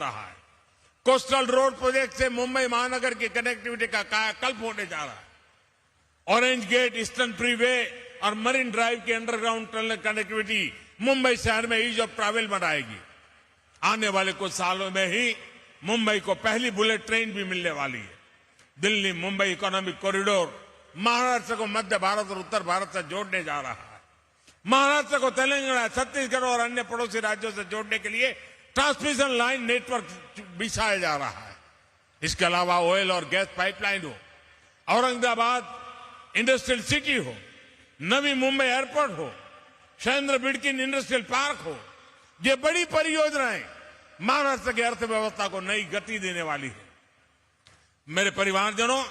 रहा है। Coastal road project से मुंबई महानगर की कनेक्टिविटी का कायाकल्प होने जा रहा है। ऑरेंज गेट, ईस्टर्न फ्रीवे और मरीन ड्राइव की अंडरग्राउंड टनल कनेक्टिविटी मुंबई शहर में ईज ऑफ ट्रैवल बनाएगी। आने वाले कुछ सालों में ही मुंबई को पहली बुलेट ट्रेन भी मिलने वाली है। दिल्ली मुंबई इकोनॉमिक कॉरिडोर महाराष्ट्र को मध्य भारत और उत्तर भारत से जोड़ने जा रहा है। महाराष्ट्र को तेलंगाना, छत्तीसगढ़ और अन्य पड़ोसी राज्यों से जोड़ने के लिए ट्रांसमिशन लाइन नेटवर्क बिछाया जा रहा है। इसके अलावा ऑयल और गैस पाइपलाइन हो, औरंगाबाद इंडस्ट्रियल सिटी हो, नवी मुंबई एयरपोर्ट हो, शैलेंद्र बिडकिन इंडस्ट्रियल पार्क हो, ये बड़ी परियोजनाएं महाराष्ट्र की अर्थव्यवस्था को नई गति देने वाली है। मेरे परिवारजनों,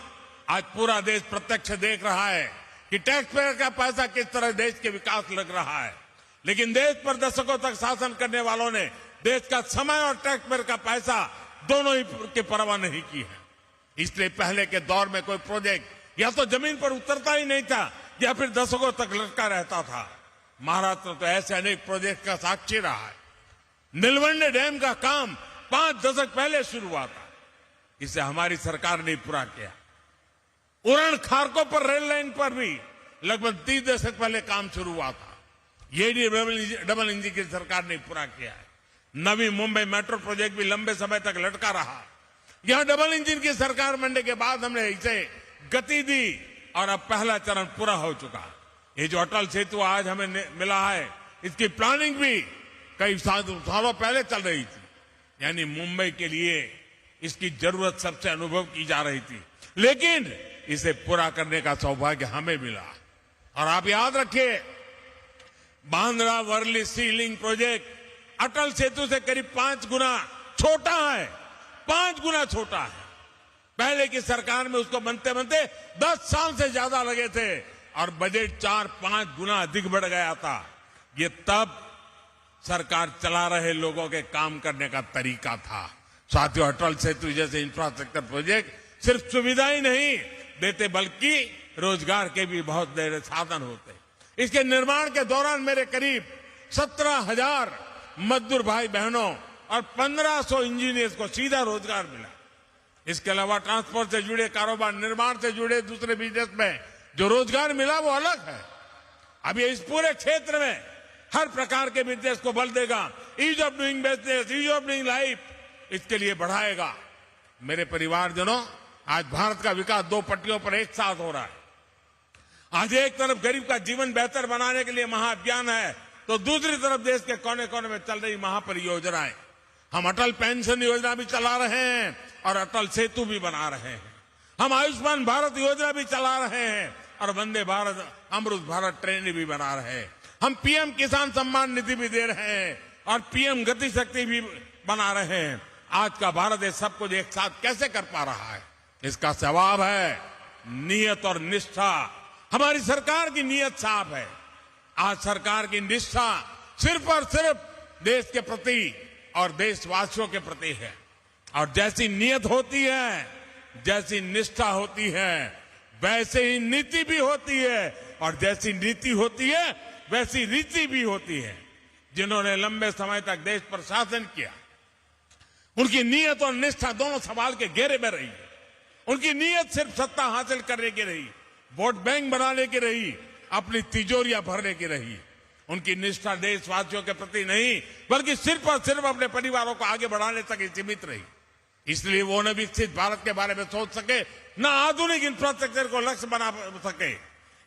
आज पूरा देश प्रत्यक्ष देख रहा है कि टैक्स पेयर का पैसा किस तरह देश के विकास लग रहा है। लेकिन देश पर दशकों तक शासन करने वालों ने देश का समय और टैक्स पेयर का पैसा दोनों ही की परवाह नहीं की है। इसलिए पहले के दौर में कोई प्रोजेक्ट या तो जमीन पर उतरता ही नहीं था या फिर दशकों तक लटका रहता था। महाराष्ट्र तो ऐसे अनेक प्रोजेक्ट का साक्षी रहा है। नीलवंडे डैम का काम 5 दशक पहले शुरू हुआ था, इसे हमारी सरकार ने पूरा किया। उरण खारकों पर रेल लाइन पर भी लगभग 30 दशक पहले काम शुरू हुआ था, ये डबल इंजन की सरकार ने पूरा किया है। नवी मुंबई मेट्रो प्रोजेक्ट भी लंबे समय तक लटका रहा। यहां डबल इंजन की सरकार बनने के बाद हमने इसे गति दी और अब पहला चरण पूरा हो चुका। ये जो अटल सेतु आज हमें मिला है, इसकी प्लानिंग भी कई सालों पहले चल रही थी। यानी मुंबई के लिए इसकी जरूरत सबसे अनुभव की जा रही थी, लेकिन इसे पूरा करने का सौभाग्य हमें मिला। और आप याद रखिए, बांद्रा वर्ली सी लिंक प्रोजेक्ट अटल सेतु से करीब 5 गुना छोटा है। 5 गुना छोटा है। पहले की सरकार में उसको बनते बनते 10 साल से ज्यादा लगे थे और बजट 4-5 गुना अधिक बढ़ गया था। ये तब सरकार चला रहे लोगों के काम करने का तरीका था। साथियों, अटल सेतु जैसे इंफ्रास्ट्रक्चर प्रोजेक्ट सिर्फ सुविधा ही नहीं देते बल्कि रोजगार के भी बहुत बड़े साधन होते। इसके निर्माण के दौरान मेरे करीब 17,000 मजदूर भाई बहनों और 1500 इंजीनियर्स को सीधा रोजगार मिला। इसके अलावा ट्रांसपोर्ट से जुड़े कारोबार, निर्माण से जुड़े दूसरे बिजनेस में जो रोजगार मिला वो अलग है। अब ये इस पूरे क्षेत्र में हर प्रकार के बिजनेस को बल देगा। Ease of doing business, ease of doing life, इसके लिए बढ़ाएगा। मेरे परिवारजनों, आज भारत का विकास 2 पटरियों पर एक साथ हो रहा है। आज एक तरफ गरीब का जीवन बेहतर बनाने के लिए महाअभियान है, तो दूसरी तरफ देश के कोने कोने में चल रही महापरियोजनाएं। हम अटल पेंशन योजना भी चला रहे हैं और अटल सेतु भी बना रहे हैं। हम आयुष्मान भारत योजना भी चला रहे हैं और वंदे भारत अमृत भारत ट्रेन भी बना रहे हैं। हम पीएम किसान सम्मान निधि भी दे रहे हैं और पीएम गति शक्ति भी बना रहे हैं। आज का भारत ये सब कुछ एक साथ कैसे कर पा रहा है? इसका जवाब है नियत और निष्ठा। हमारी सरकार की नियत साफ है। आज सरकार की निष्ठा सिर्फ और सिर्फ देश के प्रति और देशवासियों के प्रति है। और जैसी नियत होती है, जैसी निष्ठा होती है, वैसे ही नीति भी होती है और जैसी नीति होती है वैसी रीति भी होती है। जिन्होंने लंबे समय तक देश पर शासन किया, उनकी नियत और निष्ठा दोनों सवाल के घेरे में रही। उनकी नियत सिर्फ सत्ता हासिल करने की रही, वोट बैंक बनाने की रही, अपनी तिजोरियां भरने की रही। उनकी निष्ठा देशवासियों के प्रति नहीं बल्कि सिर्फ और सिर्फ अपने परिवारों को आगे बढ़ाने तक ही सीमित रही। इसलिए वो न विकसित भारत के बारे में सोच सके, न आधुनिक इंफ्रास्ट्रक्चर को लक्ष्य बना सके।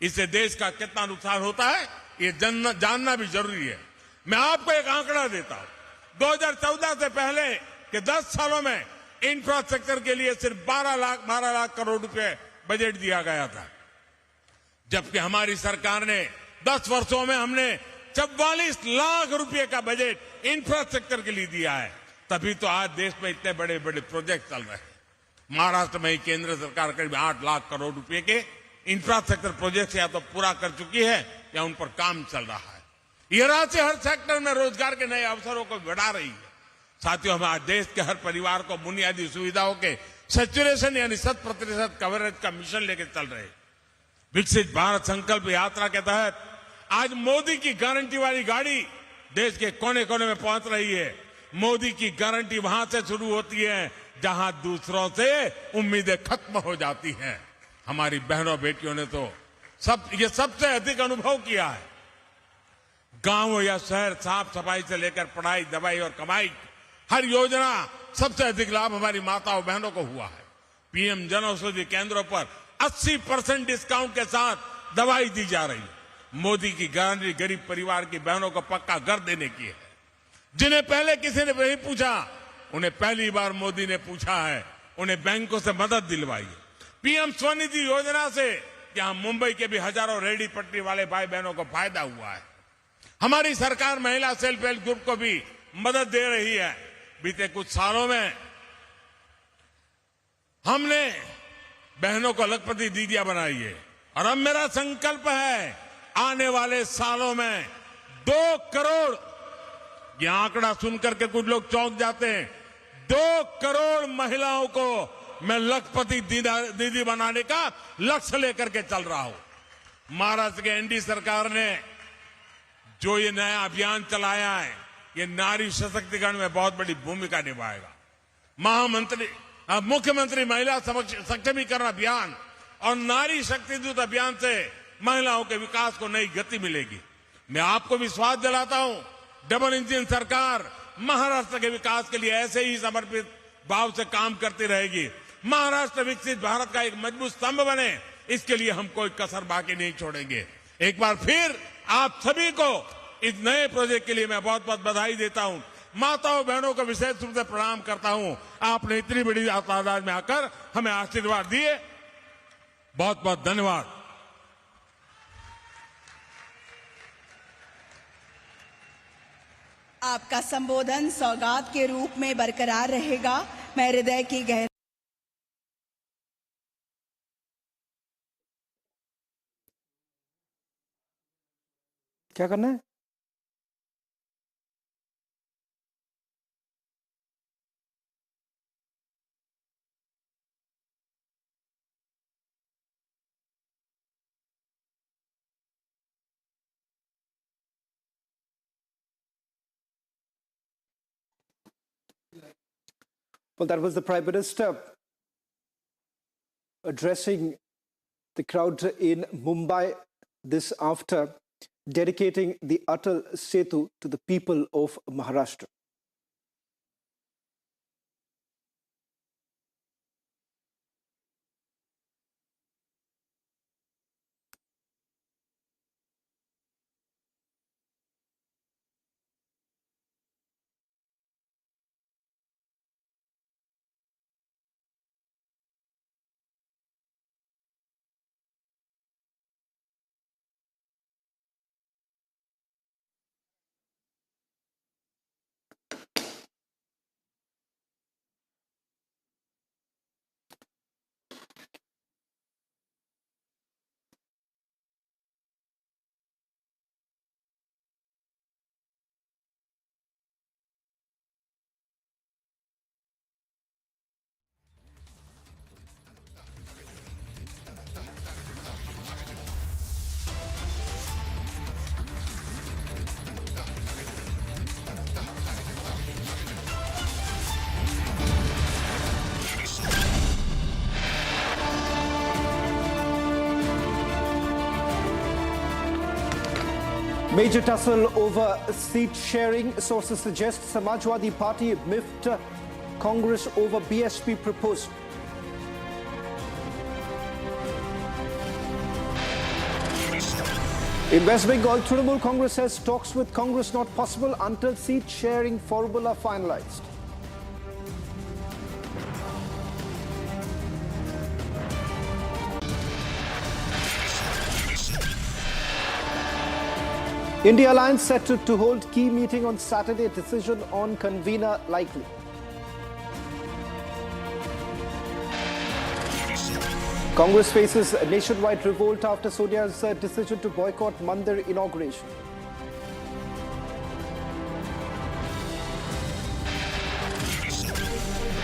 इससे देश का कितना नुकसान होता है ये जानना भी जरूरी है। मैं आपको एक आंकड़ा देता हूं। 2014 से पहले के 10 सालों में इंफ्रास्ट्रक्चर के लिए सिर्फ 12 लाख करोड़ रुपए बजट दिया गया था, जबकि हमारी सरकार ने 10 वर्षों में हमने 44 लाख रुपए का बजट इंफ्रास्ट्रक्चर के लिए दिया है। तभी तो आज देश में इतने बड़े बड़े प्रोजेक्ट चल रहे हैं। महाराष्ट्र में ही केंद्र सरकार करीब 8 लाख करोड़ रुपए के इंफ्रास्ट्रक्चर प्रोजेक्ट या तो पूरा कर चुकी है या उन पर काम चल रहा है। यह राशि हर सेक्टर में रोजगार के नए अवसरों को बढ़ा रही है। साथियों, हम आज देश के हर परिवार को बुनियादी सुविधाओं के सैचुरेशन यानी 100% कवरेज का मिशन लेकर चल रहे हैं। विकसित भारत संकल्प यात्रा के तहत आज मोदी की गारंटी वाली गाड़ी देश के कोने कोने में पहुंच रही है। मोदी की गारंटी वहां से शुरू होती है जहां दूसरों से उम्मीदें खत्म हो जाती हैं। हमारी बहनों बेटियों ने तो ये सबसे अधिक अनुभव किया है। गांव या शहर, साफ सफाई से लेकर पढ़ाई, दवाई और कमाई, हर योजना सबसे अधिक लाभ हमारी माताओं बहनों को हुआ है। पीएम जन औषधि केंद्रों पर 80% डिस्काउंट के साथ दवाई दी जा रही है। मोदी की गारंटी गरीब परिवार की बहनों को पक्का घर देने की है। जिन्हें पहले किसी ने नहीं पूछा, उन्हें पहली बार मोदी ने पूछा है, उन्हें बैंकों से मदद दिलवाई है। पीएम स्वनिधि योजना से यहां मुंबई के भी हजारों रेहड़ी पटरी वाले भाई बहनों को फायदा हुआ है। हमारी सरकार महिला सेल्फ हेल्प ग्रुप को भी मदद दे रही है। बीते कुछ सालों में हमने बहनों को लखपति दीदियां बनाई है और अब मेरा संकल्प है आने वाले सालों में 2 करोड़, ये आंकड़ा सुनकर के कुछ लोग चौंक जाते हैं, 2 करोड़ महिलाओं को मैं लखपति दीदी बनाने का लक्ष्य लेकर के चल रहा हूं। महाराष्ट्र के एनडीए सरकार ने जो ये नया अभियान चलाया है, ये नारी सशक्तिकरण में बहुत बड़ी भूमिका निभाएगा। मुख्यमंत्री महिला सक्षमीकरण अभियान और नारी शक्ति दूत अभियान से महिलाओं के विकास को नई गति मिलेगी। मैं आपको विश्वास दिलाता हूं, डबल इंजन सरकार महाराष्ट्र के विकास के लिए ऐसे ही समर्पित भाव से काम करती रहेगी। महाराष्ट्र विकसित भारत का एक मजबूत स्तंभ बने, इसके लिए हम कोई कसर बाकी नहीं छोड़ेंगे। एक बार फिर आप सभी को इस नए प्रोजेक्ट के लिए मैं बहुत बहुत बधाई देता हूं। माताओं बहनों को विशेष रूप से प्रणाम करता हूं। आपने इतनी बड़ी तादाद में आकर हमें आशीर्वाद दिए, बहुत बहुत धन्यवाद। आपका संबोधन सौगात के रूप में बरकरार रहेगा। मैं हृदय की गहराई क्या करना है? Well, that was the Prime Minister addressing the crowd in Mumbai this after dedicating the Atal Setu to the people of Maharashtra. Major tussle over seat sharing. Sources suggest Samajwadi Party miffed Congress over BSP proposal. In West Bengal, Trinamool Congress says talks with Congress not possible until seat sharing formula finalized. India Alliance set to hold key meeting on Saturday. Decision on convener likely. Congress faces a nationwide revolt after Sonia's decision to boycott Mandir inauguration.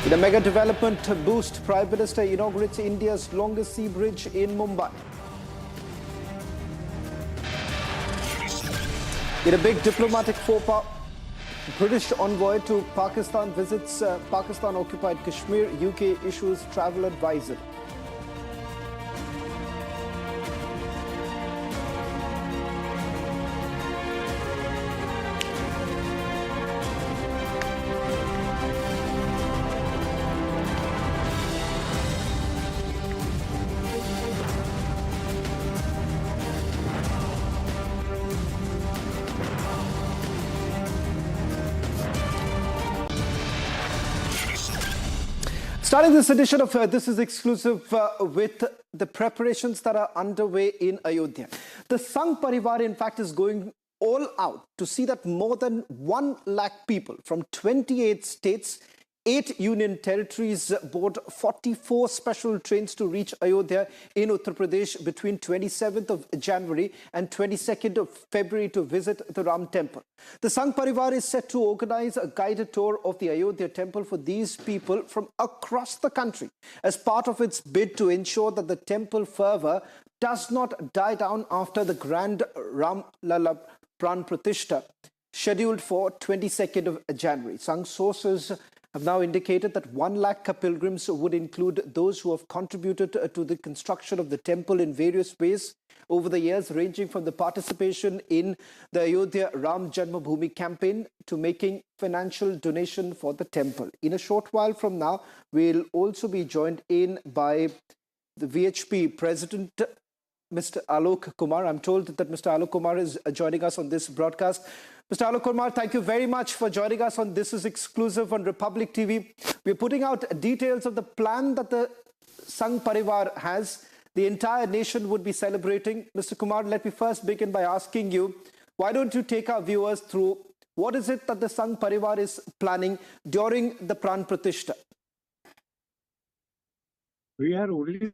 In a mega development boost, Prime Minister inaugurates India's longest sea bridge in Mumbai. In a big diplomatic faux pas, British envoy to Pakistan visits Pakistan-occupied Kashmir. UK issues travel advisory. Starting this edition of This is Exclusive with the preparations that are underway in Ayodhya. The Sangh Parivar, in fact, is going all out to see that more than 1 lakh people from 28 states, 8 union territories board 44 special trains to reach Ayodhya in Uttar Pradesh between 27th of January and 22nd of February to visit the Ram temple. The Sangh Parivar is set to organize a guided tour of the Ayodhya temple for these people from across the country as part of its bid to ensure that the temple fervor does not die down after the grand Ram Lala Pran Pratishta scheduled for 22nd of January. Sangh sources have now indicated that 1 lakh pilgrims would include those who have contributed to the construction of the temple in various ways over the years, ranging from the participation in the Ayodhya Ram Janmabhoomi campaign to making financial donation for the temple. In a short while from now, we'll also be joined in by the VHP president, Mr. Alok Kumar. I'm told that Mr. Alok Kumar is joining us on this broadcast. Mr. Alok Kumar, thank you very much for joining us on This is Exclusive on Republic TV. We're putting out details of the plan that the Sangh Parivar has. The entire nation would be celebrating. Mr. Kumar, let me first begin by asking you, why don't you take our viewers through what is it that the Sangh Parivar is planning during the Pran Pratishta? We are only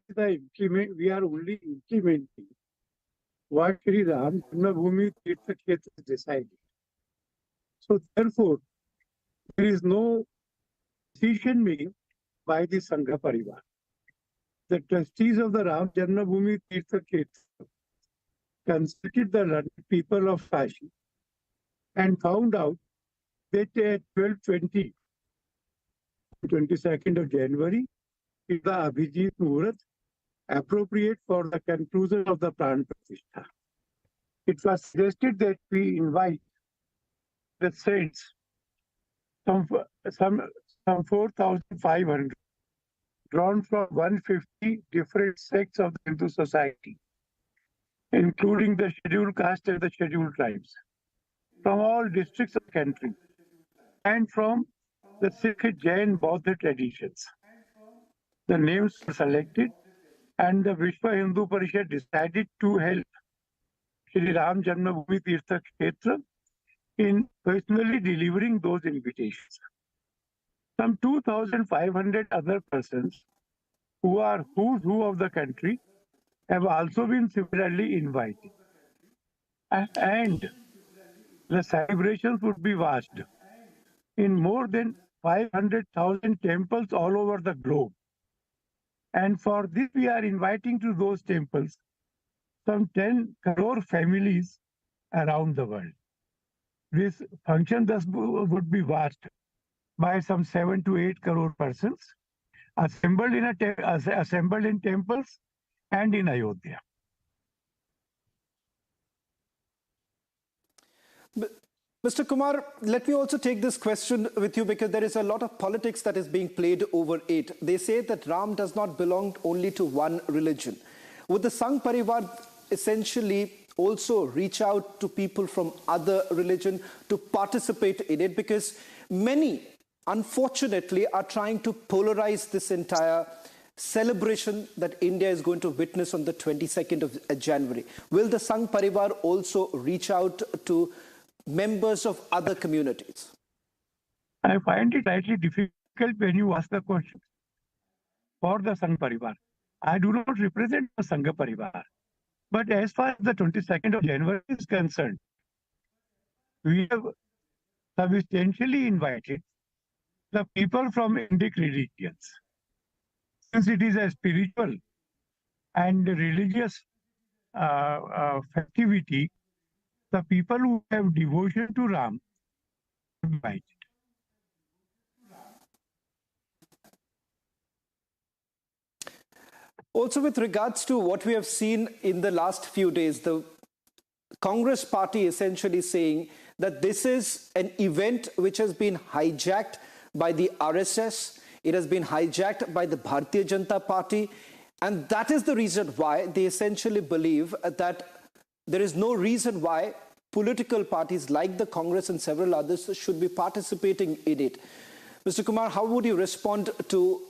implementing what Sri Ram Janmabhoomi Tirtha Kshetra decided. So therefore, there is no decision making by the Sangha Parivar. The trustees of the Ram Janmabhoomi Tirtha Kshetra consulted the learned people of Kashi and found out that at 12:20, 22nd of January, is the Abhijit Muhurat appropriate for the conclusion of the Pran Pratishtha. It was suggested that we invite the saints, some 4,500, drawn from 150 different sects of the Hindu society, including the scheduled caste and the scheduled tribes, from all districts of the country, and from the Sikh, Jain, Bauddha traditions. The names were selected, and the Vishwa Hindu Parishad decided to help Shri Ram Janmabhoomi Tirtha Kshetra in personally delivering those invitations. Some 2,500 other persons who are who's who of the country have also been similarly invited. And the celebrations would be vast in more than 500,000 temples all over the globe. And for this, we are inviting to those temples some 10 crore families around the world. This function thus would be vast by some 7 to 8 crore persons assembled in temples and in Ayodhya. Mr. Kumar, let me also take this question with you because there is a lot of politics that is being played over it. They say that Ram does not belong only to one religion. Would the Sangh Parivar essentially also reach out to people from other religion to participate in it? Because many, unfortunately, are trying to polarize this entire celebration that India is going to witness on the 22nd of January. Will the Sangh Parivar also reach out to members of other communities? I find it slightly difficult when you ask the question for the Sangh Parivar. I do not represent the Sangha Parivar. But as far as the 22nd of January is concerned, we have substantially invited the people from Indic religions. Since it is a spiritual and religious festivity, the people who have devotion to Ram invited. Also, with regards to what we have seen in the last few days, the Congress party essentially saying that this is an event which has been hijacked by the RSS, it has been hijacked by the Bharatiya Janata Party, and that is the reason why they essentially believe that there is no reason why political parties like the Congress and several others should be participating in it. Mr. Kumar, how would you respond to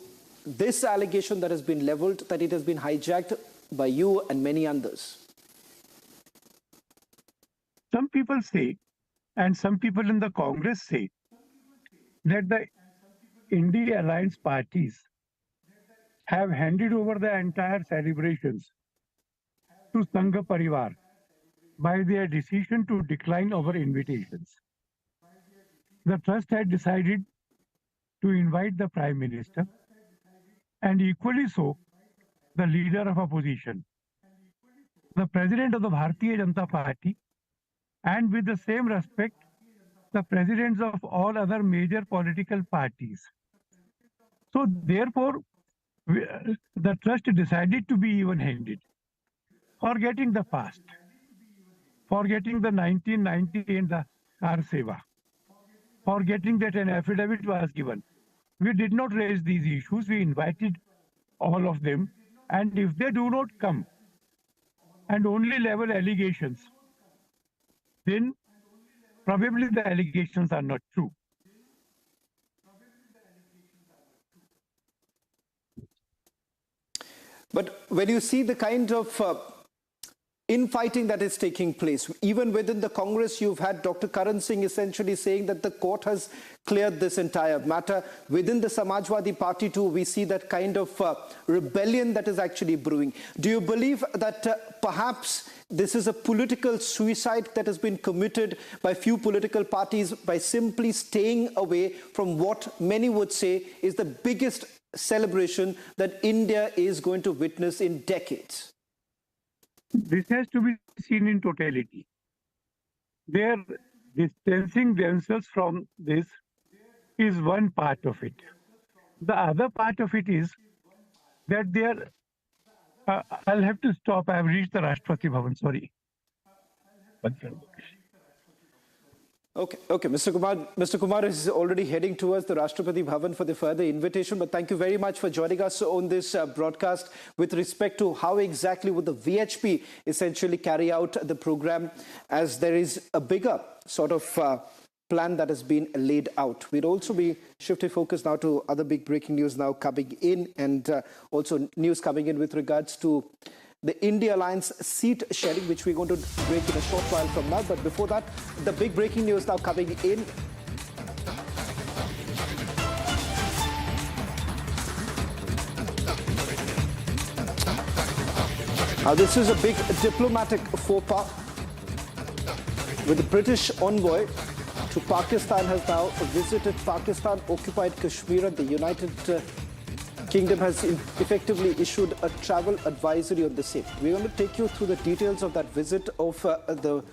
this allegation that has been leveled, that it has been hijacked by you and many others? Some people say, and some people in the Congress say, that the India alliance parties have handed over the entire celebrations to Sangha Parivar by their decision to decline our invitations. The trust had decided to invite the Prime Minister and equally so the leader of opposition, the president of the Bharatiya Janata Party, and with the same respect, the presidents of all other major political parties. So therefore, the trust decided to be even-handed, forgetting the past, forgetting the 1990 and the Kar Seva, forgetting that an affidavit was given. We did not raise these issues. We invited all of them. And if they do not come and only level allegations, then probably the allegations are not true. But when you see the kind of infighting that is taking place, even within the Congress, you've had Dr. Karan Singh essentially saying that the court has cleared this entire matter. Within the Samajwadi Party too, we see that kind of rebellion that is actually brewing. Do you believe that perhaps this is a political suicide that has been committed by few political parties by simply staying away from what many would say is the biggest celebration that India is going to witness in decades? This has to be seen in totality. They are distancing themselves from this is one part of it. The other part of it is that they are, I'll have to stop, I have reached the Rashtrapati Bhavan, sorry. Okay, Mr. Kumar is already heading towards the Rashtrapati Bhavan for the further invitation, but thank you very much for joining us on this broadcast with respect to how exactly would the VHP essentially carry out the program, as there is a bigger sort of plan that has been laid out. We'll also be shifting focus now to other big breaking news now coming in, and also news coming in with regards to the India Alliance seat sharing, which we're going to break in a short while from now. But before that, the big breaking news now coming in. Now, this is a big diplomatic faux pas, with the British envoy to Pakistan has now visited Pakistan-occupied Kashmir, and the United Kingdom has effectively issued a travel advisory on the same. We're going to take you through the details of that visit of the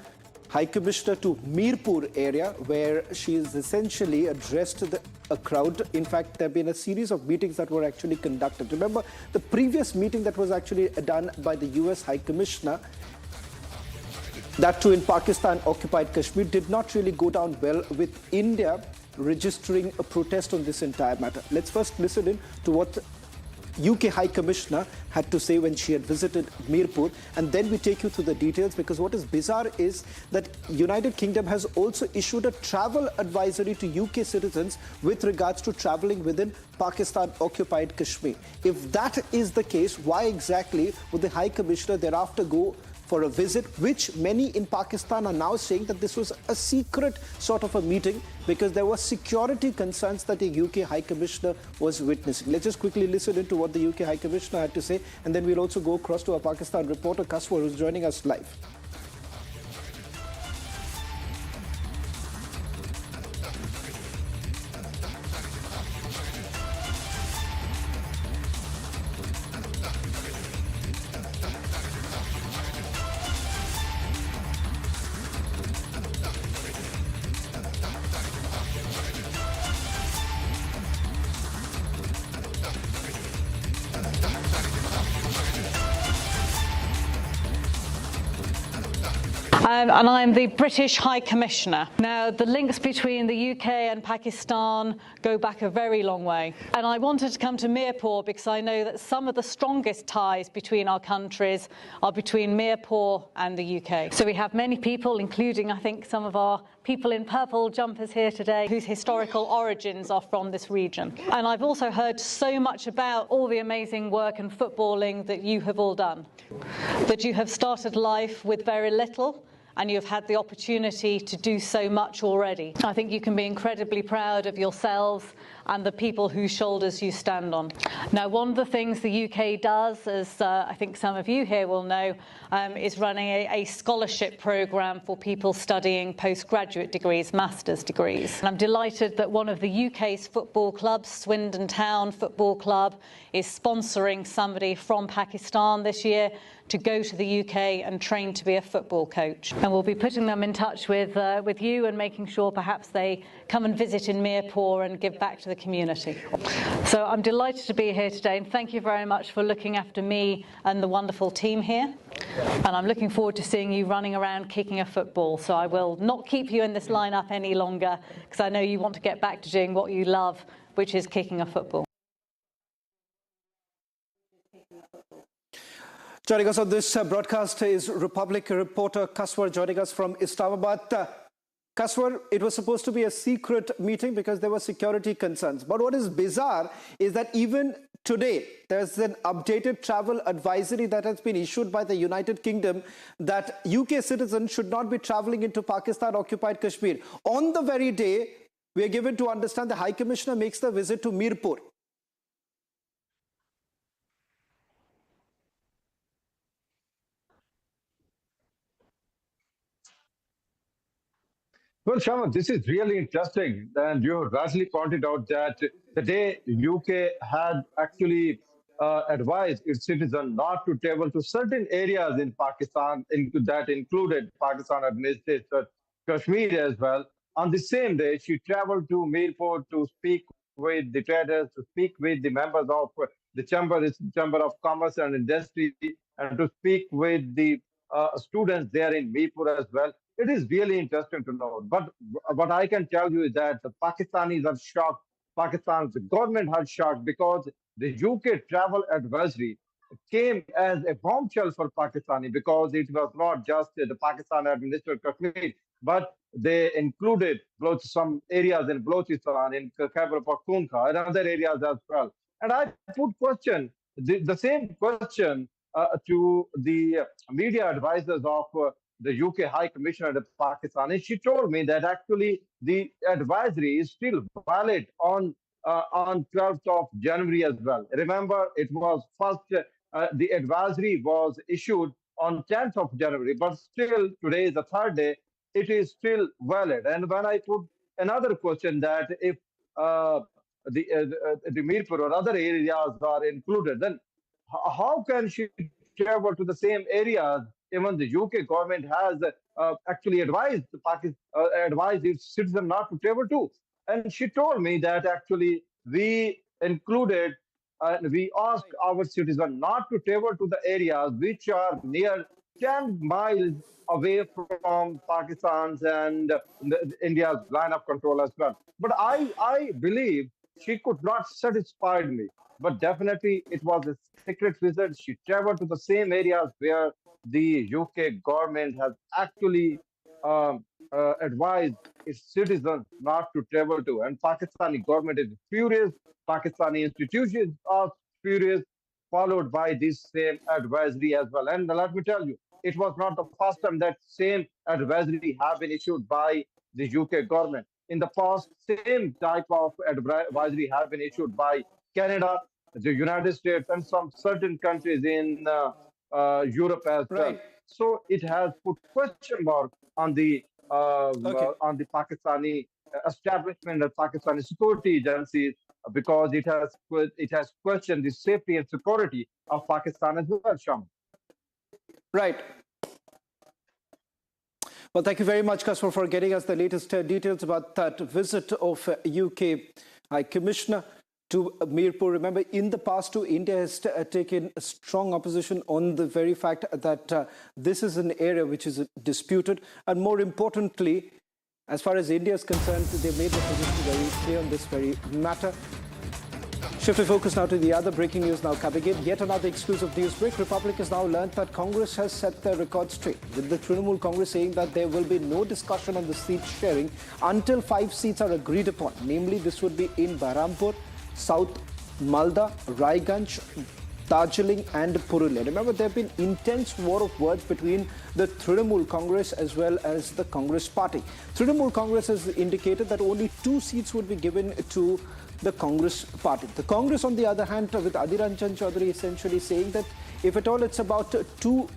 High Commissioner to Mirpur area, where she is essentially addressed a crowd. In fact, there have been a series of meetings that were actually conducted. Remember, the previous meeting that was actually done by the US High Commissioner, that too in Pakistan-occupied Kashmir, did not really go down well, with India registering a protest on this entire matter. Let's first listen in to what UK High Commissioner had to say when she had visited Mirpur, and then we take you through the details, because what is bizarre is that United Kingdom has also issued a travel advisory to UK citizens with regards to travelling within Pakistan-occupied Kashmir. If that is the case, why exactly would the High Commissioner thereafter go for a visit, which many in Pakistan are now saying that this was a secret sort of a meeting because there were security concerns that the UK High Commissioner was witnessing. Let's just quickly listen into what the UK High Commissioner had to say, and then we'll also go across to our Pakistan reporter, Kaswar, who's joining us live. And I'm the British High Commissioner. Now, the links between the UK and Pakistan go back a very long way. And I wanted to come to Mirpur because I know that some of the strongest ties between our countries are between Mirpur and the UK. So we have many people, including, I think, some of our people in purple jumpers here today, whose historical origins are from this region. And I've also heard so much about all the amazing work and footballing that you have all done. That you have started life with very little, and you've had the opportunity to do so much already. I think you can be incredibly proud of yourselves and the people whose shoulders you stand on. Now, one of the things the UK does, as I think some of you here will know, is running a scholarship programme for people studying postgraduate degrees, master's degrees. And I'm delighted that one of the UK's football clubs, Swindon Town Football Club, is sponsoring somebody from Pakistan this year to go to the UK and train to be a football coach. And we'll be putting them in touch with you and making sure perhaps they come and visit in Mirpur and give back to the community. So I'm delighted to be here today, and thank you very much for looking after me and the wonderful team here. And I'm looking forward to seeing you running around kicking a football. So I will not keep you in this lineup any longer, because I know you want to get back to doing what you love, which is kicking a football. Joining us on this broadcast is Republic reporter Kaswar, joining us from Islamabad. Kaswar, it was supposed to be a secret meeting because there were security concerns. But what is bizarre is that even today, there's an updated travel advisory that has been issued by the United Kingdom that UK citizens should not be traveling into Pakistan-occupied Kashmir. On the very day, we are given to understand the High Commissioner makes the visit to Mirpur. Well, Shama, this is really interesting. And you rightly pointed out that the day UK had actually advised its citizens not to travel to certain areas in Pakistan, that included Pakistan administered Kashmir as well. On the same day, she traveled to Mirpur to speak with the traders, to speak with the members of the Chamber of Commerce and Industry, and to speak with the students there in Mirpur as well. It is really interesting to know. But what I can tell you is that the Pakistanis are shocked. Pakistan's government has shocked because the UK travel advisory came as a bombshell for Pakistani, because it was not just the Pakistan administered Kashmir, but they included some areas in Balochistan, in Khyber Pakhtunkhwa, and other areas as well. And I put the same question to the media advisors of the UK High Commissioner to Pakistan, and she told me that actually the advisory is still valid on 12th of January as well. Remember, it was first, the advisory was issued on 10th of January, but still today is the third day, it is still valid. And when I put another question that if the Mirpur or other areas are included, then how can she travel to the same areas? Even the UK government has actually advised its citizens not to travel to. And she told me that actually we included, we asked our citizens not to travel to the areas which are near 10 miles away from Pakistan's and India's line of control as well. But I believe she could not satisfy me. But definitely it was a secret visit. She traveled to the same areas where the UK government has actually advised its citizens not to travel to. And Pakistani government is furious. Pakistani institutions are furious, followed by this same advisory as well. And let me tell you, it was not the first time that same advisory have been issued by the UK government. In the past, same type of advisory have been issued by Canada, the United States, and some certain countries in Europe as well. So it has put question mark on the Pakistani establishment of Pakistani security agencies, because it has questioned the safety and security of Pakistan as well, Sham. Right. Well, thank you very much, Kaswar, for getting us the latest details about that visit of UK High Commissioner to Mirpur. Remember, in the past too, India has taken a strong opposition on the very fact that this is an area which is disputed. And more importantly, as far as India is concerned, they made the position very clear on this very matter. Shifting focus now to the other breaking news now coming in. Yet another exclusive news break. Republic has now learned that Congress has set their record straight, with the Trinamool Congress saying that there will be no discussion on the seat sharing until 5 seats are agreed upon. Namely, this would be in Bahrampur, South Malda, Raiganj, Darjeeling and Purulia. Remember, there have been intense war of words between the Trinamool Congress as well as the Congress party. Trinamool Congress has indicated that only 2 seats would be given to the Congress party. The Congress, on the other hand, with Adhir Ranjan Chaudhary essentially saying that if at all it's about 2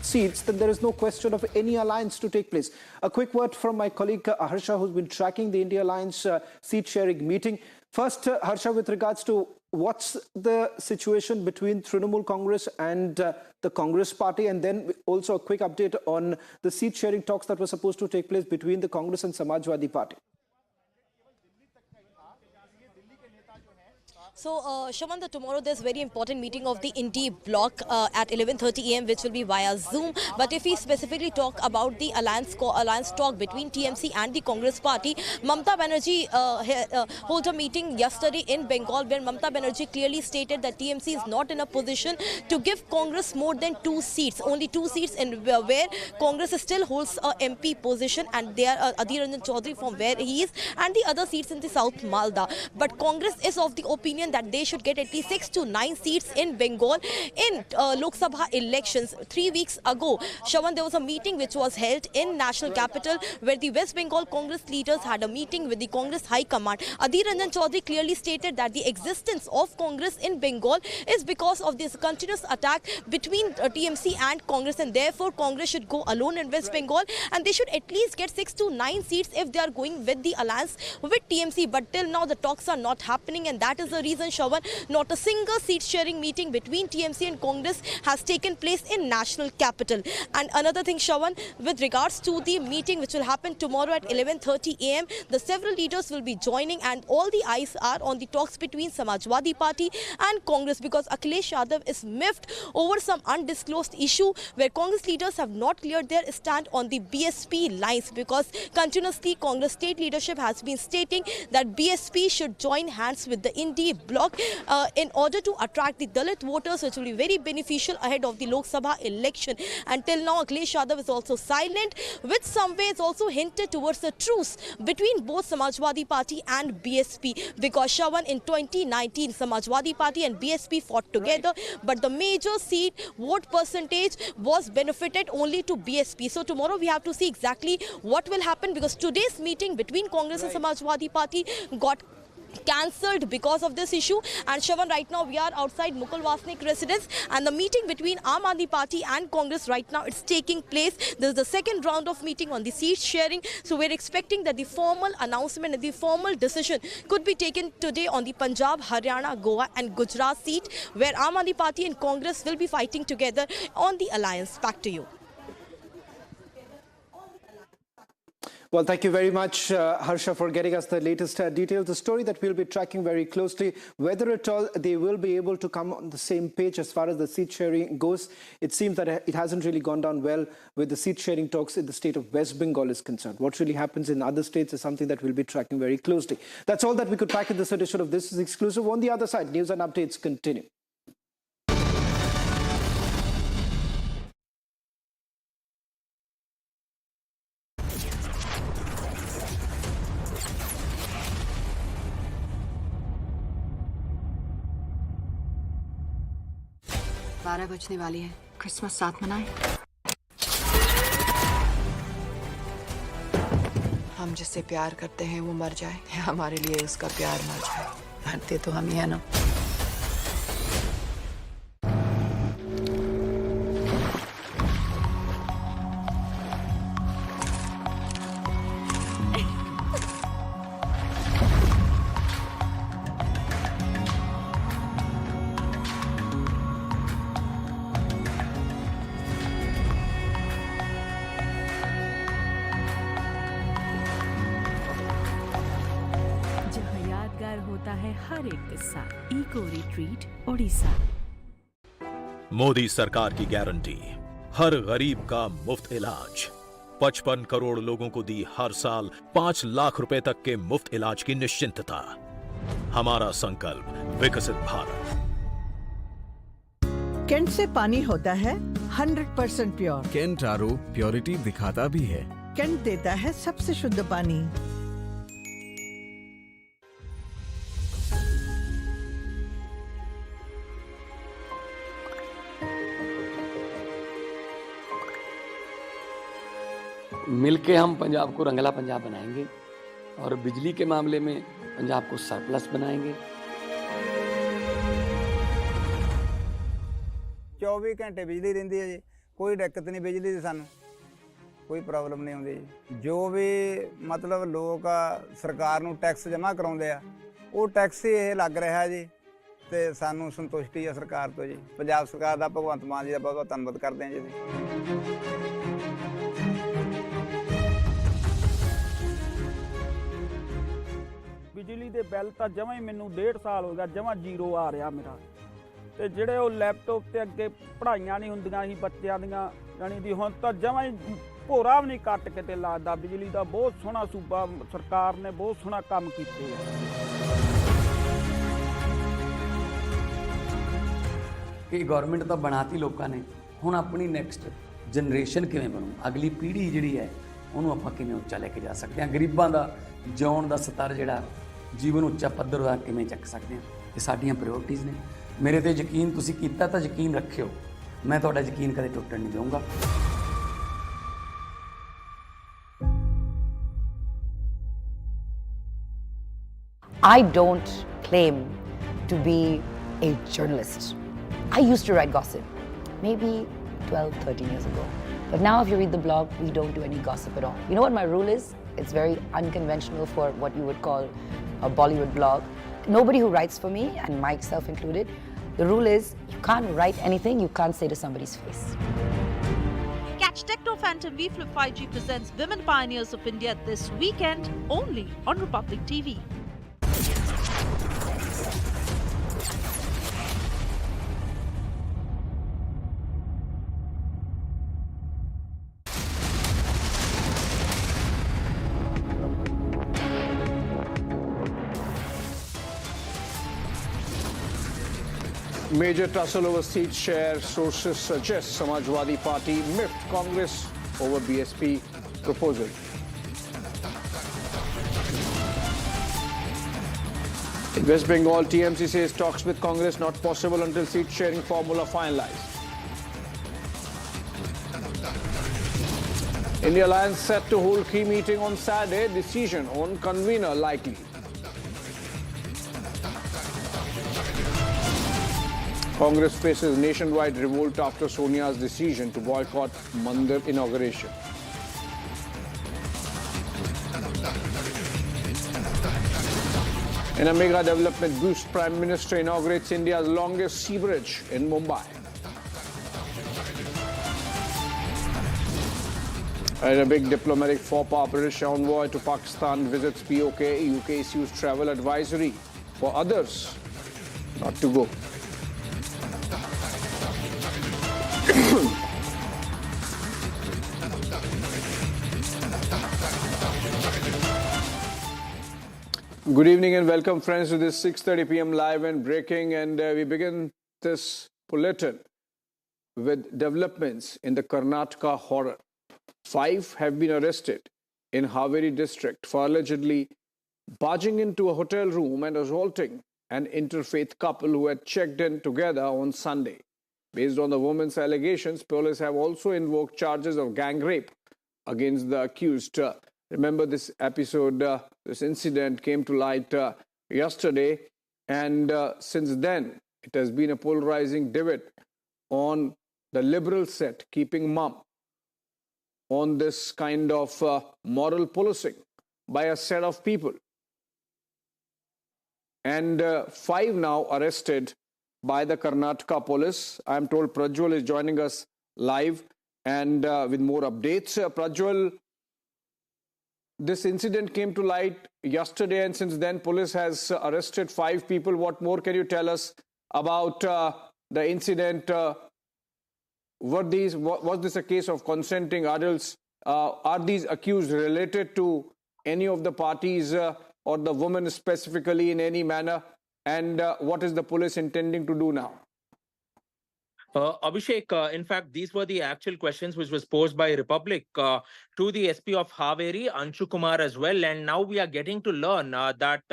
seats, then there is no question of any alliance to take place. A quick word from my colleague Harsha, who's been tracking the India Alliance seat sharing meeting. First, Harsha, with regards to what's the situation between Trinamool Congress and the Congress party, and then also a quick update on the seat sharing talks that were supposed to take place between the Congress and Samajwadi Party. So, Shaman, tomorrow there's very important meeting of the India bloc at 11:30 a.m. which will be via Zoom. But if we specifically talk about the alliance talk between TMC and the Congress party, Mamata Banerjee held a meeting yesterday in Bengal where Mamata Banerjee clearly stated that TMC is not in a position to give Congress more than 2 seats, only 2 seats in where Congress still holds a MP position, and they are Adhir Ranjan Chaudhary from where he is, and the other seats in the South Malda. But Congress is of the opinion that they should get at least 6 to 9 seats in Bengal in Lok Sabha elections. 3 weeks ago, Shawan, there was a meeting which was held in national capital where the West Bengal Congress leaders had a meeting with the Congress High Command. Adhir Ranjan Chaudhary clearly stated that the existence of Congress in Bengal is because of this continuous attack between TMC and Congress, and therefore Congress should go alone in West Bengal and they should at least get 6 to 9 seats if they are going with the alliance with TMC. But till now the talks are not happening, and that is the reason, Shawan, not a single seat sharing meeting between TMC and Congress has taken place in national capital. And another thing, Shawan, with regards to the meeting which will happen tomorrow at 11:30 a.m., the several leaders will be joining, and all the eyes are on the talks between Samajwadi Party and Congress, because Akhilesh Yadav is miffed over some undisclosed issue where Congress leaders have not cleared their stand on the BSP lines, because continuously Congress state leadership has been stating that BSP should join hands with the India bloc in order to attract the Dalit voters, which will be very beneficial ahead of the Lok Sabha election. Until now, Akhilesh Yadav is also silent, which some ways also hinted towards a truce between both Samajwadi Party and BSP, because Shawan, in 2019, Samajwadi Party and BSP fought together, but the major seat vote percentage was benefited only to BSP. So tomorrow we have to see exactly what will happen, because today's meeting between Congress and Samajwadi Party got cancelled because of this issue. And Shawan, right now we are outside Mukul Vasnik residence, and the meeting between Aam Aadmi Party and Congress right now it's taking place. This is the second round of meeting on the seat sharing, so we're expecting that the formal announcement and the formal decision could be taken today on the Punjab, Haryana, Goa and Gujarat seat, where Aam Aadmi Party and Congress will be fighting together on the alliance. Back to you. Well, thank you very much, Harsha, for getting us the latest details. The story that we'll be tracking very closely, whether at all they will be able to come on the same page as far as the seat sharing goes. It seems that it hasn't really gone down well with the seat sharing talks in the state of West Bengal is concerned. What really happens in other states is something that we'll be tracking very closely. That's all that we could track in this edition of This Is Exclusive. On the other side, news and updates continue. बारह बजने वाली है, Christmas साथ मनाएं। हम जिससे प्यार करते हैं वो मर जाए, या हमारे लिए उसका प्यार मर जाए, मरते तो हम ही है ना। हर एक किस्सा इको रिट्रीट ओडिशा। मोदी सरकार की गारंटी, हर गरीब का मुफ्त इलाज। 55 करोड़ लोगों को दी हर साल 5 लाख रुपए तक के मुफ्त इलाज की निश्चिंतता। हमारा संकल्प विकसित भारत। केंट से पानी होता है 100% प्योर। केंट आरओ प्योरिटी दिखाता भी है। केंट देता है सबसे शुद्ध पानी। मिलके हम पंजाब को रंगला पंजाब बनाएंगे और बिजली के मामले में पंजाब को सरप्लस बनाएंगे। 24 घंटे बिजली रहिंदी है जी, कोई दिक्कत नहीं बिजली की, सानू कोई प्रॉब्लम नहीं आउंदी जी। जो भी मतलब लोग सरकार नूं टैक्स जमा कराउंदे आ, वो टैक्स ही ये लग रहा जी, ते सानू संतुष्टि है सरकार तो जी। पंजाब सरकार दा भगवंत मान जी दा बहुत बहुत धन्नवाद करते हैं जी। बिजली ਦੇ ਬਿੱਲ ਤਾਂ ਜਮਾਂ ਹੀ ਮੈਨੂੰ 1.5 ਸਾਲ ਹੋ ਗਿਆ ਜਮਾਂ ਜ਼ੀਰੋ ਆ ਰਿਹਾ ਮੇਰਾ। ਤੇ ਜਿਹੜੇ ਉਹ ਲੈਪਟਾਪ ਤੇ ਅੱਗੇ ਪੜ੍ਹਾਈਆਂ ਨਹੀਂ ਹੁੰਦੀਆਂ ਸੀ ਬੱਚਿਆਂ ਦੀਆਂ ਜਾਣੀ ਦੀ, ਹੁਣ ਤਾਂ ਜਮਾਂ ਹੀ ਭੋਰਾ ਵੀ ਨਹੀਂ ਕੱਟ ਕੇ ਤੇ ਲੱਗਦਾ। ਬਿਜਲੀ ਦਾ ਬਹੁਤ ਸੋਹਣਾ ਸੂਬਾ ਸਰਕਾਰ ਨੇ ਬਹੁਤ ਸੋਹਣਾ ਕੰਮ ਕੀਤੇ ਆ। ਇਹ ਗਵਰਨਮੈਂਟ ਤਾਂ ਬਣਾਤੀ ਲੋਕਾਂ ਨੇ, ਹੁਣ ਆਪਣੀ ਨੈਕਸਟ ਜਨਰੇਸ਼ਨ ਕਿਵੇਂ ਬਣੂ, ਅਗਲੀ ਪੀੜ੍ਹੀ ਜਿਹੜੀ ਹੈ ਉਹਨੂੰ ਆਪਾਂ ਕਿਵੇਂ ਉੱਚਾ ਲੈ ਕੇ ਜਾ ਸਕਦੇ ਹਾਂ। ਗਰੀਬਾਂ ਦਾ ਜਿਉਣ ਦਾ ਸਤਰ ਜਿਹੜਾ ਜੀਵਨ ਉੱਚਾ ਪੱਧਰ ਦਾ ਕਿਵੇਂ ਚੱਕ ਸਕਦੇ ਹਾਂ, ਇਹ ਸਾਡੀਆਂ ਪ੍ਰਾਇਓਰਟੀਜ਼ ਨੇ। ਮੇਰੇ ਤੇ ਯਕੀਨ ਤੁਸੀਂ ਕੀਤਾ ਤਾਂ ਯਕੀਨ ਰੱਖਿਓ, ਮੈਂ ਤੁਹਾਡਾ ਯਕੀਨ ਕਦੇ ਟੁੱਟਣ ਨਹੀਂ ਦਊਂਗਾ। I don't claim to be a journalist. I used to write gossip, maybe 12, 13 years ago. But now if you read the blog, we don't do any gossip at all. You know what my rule is? It's very unconventional for what you would call a Bollywood blog. Nobody who writes for me, and myself included, the rule is you can't write anything you can't say to somebody's face. Catch Techno Phantom V Flip 5G presents Women Pioneers of India this weekend only on Republic TV. Major tussle over seat share, sources suggest Samajwadi Party miffed Congress over BSP proposal. In West Bengal, TMC says talks with Congress not possible until seat sharing formula finalized. India Alliance set to hold key meeting on Saturday, decision on convener likely. Congress faces nationwide revolt after Sonia's decision to boycott Mandir inauguration. In a mega development boost, Prime Minister inaugurates India's longest sea bridge in Mumbai. And a big diplomatic faux pas, British envoy to Pakistan visits POK. UK issues travel advisory for others not to go. Good evening and welcome, friends, to this 6:30 p.m. live and breaking. And we begin this bulletin with developments in the Karnataka horror. 5 have been arrested in Haveri district for allegedly barging into a hotel room and assaulting an interfaith couple who had checked in together on Sunday. Based on the woman's allegations, police have also invoked charges of gang rape against the accused. Remember this episode, this incident came to light yesterday, and since then it has been a polarizing debate on the liberal set keeping mum on this kind of moral policing by a set of people. And 5 now arrested by the Karnataka police. I am told Prajwal is joining us live and with more updates. Prajwal, this incident came to light yesterday, and since then police has arrested 5 people. What more can you tell us about the incident? Was this a case of consenting adults? Are these accused related to any of the parties or the woman specifically in any manner? And what is the police intending to do now? Abhishek, in fact, these were the actual questions which was posed by Republic to the SP of Haveri, Anshu Kumar as well. And now we are getting to learn that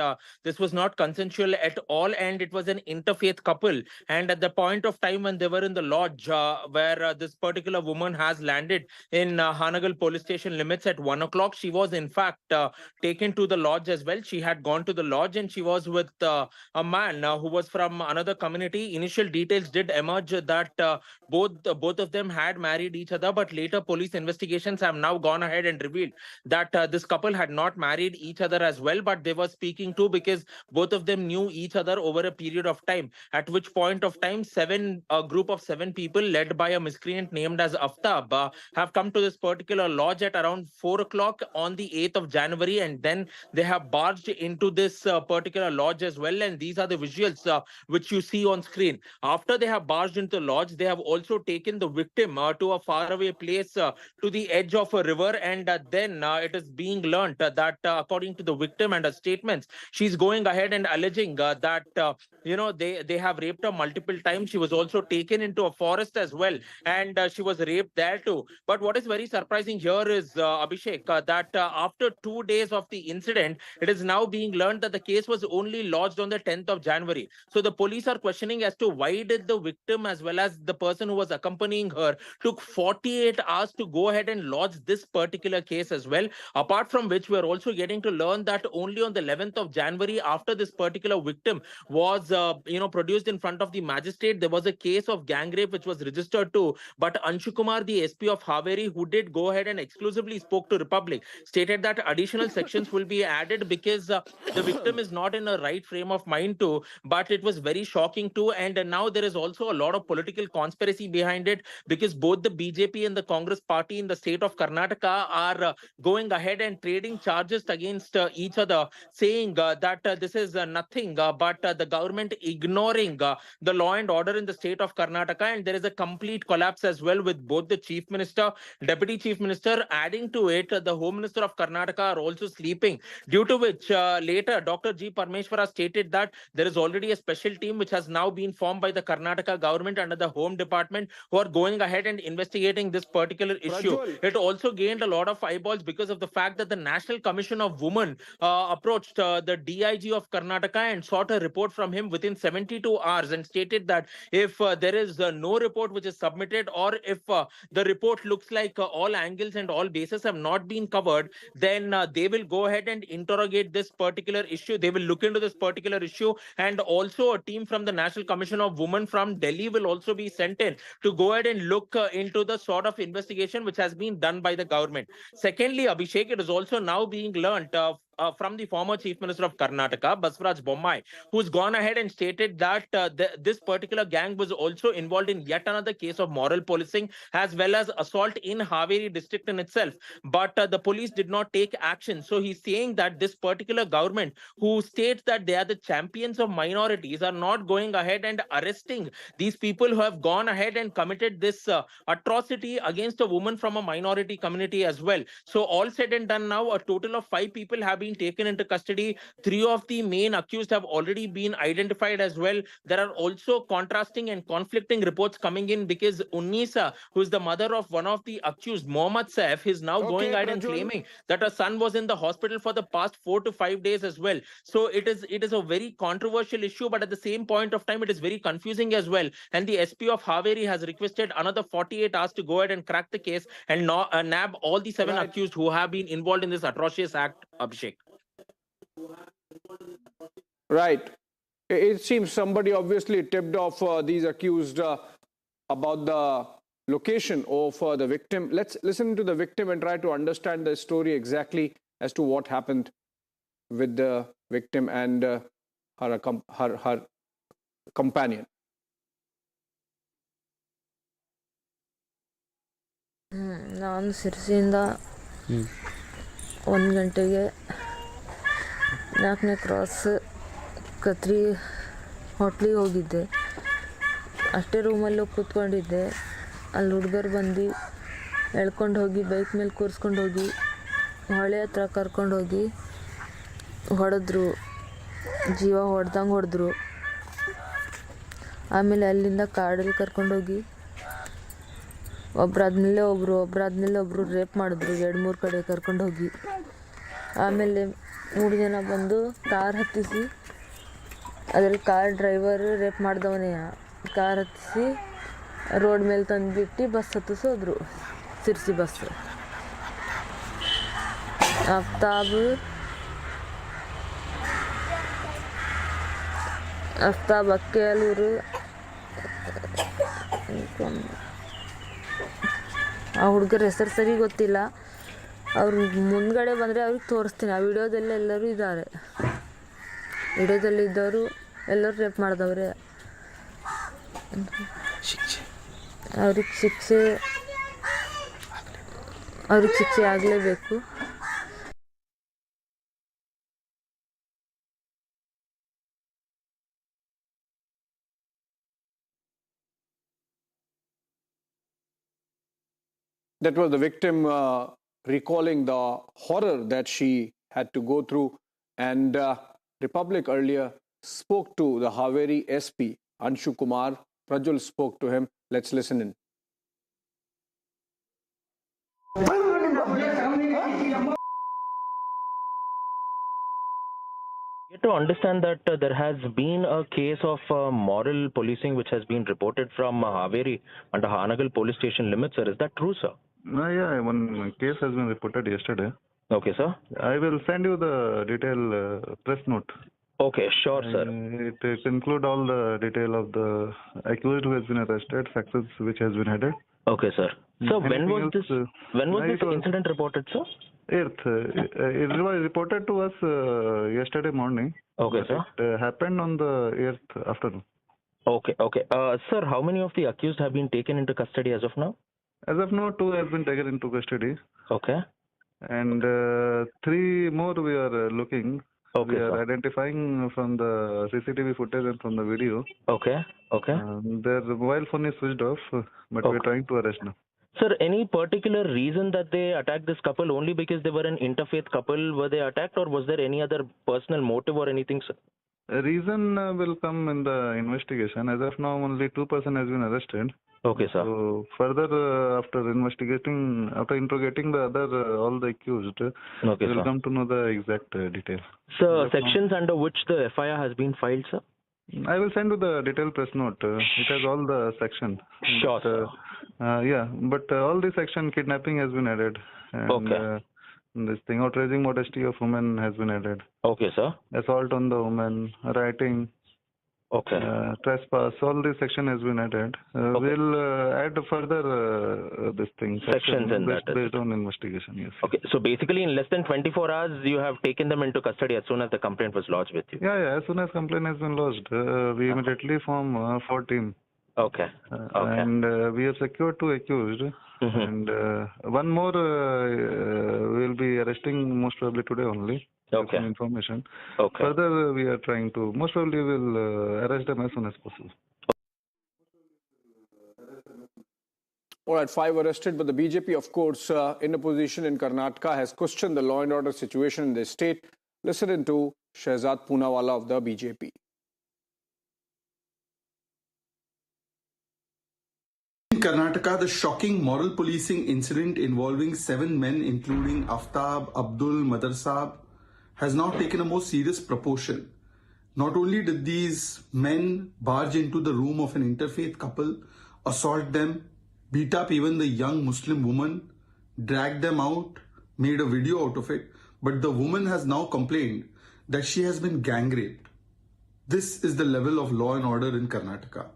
this was not consensual at all, and it was an interfaith couple. And at the point of time when they were in the lodge where this particular woman has landed in Hanagal police station limits at 1 o'clock, she was in fact taken to the lodge as well. She had gone to the lodge and she was with a man who was from another community. Initial details did emerge that both of them had married each other, but later police investigations have now gone ahead and revealed that this couple had not married each other as well, but they were speaking to because both of them knew each other over a period of time, at which point of time a group of 7 people led by a miscreant named as Aftab have come to this particular lodge at around 4 o'clock on the 8th of January, and then they have barged into this particular lodge as well. And these are the visuals which you see on screen. After they have barged into the lodge, they have also taken the victim to a faraway place to the edge of a river, and then it is being learnt that according to the victim and her statements, she's going ahead and alleging that they have raped her multiple times. She was also taken into a forest as well, and she was raped there too. But what is very surprising here is Abhishek, that after 2 days of the incident, it is now being learned that the case was only lodged on the 10th of January. So the police are questioning as to why did the victim as well as the person who was accompanying her took 48 hours to go ahead and lodge this particular case as well. Apart from which, we are also getting to learn that only on the 11th of January, after this particular victim was produced in front of the magistrate, there was a case of gang rape which was registered too. But Anshu Kumar, the SP of Haveri, who did go ahead and exclusively spoke to Republic, stated that additional sections will be added because the victim is not in a right frame of mind too. But it was very shocking too, and now there is also a lot of political conspiracy behind it, because both the BJP and the Congress party in the state of Karnataka are going ahead and trading charges against each other, saying that this is nothing but the government ignoring the law and order in the state of Karnataka, and there is a complete collapse as well with both the chief minister, deputy chief minister. Adding to it, the home minister of Karnataka are also sleeping, due to which later Dr. G. Parmeshwara stated that there is already a special team which has now been formed by the Karnataka government under the Home Department, who are going ahead and investigating this particular issue. Prajwal. It also gained a lot of eyeballs because of the fact that the National Commission of Women approached the DIG of Karnataka and sought a report from him within 72 hours and stated that if there is no report which is submitted, or if the report looks like all angles and all bases have not been covered, then they will go ahead and interrogate this particular issue. They will look into this particular issue, and also a team from the National Commission of Women from Delhi will also be sent in to go ahead and look into the sort of investigation which has been done by the government. Secondly, Abhishek, it is also now being learnt from the former Chief Minister of Karnataka, Basvaraj Bommai, who's gone ahead and stated that this particular gang was also involved in yet another case of moral policing as well as assault in Haveri district in itself. But the police did not take action. So he's saying that this particular government, who states that they are the champions of minorities, are not going ahead and arresting these people who have gone ahead and committed this atrocity against a woman from a minority community as well. So all said and done now, a total of 5 people have been taken into custody. 3 of the main accused have already been identified as well. There are also contrasting and conflicting reports coming in, because Unnisa, who is the mother of one of the accused, Mohammad Saif, is now going ahead and claiming that her son was in the hospital for the past 4 to 5 days as well. So it is a very controversial issue, but at the same point of time, it is very confusing as well. And the SP of Haveri has requested another 48 hours to go ahead and crack the case and nab all the 7 accused who have been involved in this atrocious act, Abhishek. Right. It seems somebody obviously tipped off these accused about the location of the victim. Let's listen to the victim and try to understand the story exactly as to what happened with the victim and her companion. ನಾನು ಸಿರ್ಸಿಯಿಂದ 1 ಗಂಟೆಗೆ 4ನೇ cross ಕತ್ರಿ ಹೋಟ್ಲಿಗೆ ಹೋಗಿದ್ದೆ. ಅಷ್ಟೇ ರೂಮಲ್ಲಿ ಹೋಗಿ ಕೂತ್ಕೊಂಡಿದ್ದೆ. ಅಲ್ಲಿ ಹುಡುಗರು ಬಂದು ಎಳ್ಕೊಂಡು ಹೋಗಿ ಬೈಕ್ ಮೇಲೆ ಕೂರಿಸ್ಕೊಂಡು ಹೋಗಿ ಹೊಳೆ ಹತ್ರ ಕರ್ಕೊಂಡೋಗಿ ಹೊಡೆದ್ರು, ಜೀವ ಹೊಡೆದಂಗೆ ಹೊಡೆದ್ರು. ಆಮೇಲೆ ಅಲ್ಲಿಂದ ಕಾಡಲ್ಲಿ ಕರ್ಕೊಂಡೋಗಿ ಒಬ್ಬರಾದ್ಮೇಲೆ ಒಬ್ಬರು ರೇಪ್ ಮಾಡಿದ್ರು 2-3 ಕಡೆ ಕರ್ಕೊಂಡೋಗಿ. ಆಮೇಲೆ 3 ಜನ ಬಂದು ಕಾರ್ ಹತ್ತಿಸಿ, ಅದರಲ್ಲಿ ಕಾರ್ ಡ್ರೈವರ್ ರೇಪ್ ಮಾಡಿದವನೇ ಕಾರ್ ಹತ್ತಿಸಿ ರೋಡ್ ಮೇಲೆ ತಂದುಬಿಟ್ಟು ಬಸ್ ಹತ್ತಿಸೋದ್ರು, ಸಿರ್ಸಿ ಬಸ್. ಅಫ್ತಾಬ್ ಅಕ್ಕೆಯಲೂರು, ಆ ಹುಡುಗರ ಹೆಸರು ಸರಿ ಗೊತ್ತಿಲ್ಲ. ಅವ್ರು ಮುಂದ್ಗಡೆ ಬಂದರೆ ಅವ್ರಿಗೆ ತೋರಿಸ್ತೀನಿ. ಆ ವಿಡಿಯೋದಲ್ಲಿ ಎಲ್ಲರೂ ಇದ್ದಾರೆ. ವಿಡಿಯೋದಲ್ಲಿ ಇದ್ದವರು ಎಲ್ಲರೂ ರೇಪ್ ಮಾಡಿದವ್ರೆ. ಅವ್ರಿಗೆ ಶಿಕ್ಷೆ ಆಗಲೇಬೇಕು. That was the victim recalling the horror that she had to go through. And Republic earlier spoke to the Haveri SP, Anshu Kumar. Prajul spoke to him. Let's listen in. Get to understand that there has been a case of moral policing which has been reported from Haveri under Hanagal police station limits, sir. Is that true, sir? Yeah, one case has been reported yesterday. Okay, sir. I will send you the detailed press note. Okay, sure, sir. It include all the detail of the accused who has been arrested, facts which has been added. Okay, sir. So when was this incident reported, sir? It was reported to us yesterday morning. Okay, sir. It happened on the 8th afternoon. Okay. Sir, how many of the accused have been taken into custody as of now? As of now, 2 have been taken into custody. Okay. And 3 more we are looking. Okay, we are sir. identifying from the CCTV footage and from the video. Okay. Their mobile phone is switched off, but we are trying to arrest now. Sir, any particular reason that they attacked this couple? Only because they were an interfaith couple were they attacked, or was there any other personal motive or anything, sir? A reason will come in the investigation. As of now, only 2 persons has been arrested. Okay, sir. So further, after interrogating the other all the accused, Okay, we will sir. come to know the exact detail. Sir, sections under which the FIR has been filed, sir? I will send you the detailed press note. It has all the section. Sure, sir. But all the section kidnapping has been added. And, Okay. This thing, outraging modesty of women has been added. Okay, sir. Assault on the woman, writing. Okay. Trespass, all this section has been added. We'll add further this thing. Sections in that. Based on investigation, yes. Okay, so basically in less than 24 hours, you have taken them into custody as soon as the complaint was lodged with you? Yeah, as soon as complaint has been lodged, we immediately form 4 team. Okay. And we have secured 2 accused. And one more we'll be arresting most probably today only. Okay. Some information. Okay. Further, we are trying to, most probably we'll arrest them as soon as possible. All right, 5 arrested, but the BJP, of course, in opposition in Karnataka, has questioned the law and order situation in the state. Listen to Shehzad Poonawalla of the BJP. In Karnataka, the shocking moral policing incident involving 7 men, including Aftab, Abdul, Madarsab, has now taken a more serious proportion. Not only did these men barge into the room of an interfaith couple, assault them, beat up even the young Muslim woman, drag them out, made a video out of it, but the woman has now complained that she has been gang raped. This is the level of law and order in Karnataka.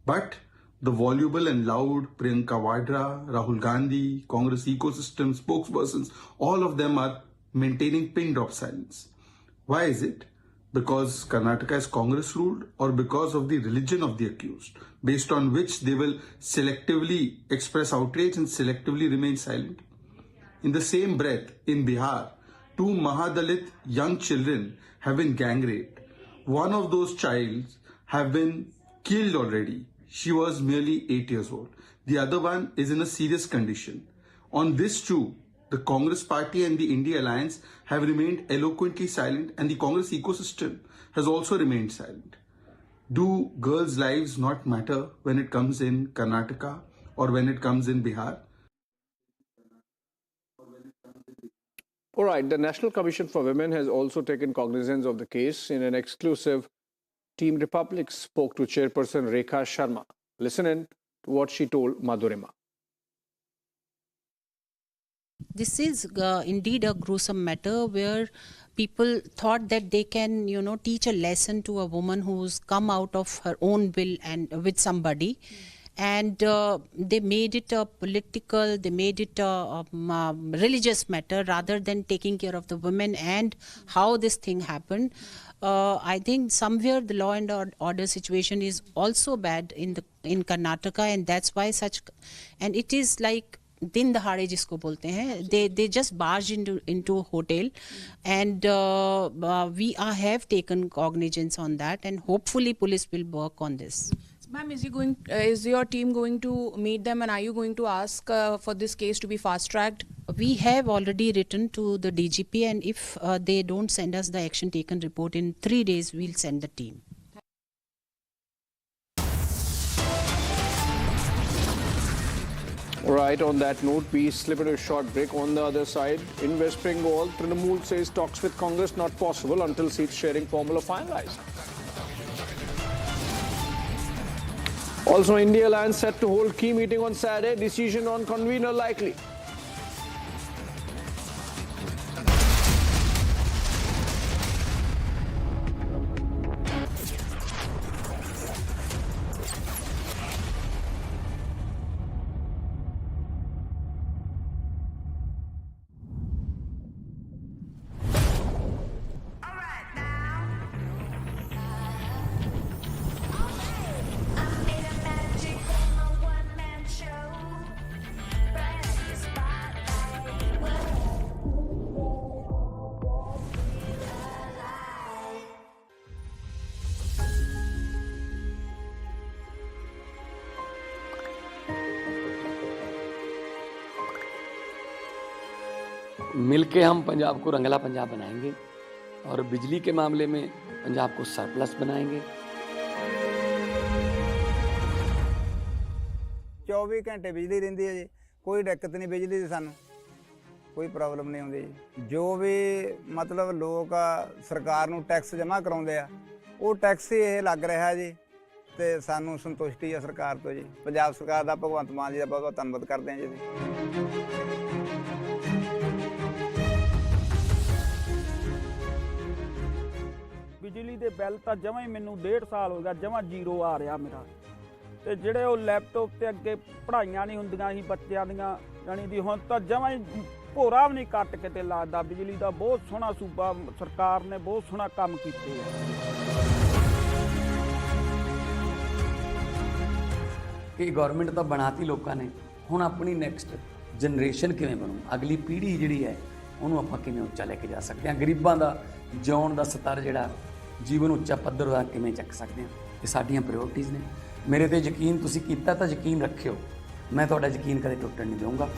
But the voluble and loud Priyanka Vadra, Rahul Gandhi, Congress ecosystem spokespersons, all of them are maintaining pin drop silence. Why is it? Because Karnataka is Congress ruled, or because of the religion of the accused, based on which they will selectively express outrage and selectively remain silent? In the same breath, in Bihar, 2 Mahadalit young children have been gang raped. One of those childs have been killed already. She was merely 8 years old. The other one is in a serious condition. On this too, the Congress party and the India Alliance have remained eloquently silent, and the Congress ecosystem has also remained silent. Do girls' lives not matter when it comes in Karnataka or when it comes in Bihar? All right, the National Commission for Women has also taken cognizance of the case. In an exclusive, Team Republic spoke to Chairperson Rekha Sharma. Listen in to what she told Madhurima. This is indeed a gruesome matter where people thought that they can, teach a lesson to a woman who's come out of her own will and with somebody. And they made it a political, they made it a religious matter rather than taking care of the women and how this thing happened. I think somewhere the law and order situation is also bad in Karnataka, and that's why and it is like दिन दहाड़े जिसको बोलते हैं, they just barged into a hotel, and we have taken cognizance on that, and hopefully police will work on this. Ma'am, is your team going to meet them, and are you going to ask for this case to be fast tracked? We have already written to the DGP, and if they don't send us the action taken report in 3 days, we'll send the team. All right, on that note, we slip into a short break. On the other side, in West Bengal, Trinamool says talks with Congress not possible until seat sharing formula finalized. Also, India Alliance set to hold key meeting on Saturday. Decision on convener likely. मिलके हम पंजाब को रंगला पंजाब बनाएंगे और बिजली के मामले में पंजाब को सरप्लस बनाएंगे। 24 घंटे बिजली रहिंदी है जी, कोई दिक्कत नहीं बिजली दी, सानू कोई प्रॉब्लम नहीं आउंदी जी। जो भी मतलब लोग सरकार नूं टैक्स जमा कराउंदे आ, वो टैक्स ही ये लग रहा जी, ते सानू संतुष्टि है सरकार तो जी। पंजाब सरकार दा भगवंत मान जी दा बहुत बहुत धन्नवाद करते हैं जी। ਬਿਜਲੀ ਦੇ ਬਿੱਲ ਤਾਂ ਜਮਾਂ ਹੀ ਮੈਨੂੰ 1.5 ਸਾਲ ਹੋ ਗਿਆ ਜਮਾਂ ਜ਼ੀਰੋ ਆ ਰਿਹਾ ਮੇਰਾ, ਤੇ ਜਿਹੜੇ ਉਹ ਲੈਪਟਾਪ ਤੇ ਅੱਗੇ ਪੜ੍ਹਾਈਆਂ ਨਹੀਂ ਹੁੰਦੀਆਂ ਸੀ ਬੱਚਿਆਂ ਦੀਆਂ, ਜਾਣੀ ਦੀ ਹੁਣ ਤਾਂ ਜਮਾਂ ਹੀ ਭੋਰਾ ਵੀ ਨਹੀਂ ਕੱਟ ਕੇ ਤੇ ਲੱਗਦਾ। ਬਿਜਲੀ ਦਾ ਬਹੁਤ ਸੋਹਣਾ ਸੂਬਾ ਸਰਕਾਰ ਨੇ ਬਹੁਤ ਸੋਹਣਾ ਕੰਮ ਕੀਤੇ ਆ। ਇਹ ਗਵਰਨਮੈਂਟ ਤਾਂ ਬਣਾਤੀ ਲੋਕਾਂ ਨੇ, ਹੁਣ ਆਪਣੀ ਨੈਕਸਟ ਜਨਰੇਸ਼ਨ ਕਿਵੇਂ ਬਣੂ, ਅਗਲੀ ਪੀੜ੍ਹੀ ਜਿਹੜੀ ਹੈ ਉਹਨੂੰ ਆਪਾਂ ਕਿਵੇਂ ਉੱਚਾ ਲੈ ਕੇ ਜਾ ਸਕਦੇ ਹਾਂ, ਗਰੀਬਾਂ ਦਾ ਜਿਉਣ ਦਾ ਸਤਰ ਜਿਹੜਾ ਜੀਵਨ ਉੱਚਾ ਪੱਧਰ ਦਾ ਕਿਵੇਂ ਚੱਕ ਸਕਦੇ ਹਾਂ, ਇਹ ਸਾਡੀਆਂ ਪ੍ਰਾਇਓਰਟੀਜ਼ ਨੇ। ਮੇਰੇ ਤੇ ਯਕੀਨ ਤੁਸੀਂ ਕੀਤਾ ਤਾਂ ਯਕੀਨ ਰੱਖਿਓ, ਮੈਂ ਤੁਹਾਡਾ ਯਕੀਨ ਕਦੇ ਟੁੱਟਣ ਨਹੀਂ ਦਊਂਗਾ।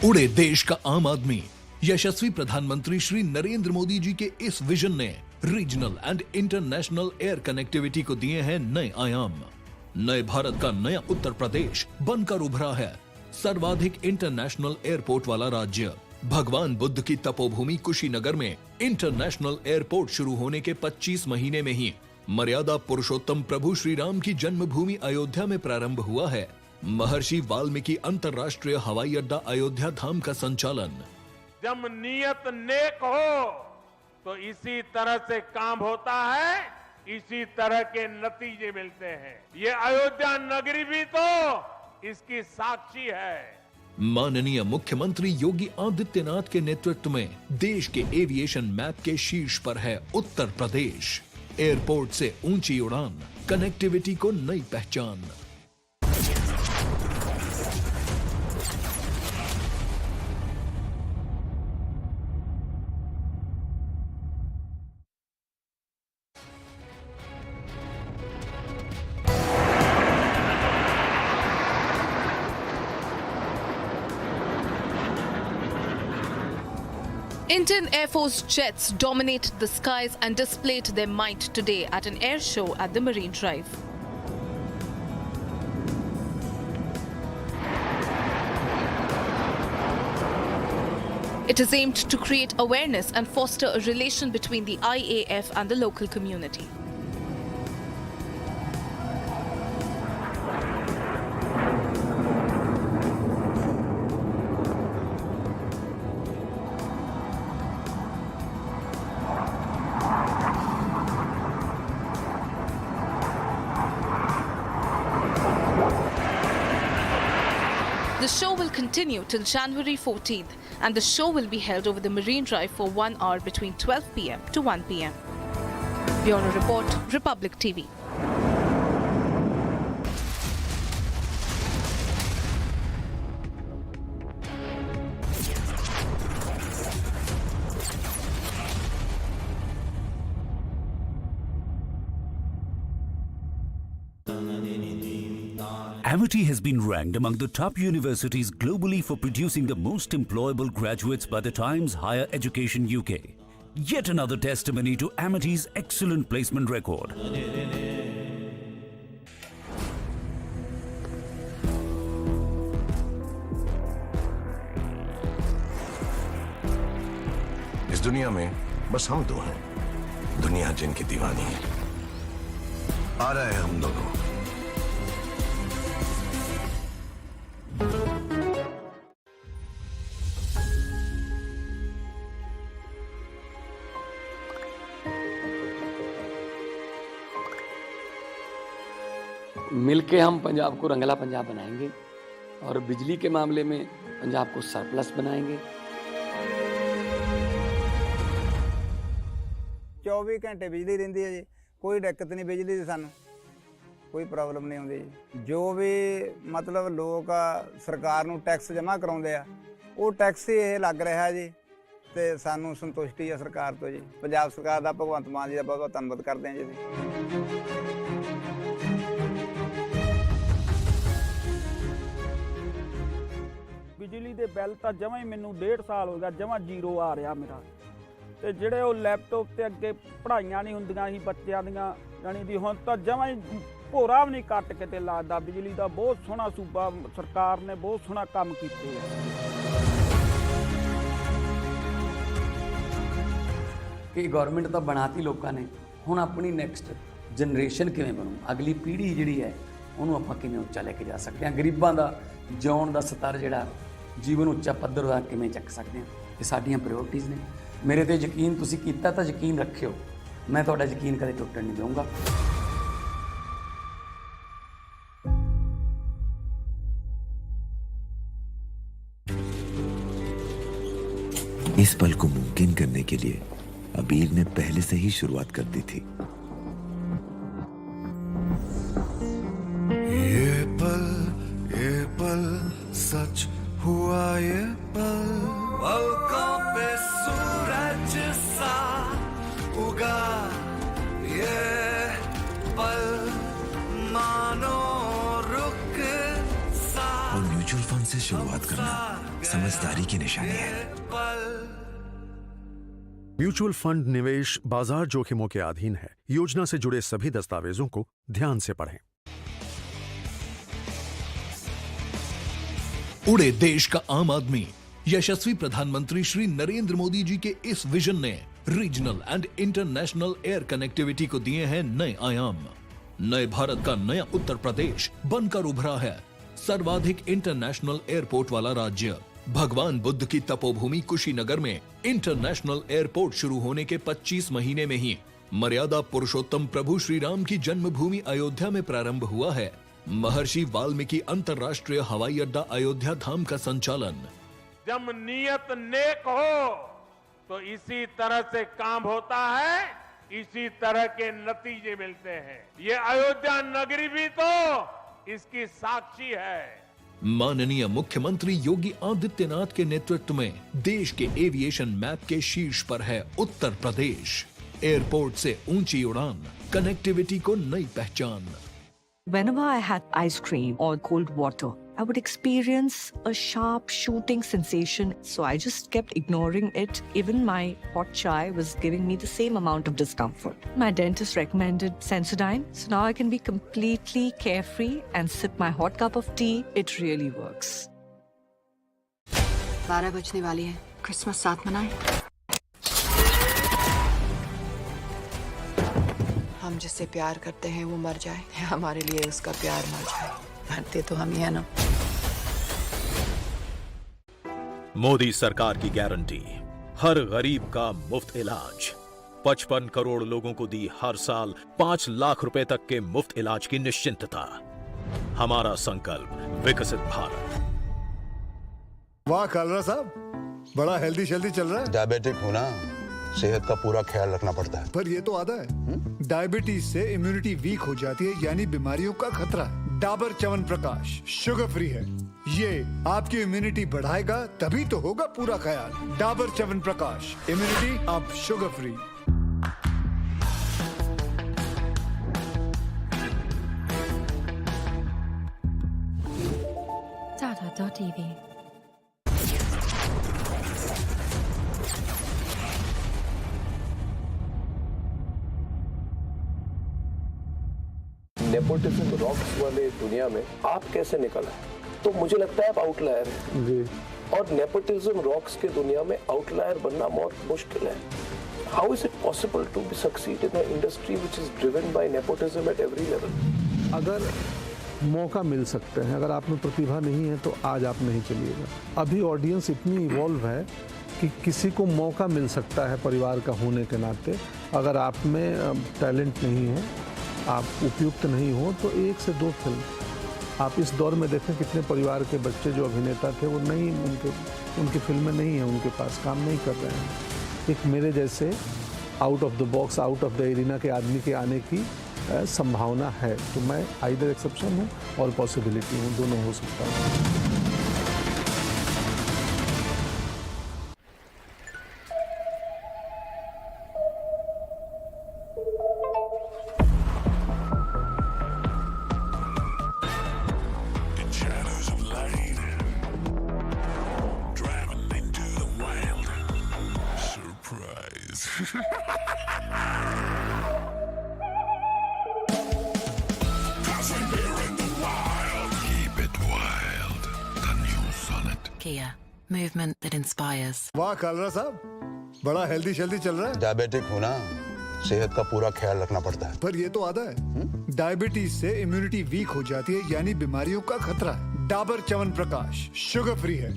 उड़े देश का आम आदमी, यशस्वी प्रधानमंत्री श्री नरेंद्र मोदी जी के इस विजन ने regional and international air connectivity को दिए हैं नए आयाम। नए भारत का नया उत्तर प्रदेश बनकर उभरा है सर्वाधिक इंटरनेशनल एयरपोर्ट वाला राज्य। भगवान बुद्ध की तपोभूमि कुशीनगर में इंटरनेशनल एयरपोर्ट शुरू होने के 25 महीने में ही मर्यादा पुरुषोत्तम प्रभु श्री राम की जन्मभूमि अयोध्या में प्रारंभ हुआ है। महर्षि वाल्मीकि अंतर्राष्ट्रीय हवाई अड्डा अयोध्या धाम का संचालन। जब नियत नेक हो तो इसी तरह से काम होता है, इसी तरह के नतीजे मिलते हैं। ये अयोध्या नगरी भी तो इसकी साक्षी है। माननीय मुख्यमंत्री योगी आदित्यनाथ के नेतृत्व में देश के एविएशन मैप के शीर्ष पर है उत्तर प्रदेश। एयरपोर्ट से ऊंची उड़ान, कनेक्टिविटी को नई पहचान। Indian Air Force jets dominated the skies and displayed their might today at an air show at the Marine Drive. It is aimed to create awareness and foster a relation between the IAF and the local community. The show will continue till January 14th, and the show will be held over the Marine Drive for 1 hour between 12 p.m. to 1 p.m. Bureau Report, Republic TV. Amity has been ranked among the top universities globally for producing the most employable graduates by the Times Higher Education UK. Yet another testimony to Amity's excellent placement record. इस दुनिया में बस हम दो हैं, दुनिया जिनकी दीवानी है। आ रहे हैं हम दोनों। मिलके हम पंजाब को रंगला पंजाब बनाएंगे और बिजली के मामले में पंजाब को सरप्लस बनाएंगे। 24 घंटे बिजली रहिंदी है जी, कोई दिक्कत नहीं बिजली दी, सानू कोई प्रॉब्लम नहीं आउंदी जी। जो भी मतलब लोग सरकार नूं टैक्स जमा कराउंदे आ, ਉਹ टैक्स ही ਇਹ ਲੱਗ ਰਿਹਾ जी, ਤੇ ਸਾਨੂੰ ਸੰਤੁਸ਼ਟੀ ਹੈ ਸਰਕਾਰ ਤੋਂ ਜੀ। ਪੰਜਾਬ ਸਰਕਾਰ ਦਾ, ਭਗਵੰਤ ਮਾਨ ਜੀ ਦਾ ਬਹੁਤ ਬਹੁਤ ਧੰਨਵਾਦ ਕਰਦੇ ਹਾਂ ਜੀ। ਬਿਜਲੀ ਦੇ ਬਿੱਲ ਤਾਂ ਜਮਾਂ ਹੀ ਮੈਨੂੰ 1.5 ਸਾਲ ਹੋ ਗਿਆ ਜਮਾਂ ਜ਼ੀਰੋ ਆ ਰਿਹਾ ਮੇਰਾ। ਤੇ ਜਿਹੜੇ ਉਹ ਲੈਪਟਾਪ ਤੇ ਅੱਗੇ ਪੜ੍ਹਾਈਆਂ ਨਹੀਂ ਹੁੰਦੀਆਂ ਸੀ ਬੱਚਿਆਂ ਦੀਆਂ, ਜਾਣੀ ਦੀ ਹੁਣ ਤਾਂ ਜਮਾਂ ਹੀ ਭੋਰਾ ਵੀ ਨਹੀਂ ਕੱਟ ਕੇ ਤੇ ਲੱਗਦਾ। ਬਿਜਲੀ ਦਾ ਬਹੁਤ ਸੋਹਣਾ ਸੂਬਾ ਸਰਕਾਰ ਨੇ ਬਹੁਤ ਸੋਹਣਾ ਕੰਮ ਕੀਤੇ ਆ। ਕਿ ਗਵਰਨਮੈਂਟ ਤਾਂ ਬਣਾਤੀ ਲੋਕਾਂ ਨੇ, ਹੁਣ ਆਪਣੀ ਨੈਕਸਟ ਜਨਰੇਸ਼ਨ ਕਿਵੇਂ ਬਣੂ, ਅਗਲੀ ਪੀੜ੍ਹੀ ਜਿਹੜੀ ਹੈ ਉਹਨੂੰ ਆਪਾਂ ਕਿਵੇਂ ਉੱਚਾ ਲੈ ਕੇ ਜਾ ਸਕਦੇ ਹਾਂ, ਗਰੀਬਾਂ ਦਾ ਜਿਉਣ ਦਾ ਸਤਰ ਜਿਹੜਾ ਜੀਵਨ ਉੱਚਾ ਪੱਧਰ ਦਾ ਕਿਵੇਂ ਚੱਕ ਸਕਦੇ ਹਾਂ, ਇਹ ਸਾਡੀਆਂ ਪ੍ਰਾਇਓਰਟੀਜ਼ ਨੇ। ਮੇਰੇ ਤੇ ਯਕੀਨ ਤੁਸੀਂ ਕੀਤਾ ਤਾਂ ਯਕੀਨ ਰੱਖਿਓ, ਮੈਂ ਤੁਹਾਡਾ ਯਕੀਨ ਕਦੇ ਟੁੱਟਣ ਨਹੀਂ ਦਊਂਗਾ। इस पल को मुमकिन करने के लिए अबीर ने पहले से ही शुरुआत कर दी थी। ये पल सच हुआ, ये पल पलकों पे सूरज सा उगा, ये पल मानो रुक सा। और म्यूचुअल फंड से शुरुआत करना समझदारी की निशानी है। म्यूचुअल फंड निवेश बाजार जोखिमों के अधीन है। योजना से जुड़े सभी दस्तावेजों को ध्यान से पढ़ें। उड़े देश का आम आदमी। यशस्वी प्रधानमंत्री श्री नरेंद्र मोदी जी के इस विजन ने regional and international air connectivity को दिए हैं नए आयाम। नए भारत का नया उत्तर प्रदेश बनकर उभरा है सर्वाधिक इंटरनेशनल एयरपोर्ट वाला राज्य। भगवान बुद्ध की तपोभूमि कुशीनगर में इंटरनेशनल एयरपोर्ट शुरू होने के 25 महीने में ही मर्यादा पुरुषोत्तम प्रभु श्री राम की जन्मभूमि अयोध्या में प्रारंभ हुआ है। महर्षि वाल्मीकि अंतर्राष्ट्रीय हवाई अड्डा अयोध्या धाम का संचालन। जब नियत नेक हो तो इसी तरह से काम होता है इसी तरह के नतीजे मिलते हैं। ये अयोध्या नगरी भी तो इसकी साक्षी है। माननीय मुख्यमंत्री योगी आदित्यनाथ के नेतृत्व में देश के एविएशन मैप के शीर्ष पर है उत्तर प्रदेश। एयरपोर्ट से ऊंची उड़ान, कनेक्टिविटी को नई पहचान। Whenever I had ice cream or cold water, I would experience a sharp shooting sensation. So I just kept ignoring it. Even my hot chai was giving me the same amount of discomfort. My dentist recommended Sensodyne. So now I can be completely carefree and sip my hot cup of tea. It really works. 12 बजने वाली है। Christmas साथ मनाएं। हम जिससे प्यार करते हैं वो मर जाए, हमारे लिए उसका प्यार मर जाए। मरते तो हम ही है ना। मोदी सरकार की गारंटी, हर गरीब का मुफ्त इलाज। 55 करोड़ लोगों को दी हर साल 5 लाख रुपए तक के मुफ्त इलाज की निश्चिंतता। हमारा संकल्प विकसित भारत। वाह कालरा साहब, बड़ा हेल्दी शेल्दी चल रहा है। डायबिटिक हूं ना, सेहत का पूरा ख्याल रखना पड़ता है। पर ये तो आधा है। डायबिटीज से इम्यूनिटी वीक हो जाती है, यानी बीमारियों का खतरा है। डाबर च्यवनप्राश शुगर फ्री है, ये आपकी इम्यूनिटी बढ़ाएगा, तभी तो होगा पूरा ख्याल। डाबर च्यवनप्राश, इम्यूनिटी अब sugar free. Tata.tv nepotism rocks वाले दुनिया में आप कैसे निकल आए? तो मुझे लगता है आप आउटलायर हैं जी। और नेपोटिज्म रॉक्स के दुनिया में आउटलायर बनना बहुत मुश्किल है। How is it possible to be succeed in an industry which is driven by nepotism at every level? अगर मौका मिल सकते हैं, अगर आप में प्रतिभा नहीं है तो आज आप नहीं चलिएगा। अभी ऑडियंस इतनी इवॉल्व है कि किसी को मौका मिल सकता है परिवार का होने के नाते। अगर आप में टैलेंट नहीं है, आप उपयुक्त नहीं हो, तो 1 से 2 फिल्म आप इस दौर में देखें। कितने परिवार के बच्चे जो अभिनेता थे वो नहीं, उनकी फिल्में नहीं है, उनके पास काम नहीं कर रहे हैं। एक मेरे जैसे out of the box, out of the arena के आदमी के आने की संभावना है। तो मैं आइदर एक्सेप्शन हूँ और पॉसिबिलिटी हूँ, दोनों हो सकता है। Kia, movement that inspires. वाह कालरा साहब, बड़ा हेल्दी शेल्दी चल रहा है। डायबिटिक हूं ना, सेहत का पूरा ख्याल रखना पड़ता है। पर ये तो आधा है। डायबिटीज से इम्यूनिटी वीक हो जाती है, यानी बीमारियों का खतरा है। डाबर च्यवनप्राश शुगर फ्री है,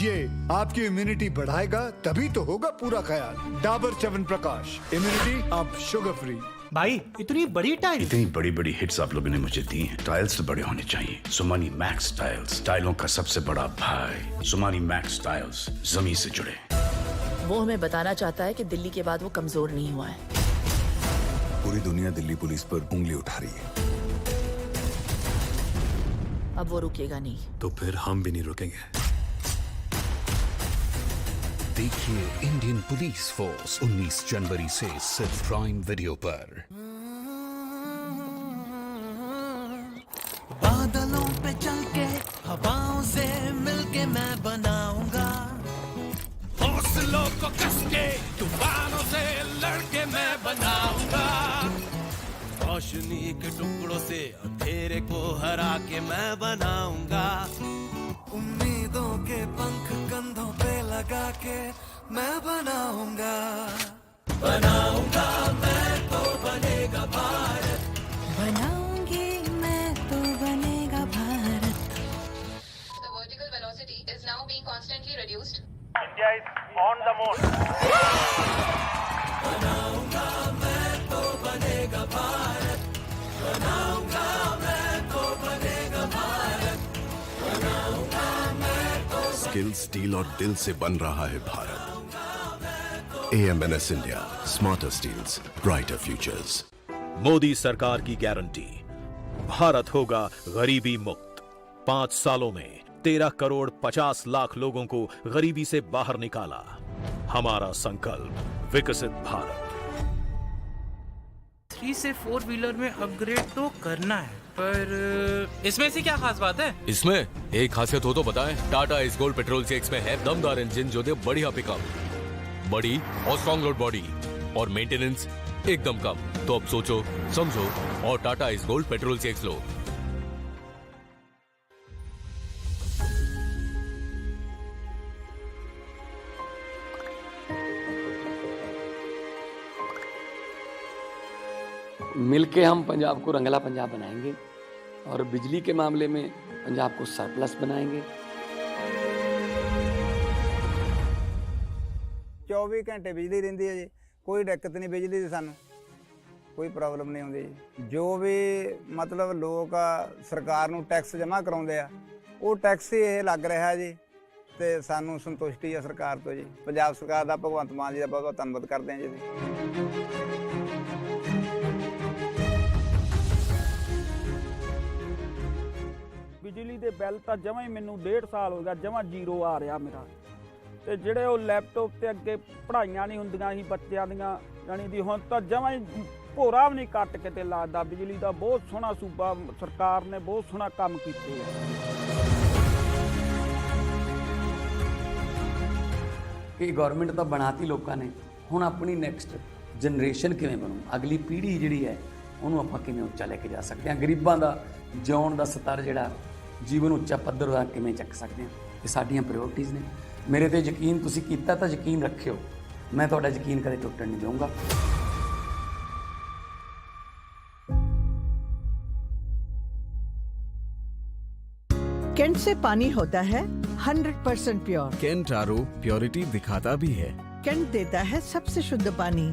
ये आपकी इम्यूनिटी बढ़ाएगा, तभी तो होगा पूरा ख्याल। डाबर च्यवनप्राश, इम्यूनिटी अब शुगर फ्री। भाई इतनी बड़ी टाइल, इतनी बड़ी बड़ी हिट्स आप लोगों ने मुझे दी हैं। टाइल्स तो बड़े होने चाहिए। सुमानी मैक्स टाइल्स, टाइलों का सबसे बड़ा भाई। सुमानी मैक्स टाइल्स, जमीन से जुड़े। वो हमें बताना चाहता है कि दिल्ली के बाद वो कमजोर नहीं हुआ है। पूरी दुनिया दिल्ली पुलिस पर उंगली उठा रही है। अब वो रुकेगा नहीं। तो फिर हम भी नहीं रुकेंगे। देखिए इंडियन पुलिस फोर्स 19 जनवरी से सिर्फ प्राइम वीडियो पर। बादलों पे चल के हवाओं से मिलके मैं बनाऊंगा, हौसलों को कस के तूफानों से लड़के मैं बनाऊंगा, रोशनी के टुकड़ों से अंधेरे को हरा के मैं बनाऊंगा, उम्मीदों के पंख कंधों पे लगा के मैं बनाऊंगा, बनाऊंगा मैं तो बनेगा भारत, बनाऊंगी मैं तो बनेगा Bharat. The vertical velocity is now being constantly reduced. India is on the moon. बनाऊंगा मैं तो बनेगा भारत, बनाऊंगा मैं तो बनेगा भारत, बनाऊंगा मैं तो। स्किल, स्टील और दिल से बन रहा है Bharat. AMNS India, smarter steels, brighter futures. Modi सरकार की गारंटी, भारत होगा गरीबी मुक्त। 5 सालों में 13 करोड़ 50 लाख लोगों को गरीबी से बाहर निकाला। हमारा संकल्प विकसित भारत। 3 से 4 व्हीलर में अपग्रेड तो करना है, पर इसमें से क्या खास बात है? इसमें एक खासियत हो तो बताएं। टाटा इस गोल्ड पेट्रोल 6 में है दमदार इंजन जो दे बढ़िया पिकअप, बड़ी और स्ट्रॉन्ग लोड बॉडी और मेंटेनेंस एकदम कम। तो अब सोचो, समझो और टाटा इस गोल्ड पेट्रोल 6 लो। मिलके हम पंजाब को रंगला पंजाब बनाएंगे और बिजली के मामले में पंजाब को सरप्लस बनाएंगे। 24 घंटे बिजली रहिंदी है जी, कोई दिक्कत नहीं बिजली की, सानू कोई प्रॉब्लम नहीं आउंदी जी। जो भी मतलब लोग सरकार नूं टैक्स जमा कराउंदे आ, वो टैक्स ही ये लग रहा जी, ते सानू संतुष्टि है सरकार तो जी। पंजाब सरकार दा, भगवंत मान जी दा बहुत बहुत धन्नवाद करते हैं जी। ਬਿਜਲੀ ਦੇ ਬਿੱਲ ਤਾਂ ਜਮਾਂ ਹੀ ਮੈਨੂੰ 1.5 ਸਾਲ ਹੋ ਗਿਆ ਜਮਾਂ ਜ਼ੀਰੋ ਆ ਰਿਹਾ ਮੇਰਾ। ਤੇ ਜਿਹੜੇ ਉਹ ਲੈਪਟਾਪ ਤੇ ਅੱਗੇ ਪੜ੍ਹਾਈਆਂ ਨਹੀਂ ਹੁੰਦੀਆਂ ਸੀ ਬੱਚਿਆਂ ਦੀਆਂ, ਜਾਣੀ ਦੀ ਹੁਣ ਤਾਂ ਜਮਾਂ ਹੀ ਭੋਰਾ ਵੀ ਨਹੀਂ ਕੱਟ ਕੇ ਤੇ ਲੱਗਦਾ। ਬਿਜਲੀ ਦਾ ਬਹੁਤ ਸੋਹਣਾ ਸੂਬਾ ਸਰਕਾਰ ਨੇ ਬਹੁਤ ਸੋਹਣਾ ਕੰਮ ਕੀਤੇ ਆ। ਕਿ ਗਵਰਨਮੈਂਟ ਤਾਂ ਬਣਾਤੀ ਲੋਕਾਂ ਨੇ, ਹੁਣ ਆਪਣੀ ਨੈਕਸਟ ਜਨਰੇਸ਼ਨ ਕਿਵੇਂ ਬਣੂ, ਅਗਲੀ ਪੀੜ੍ਹੀ ਜਿਹੜੀ ਹੈ ਉਹਨੂੰ ਆਪਾਂ ਕਿਵੇਂ ਉੱਚਾ ਲੈ ਕੇ ਜਾ ਸਕਦੇ ਹਾਂ। ਗਰੀਬਾਂ ਦਾ ਜਿਉਣ ਦਾ ਸਤਰ ਜਿਹੜਾ ਜੀਵਨ ਉੱਚਾ ਪੱਧਰ ਦਾ ਕਿਵੇਂ ਚੱਕ ਸਕਦੇ ਹਾਂ, ਇਹ ਸਾਡੀਆਂ ਪ੍ਰਾਇੋਰਟੀਜ਼ ਨੇ। ਮੇਰੇ ਤੇ ਯਕੀਨ ਤੁਸੀਂ ਕੀਤਾ ਤਾਂ ਯਕੀਨ ਰੱਖਿਓ, ਮੈਂ ਤੁਹਾਡਾ ਯਕੀਨ ਕਦੇ ਟੁੱਟਣ ਨਹੀਂ ਦਊਂਗਾ। कैंट से पानी होता है 100% प्योर। कैंट आरओ प्योरिटी दिखाता भी है। कैंट देता है सबसे शुद्ध पानी।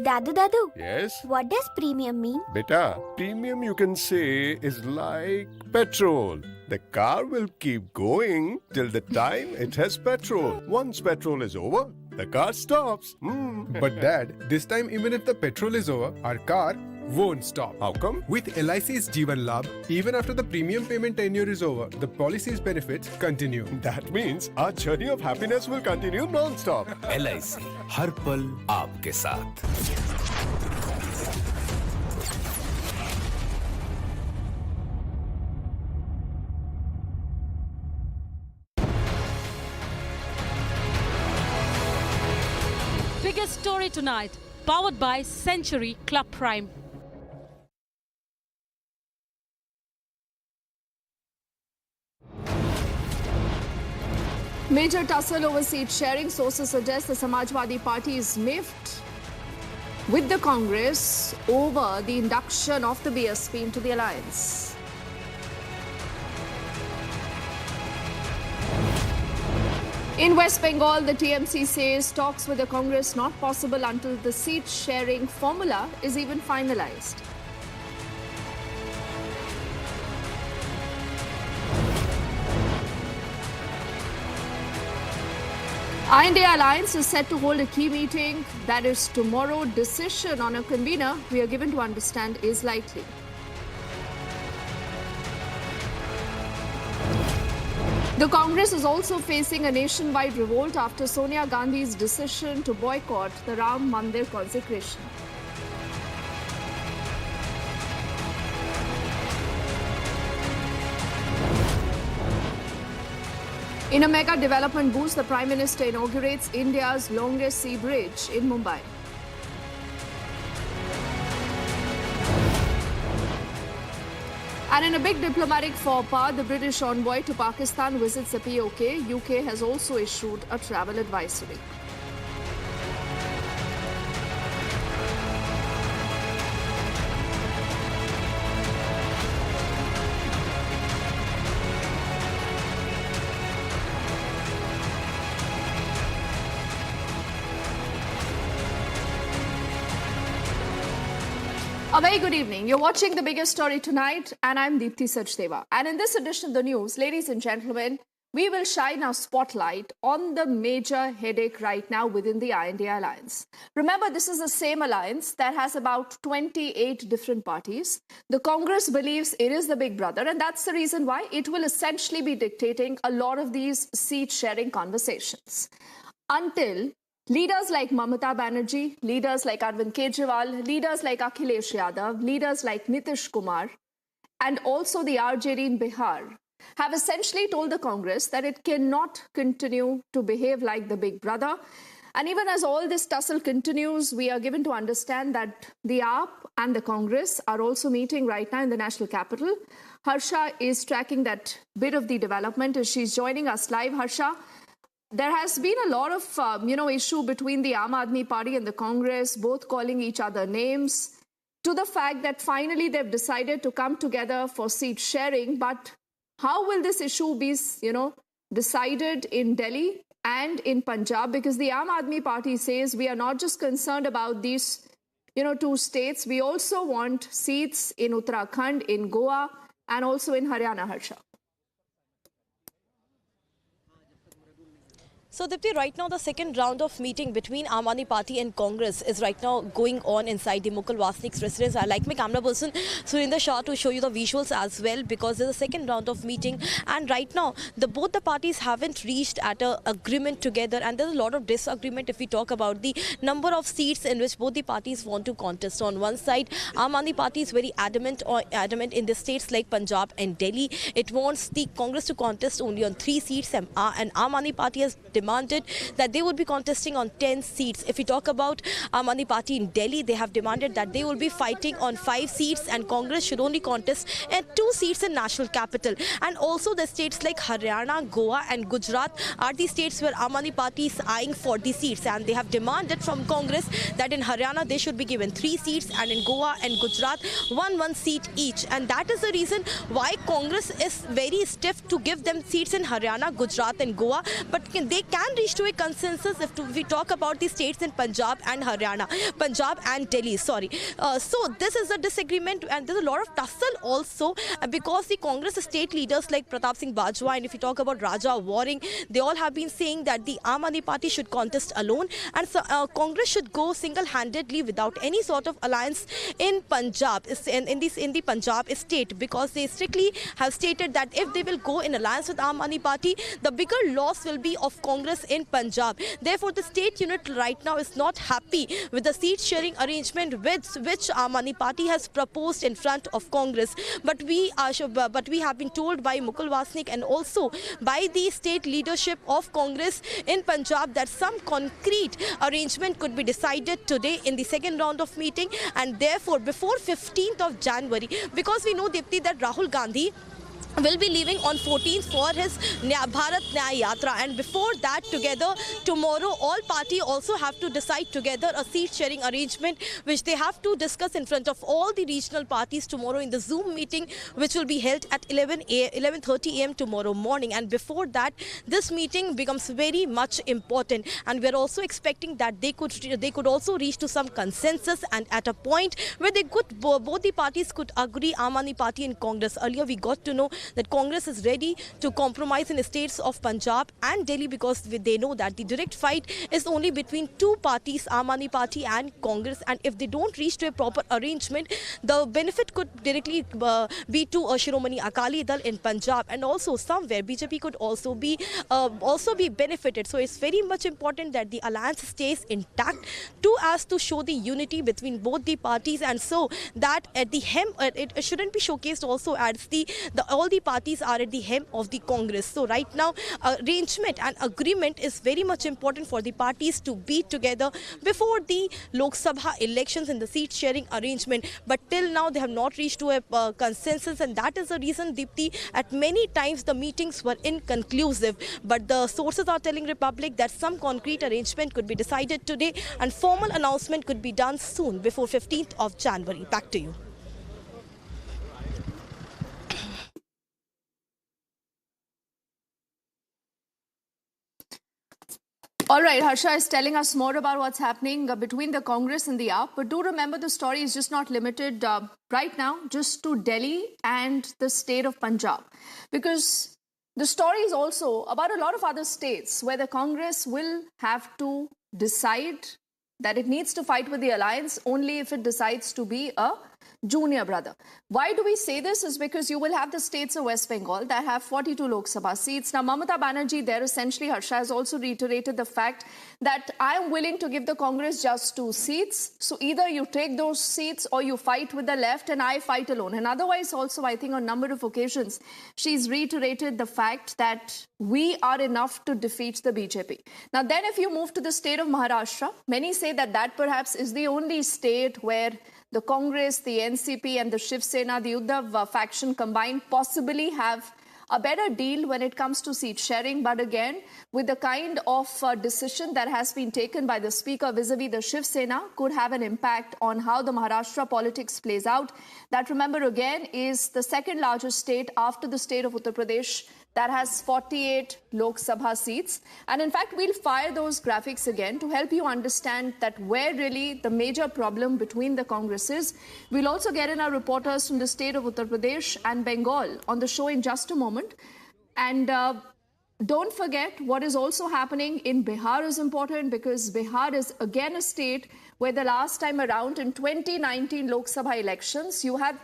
Dadu, Yes? what does premium mean? Beta, premium you can say is like petrol. The car will keep going till the time it has petrol. Once petrol is over, the car stops. But Dad, this time even if the petrol is over, our car won't stop. How come? With LIC's Jeevan Labh, even after the premium payment tenure is over, the policy's benefits continue. That means our journey of happiness will continue non-stop. LIC हर पल आपके साथ। Biggest story tonight, powered by Century Club Prime. Major tussle over seat sharing. Sources suggest the Samajwadi Party is miffed with the Congress over the induction of the BSP into the alliance. In West Bengal, the TMC says talks with the Congress not possible until the seat sharing formula is even finalized. India Alliance is set to hold a key meeting. That is tomorrow. Decision on a convener, we are given to understand, is likely. The Congress is also facing a nationwide revolt after Sonia Gandhi's decision to boycott the Ram Mandir consecration. In a mega development boost, the Prime Minister inaugurates India's longest sea bridge in Mumbai. And in a big diplomatic faux pas, the British envoy to Pakistan visits the POK. UK has also issued a travel advisory. A very good evening. You're watching The Biggest Story Tonight, and I'm Deepthi Sachdeva. And in this edition of the news, ladies and gentlemen, we will shine our spotlight on the major headache right now within the INDA alliance. Remember, this is the same alliance that has about 28 different parties. The Congress believes it is the big brother, and that's the reason why it will essentially be dictating a lot of these seat-sharing conversations. Until leaders like Mamata Banerjee, leaders like Arvind Kejriwal, leaders like Akhilesh Yadav, leaders like Nitish Kumar, and also the RJD in Bihar have essentially told the Congress that it cannot continue to behave like the big brother. And even as all this tussle continues, we are given to understand that the AAP and the Congress are also meeting right now in the national capital. Harsha is tracking that bit of the development as she's joining us live. Harsha, there has been a lot of, issue between the Aam Aadmi Party and the Congress, both calling each other names, to the fact that finally they've decided to come together for seat sharing. But how will this issue be, decided in Delhi and in Punjab? Because the Aam Aadmi Party says we are not just concerned about these, two states. We also want seats in Uttarakhand, in Goa, and also in Haryana, Harsha. So, Dipti, right now the second round of meeting between Aam Aadmi Party and Congress is right now going on inside the Mukul Wasnik's residence. I like my camera person Surinder Shah to show you the visuals as well, because there's a second round of meeting, and right now both the parties haven't reached at an agreement together, and there's a lot of disagreement if we talk about the number of seats in which both the parties want to contest. On one side, Aam Aadmi Party is very adamant in the states like Punjab and Delhi. It wants the Congress to contest only on 3 seats, and Aam Aadmi Party has demanded that they would be contesting on 10 seats. If we talk about Aam Aadmi Party in Delhi, they have demanded that they will be fighting on 5 seats and Congress should only contest at 2 seats in national capital. And also the states like Haryana, Goa and Gujarat are the states where Aam Aadmi Party is eyeing for the seats, and they have demanded from Congress that in Haryana they should be given 3 seats and in Goa and Gujarat 1 seat each. And that is the reason why Congress is very stiff to give them seats in Haryana, Gujarat and Goa, but they can reach to a consensus if we talk about the states in Punjab and Delhi, So this is a disagreement, and there's a lot of tussle also because the Congress state leaders like Pratap Singh Bajwa, and if you talk about Raja Waring, they all have been saying that the Aam Aadmi Party should contest alone, and Congress should go single-handedly without any sort of alliance in Punjab, in the Punjab state, because they strictly have stated that if they will go in alliance with Aam Aadmi Party, the bigger loss will be of Congress in Punjab. Therefore, the state unit right now is not happy with the seat sharing arrangement which Aam Aadmi Party has proposed in front of Congress. But we have been told by Mukul Wasnik and also by the state leadership of Congress in Punjab that some concrete arrangement could be decided today in the second round of meeting, and therefore before 15th of January, because we know, Dipti, that Rahul Gandhi will be leaving on 14th for his Bharat Nyaya Yatra, and before that, together tomorrow all party also have to decide together a seat sharing arrangement which they have to discuss in front of all the regional parties tomorrow in the Zoom meeting, which will be held at 11:30 a.m. tomorrow morning. And before that, this meeting becomes very much important, and we are also expecting that they could also reach to some consensus, and at a point where both the parties could agree, Aam Aadmi Party and Congress. Earlier we got to know that Congress is ready to compromise in the states of Punjab and Delhi, because they know that the direct fight is only between 2 parties, Aam Aadmi Party and Congress, and if they don't reach to a proper arrangement, the benefit could directly be to Shiromani Akali Dal in Punjab, and also somewhere BJP could also be benefited. So it's very much important that the alliance stays intact to show the unity between both the parties, and so that at the hem it shouldn't be showcased also as all the parties are at the hem of the Congress. So right now, arrangement and agreement is very much important for the parties to be together before the Lok Sabha elections in the seat sharing arrangement. But till now, they have not reached to a consensus, and that is the reason, Deepti, at many times the meetings were inconclusive. But the sources are telling Republic that some concrete arrangement could be decided today, and formal announcement could be done soon before 15th of January. Back to you. All right, Harsha is telling us more about what's happening between the Congress and the AAP. But do remember, the story is just not limited right now just to Delhi and the state of Punjab. Because The story is also about a lot of other states where the Congress will have to decide that it needs to fight with the alliance only if it decides to be a junior brother. Why do we say this? Is because you will have the states of West Bengal that have 42 Lok Sabha seats. Now, Mamata Banerjee there, essentially, Harsha, has also reiterated the fact that I am willing to give the Congress just 2 seats. So either you take those seats or you fight with the left and I fight alone. And otherwise also, I think on a number of occasions, she's reiterated the fact that we are enough to defeat the BJP. Now, then if you move to the state of Maharashtra, many say that that perhaps is the only state where the Congress, the NCP and the Shiv Sena, the Uddhav faction combined possibly have a better deal when it comes to seat sharing. But again, with the kind of decision that has been taken by the Speaker vis-a-vis the Shiv Sena could have an impact on how the Maharashtra politics plays out. That, remember, again, is the second largest state after the state of Uttar Pradesh that has 48 Lok Sabha seats. And in fact, we'll fire those graphics again to help you understand that where really the major problem between the Congresses. We'll also get in our reporters from the state of Uttar Pradesh and Bengal on the show in just a moment. And don't forget what is also happening in Bihar is important, because Bihar is again a state where the last time around in 2019 Lok Sabha elections, you had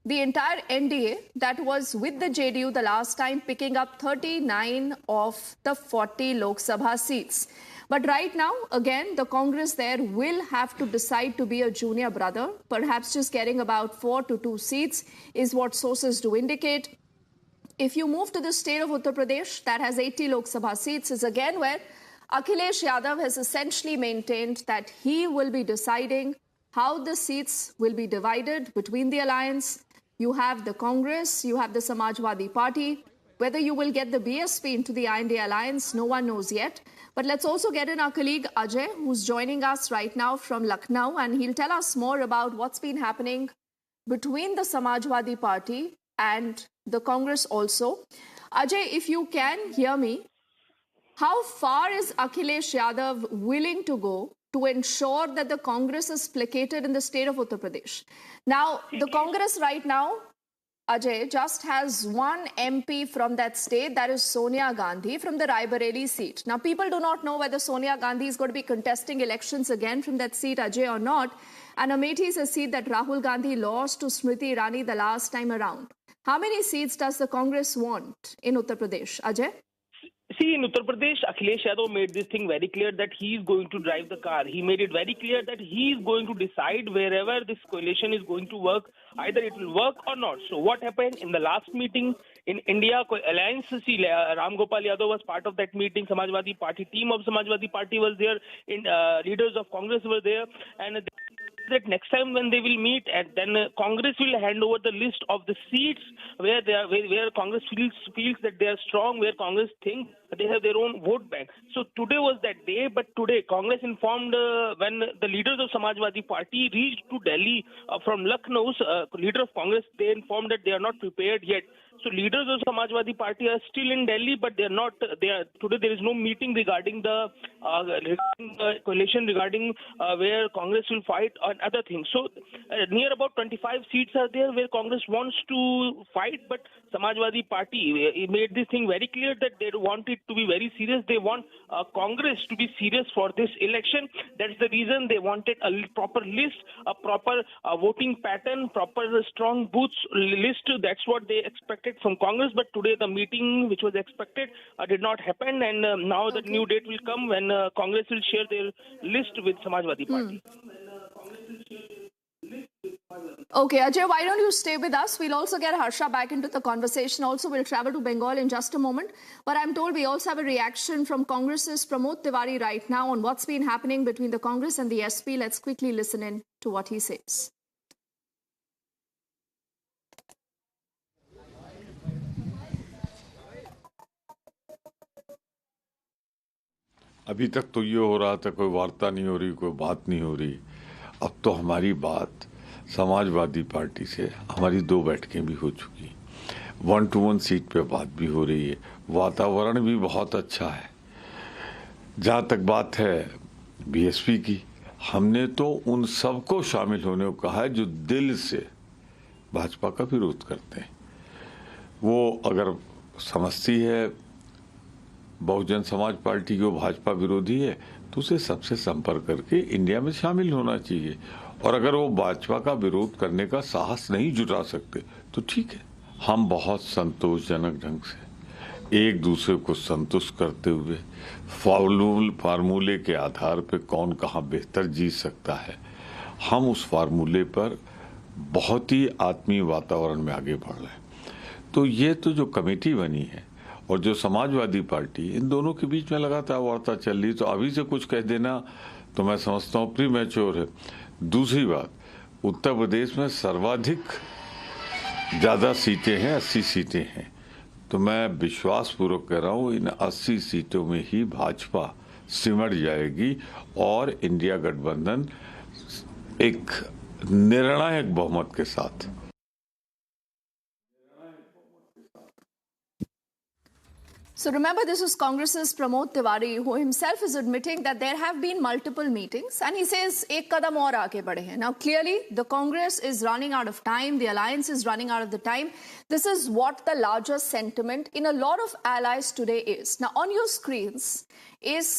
the entire NDA that was with the JDU the last time picking up 39 of the 40 Lok Sabha seats. But right now, again, the Congress there will have to decide to be a junior brother. Perhaps just getting about 4 to 2 seats is what sources do indicate. If you move to the state of Uttar Pradesh, that has 80 Lok Sabha seats, is again where Akhilesh Yadav has essentially maintained that he will be deciding how the seats will be divided between the alliance. You have the Congress, you have the Samajwadi Party. Whether you will get the BSP into the INDA alliance, no one knows yet. But let's also get in our colleague Ajay, who's joining us right now from Lucknow, and he'll tell us more about what's been happening between the Samajwadi Party and the Congress also. Ajay, if you can hear me, how far is Akhilesh Yadav willing to go to ensure that the Congress is placated in the state of Uttar Pradesh? Now, the Congress right now, Ajay, just has one MP from that state, that is Sonia Gandhi from the Raebareli seat. Now, people do not know whether Sonia Gandhi is going to be contesting elections again from that seat, Ajay, or not. And Amethi is a seat that Rahul Gandhi lost to Smriti Irani the last time around. How many seats does the Congress want in Uttar Pradesh, Ajay? See, in Uttar Pradesh, Akhilesh Yadav made this thing very clear that he is going to drive the car. He made it very clear that he is going to decide wherever this coalition is going to work, either it will work or not. So what happened in the last meeting in India Alliance? See, Ram Gopal Yadav was part of that meeting. Samajwadi Party, team of Samajwadi Party was there. Leaders of Congress were there. And that next time when they will meet, and then Congress will hand over the list of the seats where Congress feels that they are strong, where Congress thinks they have their own vote bank. So today was that day, but today Congress informed when the leaders of Samajwadi Party reached to Delhi from Lucknow, leader of Congress, they informed that they are not prepared yet. So leaders of Samajwadi Party are still in Delhi, but they are not. Today there is no meeting regarding the coalition, regarding where Congress will fight on other things. So near about 25 seats are there where Congress wants to fight, but Samajwadi Party made this thing very clear that they want it to be very serious. They want Congress to be serious for this election. That's the reason they wanted a proper list, a proper voting pattern, proper strong booths list. That's what they expected from Congress. But today the meeting which was expected did not happen, and now the new date will come when Congress will share their list with Samajwadi Party. Okay, Ajay, why don't you stay with us? We'll also get Harsha back into the conversation. Also, we'll travel to Bengal in just a moment. But I'm told we also have a reaction from Congress's Pramod Tiwari right now on what's been happening between the Congress and the SP. Let's quickly listen in to what he says. अभी तक तो ये हो रहा था, कोई वार्ता नहीं हो रही, कोई बात नहीं हो रही। अब तो हमारी बात समाजवादी पार्टी से हमारी 2 बैठकें भी हो चुकी, 1-to-1 सीट पे बात भी हो रही है, वातावरण भी बहुत अच्छा है। जहाँ तक बात है बीएसपी की, हमने तो उन सबको शामिल होने को कहा है जो दिल से भाजपा का विरोध करते हैं। वो अगर समझती है बहुजन समाज पार्टी को भाजपा विरोधी है तो उसे सबसे संपर्क करके इंडिया में शामिल होना चाहिए। और अगर वो भाजपा का विरोध करने का साहस नहीं जुटा सकते तो ठीक है। हम बहुत संतोषजनक ढंग से एक दूसरे को संतुष्ट करते हुए फार्मूले के आधार पर कौन कहाँ बेहतर जीत सकता है, हम उस फार्मूले पर बहुत ही आत्मीय वातावरण में आगे बढ़ रहे हैं। तो ये तो जो कमेटी बनी है और जो समाजवादी पार्टी, इन दोनों के बीच में लगातार वार्ता चल रही, तो अभी से कुछ कह देना तो मैं समझता हूँ प्री मैच्योर है। दूसरी बात, उत्तर प्रदेश में सर्वाधिक ज़्यादा सीटें हैं, 80 सीटें हैं। तो मैं विश्वासपूर्वक कह रहा हूँ इन 80 सीटों में ही भाजपा सिमट जाएगी और इंडिया गठबंधन एक निर्णायक बहुमत के साथ। So remember, this is Congress's Pramod Tiwari, who himself is admitting that there have been multiple meetings, and he says, "Ek kadam aur aage badhe hain." Now, clearly, the Congress is running out of time. The alliance is running out of the time. This is what the larger sentiment in a lot of allies today is. Now, on your screens is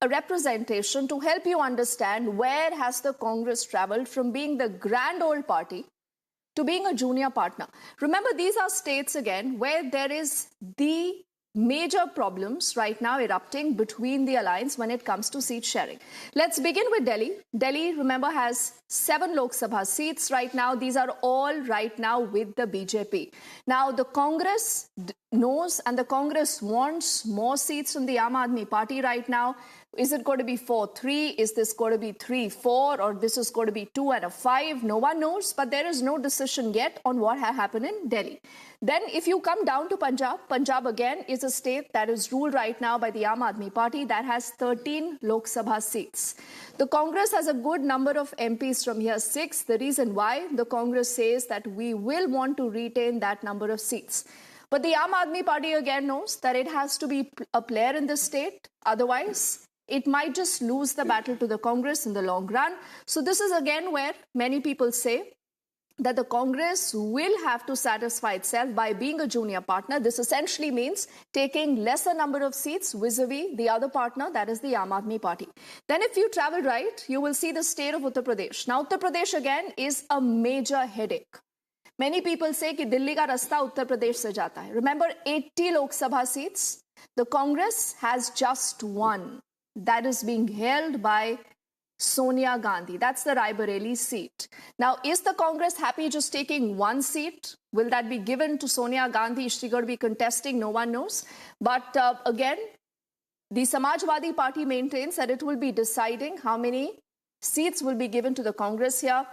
a representation to help you understand where has the Congress traveled from being the grand old party to being a junior partner. Remember, these are states again where there is the major problems right now erupting between the alliance when it comes to seat sharing. Let's begin with Delhi. Delhi, remember, has 7 Lok Sabha seats right now. These are all right now with the BJP. Now, the Congress knows and the Congress wants more seats from the Aam Aadmi Party right now. Is it going to be 4-3? Is this going to be 3-4? Or this is going to be 2 and a 5? No one knows, but there is no decision yet on what has happened in Delhi. Then if you come down to Punjab, Punjab again is a state that is ruled right now by the Aam Aadmi Party that has 13 Lok Sabha seats. The Congress has a good number of MPs from here, 6. The reason why the Congress says that we will want to retain that number of seats. But the Aam Aadmi Party again knows that it has to be a player in the state. Otherwise, it might just lose the battle to the Congress in the long run. So this is again where many people say that the Congress will have to satisfy itself by being a junior partner. This essentially means taking lesser number of seats vis-a-vis the other partner, that is the Aam Aadmi Party. Then if you travel right, you will see the state of Uttar Pradesh. Now, Uttar Pradesh again is a major headache. Many people say कि दिल्ली का रास्ता उत्तर प्रदेश से जाता है. Remember, 80 Lok Sabha seats. The Congress has just one. That is being held by Sonia Gandhi. That's the Raebareli seat. Now, is the Congress happy just taking one seat? Will that be given to Sonia Gandhi? Is she going to be contesting? No one knows. But again, the Samajwadi Party maintains that it will be deciding how many seats will be given to the Congress here.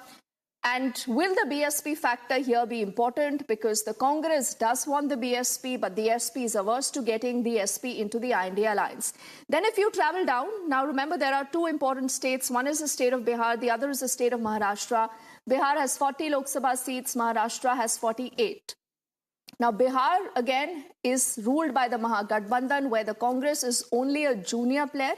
And will the BSP factor here be important? Because the Congress does want the BSP, but the SP is averse to getting the SP into the INDA alliance. Then if you travel down, now remember there are 2 important states. One is the state of Bihar, the other is the state of Maharashtra. Bihar has 40 Lok Sabha seats, Maharashtra has 48. Now, Bihar, again, is ruled by the Mahagathbandhan, where the Congress is only a junior player.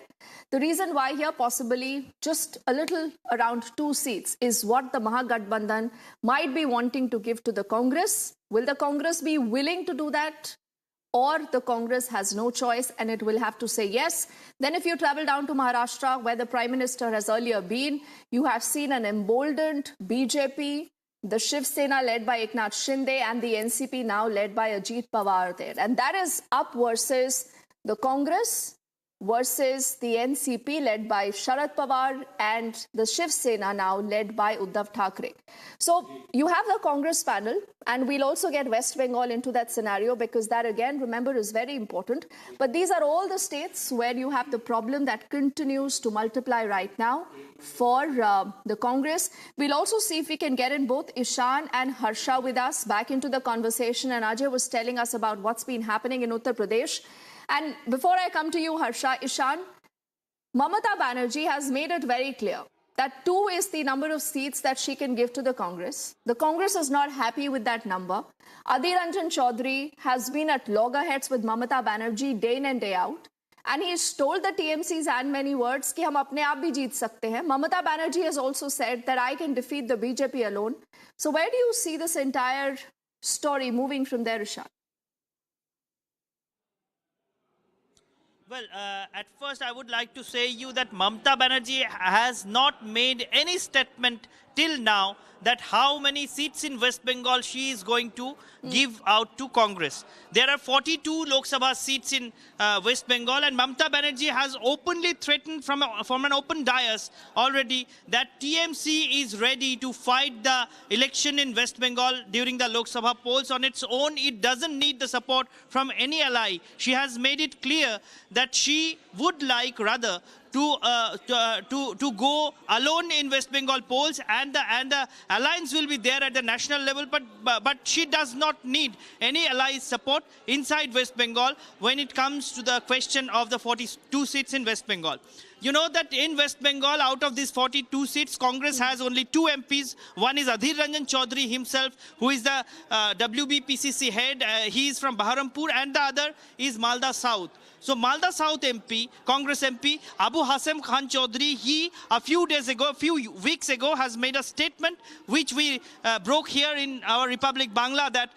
The reason why here possibly just a little around 2 seats is what the Mahagathbandhan might be wanting to give to the Congress. Will the Congress be willing to do that? Or the Congress has no choice and it will have to say yes. Then if you travel down to Maharashtra, where the Prime Minister has earlier been, you have seen an emboldened BJP, the Shiv Sena led by Eknath Shinde, and the NCP now led by Ajit Pawar there. And that is up versus the Congress versus the NCP led by Sharad Pawar and the Shiv Sena now led by Uddhav Thackeray. So you have the Congress panel, and we'll also get West Bengal into that scenario because that again, remember, is very important. But these are all the states where you have the problem that continues to multiply right now for the Congress. We'll also see if we can get in both Ishan and Harsha with us back into the conversation. And Ajay was telling us about what's been happening in Uttar Pradesh. And before I come to you, Harsha, Ishan, Mamata Banerjee has made it very clear that 2 is the number of seats that she can give to the Congress. The Congress is not happy with that number. Adhir Ranjan Chaudhary has been at loggerheads with Mamata Banerjee day in and day out. And he has told the TMCs and many words कि हम अपने आप भी जीत सकते हैं. Mamata Banerjee has also said that I can defeat the BJP alone. So where do you see this entire story moving from there, Ishan? Well, at first I would like to say you that Mamata Banerjee has not made any statement till now that how many seats in West Bengal she is going to give out to Congress. There are 42 Lok Sabha seats in West Bengal, and Mamata Banerjee has openly threatened from an open dais already that TMC is ready to fight the election in West Bengal during the Lok Sabha polls on its own. It doesn't need the support from any ally. She has made it clear that she would like rather to go alone in West Bengal polls, and the alliance will be there at the national level, but she does not need any allies support inside West Bengal when it comes to the question of the 42 seats in West Bengal. You know that in West Bengal, out of these 42 seats, Congress has only 2 MPs. One is Adhir Ranjan Chaudhary himself, who is the WBPCC head. He is from Baharampur, and the other is Malda South. So Malda South MP, Congress MP, Abu Hasem Khan Chaudhary, he a few weeks ago has made a statement which we broke here in our Republic Bangla, that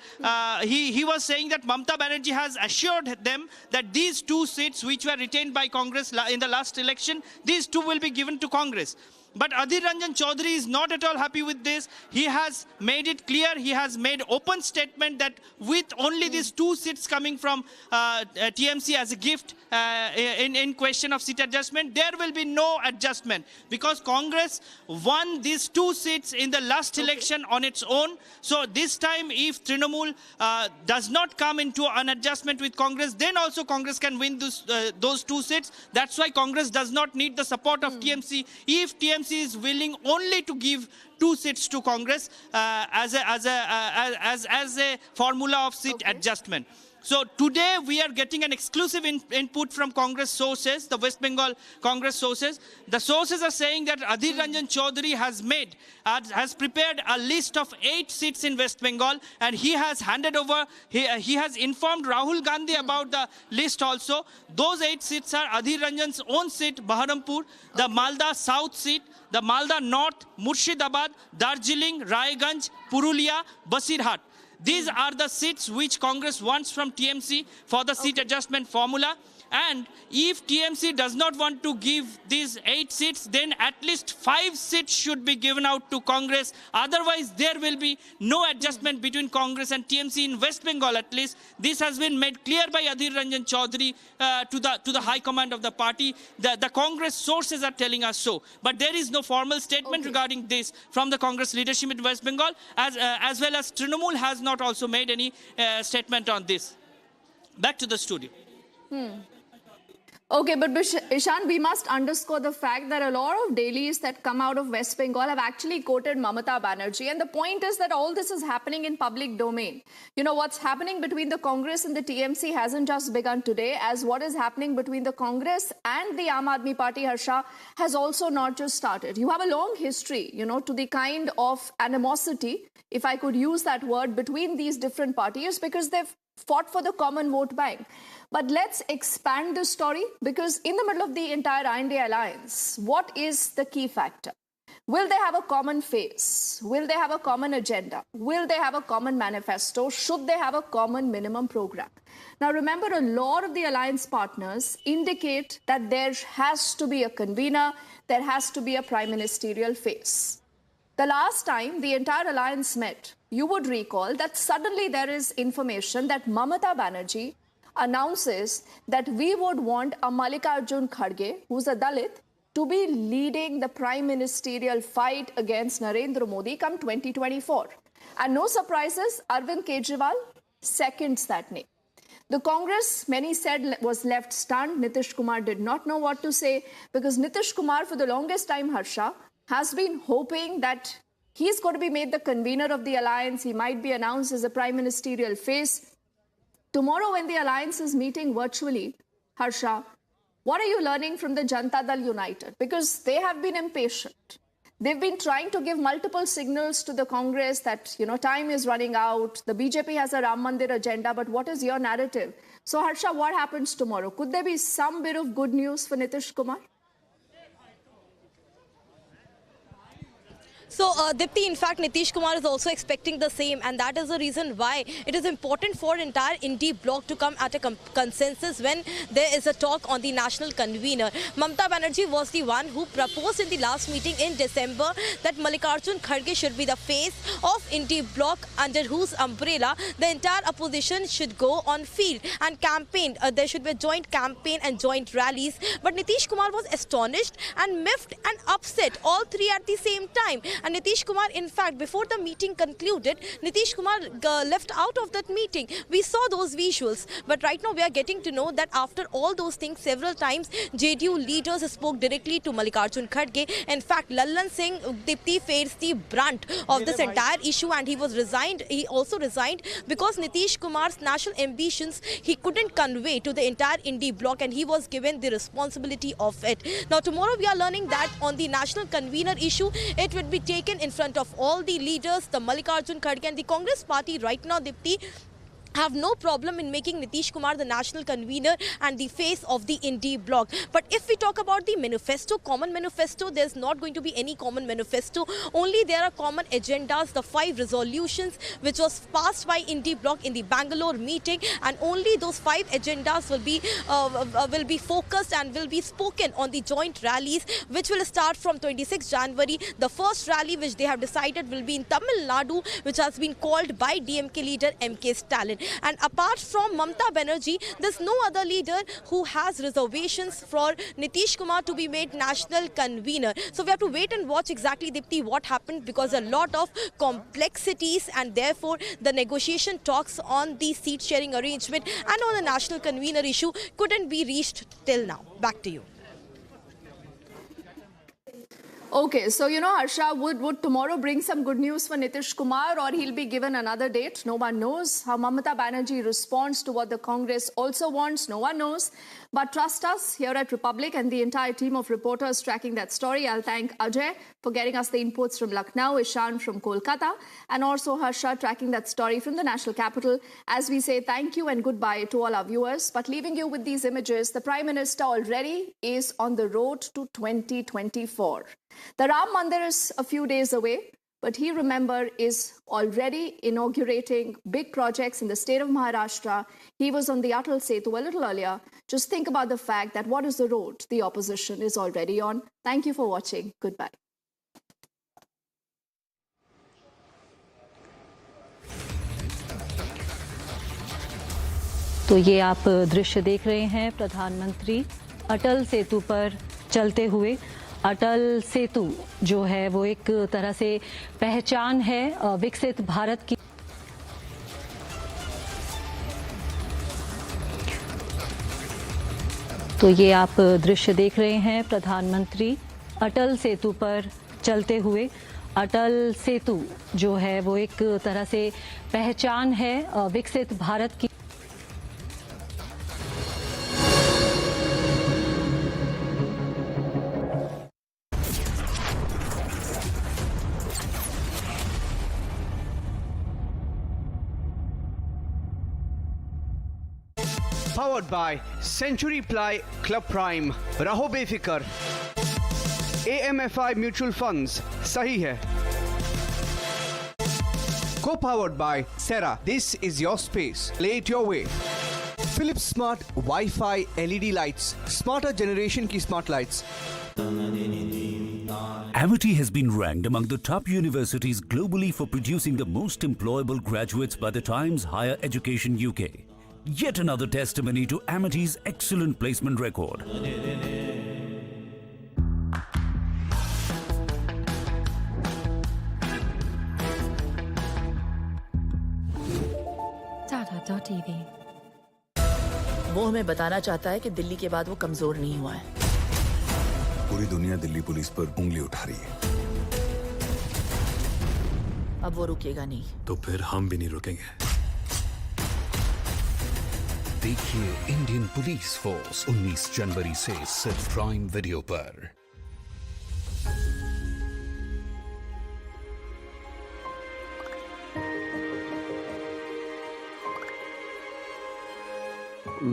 he was saying that Mamata Banerjee has assured them that these 2 seats which were retained by Congress in the last election, these 2 will be given to Congress. But Adhir Ranjan Chaudhary is not at all happy with this. He has made it clear, he has made open statement that with only these 2 seats coming from TMC as a gift in question of seat adjustment, there will be no adjustment, because Congress won these 2 seats in the last election on its own. So this time, if Trinamool does not come into an adjustment with Congress, then also Congress can win those 2 seats. That's why Congress does not need the support of TMC. If TMC is willing only to give 2 seats to Congress as a formula of seat adjustment. So today we are getting an exclusive input from Congress sources, the West Bengal Congress sources. The sources are saying that Adhir Ranjan Chaudhary has prepared a list of 8 seats in West Bengal, and he has handed over, he has informed Rahul Gandhi about the list also. Those 8 seats are Adhir Ranjan's own seat, Baharampur, the Malda South seat, the Malda North, Murshidabad, Darjeeling, Raiganj, Purulia, Basirhat. These are the seats which Congress wants from TMC for the seat adjustment formula. And if TMC does not want to give these 8 seats, then at least 5 seats should be given out to Congress. Otherwise, there will be no adjustment between Congress and TMC in West Bengal at least. This has been made clear by Adhir Ranjan Chaudhary to the high command of the party. The Congress sources are telling us so. But there is no formal statement regarding this from the Congress leadership in West Bengal, as well as Trinamool has not also made any statement on this. Back to the studio. Okay, but Ishan, we must underscore the fact that a lot of dailies that come out of West Bengal have actually quoted Mamata Banerjee. And the point is that all this is happening in public domain. You know, what's happening between the Congress and the TMC hasn't just begun today, as what is happening between the Congress and the Aam Aadmi Party, Harsha, has also not just started. You have a long history, you know, to the kind of animosity, if I could use that word, between these different parties, because they've fought for the common vote bank. But let's expand the story, because in the middle of the entire INDA alliance, what is the key factor? Will they have a common face? Will they have a common agenda? Will they have a common manifesto? Should they have a common minimum program? Now, remember, a lot of the alliance partners indicate that there has to be a convener, there has to be a prime ministerial face. The last time the entire alliance met, you would recall that suddenly there is information that Mamata Banerjee announces that we would want a Mallikarjun Kharge, who's a Dalit, to be leading the prime ministerial fight against Narendra Modi come 2024. And no surprises, Arvind Kejriwal seconds that name. The Congress, many said, was left stunned. Nitish Kumar did not know what to say, because Nitish Kumar, for the longest time, Harsha, has been hoping that he's going to be made the convener of the alliance. He might be announced as a prime ministerial face. Tomorrow, when the alliance is meeting virtually, Harsha, what are you learning from the Janata Dal United? Because they have been impatient. They've been trying to give multiple signals to the Congress that, you know, time is running out. The BJP has a Ram Mandir agenda, but what is your narrative? So, Harsha, what happens tomorrow? Could there be some bit of good news for Nitish Kumar? So, Dipti, in fact, Nitish Kumar is also expecting the same, and that is the reason why it is important for entire Indie bloc to come at a consensus when there is a talk on the national convener. Mamata Banerjee was the one who proposed in the last meeting in December that Mallikarjun Kharge should be the face of Indie bloc, under whose umbrella the entire opposition should go on field and campaign. There should be a joint campaign and joint rallies. But Nitish Kumar was astonished and miffed and upset, all three at the same time. And Nitish Kumar, in fact, before the meeting concluded, Nitish Kumar left out of that meeting. We saw those visuals. But right now we are getting to know that after all those things, several times JDU leaders spoke directly to Mallikarjun Kharge. In fact, Lallan Singh Dipti faced the brunt of this entire issue, and he was resigned. He also resigned because Nitish Kumar's national ambitions he couldn't convey to the entire Indie bloc, and he was given the responsibility of it. Now tomorrow we are learning that on the national convener issue, it would be taken in front of all the leaders, the Mallikarjun Kharge and the Congress party right now, Dipti, have no problem in making Nitish Kumar the national convener and the face of the Indie bloc. But if we talk about the manifesto, common manifesto, there's not going to be any common manifesto. Only there are common agendas, the 5 resolutions which was passed by Indie bloc in the Bangalore meeting, and only those 5 agendas will be focused and will be spoken on the joint rallies, which will start from 26 January. The first rally which they have decided will be in Tamil Nadu, which has been called by DMK leader MK Stalin. And apart from Mamata Banerjee, there's no other leader who has reservations for Nitish Kumar to be made national convener. So we have to wait and watch exactly, Dipti, what happened, because a lot of complexities and therefore the negotiation talks on the seat sharing arrangement and on the national convener issue couldn't be reached till now. Back to you. Okay, so Harsha, would tomorrow bring some good news for Nitish Kumar, or he'll be given another date? No one knows. How Mamata Banerjee responds to what the Congress also wants, no one knows. But trust us here at Republic and the entire team of reporters tracking that story. I'll thank Ajay for getting us the inputs from Lucknow, Ishan from Kolkata, and also Harsha tracking that story from the national capital. As we say thank you and goodbye to all our viewers. But leaving you with these images, the Prime Minister already is on the road to 2024. The Ram Mandir is a few days away, but he, remember, is already inaugurating big projects in the state of Maharashtra. He was on the Atal Setu a little earlier. Just think about the fact that what is the road the opposition is already on. Thank you for watching. Goodbye. तो ये आप दृश्य देख रहे हैं प्रधानमंत्री अटल सेतु पर चलते हुए। अटल सेतु जो है वो एक तरह से पहचान है विकसित भारत की। तो ये आप दृश्य देख रहे हैं प्रधानमंत्री अटल सेतु पर चलते हुए। अटल सेतु जो है वो एक तरह से पहचान है विकसित भारत की। Powered by Century Ply Club Prime. रहो बेफिक्र। AMFI Mutual Funds सही है। Co-powered by Sera. This is your space. Play it your way. Philips Smart Wi-Fi LED lights. Smarter generation की smart lights. Amity has been ranked among the top universities globally for producing the most employable graduates by the Times Higher Education UK. Yet another testimony to Amity's excellent placement record. Tata.tv वो हमें बताना चाहता है कि दिल्ली के बाद वो कमजोर नहीं हुआ है। पूरी दुनिया दिल्ली पुलिस पर उंगली उठा रही है। अब वो रुकेगा नहीं। तो फिर हम भी नहीं रुकेंगे। देखिए इंडियन पुलिस फोर्स 19 जनवरी से सिर्फ प्राइम वीडियो पर।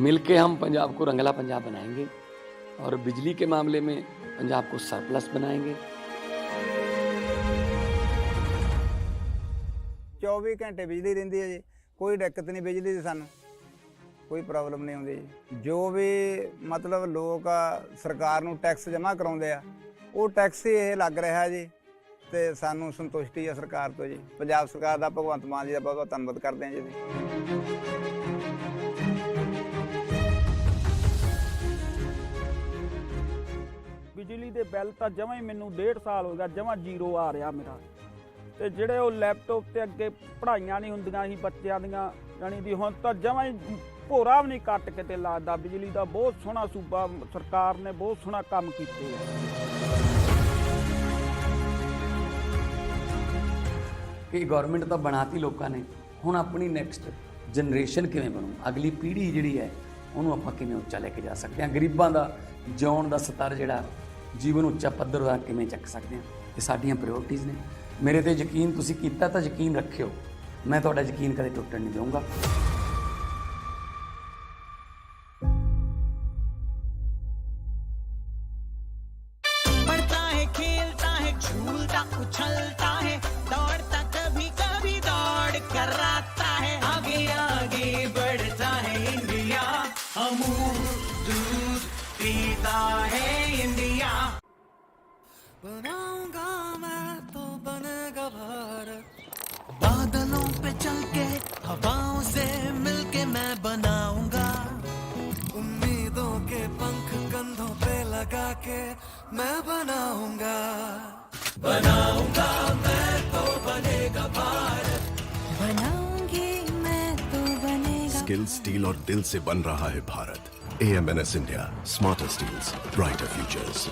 मिलके हम पंजाब को रंगला पंजाब बनाएंगे और बिजली के मामले में पंजाब को सरप्लस बनाएंगे। 24 ਘੰਟੇ ਬਿਜਲੀ ਰਹਿੰਦੀ ਹੈ ਜੀ, ਕੋਈ ਦਿੱਕਤ ਨਹੀਂ ਬਿਜਲੀ ਦੀ, ਸਾਨੂੰ ਕੋਈ ਪ੍ਰੋਬਲਮ ਨਹੀਂ ਆਉਂਦੀ ਜੀ। ਜੋ ਵੀ ਮਤਲਬ ਲੋਕ ਸਰਕਾਰ ਨੂੰ ਟੈਕਸ ਜਮ੍ਹਾਂ ਕਰਾਉਂਦੇ ਆ, ਉਹ ਟੈਕਸ ਹੀ ਇਹ ਲੱਗ ਰਿਹਾ ਜੀ, ਤੇ ਸਾਨੂੰ ਸੰਤੁਸ਼ਟੀ ਹੈ ਸਰਕਾਰ ਤੋਂ ਜੀ। ਪੰਜਾਬ ਸਰਕਾਰ ਦਾ, ਭਗਵੰਤ ਮਾਨ ਜੀ ਦਾ ਬਹੁਤ ਬਹੁਤ ਧੰਨਵਾਦ ਕਰਦੇ ਹਾਂ ਜੀ ਅਸੀਂ। ਬਿਜਲੀ ਦੇ ਬਿੱਲ ਤਾਂ ਜਮਾਂ ਹੀ ਮੈਨੂੰ 1.5 ਸਾਲ ਹੋ ਗਿਆ ਜਮਾਂ ਜ਼ੀਰੋ ਆ ਰਿਹਾ ਮੇਰਾ। ਤੇ ਜਿਹੜੇ ਉਹ ਲੈਪਟਾਪ ਤੇ ਅੱਗੇ ਪੜ੍ਹਾਈਆਂ ਨਹੀਂ ਹੁੰਦੀਆਂ ਸੀ ਬੱਚਿਆਂ ਦੀਆਂ, ਜਾਣੀ ਦੀ ਹੁਣ ਤਾਂ ਜਮਾਂ ਹੀ ਭੋਰਾ ਵੀ ਨਹੀਂ ਕੱਟ ਕਿਤੇ ਲੱਗਦਾ। ਬਿਜਲੀ ਦਾ ਬਹੁਤ ਸੋਹਣਾ ਸੂਬਾ ਸਰਕਾਰ ਨੇ ਬਹੁਤ ਸੋਹਣਾ ਕੰਮ ਕੀਤੇ ਆ। ਕਿ ਗਵਰਨਮੈਂਟ ਤਾਂ ਬਣਾਤੀ ਲੋਕਾਂ ਨੇ, ਹੁਣ ਆਪਣੀ ਨੈਕਸਟ ਜਨਰੇਸ਼ਨ ਕਿਵੇਂ ਬਣੂ, ਅਗਲੀ ਪੀੜ੍ਹੀ ਜਿਹੜੀ ਹੈ ਉਹਨੂੰ ਆਪਾਂ ਕਿਵੇਂ ਉੱਚਾ ਲੈ ਕੇ ਜਾ ਸਕਦੇ ਹਾਂ, ਗਰੀਬਾਂ ਦਾ ਜਿਉਣ ਦਾ ਸਤਰ ਜਿਹੜਾ ਜੀਵਨ ਉੱਚਾ ਪੱਧਰ ਦਾ ਕਿਵੇਂ ਚੱਕ ਸਕਦੇ ਹਾਂ, ਇਹ ਸਾਡੀਆਂ ਪ੍ਰਾਇੋਰਟੀਜ਼ ਨੇ। ਮੇਰੇ ਤੇ ਯਕੀਨ ਤੁਸੀਂ ਕੀਤਾ ਤਾਂ ਯਕੀਨ ਰੱਖਿਓ, ਮੈਂ ਤੁਹਾਡਾ ਯਕੀਨ ਕਦੇ ਟੁੱਟਣ ਨਹੀਂ ਦਊਂਗਾ। पढ़ता है, खेलता है, झूलता उछलता है, दौड़ता कभी कभी दौड़ कर आता है, आगे आगे बढ़ता है इंडिया, अमूल दूध पीता है इंडिया। बनाऊंगा मैं तो बनेगा भारत, बादलों पे चल के हवाओं से मिलके मैं बनाऊंगा, उम्मीदों के पंख कंधों पे लगा के मैं बनाऊंगा, बनाऊंगा मैं तो बनेगा भारत, बनाऊंगी मैं तो बनेगा। स्किल, स्टील और दिल से बन रहा है Bharat. AMNS India, smarter steels, brighter futures.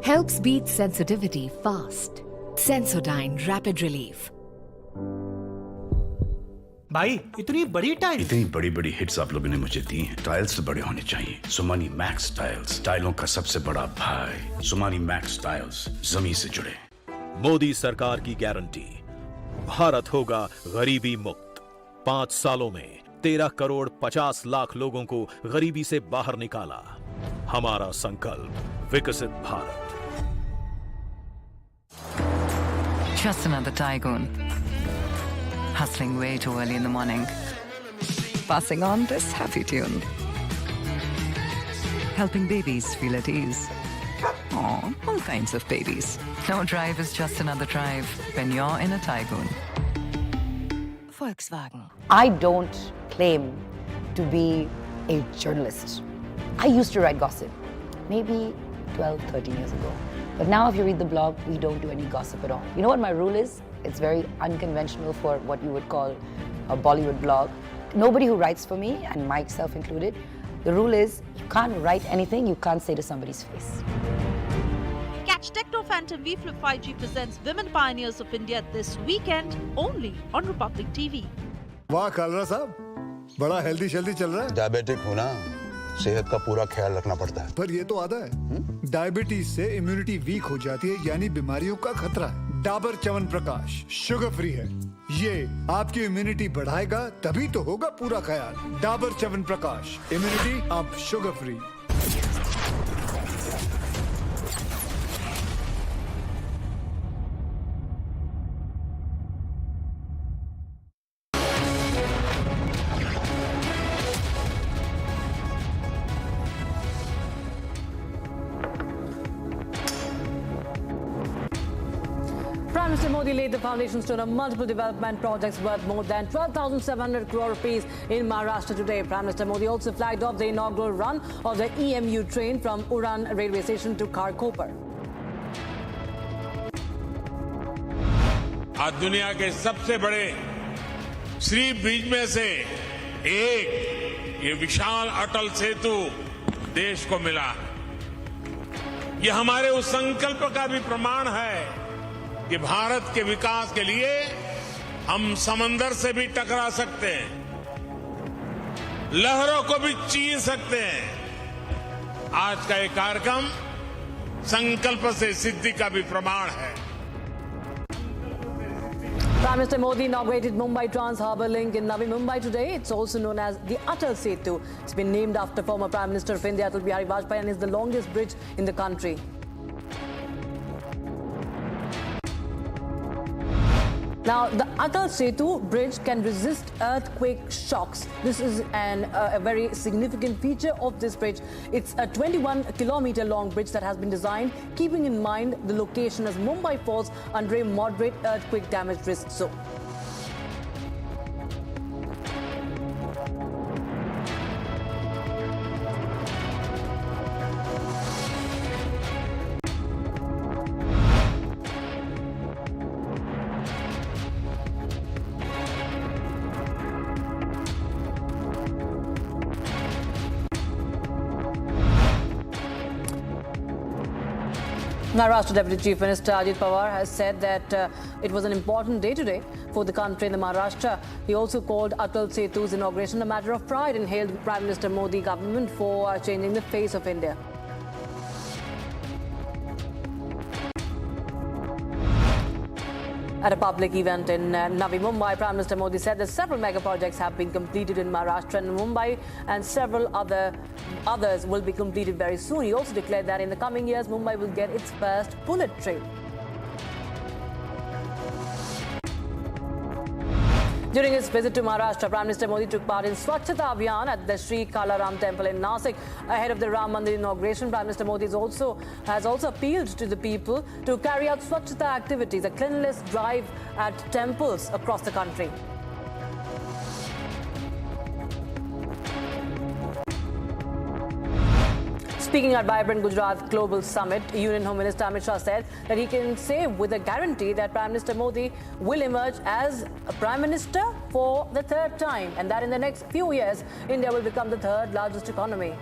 Helps beat sensitivity fast. Sensodyne Rapid Relief. भाई इतनी बड़ी टाइल, इतनी बड़ी बड़ी हिट्स आप लोगों ने मुझे दी हैं। टाइल्स तो बड़े होने चाहिए। सुमानी मैक्स टाइल्स, टाइलों का सबसे बड़ा भाई। सुमानी मैक्स टाइल्स, जमीन से जुड़े। मोदी सरकार की गारंटी, भारत होगा गरीबी मुक्त। 5 सालों में 13 करोड़ 50 लाख लोगों को गरीबी से बाहर निकाला। हमारा संकल्प, विकसित Bharat. Just another tycoon. Hustling way too early in the morning. Passing on this happy tune. Helping babies feel at ease. Aw, all kinds of babies. No drive is just another drive when you're in a tycoon. Volkswagen. I don't claim to be a journalist. I used to write gossip, maybe 12, 13 years ago. But now if you read the blog, we don't do any gossip at all. You know what my rule is? It's very unconventional for what you would call a Bollywood blog. Nobody who writes for me, and myself included, the rule is you can't write anything you can't say to somebody's face. Catch Techno Phantom V Flip 5G presents Women Pioneers of India this weekend only on Republic TV. वाह कालरा साहब, बड़ा healthy शेल्दी चल रहा है। Diabetic हूँ ना, सेहत का पूरा ख्याल रखना पड़ता है। पर ये तो आधा है। डायबिटीज से इम्यूनिटी वीक हो जाती है, यानी बीमारियों का खतरा है। डाबर च्यवनप्राश शुगर फ्री है, ये आपकी इम्यूनिटी बढ़ाएगा, तभी तो होगा पूरा ख्याल। डाबर च्यवनप्राश, इम्यूनिटी अब sugar free. Prime Minister Modi laid the foundation stone of multiple development projects worth more than 12,700 crore rupees in Maharashtra today. Prime Minister Modi also flagged off the inaugural run of the EMU train from Uran railway station to Kharkopar. आज दुनिया के सबसे बड़े सी bridge में से एक ये विशाल अटल सेतु देश को मिला है। ये हमारे उस संकल्प का भी प्रमाण है कि भारत के विकास के लिए हम समंदर से भी टकरा सकते हैं, लहरों को भी चीर सकते हैं। आज का ये कार्यक्रम संकल्प से सिद्धि का भी प्रमाण है। Prime Minister Modi inaugurated Mumbai Trans-Harbour Link in Navi Mumbai today. It's also known as the Atal Setu. It's been named after former Prime Minister of India Atal Bihari Vajpayee and is the longest bridge in the country. Now, the Atal Setu bridge can resist earthquake shocks. This is a very significant feature of this bridge. It's a 21-kilometer long bridge that has been designed keeping in mind the location as Mumbai falls under a moderate earthquake damage risk zone. Maharashtra Deputy Chief Minister Ajit Pawar has said that it was an important day today for the country in the Maharashtra. He also called Atal Setu's inauguration a matter of pride and hailed Prime Minister Modi government for changing the face of India. At a public event in Navi Mumbai, Prime Minister Modi said that several mega projects have been completed in Maharashtra and Mumbai, and several others will be completed very soon. He also declared that in the coming years, Mumbai will get its first bullet train. During his visit to Maharashtra, Prime Minister Modi took part in Swachhata Abhiyan at the Sri Kalaram Temple in Nasik. Ahead of the Ram Mandir inauguration, Prime Minister Modi has also appealed to the people to carry out Swachhata activities, a cleanliness drive at temples across the country. Speaking at Vibrant Gujarat Global Summit, Union Home Minister Amit Shah said that he can say with a guarantee that Prime Minister Modi will emerge as a Prime Minister for the third time, and that in the next few years, India will become the third largest economy.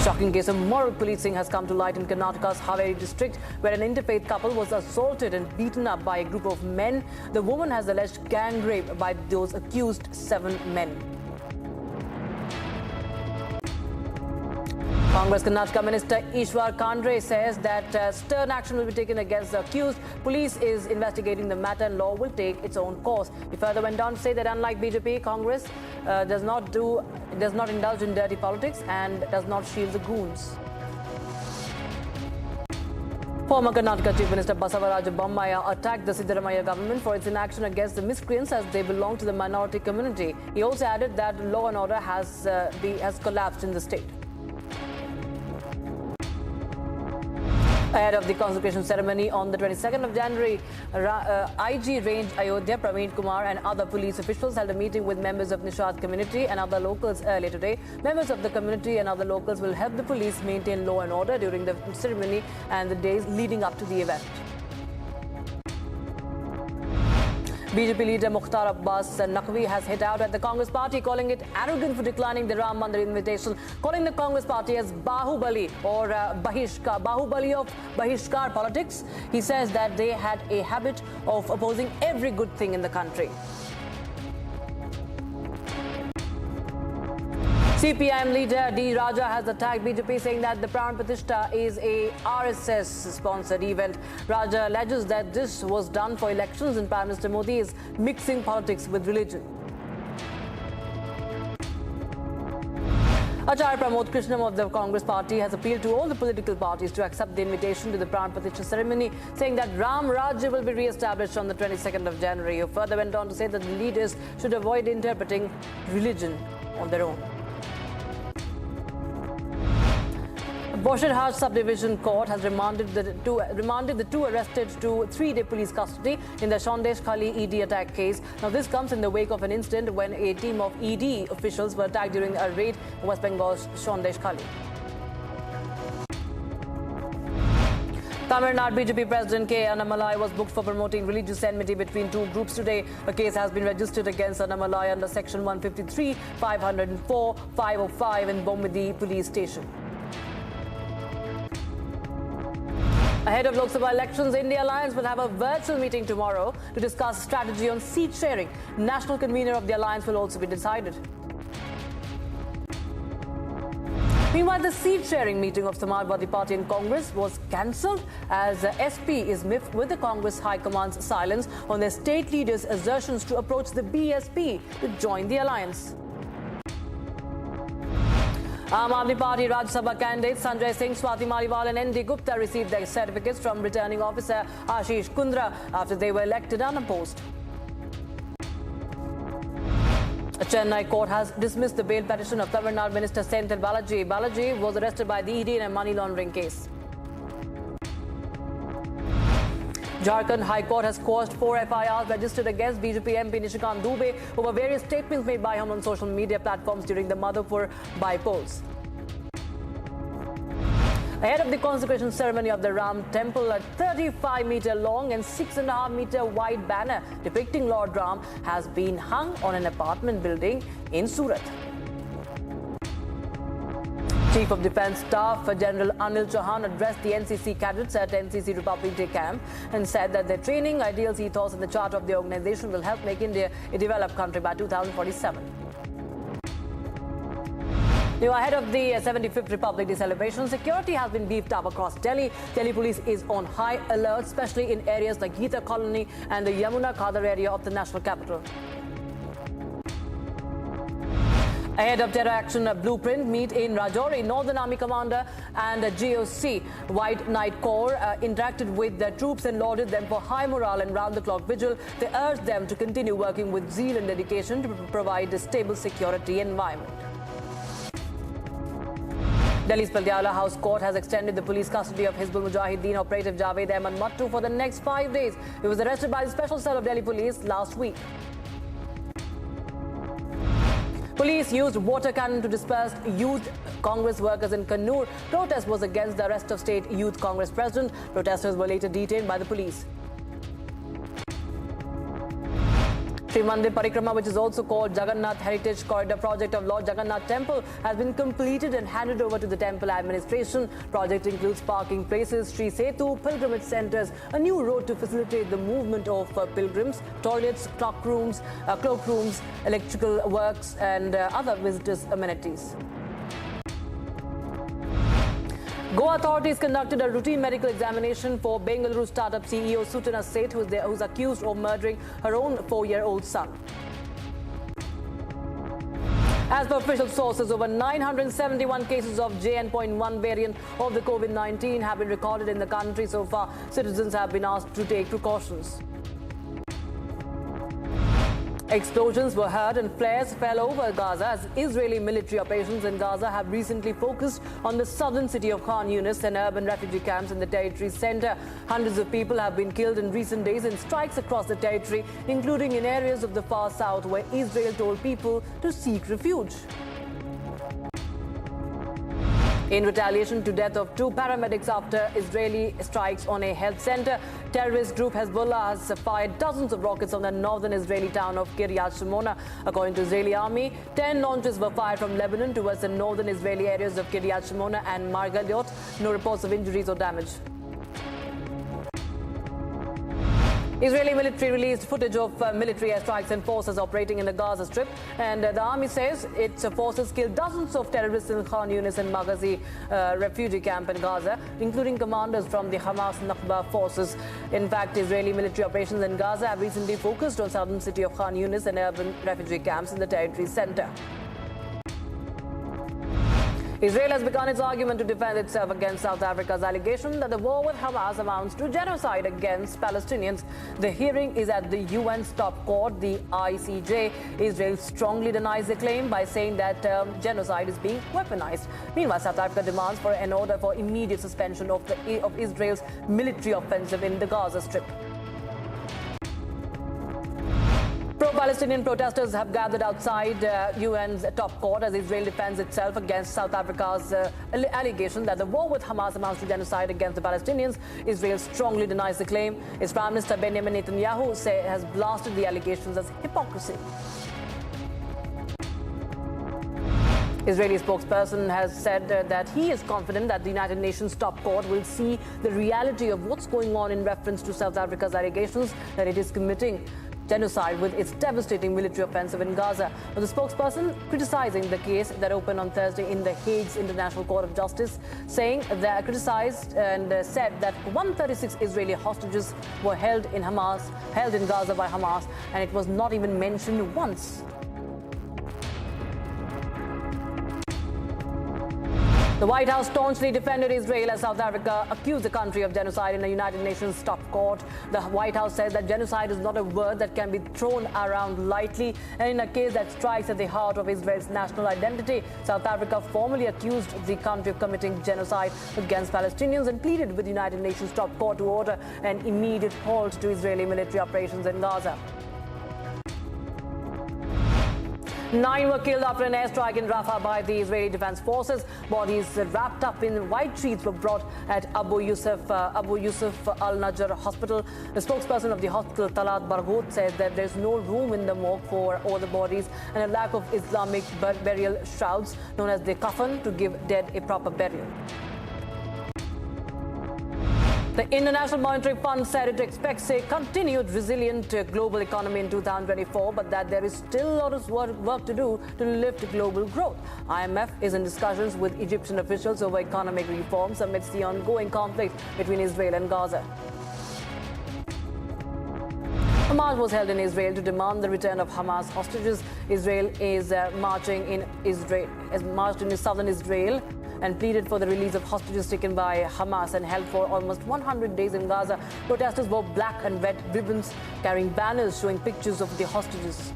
Shocking case of moral policing has come to light in Karnataka's Haveri district, where an interfaith couple was assaulted and beaten up by a group of men. The woman has alleged gang rape by those accused 7 men. Congress Karnataka Minister Ishwar Khandre says that stern action will be taken against the accused. Police is investigating the matter and law will take its own course. He further went on to say that unlike BJP, Congress does not indulge in dirty politics and does not shield the goons. Former Karnataka Chief Minister Basavaraj Bommaya attacked the Siddaramaiah government for its inaction against the miscreants as they belong to the minority community. He also added that law and order has collapsed in the state. Ahead of the consecration ceremony on the 22nd of January, IG Range Ayodhya Praveen Kumar and other police officials held a meeting with members of Nishad community and other locals earlier today. Members of the community and other locals will help the police maintain law and order during the ceremony and the days leading up to the event. BJP leader Mukhtar Abbas Naqvi has hit out at the Congress party, calling it arrogant for declining the Ram Mandir invitation, calling the Congress party as Bahubali or Bahubali of Bahishkar politics. He says that they had a habit of opposing every good thing in the country. CPIM leader D. Raja has attacked BJP, saying that the Pran Pratishtha is a RSS-sponsored event. Raja alleges that this was done for elections and Prime Minister Modi is mixing politics with religion. Acharya Pramod Krishnam of the Congress party has appealed to all the political parties to accept the invitation to the Pran Pratishtha ceremony, saying that Ram Rajya will be re-established on the 22nd of January. He further went on to say that the leaders should avoid interpreting religion on their own. Bosharhat Subdivision Court has remanded the two arrested to 3-day police custody in the Shondesh Khali ED attack case. Now, this comes in the wake of an incident when a team of ED officials were attacked during a raid in West Bengal's Shondesh Khali. Tamil Nadu BJP President K. Annamalai was booked for promoting religious enmity between two groups today. A case has been registered against Annamalai under Section 153, 504, 505 in Bombidi Police Station. Ahead of Lok Sabha elections, India Alliance will have a virtual meeting tomorrow to discuss strategy on seat sharing. National convener of the alliance will also be decided. Meanwhile, the seat-sharing meeting of Samajwadi Party and Congress was cancelled as SP is miffed with the Congress High Command's silence on their state leaders' assertions to approach the BSP to join the alliance. Aam Aadmi Party Rajya Sabha candidates Sanjay Singh, Swati Maliwal and N.D. Gupta received their certificates from returning officer Ashish Kundra after they were elected unopposed. A Chennai court has dismissed the bail petition of Tamil Nadu Minister Senthil Balaji. Balaji was arrested by the ED in a money laundering case. Jharkhand High Court has quashed 4 FIRs registered against BJP MP Nishikant Dubey over various statements made by him on social media platforms during the Madhupur by-polls. Ahead of the consecration ceremony of the Ram Temple, a 35-meter long and 6.5-meter wide banner depicting Lord Ram has been hung on an apartment building in Surat. Chief of Defence Staff General Anil Chauhan addressed the NCC cadets at NCC Republic Day camp and said that their training, ideals, ethos and the charter of the organisation will help make India a developed country by 2047. Now, ahead of the 75th Republic Day celebration, security has been beefed up across Delhi. Delhi police is on high alert, especially in areas like Geeta Colony and the Yamuna Khadar area of the national capital. Ahead of terror action blueprint meet in Rajouri, Northern Army Commander and GOC White Knight Corps interacted with their troops and lauded them for high morale and round-the-clock vigil. They urged them to continue working with zeal and dedication to provide a stable security environment. Delhi's Patiala House Court has extended the police custody of Hizbul Mujahideen operative Javed Ahmed Mattu for the next 5 days. He was arrested by the Special Cell of Delhi Police last week. Police used water cannon to disperse youth Congress workers in Kannur. Protest was against the arrest of State Youth Congress President. Protesters were later detained by the police. Sri Mandir Parikrama, which is also called Jagannath Heritage Corridor Project of Lord Jagannath Temple, has been completed and handed over to the temple administration. Project includes parking places, Sri Setu, pilgrimage centres, a new road to facilitate the movement of pilgrims, toilets, cloakrooms, electrical works and other visitors' amenities. Goa authorities conducted a routine medical examination for Bengaluru startup CEO Sutana Setu, who's accused of murdering her own 4-year-old son. As per official sources, over 971 cases of JN.1 variant of the COVID-19 have been recorded in the country so far. Citizens have been asked to take precautions. Explosions were heard and flares fell over Gaza as Israeli military operations in Gaza have recently focused on the southern city of Khan Yunis and urban refugee camps in the territory's center. Hundreds of people have been killed in recent days in strikes across the territory, including in areas of the far south where Israel told people to seek refuge. In retaliation to death of 2 paramedics after Israeli strikes on a health center, terrorist group Hezbollah has fired dozens of rockets on the northern Israeli town of Kiryat Shimona. According to Israeli army, 10 launches were fired from Lebanon towards the northern Israeli areas of Kiryat Shimona and Margaliot. No reports of injuries or damage. Israeli military released footage of military airstrikes and forces operating in the Gaza Strip, and the army says its forces killed dozens of terrorists in Khan Yunis and Maghazi refugee camp in Gaza, including commanders from the Hamas Nakba forces. In fact, Israeli military operations in Gaza have recently focused on southern city of Khan Yunis and urban refugee camps in the territory's center. Israel has begun its argument to defend itself against South Africa's allegation that the war with Hamas amounts to genocide against Palestinians. The hearing is at the UN's top court, the ICJ. Israel strongly denies the claim by saying that genocide is being weaponized. Meanwhile, South Africa demands for an order for immediate suspension of Israel's military offensive in the Gaza Strip. Pro-Palestinian protesters have gathered outside UN's top court as Israel defends itself against South Africa's allegation that the war with Hamas amounts to genocide against the Palestinians. Israel strongly denies the claim. Its Prime Minister Benjamin Netanyahu has blasted the allegations as hypocrisy. Israeli spokesperson has said that he is confident that the United Nations top court will see the reality of what's going on in reference to South Africa's allegations that it is committing genocide with its devastating military offensive in Gaza. But the spokesperson criticizing the case that opened on Thursday in the Hague's International Court of Justice, saying that criticized and said that 136 Israeli hostages were held in Gaza by Hamas, and it was not even mentioned once. The White House staunchly defended Israel as South Africa accused the country of genocide in a United Nations top court. The White House says that genocide is not a word that can be thrown around lightly, and in a case that strikes at the heart of Israel's national identity, South Africa formally accused the country of committing genocide against Palestinians and pleaded with the United Nations top court to order an immediate halt to Israeli military operations in Gaza. 9 were killed after an airstrike in Rafah by the Israeli Defense Forces. Bodies wrapped up in white sheets were brought at Abu Yusuf Al-Najjar Hospital. The spokesperson of the hospital, Talat Barghouth, said that there's no room in the morgue for all the bodies and a lack of Islamic burial shrouds, known as the coffin, to give dead a proper burial. The International Monetary Fund said it expects a continued resilient global economy in 2024, but that there is still a lot of work to do to lift global growth. IMF is in discussions with Egyptian officials over economic reforms amidst the ongoing conflict between Israel and Gaza. A march was held in Israel to demand the return of Hamas hostages. Israel is marched in southern Israel and pleaded for the release of hostages taken by Hamas and held for almost 100 days in Gaza. Protesters wore black and red ribbons carrying banners showing pictures of the hostages.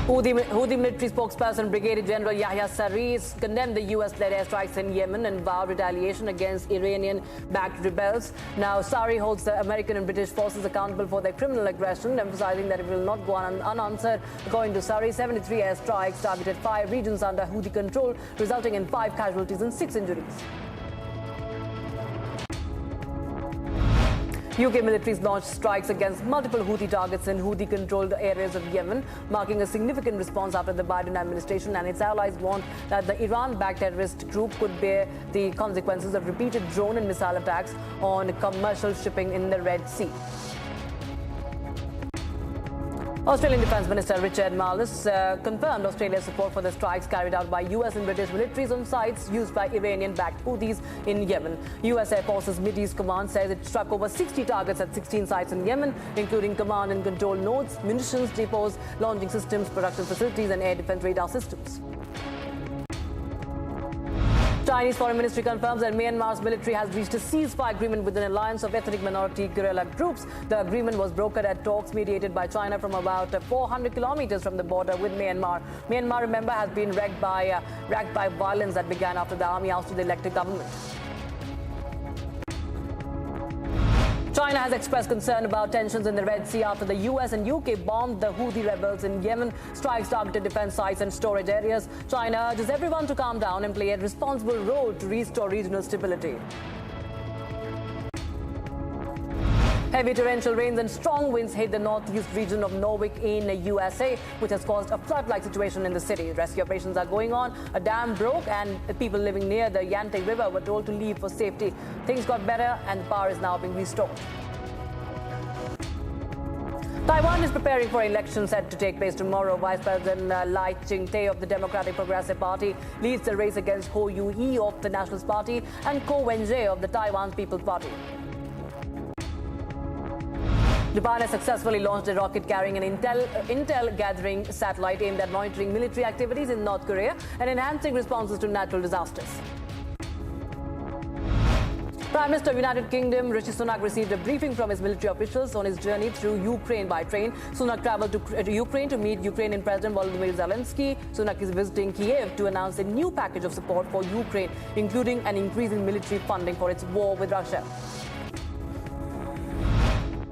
Houthi military spokesperson Brigadier General Yahya Saree condemned the US-led airstrikes in Yemen and vowed retaliation against Iranian-backed rebels. Now, Saree holds the American and British forces accountable for their criminal aggression, emphasizing that it will not go unanswered. According to Saree, 73 airstrikes targeted 5 regions under Houthi control, resulting in 5 casualties and 6 injuries. UK militaries launched strikes against multiple Houthi targets in Houthi-controlled areas of Yemen, marking a significant response after the Biden administration and its allies warned that the Iran-backed terrorist group could bear the consequences of repeated drone and missile attacks on commercial shipping in the Red Sea. Australian Defence Minister Richard Marles confirmed Australia's support for the strikes carried out by US and British militaries on sites used by Iranian-backed Houthis in Yemen. US Air Force's Mideast Command says it struck over 60 targets at 16 sites in Yemen, including command and control nodes, munitions depots, launching systems, production facilities and air defence radar systems. Chinese Foreign Ministry confirms that Myanmar's military has reached a ceasefire agreement with an alliance of ethnic minority guerrilla groups. The agreement was brokered at talks mediated by China from about 400 kilometers from the border with Myanmar. Myanmar, remember, has been racked by violence that began after the army ousted the elected government. China has expressed concern about tensions in the Red Sea after the US and UK bombed the Houthi rebels in Yemen. Strikes targeted defense sites and storage areas. China urges everyone to calm down and play a responsible role to restore regional stability. Heavy torrential rains and strong winds hit the northeast region of Norwich in the USA, which has caused a flood-like situation in the city. Rescue operations are going on. A dam broke and people living near the Yangtze River were told to leave for safety. Things got better and the power is now being restored. Taiwan is preparing for elections set to take place tomorrow. Vice President Lai Ching-te of the Democratic Progressive Party leads the race against Ho Yu-hee of the Nationalist Party and Ko Wen-je of the Taiwan People's Party. Japan has successfully launched a rocket carrying an intel gathering satellite aimed at monitoring military activities in North Korea and enhancing responses to natural disasters. Prime Minister of United Kingdom Rishi Sunak received a briefing from his military officials on his journey through Ukraine by train. Sunak travelled to Ukraine to meet Ukrainian President Volodymyr Zelensky. Sunak is visiting Kiev to announce a new package of support for Ukraine, including an increase in military funding for its war with Russia.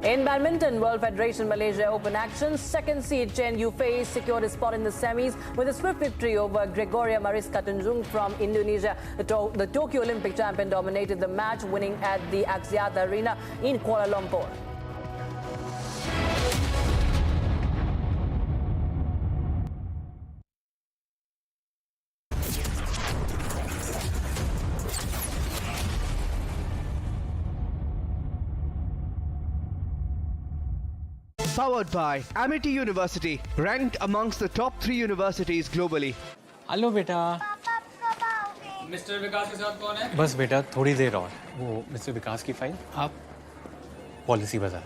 In badminton, World Federation Malaysia Open action, second seed Chen Yufei secured his spot in the semis with a swift victory over Gregoria Mariska Tunjung from Indonesia. The Tokyo Olympic champion dominated the match, winning at the Axiata Arena in Kuala Lumpur. Powered by Amity University, ranked amongst the top 3 universities globally. Hello बेटा। Mister विकास के साथ कौन है? बस बेटा थोड़ी देर और, वो मिस्टर विकास की फाइल आप पॉलिसी बाजार।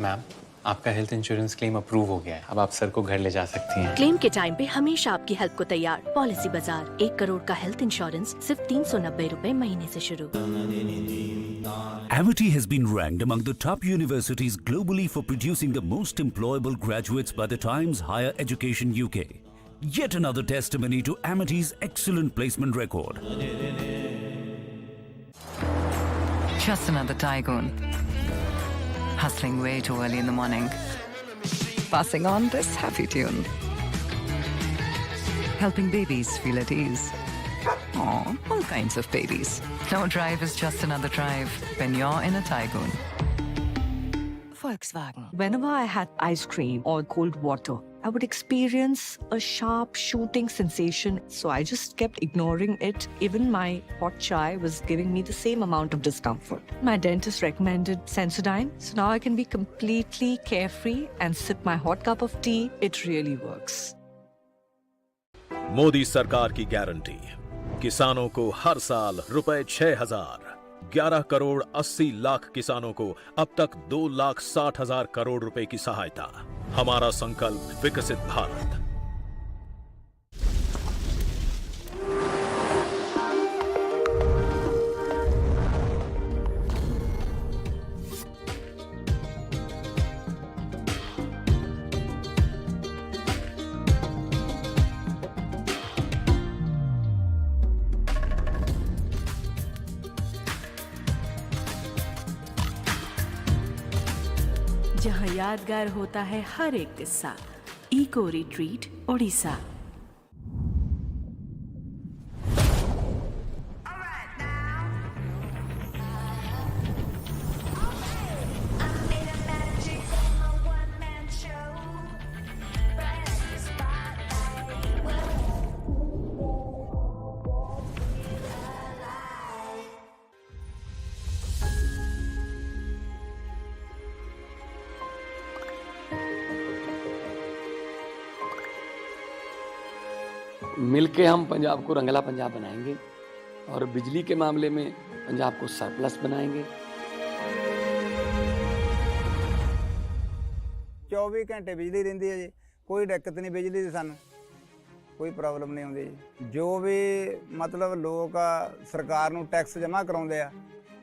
मैम आपका हेल्थ इंश्योरेंस क्लेम अप्रूव हो गया है, अब आप सर को घर ले जा सकती हैं। क्लेम के टाइम पे हमेशा आपकी हेल्प को तैयार। पॉलिसी बाजार, 1 करोड़ का हेल्थ इंश्योरेंस सिर्फ 390 रुपए महीने से शुरू। Amity has been ranked among the top universities globally for producing the most employable graduates by the Times Higher Education UK. Yet another testimony to Amity's excellent placement record. Just another tycoon. Hustling way too early in the morning. Passing on this happy tune. Helping babies feel at ease. Aw, all kinds of babies. No drive is just another drive when you're in a tycoon. Volkswagen. Whenever I had ice cream or cold water, I would experience a sharp shooting sensation. So I just kept ignoring it. Even my hot chai was giving me the same amount of discomfort. My dentist recommended Sensodyne. So now I can be completely carefree and sip my hot cup of tea. It really works. Modi सरकार की guarantee, किसानों को हर साल रुपए 6,000, 11 करोड़ 80 लाख किसानों को अब तक 2,60,000 करोड़ रुपए की सहायता। हमारा संकल्प विकसित भारत। जहां यादगार होता है हर एक किस्सा। Eco retreat Odisha. मिलके हम पंजाब को रंगला पंजाब बनाएंगे और बिजली के मामले में पंजाब को सरप्लस बनाएंगे। 24 घंटे बिजली रहिंदी है जी, कोई दिक्कत नहीं बिजली ਦੀ ਸਾਨੂੰ ਕੋਈ ਪ੍ਰੋਬਲਮ ਨਹੀਂ ਆਉਂਦੀ ਜੀ। ਜੋ ਵੀ ਮਤਲਬ ਲੋਕ ਸਰਕਾਰ ਨੂੰ ਟੈਕਸ ਜਮ੍ਹਾਂ ਕਰਾਉਂਦੇ ਆ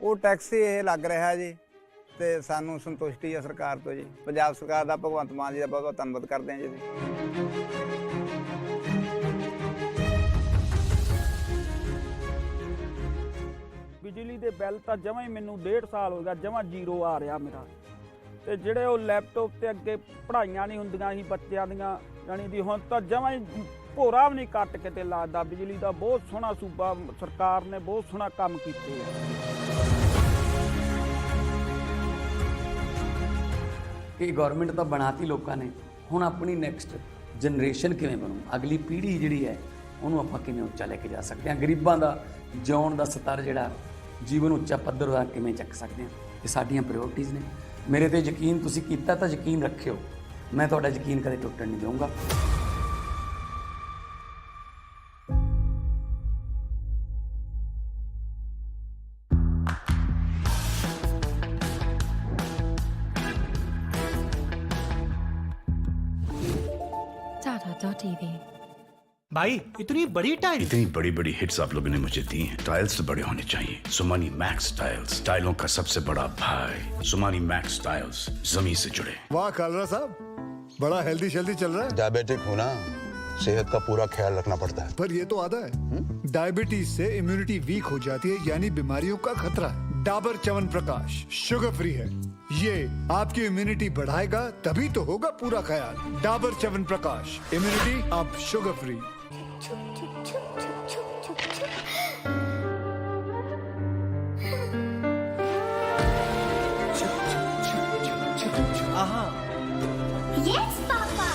ਉਹ ਟੈਕਸ ਹੀ ਇਹ ਲੱਗ ਰਿਹਾ ਜੀ ਤੇ ਸਾਨੂੰ ਸੰਤੁਸ਼ਟੀ ਆ ਸਰਕਾਰ ਤੋਂ ਜੀ। ਪੰਜਾਬ ਸਰਕਾਰ ਦਾ ਭਗਵੰਤ ਮਾਨ ਜੀ ਦਾ ਬਹੁਤ ਬਹੁਤ ਧੰਨਵਾਦ ਕਰਦੇ ਹਾਂ ਜੀ। ਬਿਜਲੀ ਦੇ ਬਿੱਲ ਤਾਂ ਜਮਾਂ ਹੀ ਮੈਨੂੰ 1.5 ਸਾਲ ਹੋ ਗਿਆ ਜਮਾਂ ਜ਼ੀਰੋ ਆ ਰਿਹਾ ਮੇਰਾ। ਤੇ ਜਿਹੜੇ ਉਹ ਲੈਪਟਾਪ ਤੇ ਅੱਗੇ ਪੜ੍ਹਾਈਆਂ ਨਹੀਂ ਹੁੰਦੀਆਂ ਸੀ ਬੱਚਿਆਂ ਦੀਆਂ, ਜਾਣੀ ਦੀ ਹੁਣ ਤਾਂ ਜਮਾਂ ਹੀ ਭੋਰਾ ਵੀ ਨਹੀਂ ਕੱਟ ਕੇ ਤੇ ਲੱਗਦਾ। ਬਿਜਲੀ ਦਾ ਬਹੁਤ ਸੋਹਣਾ ਸੂਬਾ ਸਰਕਾਰ ਨੇ ਬਹੁਤ ਸੋਹਣਾ ਕੰਮ ਕੀਤੇ ਆ। ਇਹ ਗਵਰਨਮੈਂਟ ਤਾਂ ਬਣਾਤੀ ਲੋਕਾਂ ਨੇ, ਹੁਣ ਆਪਣੀ ਨੈਕਸਟ ਜਨਰੇਸ਼ਨ ਕਿਵੇਂ ਬਣੂ, ਅਗਲੀ ਪੀੜ੍ਹੀ ਜਿਹੜੀ ਹੈ ਉਹਨੂੰ ਆਪਾਂ ਕਿਵੇਂ ਉੱਚਾ ਲੈ ਕੇ ਜਾ ਸਕਦੇ ਹਾਂ, ਗਰੀਬਾਂ ਦਾ ਜਿਉਣ ਦਾ ਸਤਰ ਜਿਹੜਾ ਜੀਵਨ ਉੱਚਾ ਪੱਧਰ ਦਾ ਕਿਵੇਂ ਚੱਕ ਸਕਦੇ ਹਾਂ, ਇਹ ਸਾਡੀਆਂ ਪ੍ਰਾਇੋਰਟੀਜ਼ ਨੇ। ਮੇਰੇ ਤੇ ਯਕੀਨ ਤੁਸੀਂ ਕੀਤਾ ਤਾਂ ਯਕੀਨ ਰੱਖਿਓ, ਮੈਂ ਤੁਹਾਡਾ ਯਕੀਨ ਕਦੇ ਟੁੱਟਣ ਨਹੀਂ ਦਊਂਗਾ। TV। भाई इतनी बड़ी टाइल, इतनी बड़ी बड़ी हिट्स आप लोगों ने मुझे दी हैं। टाइल्स तो बड़े होने चाहिए। सुमानी मैक्स टाइल्स, टाइलों का सबसे बड़ा भाई। सुमानी मैक्स टाइल्स जमीन से जुड़े। वाह कालरा साहब, बड़ा हेल्दी शेल्दी चल रहा है। डायबिटिक हूँ ना, सेहत का पूरा ख्याल रखना पड़ता है। पर ये तो आधा है। डायबिटीज से इम्यूनिटी वीक हो जाती है, यानी बीमारियों का खतरा है। डाबर च्यवनप्राश शुगर फ्री है, ये आपकी इम्यूनिटी बढ़ाएगा, तभी तो होगा पूरा ख्याल। डाबर च्यवनप्राश, इम्यूनिटी अब sugar free. Yes, Papa.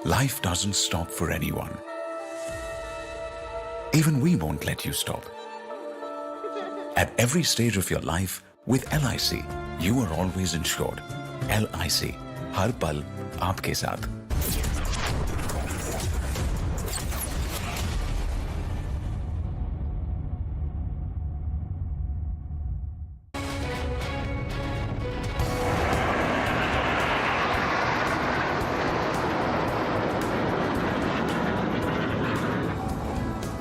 Life doesn't stop for anyone. Even we won't let you stop. At every stage of your life, With LIC, you are always insured. LIC, हर पल आपके साथ.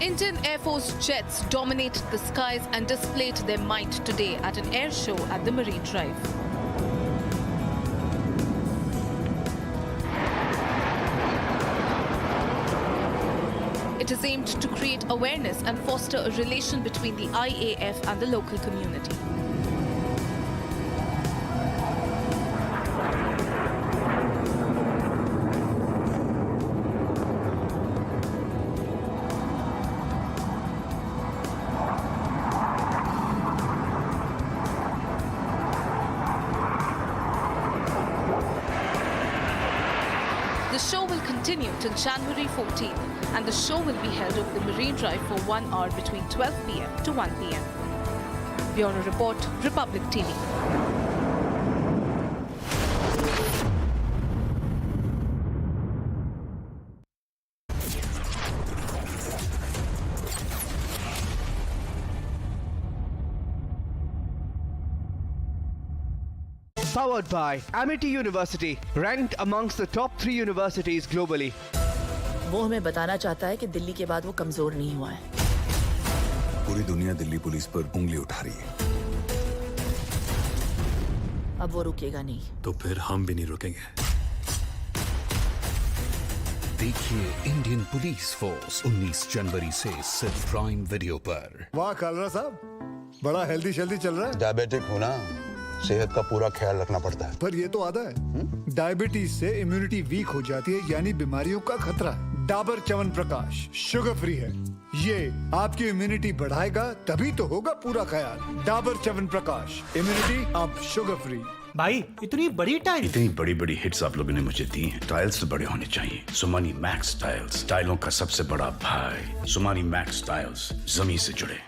Indian Air Force jets dominated the skies and displayed their might today at an air show at the Marine Drive. It is aimed to create awareness and foster a relation between the IAF and the local community. The show will continue till January 14th, and the show will be held over the Marine Drive for 1 hour between 12 p.m. to 1 p.m. Bureau Report, Republic TV. Powered by Amity University, ranked amongst the top 3 universities globally. वो हमें बताना चाहता है कि दिल्ली के बाद वो कमजोर नहीं हुआ है. पूरी दुनिया दिल्ली पुलिस पर उंगली उठा रही है. अब वो रुकेगा नहीं. तो फिर हम भी नहीं रुकेंगे. देखिए इंडियन पुलिस फोर्स 19 जनवरी से सिर्फ प्राइम वीडियो पर. वाह कालरा साहब, बड़ा हेल्दी शेल्दी चल रहा है. डायबिटिक हूँ ना, सेहत का पूरा ख्याल रखना पड़ता है. पर ये तो आधा है. डायबिटीज से इम्यूनिटी वीक हो जाती है, यानी बीमारियों का खतरा है. डाबर च्यवनप्राश शुगर फ्री है. ये आपकी इम्यूनिटी बढ़ाएगा, तभी तो होगा पूरा ख्याल. डाबर च्यवनप्राश, इम्यूनिटी अब शुगर फ्री. भाई इतनी बड़ी टाइल, इतनी बड़ी बड़ी हिट्स आप लोगों ने मुझे दी हैं. टाइल्स तो बड़े होने चाहिए. सुमानी मैक्स टाइल्स, टाइलों का सबसे बड़ा भाई. सुमानी मैक्स टाइल्स, जमीन से जुड़े.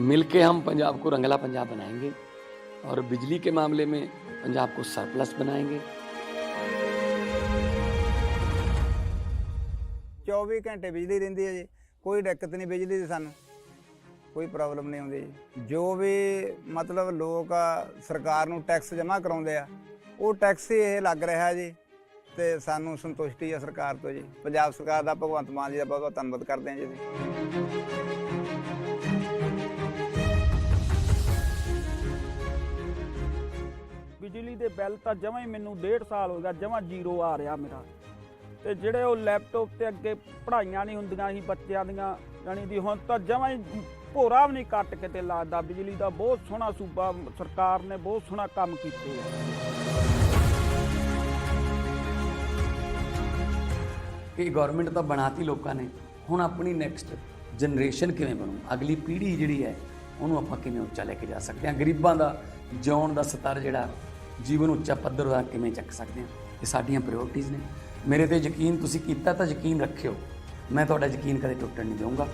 मिलके हम पंजाब को रंगला पंजाब बनाएंगे और बिजली के मामले में पंजाब को सरप्लस बनाएंगे. 24 घंटे बिजली रहिंदी है जी, कोई दिक्कत नहीं बिजली ਦੀ ਸਾਨੂੰ, ਕੋਈ ਪ੍ਰੋਬਲਮ ਨਹੀਂ ਆਉਂਦੀ ਜੀ. ਜੋ ਵੀ ਮਤਲਬ ਲੋਕ ਸਰਕਾਰ ਨੂੰ ਟੈਕਸ ਜਮ੍ਹਾਂ ਕਰਾਉਂਦੇ ਆ, ਉਹ ਟੈਕਸ ਹੀ ਇਹ ਲੱਗ ਰਿਹਾ ਜੀ, ਤੇ ਸਾਨੂੰ ਸੰਤੁਸ਼ਟੀ ਆ ਸਰਕਾਰ ਤੋਂ ਜੀ. ਪੰਜਾਬ ਸਰਕਾਰ ਦਾ, ਭਗਵੰਤ ਮਾਨ ਜੀ ਦਾ ਬਹੁਤ ਬਹੁਤ ਧੰਨਵਾਦ ਕਰਦੇ ਹਾਂ ਜੀ. ਬਿਜਲੀ ਦੇ ਬਿੱਲ ਤਾਂ ਜਮਾਂ ਹੀ ਮੈਨੂੰ 1.5 ਸਾਲ ਹੋ ਗਿਆ ਜਮਾਂ ਜ਼ੀਰੋ ਆ ਰਿਹਾ ਮੇਰਾ. ਤੇ ਜਿਹੜੇ ਉਹ ਲੈਪਟਾਪ ਤੇ ਅੱਗੇ ਪੜ੍ਹਾਈਆਂ ਨਹੀਂ ਹੁੰਦੀਆਂ ਸੀ ਬੱਚਿਆਂ ਦੀਆਂ, ਜਾਣੀ ਦੀ ਹੁਣ ਤਾਂ ਜਮਾਂ ਹੀ ਭੋਰਾ ਵੀ ਨਹੀਂ ਕੱਟ ਕੇ ਤੇ ਲੱਗਦਾ. ਬਿਜਲੀ ਦਾ ਬਹੁਤ ਸੋਹਣਾ ਸੂਬਾ ਸਰਕਾਰ ਨੇ ਬਹੁਤ ਸੋਹਣਾ ਕੰਮ ਕੀਤੇ ਆ. ਇਹ ਗਵਰਨਮੈਂਟ ਤਾਂ ਬਣਾਤੀ ਲੋਕਾਂ ਨੇ, ਹੁਣ ਆਪਣੀ ਨੈਕਸਟ ਜਨਰੇਸ਼ਨ ਕਿਵੇਂ ਬਣੂ, ਅਗਲੀ ਪੀੜ੍ਹੀ ਜਿਹੜੀ ਹੈ ਉਹਨੂੰ ਆਪਾਂ ਕਿਵੇਂ ਉੱਚਾ ਲੈ ਕੇ ਜਾ ਸਕਦੇ ਹਾਂ. ਗਰੀਬਾਂ ਦਾ ਜਿਉਣ ਦਾ ਸਤਰ ਜਿਹੜਾ ਜੀਵਨ ਉੱਚਾ ਪੱਧਰ ਦਾ ਕਿਵੇਂ ਚੱਕ ਸਕਦੇ ਹਾਂ, ਇਹ ਸਾਡੀਆਂ ਪ੍ਰਾਇੋਰਟੀਜ਼ ਨੇ. ਮੇਰੇ ਤੇ ਯਕੀਨ ਤੁਸੀਂ ਕੀਤਾ ਤਾਂ ਯਕੀਨ ਰੱਖਿਓ, ਮੈਂ ਤੁਹਾਡਾ ਯਕੀਨ ਕਦੇ ਟੁੱਟਣ ਨਹੀਂ ਦਊਂਗਾ.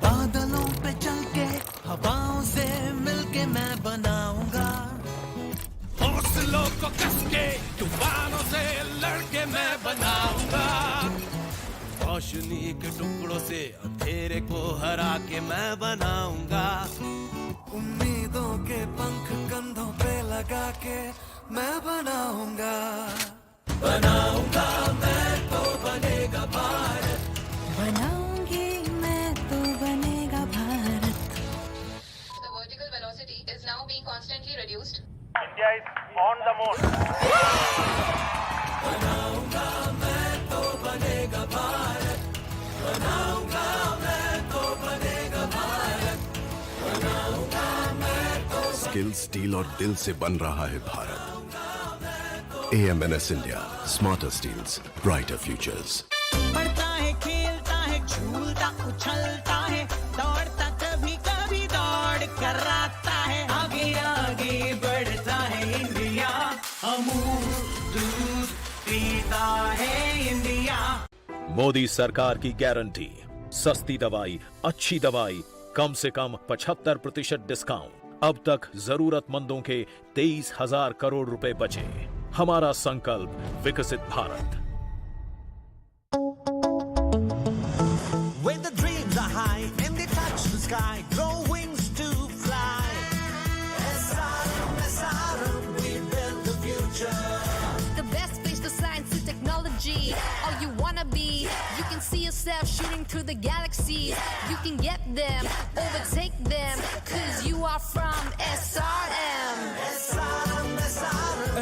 बादलों पे चल के हवाओं से मिलके मैं बनाऊंगा, हौसलों को कस के तूफानों से लड़के मैं बनाऊंगा, रोशनी के टुकड़ों से अंधेरे को हरा के मैं बनाऊंगा, उम्मीदों के पंख कंधों पे लगा के मैं बनाऊंगा, बनाऊंगा मैं तो बनेगा भारत, बनाऊंगी मैं तो बनेगा Bharat. The vertical velocity is now being constantly reduced. India is on the moon. बनाऊंगा मैं तो बनेगा भारत, बनाऊंगा मैं तो बनेगा भारत, बनाऊंगा मैं तो स्किल, स्टील और दिल से बन रहा है Bharat. AMNS India, smarter steels, brighter futures. पढ़ता है, खेलता है, झूलता उछलता है, दौड़ता कभी कभी दौड़ कर आता है, आगे आगे बढ़ता है इंडिया, अमूल दूध पीता है इंडिया। मोदी सरकार की गारंटी, सस्ती दवाई, अच्छी दवाई, कम से कम 75% डिस्काउंट। अब तक जरूरतमंदों के 23,000 करोड़ रुपए बचे। हमारा संकल्प विकसित Bharat. When the dreams are high and they touch the sky, grow wings to fly. SRM, we build the future. The best place for science and technology. All you wanna be, you can see yourself shooting through the galaxies. You can get them, overtake them, 'cause you are from SRM.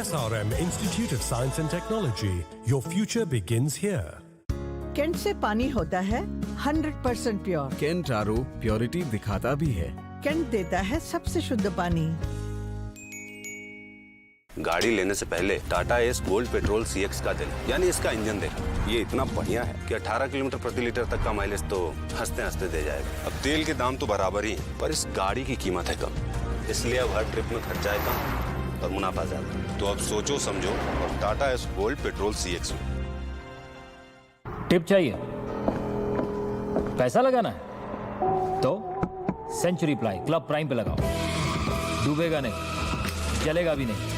SRM Institute of Science and Technology. Your future begins here. Kent से पानी होता है 100% pure. Kent RO purity दिखाता भी है। Kent देता है सबसे शुद्ध पानी। गाड़ी लेने से पहले Tata S gold petrol CX का दिल, यानी इसका इंजन देखो। ये इतना बढ़िया है कि 18 किलोमीटर प्रति लीटर तक का माइलेज तो हंसते हंसते दे जाएगा। अब तेल के दाम तो बराबर ही हैं, पर इस गाड़ी की कीमत है कम, इसलिए अब हर ट्रिप में खर्चा है कम और मुनाफा ज्यादा। तो अब सोचो समझो और Tata S gold petrol CX में। टिप चाहिए, पैसा लगाना है तो सेंचुरी प्लाई क्लब प्राइम पे लगाओ। डूबेगा नहीं, जलेगा भी नहीं,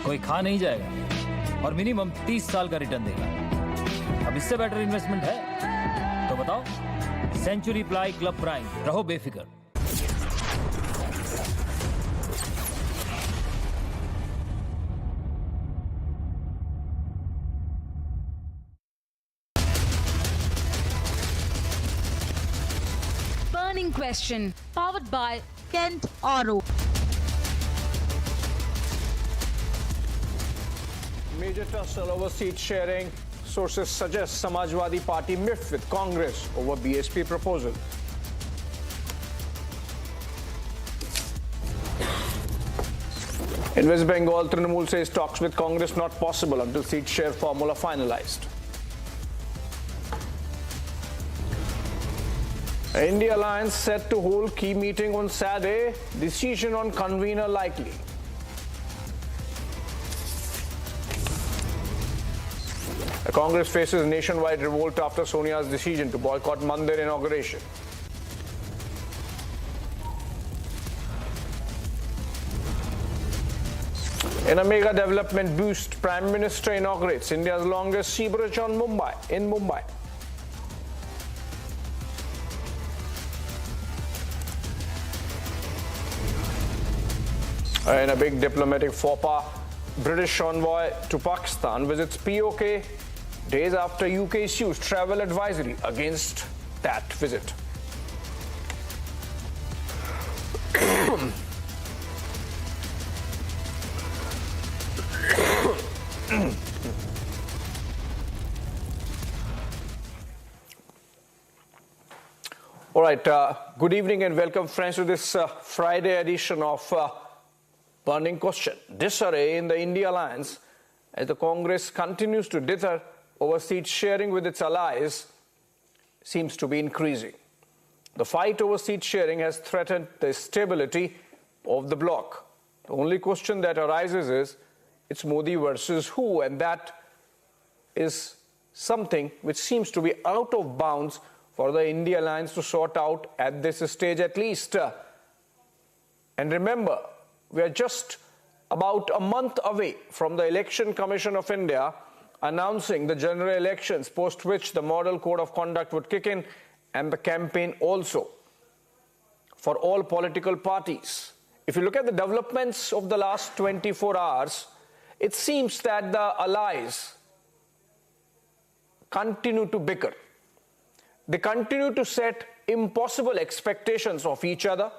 कोई खा नहीं जाएगा और मिनिमम 30 साल का रिटर्न देगा। अब इससे बेटर इन्वेस्टमेंट है तो बताओ। सेंचुरी प्लाई क्लब प्राइम, रहो बेफिक्र। Burning question, powered by Kent Oro. Major tussle over seat sharing. Sources suggest Samajwadi Party miffed with Congress over BSP proposal. In West Bengal, Trinamool says talks with Congress not possible until seat share formula finalized. India Alliance set to hold key meeting on Saturday. Decision on convener likely. The Congress faces nationwide revolt after Sonia's decision to boycott Mandir inauguration. In a mega development boost, Prime Minister inaugurates India's longest sea bridge in Mumbai. In a big diplomatic faux pas, British envoy to Pakistan visits POK days after UK issues travel advisory against that visit. All right, good evening and welcome friends to this Friday edition of Burning Question. Disarray in the India Alliance as the Congress continues to dither over seat sharing with its allies seems to be increasing. The fight over seat sharing has threatened the stability of the bloc. The only question that arises is, it's Modi versus who, and that is something which seems to be out of bounds for the India Alliance to sort out at this stage at least. And remember, we are just about a month away from the Election Commission of India announcing the general elections, post which the model code of conduct would kick in, and the campaign also for all political parties. If you look at the developments of the last 24 hours, it seems that the allies continue to bicker. They continue to set impossible expectations of each other,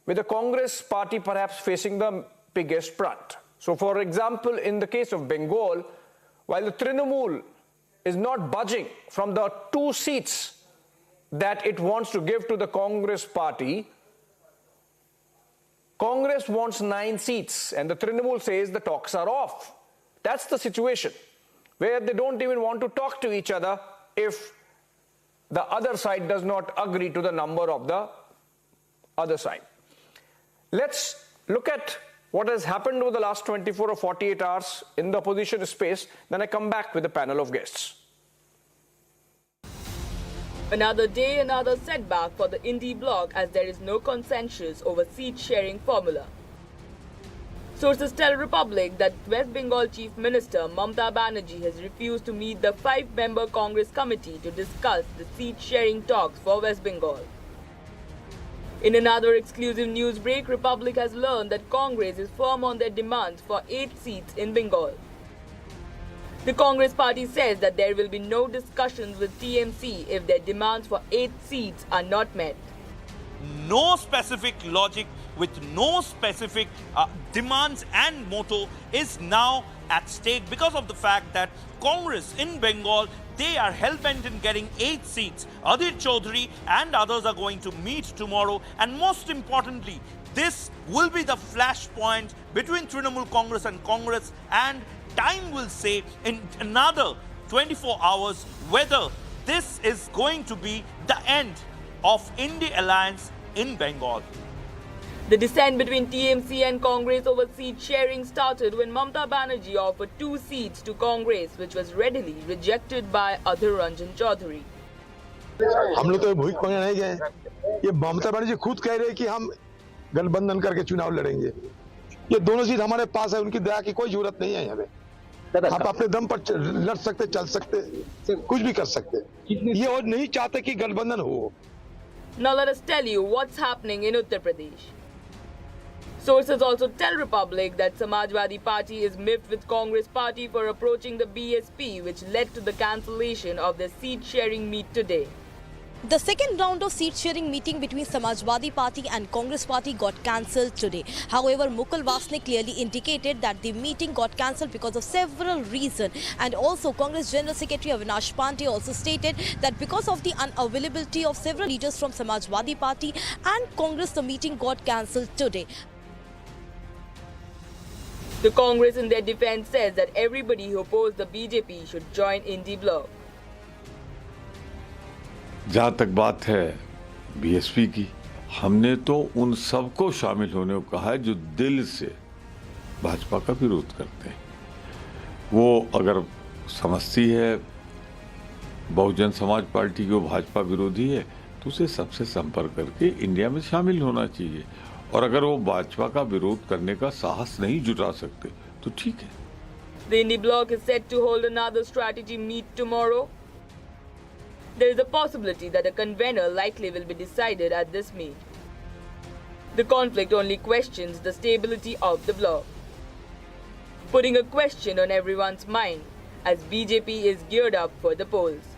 with the Congress party perhaps facing the biggest brunt. So, for example, in the case of Bengal, while the Trinamool is not budging from the 2 seats that it wants to give to the Congress party, Congress wants 9 seats and the Trinamool says the talks are off. That's the situation where they don't even want to talk to each other if the other side does not agree to the number of the other side. Let's look at what has happened over the last 24 or 48 hours in the opposition space. Then I come back with a panel of guests. Another day, another setback for the Indie bloc as there is no consensus over seat-sharing formula. Sources tell Republic that West Bengal Chief Minister Mamata Banerjee has refused to meet the 5-member Congress committee to discuss the seat-sharing talks for West Bengal. In another exclusive news break, Republic has learned that Congress is firm on their demands for 8 seats in Bengal. The Congress party says that there will be no discussions with TMC if their demands for 8 seats are not met. No specific logic with no specific demands and motto is now at stake because of the fact that Congress in Bengal, they are hell-bent in getting 8 seats. Adil Chaudhary and others are going to meet tomorrow, and most importantly, this will be the flashpoint between Trinamool Congress and Congress, and time will say in another 24 hours whether this is going to be the end of Indie Alliance in Bengal. The dissent between TMC and Congress over seat sharing started when Mamata Banerjee offered 2 seats to Congress, which was readily rejected by Adhir Ranjan Chaudhary. हम लोग तो भूख मांगने नहीं गए, ये ममता बनर्जी खुद कह रहे हैं कि हम गठबंधन करके चुनाव लड़ेंगे। ये दोनों सीट हमारे पास है, उनकी दया की कोई जरूरत नहीं है हमें। आप अपने दम पर लड़ सकते, चल सकते, कुछ भी कर सकते। ये और नहीं चाहते कि गठबंधन हो। Now let us tell you what's happening in Uttar Pradesh. Sources also tell Republic that Samajwadi Party is miffed with Congress Party for approaching the BSP, which led to the cancellation of their seat-sharing meet today. The second round of seat-sharing meeting between Samajwadi Party and Congress Party got cancelled today. However, Mukul Vasne clearly indicated that the meeting got cancelled because of several reasons. And also, Congress General Secretary Avinash Pandey also stated that because of the unavailability of several leaders from Samajwadi Party and Congress, the meeting got cancelled today. The Congress in their defense says that everybody who opposed the BJP should join Indie bloc. जहाँ तक बात है BSP की, हमने तो उन सबको शामिल होने को कहा है जो दिल से भाजपा का विरोध करते हैं। वो अगर समझती है बहुजन समाज पार्टी की वो भाजपा विरोधी है तो उसे सबसे संपर्क करके इंडिया में शामिल होना चाहिए, और अगर वो भाजपा का विरोध करने का साहस नहीं जुटा सकते तो ठीक है। The Indie bloc is set to hold another strategy meet tomorrow. There is a possibility that a convener likely will be decided at this meet. The conflict only questions the stability of the bloc, putting a question on everyone's mind as BJP is geared up for the polls.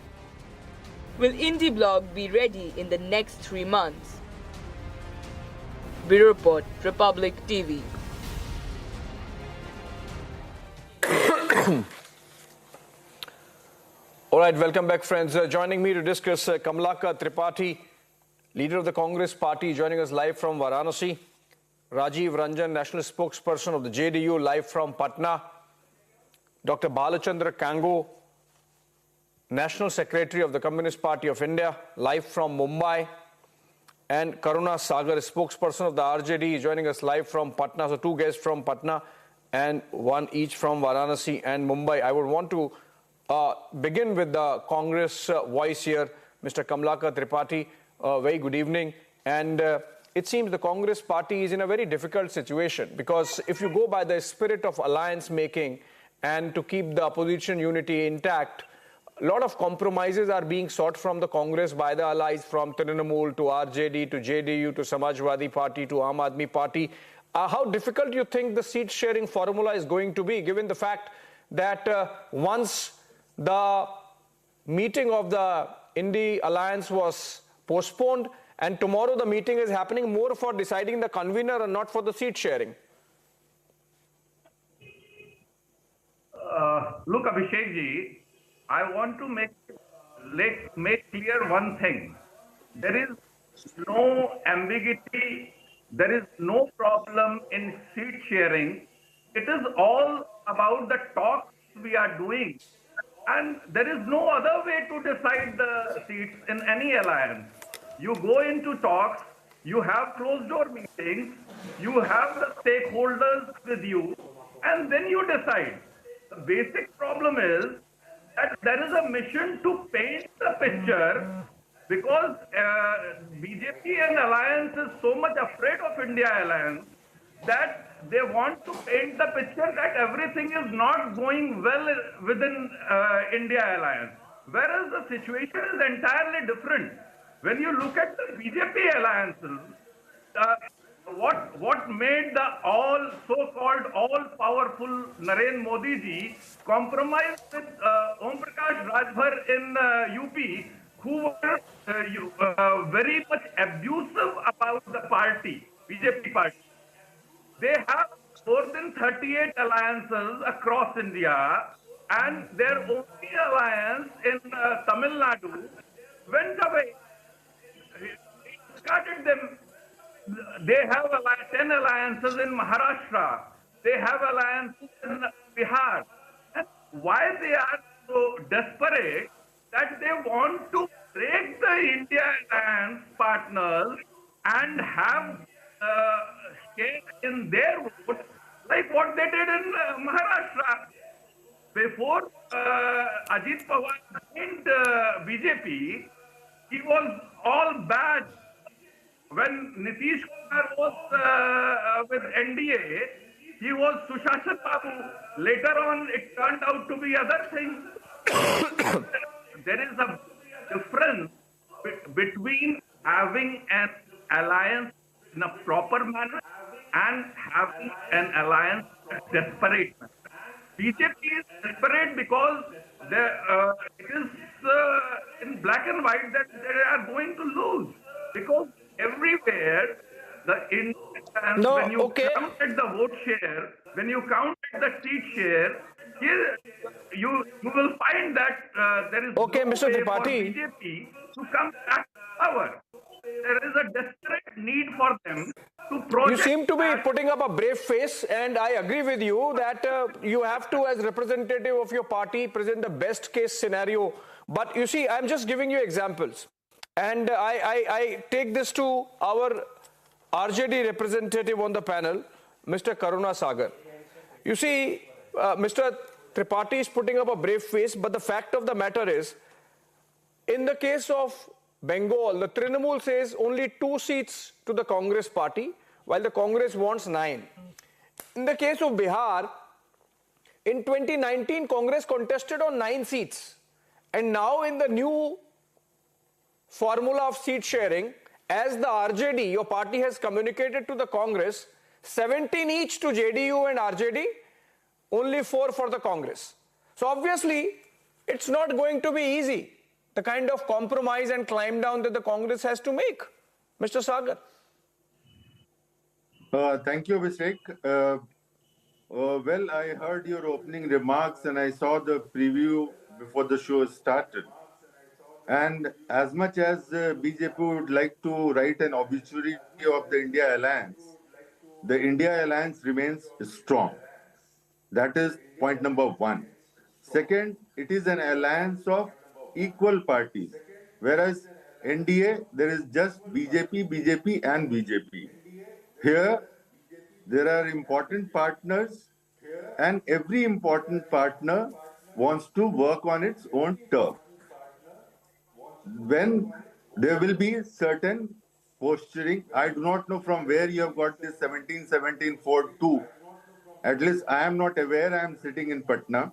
Will Indie bloc be ready in the next 3 months? Bureau Report, Republic TV. All right, welcome back, friends. Joining me to discuss Kamalaka Tripathi, leader of the Congress Party, joining us live from Varanasi. Rajiv Ranjan, national spokesperson of the JDU, live from Patna. Dr. Balachandra Kango, national secretary of the Communist Party of India, live from Mumbai. And Karuna Sagar, spokesperson of the RJD, joining us live from Patna. So 2 guests from Patna and 1 each from Varanasi and Mumbai. I would want to begin with the Congress voice here, Mr. Kamalaka Tripathi. Very good evening. And it seems the Congress party is in a very difficult situation, because if you go by the spirit of alliance making and to keep the opposition unity intact, a lot of compromises are being sought from the Congress by the allies, from Trinamool to RJD to JDU to Samajwadi Party to Aam Aadmi Party. How difficult do you think the seat sharing formula is going to be, given the fact that once the meeting of the Indie Alliance was postponed, and tomorrow the meeting is happening more for deciding the convener and not for the seat sharing? Look, Abhishek ji, I want to make clear one thing. There is no ambiguity There is no problem in seat sharing. It is all about the talks we are doing. And there is no other way to decide the seats in any alliance. You go into talks, you have closed door meetings, you have the stakeholders with you, and then you decide. The basic problem is that there is a mission to paint the picture because BJP and alliance is so much afraid of India alliance that they want to paint the picture that everything is not going well within India alliance. Whereas the situation is entirely different. When you look at the BJP alliances, what made the all so-called all-powerful Narendra Modi ji compromise with Om Prakash Rajbhar in UP, who were very much abusive about the party, BJP party. They have more than 38 alliances across India, and their only alliance in Tamil Nadu went away. Discarded them. They have 10 alliances in Maharashtra. They have alliances in Bihar. And why they are so desperate that they want to break the India alliance partners and have share in their vote like what they did in Maharashtra. Before Ajit Pawar joined BJP, he was all bad. When Nitish Kumar was with NDA, he was Sushashan Babu. Later on, it turned out to be other things. There is a difference between having an alliance in a proper manner and having an alliance desperate manner. BJP is desperate because it is in black and white that they are going to lose. Because everywhere, when you counted the vote share, when you counted the seat share, here you will find that there is no Mr. way Tripathi. for BJP to come back to power. There is a desperate need for them to project. You seem to be putting up a brave face, and I agree with you that you have to, as representative of your party, present the best case scenario. But you see, I'm just giving you examples. And I take this to our RJD representative on the panel, Mr. Karuna Sagar. You see, Mr. Tripathi is putting up a brave face, but the fact of the matter is, in the case of Bengal, the Trinamool says only 2 seats to the Congress party, while the Congress wants 9. In the case of Bihar, in 2019, Congress contested on 9 seats. And now in the new formula of seat sharing, as the RJD, your party has communicated to the Congress, 17 each to JDU and RJD, only 4 for the Congress. So obviously, it's not going to be easy, the kind of compromise and climb down that the Congress has to make. Mr. Sagar. Thank you, Abhishek. Well, I heard your opening remarks and I saw the preview before the show started. And as much as BJP would like to write an obituary of the India Alliance, the India Alliance remains strong. That is point number 1. Second, it is an alliance of equal parties. Whereas NDA, there is just BJP, BJP and BJP. Here, there are important partners and every important partner wants to work on its own turf. When there will be certain posturing, I do not know from where you have got this 17-17-4-2. At least I am not aware. I am sitting in Patna.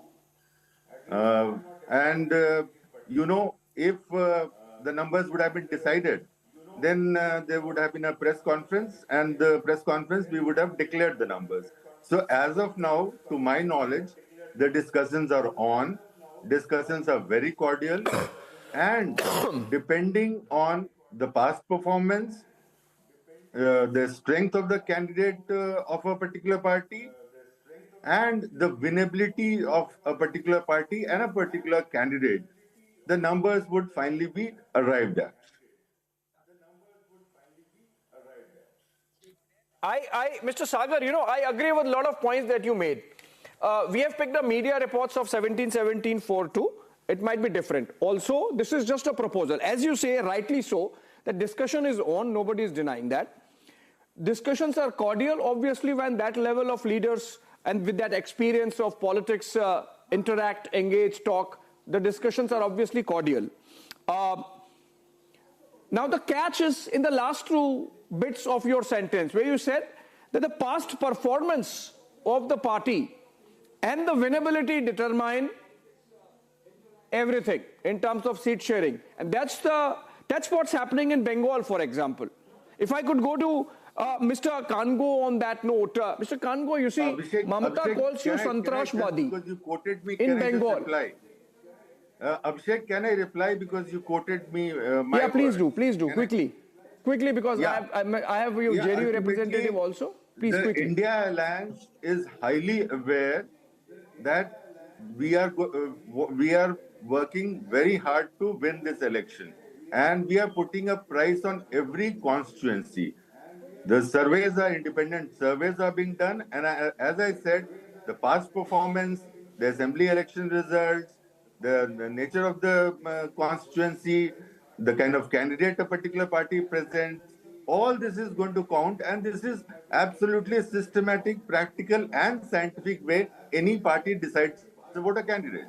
You know, if the numbers would have been decided, then there would have been a press conference, and the press conference, we would have declared the numbers. So as of now, to my knowledge, the discussions are on. Discussions are very cordial. And depending on the past performance, the strength of the candidate of a particular party, and the winnability of a particular party and a particular candidate, the numbers would finally be arrived at. Mr. Sagar, I agree with a lot of points that you made. We have picked the media reports of 17-17-4-2. It might be different. Also, this is just a proposal. As you say, rightly so, the discussion is on. Nobody is denying that. Discussions are cordial, obviously, when that level of leaders and with that experience of politics interact, engage, talk. The discussions are obviously cordial. Now, the catch is in the last two bits of your sentence, where you said that the past performance of the party and the winnability determine everything in terms of seat sharing. And that's what's happening in Bengal, for example. If I could go to Mr. Kango on that note. Mr. Kango, you see, Mamata calls you Santrashwadi because you quoted me, in Bengal. Abhishek, can I reply because you quoted me? Yeah, please do, quickly, because I have your JDU representative also. Please, the quickly. India Alliance is highly aware that we are working very hard to win this election, and we are putting a price on every constituency. The surveys are independent. Surveys are being done, and as I said, the past performance, the assembly election results, the nature of the constituency, the kind of candidate a particular party presents, all this is going to count, and this is absolutely a systematic, practical, and scientific way any party decides about a candidate.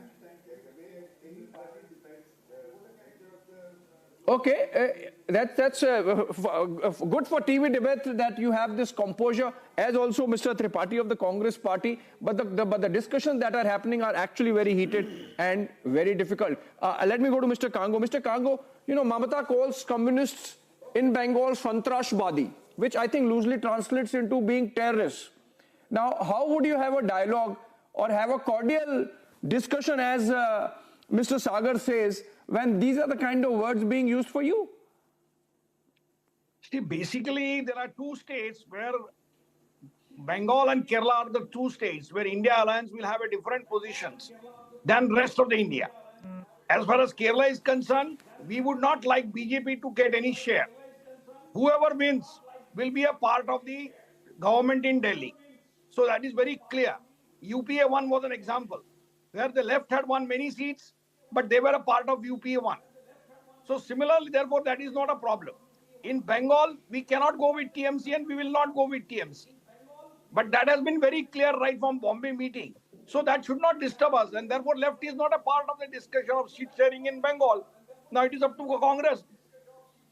Okay, that's good for TV debate that you have this composure, as also Mr. Tripathi of the Congress party. But the discussions that are happening are actually very heated and very difficult. Let me go to Mr. Kango. Mr. Kango, Mamata calls communists in Bengal Santrashwadi, which I think loosely translates into being terrorists. Now, how would you have a dialogue or have a cordial discussion, as Mr. Sagar says, when these are the kind of words being used for you? See, basically, there are two states where Bengal and Kerala are the two states where India Alliance will have a different positions than rest of the India. As far as Kerala is concerned, we would not like BJP to get any share. Whoever wins will be a part of the government in Delhi. So that is very clear. UPA 1 was an example where the left had won many seats, but they were a part of UPA 1. So similarly, therefore, that is not a problem. In Bengal, we cannot go with TMC and we will not go with TMC. But that has been very clear right from Bombay meeting. So that should not disturb us. And therefore, left is not a part of the discussion of seat sharing in Bengal. Now it is up to Congress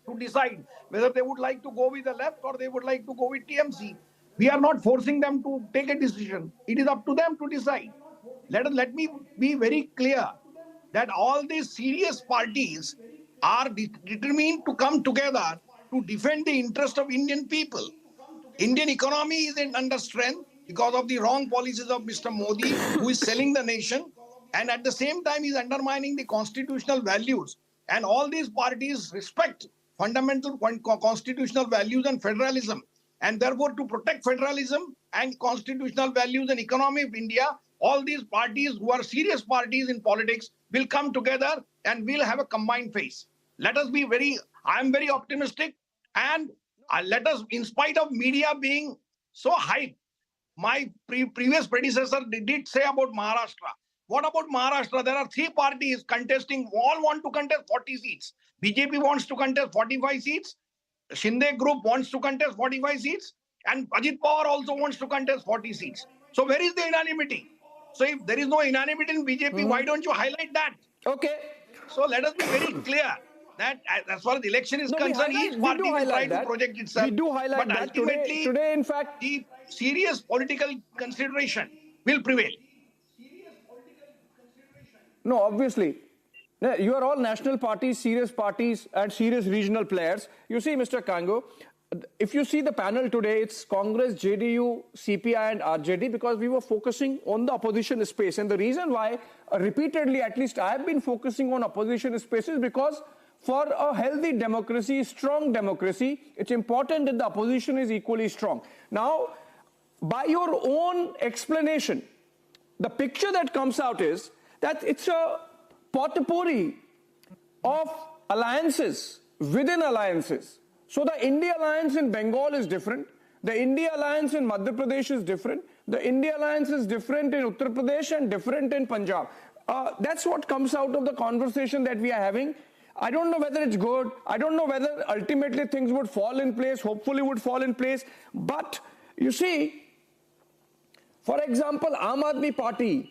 to decide whether they would like to go with the left or they would like to go with TMC. We are not forcing them to take a decision. It is up to them to decide. Let me be very clear that all these serious parties are determined to come together to defend the interest of Indian people. Indian economy is under strength because of the wrong policies of Mr. Modi, who is selling the nation, and at the same time is undermining the constitutional values. And all these parties respect fundamental constitutional values and federalism. And therefore, to protect federalism and constitutional values and economy of India, all these parties who are serious parties in politics will come together and will have a combined face. Let us be I am very optimistic, and let us, in spite of media being so hyped, my previous predecessor did say about Maharashtra. What about Maharashtra? There are three parties contesting, all want to contest 40 seats. BJP wants to contest 45 seats. Shinde group wants to contest 45 seats. And Ajit Pawar also wants to contest 40 seats. So where is the unanimity? So if there is no unanimity in BJP, why don't you highlight that? Okay. So let us be very clear that as far as the election is concerned, each party will try to project itself. We do highlight but that. Ultimately, today, in fact, the serious political consideration will prevail. No, obviously. You are all national parties, and serious regional players. You see, Mr. Kango, if you see the panel today, it's Congress, JDU, CPI and RJD, because we were focusing on the opposition space. And the reason why, repeatedly, at least I have been focusing on opposition spaces, because for a healthy democracy, strong democracy, it's important that the opposition is equally strong. Now, by your own explanation, the picture that comes out is that it's a potpourri of alliances within alliances. So the India Alliance in Bengal is different. The India alliance in Madhya Pradesh is different. The India alliance is different in Uttar Pradesh and different in Punjab. That's what comes out of the conversation that we are having. I don't know whether it's good. I don't know whether ultimately things would fall in place, hopefully would fall in place. But you see, for example, Aam Aadmi Party,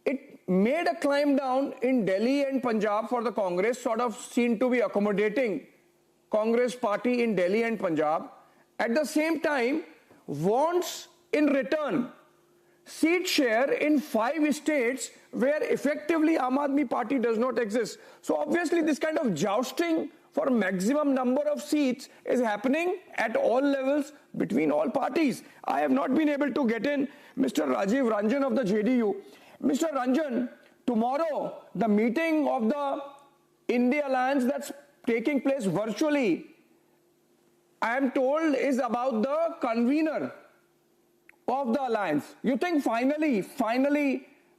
it made a climb down in Delhi and Punjab for the Congress, sort of seen to be accommodating Congress party in Delhi and Punjab. At the same time, wants in return seat share in 5 states where effectively Aam Aadmi Party does not exist. So obviously this kind of jousting for maximum number of seats is happening at all levels between all parties. I have not been able to get in Mr. Rajiv Ranjan of the JDU. Mr. Ranjan, tomorrow the meeting of the India Alliance that's taking place virtually, I am told, is about the convener of the alliance. You think finally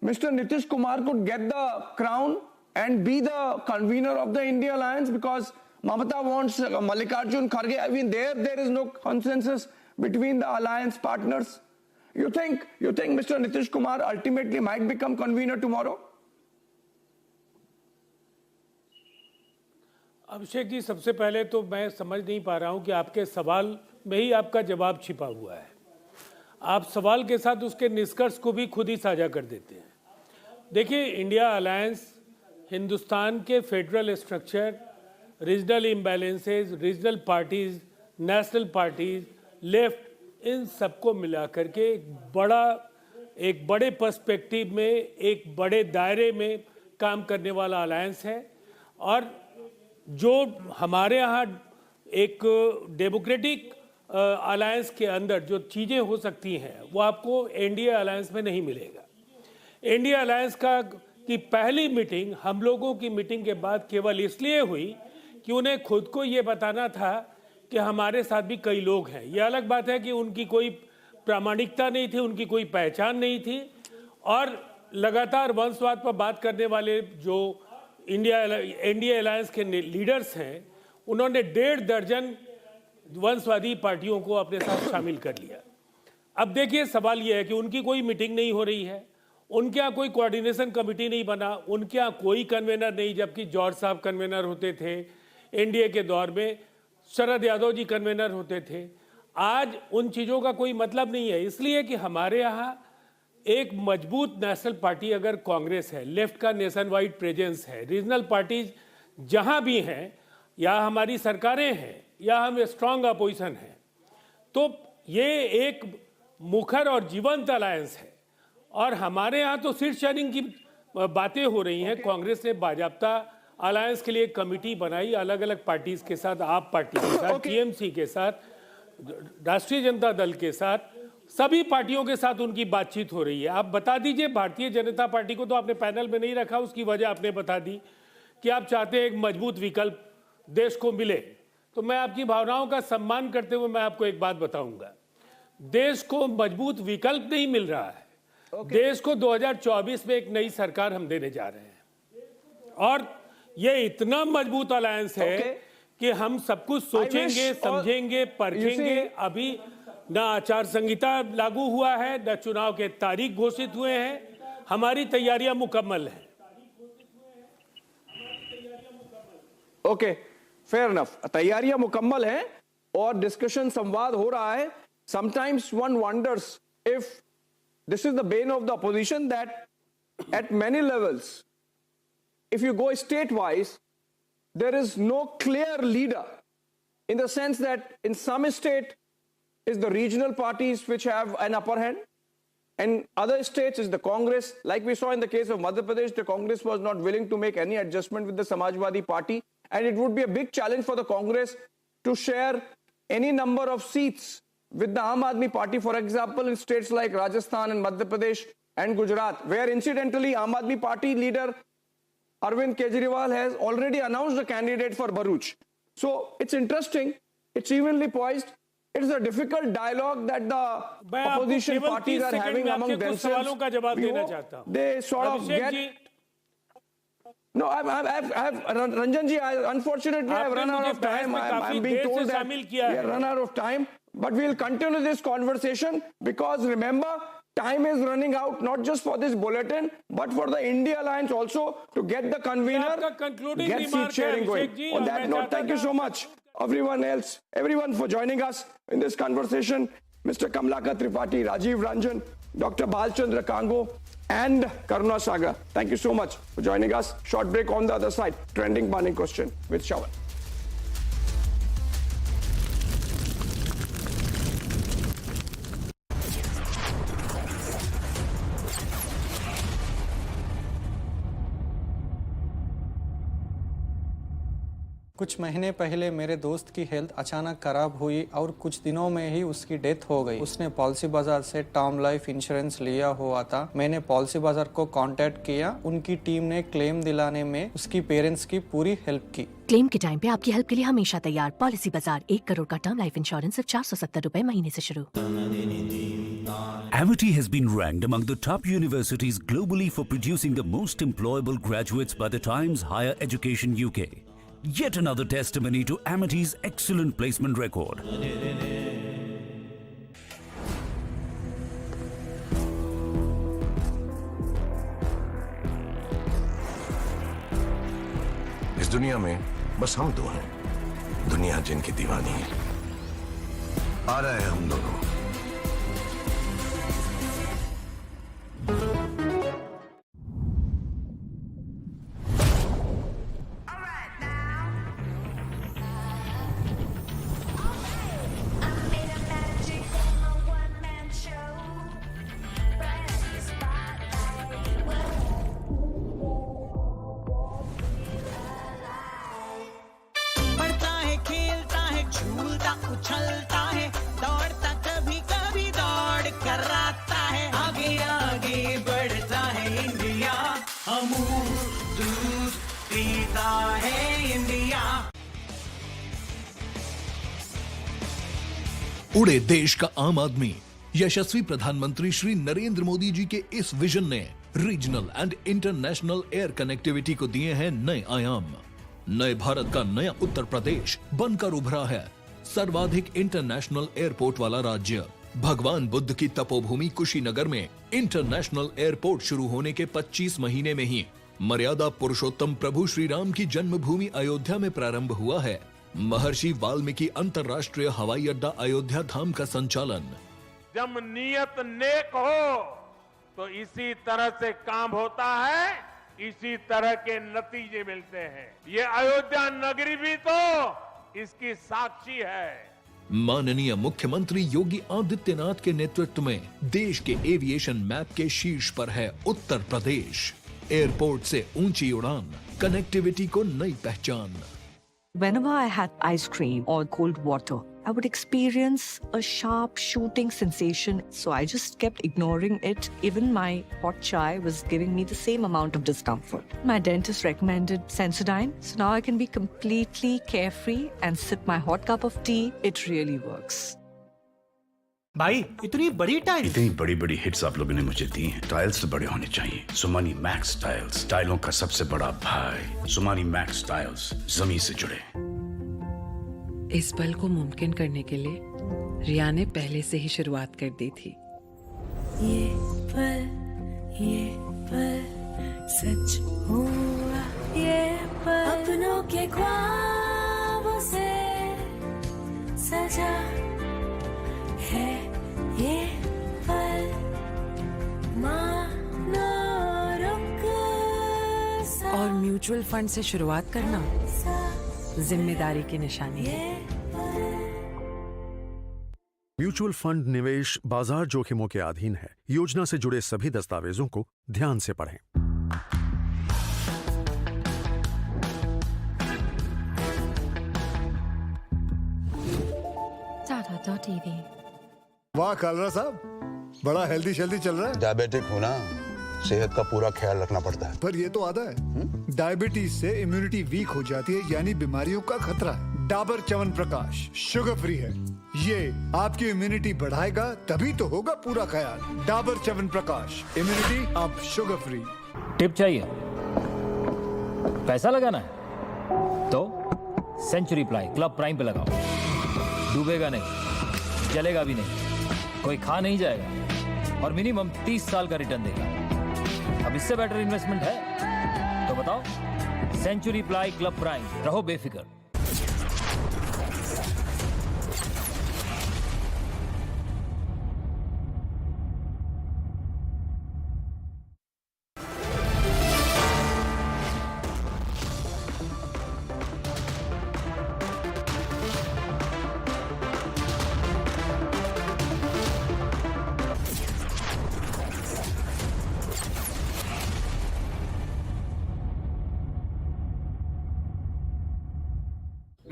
Mr. Nitish Kumar could get the crown and be the convener of the India Alliance, because Mamata wants Mallikarjun Kharge. I mean, there is no consensus between the alliance partners. You think Mr. Nitish Kumar ultimately might become convener tomorrow? Abhishek ji, सबसे पहले तो मैं समझ नहीं पा रहा हूं कि आपके सवाल में ही आपका जवाब छिपा हुआ है। आप सवाल के साथ उसके निष्कर्ष को भी खुद ही साझा कर देते हैं। देखिए, इंडिया अलायंस हिंदुस्तान के federal structure, regional imbalances, regional parties, national parties, left, इन सबको मिला करके एक बड़े पर्सपेक्टिव में, एक बड़े दायरे में काम करने वाला अलायंस है। और जो हमारे यहाँ एक डेमोक्रेटिक अलायंस के अंदर जो चीज़ें हो सकती हैं वो आपको एनडीए अलायंस में नहीं मिलेगा। एनडीए अलायंस की पहली मीटिंग हम लोगों की मीटिंग के बाद केवल इसलिए हुई कि उन्हें खुद को ये बताना था कि हमारे साथ भी कई लोग हैं। ये अलग बात है कि उनकी कोई प्रामाणिकता नहीं थी, उनकी कोई पहचान नहीं थी, और लगातार वंशवाद पर बात करने वाले जो एनडीए अलायंस के लीडर्स हैं, उन्होंने 1.5 दर्जन वंशवादी पार्टियों को अपने साथ शामिल कर लिया। अब देखिए, सवाल यह है कि उनकी कोई मीटिंग नहीं हो रही है, उनके यहाँ कोई कोऑर्डिनेशन कमेटी नहीं बना, उनके यहाँ कोई कन्वेनर नहीं, जबकि जॉर्ज साहब कन्वेनर होते थे एनडीए के दौर में, शरद यादव जी कन्वेनर होते थे। आज उन चीज़ों का कोई मतलब नहीं है, इसलिए कि हमारे यहाँ एक मजबूत नेशनल पार्टी अगर कांग्रेस है, लेफ्ट का नेशन वाइड प्रेजेंस है, रीजनल पार्टीज जहाँ भी हैं, या हमारी सरकारें हैं, या हम स्ट्रांग अपोजिशन हैं, तो ये एक मुखर और जीवंत अलायंस है। और हमारे यहाँ तो सीट शेयरिंग की बातें हो रही हैं। कांग्रेस ने बाजाप्ता अलायंस के लिए एक कमेटी बनाई, अलग अलग पार्टीज के साथ, आप पार्टी के साथ, टीएमसी के साथ, राष्ट्रीय जनता दल के साथ, सभी पार्टियों के साथ उनकी बातचीत हो रही है। आप बता दीजिए, भारतीय जनता पार्टी को तो आपने पैनल में नहीं रखा, उसकी वजह आपने बता दी कि आप चाहते हैं एक मजबूत विकल्प देश को मिले। तो मैं आपकी भावनाओं का सम्मान करते हुए मैं आपको एक बात बताऊंगा, देश को मजबूत विकल्प नहीं मिल रहा है। देश को 2024 में एक नई सरकार हम देने जा रहे हैं, और ये इतना मजबूत अलायंस है कि हम सब कुछ सोचेंगे, समझेंगे, परखेंगे। अभी ना आचार संहिता लागू हुआ है, न चुनाव के तारीख घोषित हुए हैं, हमारी तैयारियां मुकम्मल हैं। ओके, फेयर इनफ, तैयारियां मुकम्मल हैं और डिस्कशन, संवाद हो रहा है। Sometimes one wonders if this is the bane of the opposition, that at many levels, if you go state wise, there is no clear leader, in the sense that in some state is the regional parties which have an upper hand, and other states is the Congress. Like we saw in the case of Madhya Pradesh, the Congress was not willing to make any adjustment with the Samajwadi Party, and it would be a big challenge for the Congress to share any number of seats with the Aam Aadmi Party, for example, in states like Rajasthan and Madhya Pradesh and Gujarat, where incidentally Aam Aadmi Party leader Arvind Kejriwal has already announced a candidate for Bharuch. So it's interesting, it's evenly poised. It is a difficult dialogue that the opposition parties are having among themselves. They sort of get... No, Ranjan ji, unfortunately, I have run out of time. I'm being told that we have run out of time. But we'll continue this conversation because remember, time is running out, not just for this bulletin, but for the India Alliance also to get the convener, get seat sharing going. On that note, thank you so much, everyone for joining us in this conversation. Mr. Kamlaka Tripathi, Rajiv Ranjan, Dr. Balchandra Kango, and Karuna Sagar. Thank you so much for joining us. Short break on the other side. Trending burning question with Shawan. कुछ महीने पहले मेरे दोस्त की health अचानक खराब हुई और कुछ दिनों में ही उसकी डेथ हो गई। उसने पॉलिसी बाजार से टर्म लाइफ इंश्योरेंस लिया हुआ था। मैंने पॉलिसी बाजार को कांटेक्ट किया। उनकी टीम ने क्लेम दिलाने में उसकी पेरेंट्स की पूरी हेल्प की। क्लेम के टाइम पे आपकी हेल्प के लिए हमेशा तैयार। पॉलिसी बाजार 1 करोड़ का टर्म लाइफ इंश्योरेंस सिर्फ 470 रुपए महीने से शुरू। Amity has been ranked among the top universities globally for producing the most employable graduates by the Times Higher Education UK. Yet another testimony to Amity's excellent placement record. इस दुनिया में बस हम दो हैं, दुनिया जिनकी दीवानी है। आ रहे हैं हम दोनों। उछलता है, दौड़ता कभी कभी दौड़ कराता है, आगे आगे बढ़ता है इंडिया, अमूल दूध पीता है इंडिया। उड़े देश का आम आदमी। यशस्वी प्रधानमंत्री श्री नरेंद्र मोदी जी के इस विजन ने regional and international air connectivity को दिए हैं नए आयाम। नए भारत का नया उत्तर प्रदेश बनकर उभरा है सर्वाधिक इंटरनेशनल एयरपोर्ट वाला राज्य। भगवान बुद्ध की तपोभूमि कुशीनगर में इंटरनेशनल एयरपोर्ट शुरू होने के 25 महीने में ही मर्यादा पुरुषोत्तम प्रभु श्री राम की जन्मभूमि अयोध्या में प्रारंभ हुआ है। महर्षि वाल्मीकि अंतर्राष्ट्रीय हवाई अड्डा अयोध्या धाम का संचालन। जब नियत नेक हो तो इसी तरह से काम होता है, इसी तरह के नतीजे मिलते हैं। ये अयोध्या नगरी भी तो इसकी साक्षी है। माननीय मुख्यमंत्री योगी आदित्यनाथ के नेतृत्व में देश के एविएशन मैप के शीर्ष पर है उत्तर प्रदेश। एयरपोर्ट से ऊंची उड़ान, कनेक्टिविटी को नई पहचान। Whenever I had ice cream or cold water, I would experience a sharp shooting sensation. So I just kept ignoring it. Even my hot chai was giving me the same amount of discomfort. My dentist recommended Sensodyne. So now I can be completely carefree and sip my hot cup of tea. It really works. भाई इतनी बड़ी बड़ी hits आप लोगों ने मुझे दी हैं। Tiles तो बड़े होने चाहिए। सुमानी मैक्स टाइल्स, टाइलों का सबसे बड़ा भाई। सुमानी मैक्स टाइल्स जमीन से जुड़े। इस पल को मुमकिन करने के लिए रिया ने पहले से ही शुरुआत कर दी थी। ये पल सच हुआ, ये पल अपनों के ख्वाबों से सजा है, ये पल मानो रुक सा। और म्यूचुअल फंड से शुरुआत करना जिम्मेदारी की निशानी है। म्यूचुअल फंड निवेश बाजार जोखिमों के अधीन है। योजना से जुड़े सभी दस्तावेजों को ध्यान से पढ़ें। TV। वाह कालरा साहब, बड़ा हेल्दी शेल्दी चल रहा है। डायबिटिक होना, सेहत का पूरा ख्याल रखना पड़ता है। पर ये तो आधा है। डायबिटीज से इम्यूनिटी वीक हो जाती है, यानी बीमारियों का खतरा है। डाबर च्यवनप्राश शुगर फ्री है, ये आपकी इम्यूनिटी बढ़ाएगा, तभी तो होगा पूरा ख्याल। डाबर च्यवनप्राश, इम्यूनिटी अब शुगर फ्री। टिप चाहिए? पैसा लगाना है तो सेंचुरी प्लाई क्लब प्राइम पे लगाओ, डूबेगा नहीं, जलेगा भी नहीं, कोई खा नहीं जाएगा और मिनिमम 30 साल का रिटर्न देगा। अब इससे बेटर इन्वेस्टमेंट है तो बताओ। सेंचुरी प्लाई क्लब प्राइम, रहो बेफिक्र।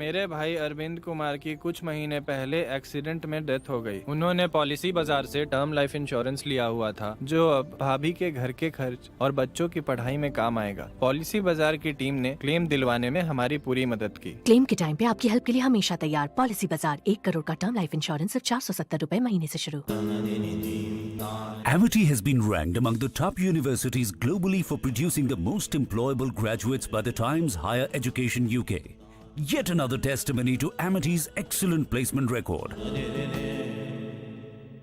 मेरे भाई अरविंद कुमार की कुछ महीने पहले एक्सीडेंट में डेथ हो गई। उन्होंने पॉलिसी बाजार से टर्म लाइफ इंश्योरेंस लिया हुआ था, जो अब भाभी के घर के खर्च और बच्चों की पढ़ाई में काम आएगा। पॉलिसी बाजार की टीम ने क्लेम दिलवाने में हमारी पूरी मदद की। क्लेम के टाइम पे आपकी हेल्प के लिए हमेशा तैयार। पॉलिसी बाजार, 1 करोड़ का टर्म लाइफ इंश्योरेंस सिर्फ 470 रुपए महीने से शुरू। Amity has been ranked among the top universities globally for producing the most employable graduates by the Times Higher Education UK. Yet another testimony to Amity's excellent placement record.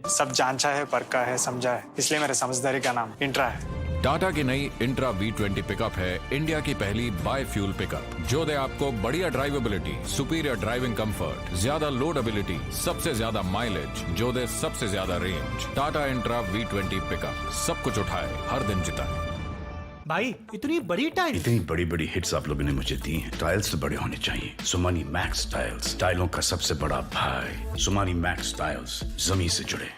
सब जांचा है, परखा है, समझा है, इसलिए मेरे समझदारी का नाम इंट्रा है। टाटा की नई इंट्रा V20 पिकअप है इंडिया की पहली बाय फ्यूल पिकअप, जो दे आपको बढ़िया ड्राइवेबिलिटी, सुपीरियर ड्राइविंग कंफर्ट, ज्यादा लोडेबिलिटी, सबसे ज्यादा माइलेज, जो दे सबसे ज्यादा range. Tata intra V20 pickup, सब कुछ उठाए, हर दिन जिताए। भाई इतनी बड़ी टाइल, इतनी बड़ी बड़ी हिट्स आप लोगों ने मुझे दी हैं। टाइल्स तो बड़े होने चाहिए। सुमानी मैक्स टाइल्स, टाइलों का सबसे बड़ा भाई। सुमानी मैक्स टाइल्स, जमीन से जुड़े।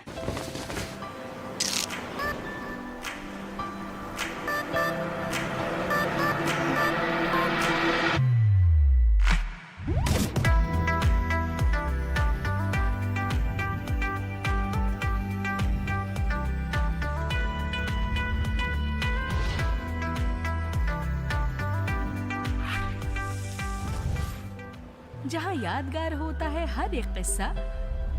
जहाँ यादगार होता है हर एक किस्सा,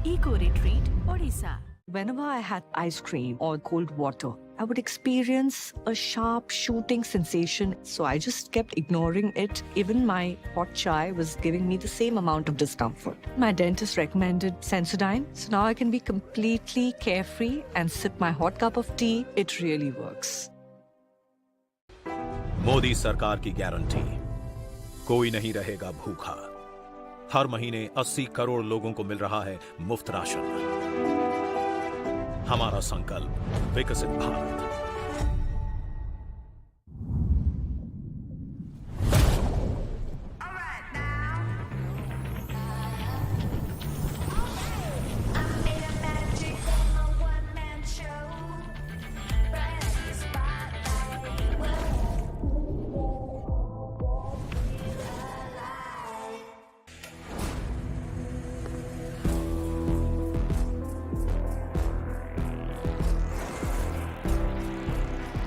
eco retreat Odisha. Whenever I had ice cream or cold water, I would experience a sharp shooting sensation, so I just kept ignoring it. Even my hot chai was giving me the same amount of discomfort. My dentist recommended Sensodyne, so now I can be completely carefree and sip my hot cup of tea. It really works. Modi सरकार की guarantee, कोई नहीं रहेगा भूखा। हर महीने 80 करोड़ लोगों को मिल रहा है मुफ्त राशन। हमारा संकल्प, विकसित भारत।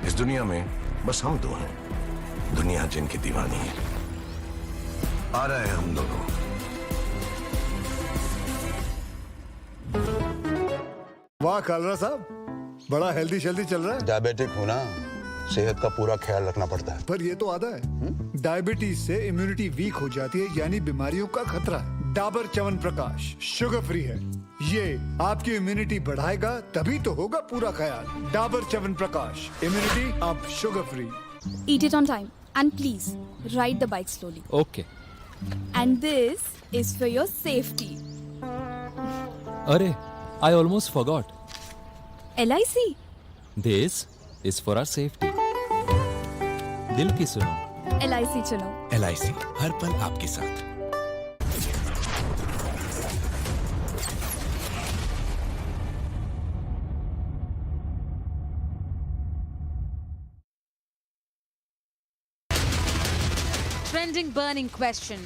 इस दुनिया में बस हम दो हैं, दुनिया जिनकी दीवानी है। आ रहे हैं हम दोनों। वाह कालरा साहब, बड़ा हेल्दी शेल्दी चल रहा है। डायबिटिक हूँ ना, सेहत का पूरा ख्याल रखना पड़ता है। पर ये तो आधा है। डायबिटीज से इम्यूनिटी वीक हो जाती है, यानी बीमारियों का खतरा है। डाबर च्यवनप्राश शुगर फ्री है, ये आपकी इम्यूनिटी बढ़ाएगा, तभी तो होगा पूरा ख्याल। डाबर च्यवनप्राश, इम्यूनिटी अब sugar free. Eat it on time and please ride the bike slowly. Okay. And this is for your safety. अरे, I almost forgot. LIC. This is for our safety. दिल की सुनो। LIC चलो। LIC हर पल आपके साथ। Trending burning question,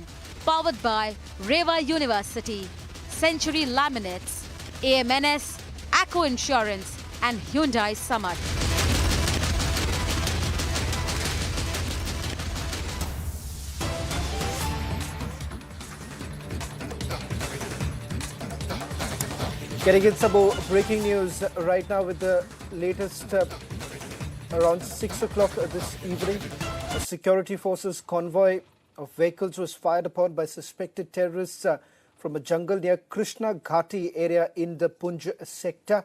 powered by Reva University, Century Laminates, AMNS, Acco Insurance, and Hyundai Summit. Getting in some more breaking news right now with the latest around 6 o'clock this evening. A security forces convoy of vehicles was fired upon by suspected terrorists from a jungle near Krishna Ghati area in the Poonch sector.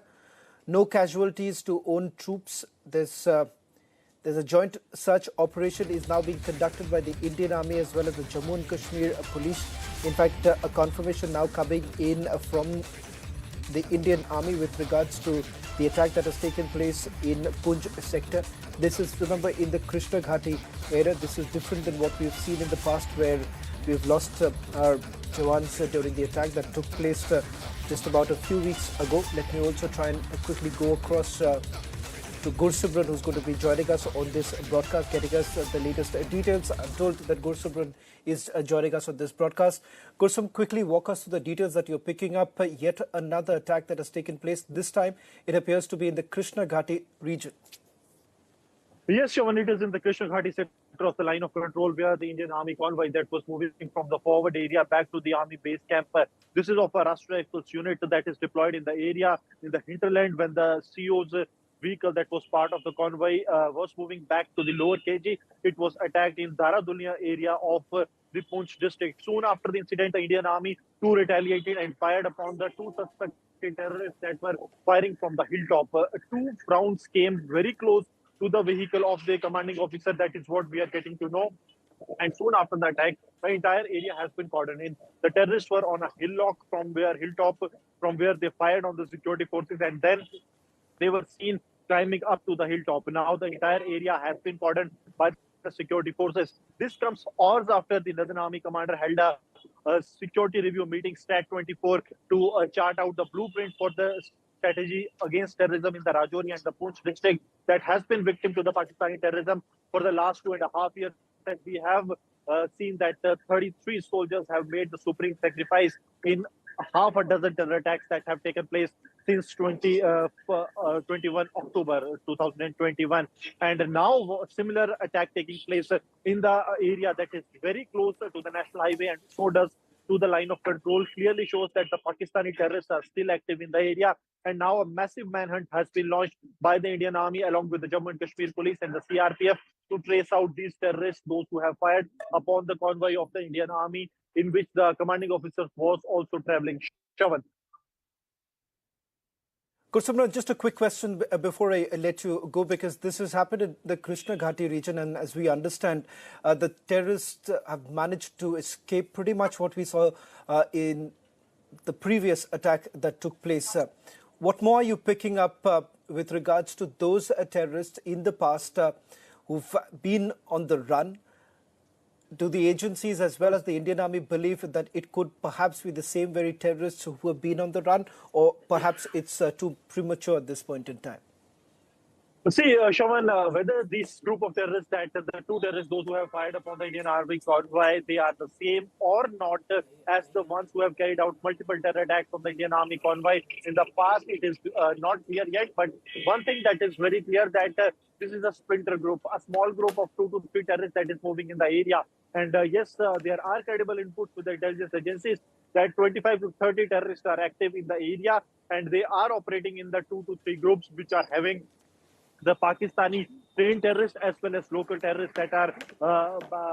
No casualties to own troops. There's a joint search operation is now being conducted by the Indian Army as well as the Jammu and Kashmir police. In fact, a confirmation now coming in from the Indian Army with regards to the attack that has taken place in Poonch sector. This is, remember, in the Krishna Ghati area. This is different than what we've seen in the past, where we've lost our Jawans during the attack that took place just about a few weeks ago. Let me also try and quickly go across to Gursubran, who's going to be joining us on this broadcast, getting us the latest details. I'm told that Gursubran is joining us on this broadcast. Gursum, quickly walk us through the details that you're picking up. Yet another attack that has taken place. This time, it appears to be in the Krishna Ghati region. Yes, Shawan, it is in the Krishna Ghati sector across the line of control where the Indian Army convoy that was moving from the forward area back to the Army base camp. This is of a Rashtra Rifles unit that is deployed in the area in the hinterland when the CO's vehicle that was part of the convoy was moving back to the lower KG. It was attacked in Daradunia area of the Poonch district. Soon after the incident, the Indian Army too retaliated and fired upon the two suspected terrorists that were firing from the hilltop. Two rounds came very close to the vehicle of the commanding officer. That is what we are getting to know. And soon after the attack, the entire area has been cordoned in. The terrorists were on a hilltop from where they fired on the security forces, and then they were seen climbing up to the hilltop. Now the entire area has been cordoned by the security forces. This comes hours after the Northern Army commander held a security review meeting, STAT 24, to chart out the blueprint for the strategy against terrorism in the Rajouri and the Poonch district that has been victim to the Pakistani terrorism for the last 2.5 years. That we have seen that 33 soldiers have made the supreme sacrifice in half a dozen terror attacks that have taken place since 21 October 2021. And now a similar attack taking place in the area that is very close to the national highway and so does to the line of control, clearly shows that the Pakistani terrorists are still active in the area. And now a massive manhunt has been launched by the Indian Army along with the Jammu and Kashmir police and the CRPF to trace out these terrorists, those who have fired upon the convoy of the Indian Army, in which the commanding officer was also traveling. Shawan. Gursubran, just a quick question before I let you go, because this has happened in the Krishna Ghati region, and as we understand, the terrorists have managed to escape pretty much what we saw in the previous attack that took place. What more are you picking up with regards to those terrorists in the past who've been on the run? Do the agencies as well as the Indian Army believe that it could perhaps be the same very terrorists who have been on the run, or perhaps it's too premature at this point in time? See, Shawan, whether this group of terrorists, that the two terrorists, those who have fired upon the Indian Army convoy, they are the same or not as the ones who have carried out multiple terror attacks on the Indian Army convoy in the past, it is not clear yet. But one thing that is very clear, that this is a splinter group, a small group of 2 to 3 terrorists that is moving in the area. And yes, there are credible inputs with the intelligence agencies that 25 to 30 terrorists are active in the area, and they are operating in the 2 to 3 groups which are having the Pakistani trained terrorists as well as local terrorists that are,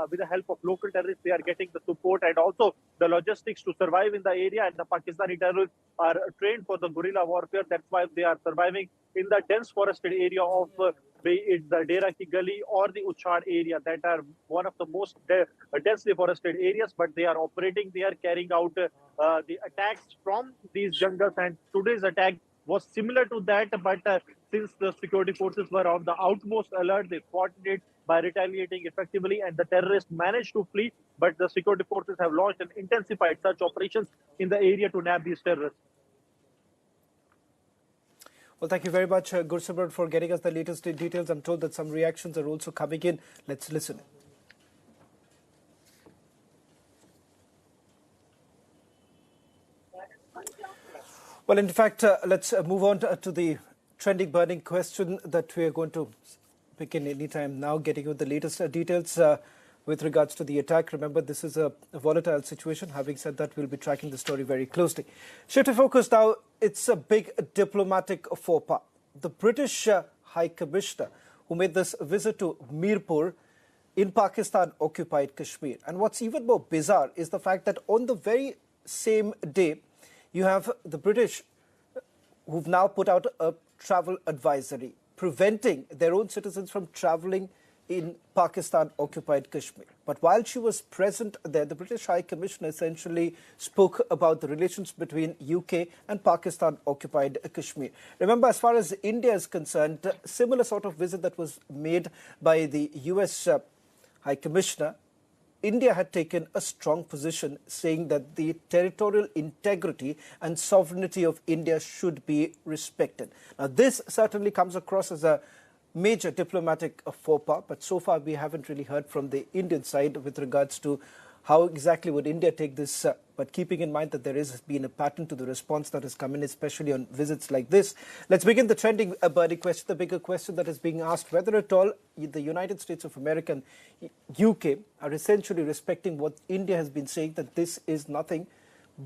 with the help of local terrorists, they are getting the support and also the logistics to survive in the area. And the Pakistani terrorists are trained for the guerrilla warfare. That's why they are surviving in the dense forested area of the Dera Ki Gali or the Uchad area that are one of the most densely forested areas. But they are operating, they are carrying out the attacks from these jungles. And today's attack was similar to that, but since the security forces were on the utmost alert, they fought it by retaliating effectively, and the terrorists managed to flee. But the security forces have launched and intensified such operations in the area to nab these terrorists. Well, thank you very much, Gursubran, for getting us the latest details. I'm told that some reactions are also coming in. Let's listen. Well, in fact, let's move on to the trending burning question that we are going to begin anytime now, getting you the latest details with regards to the attack. Remember, this is a volatile situation. Having said that, we'll be tracking the story very closely. Shift to focus now. It's a big diplomatic faux pas. The British High Commissioner who made this visit to Mirpur in Pakistan-occupied Kashmir. And what's even more bizarre is the fact that on the very same day, you have the British who've now put out a travel advisory preventing their own citizens from traveling in Pakistan-occupied Kashmir. But while she was present there, the British High Commissioner essentially spoke about the relations between UK and Pakistan-occupied Kashmir. Remember, as far as India is concerned, a similar sort of visit that was made by the US High Commissioner, India had taken a strong position saying that the territorial integrity and sovereignty of India should be respected. Now, this certainly comes across as a major diplomatic faux pas, but so far we haven't really heard from the Indian side with regards to how exactly would India take this, but keeping in mind that there has been a pattern to the response that has come in, especially on visits like this. Let's begin the trending birdie question, the bigger question that is being asked, whether at all the United States of America and UK are essentially respecting what India has been saying, that this is nothing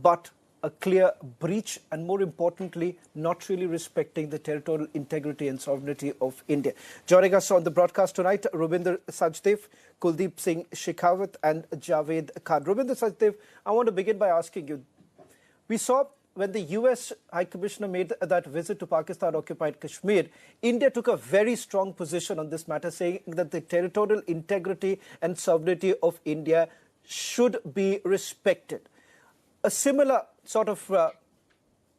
but a clear breach, and more importantly, not really respecting the territorial integrity and sovereignty of India. Joining us on the broadcast tonight, Rubinder Sajdev, Kuldeep Singh Shekhawat and Javed Khan. Rubinder Sajdev, I want to begin by asking you, we saw when the US High Commissioner made that visit to Pakistan-occupied Kashmir, India took a very strong position on this matter, saying that the territorial integrity and sovereignty of India should be respected. A similar sort of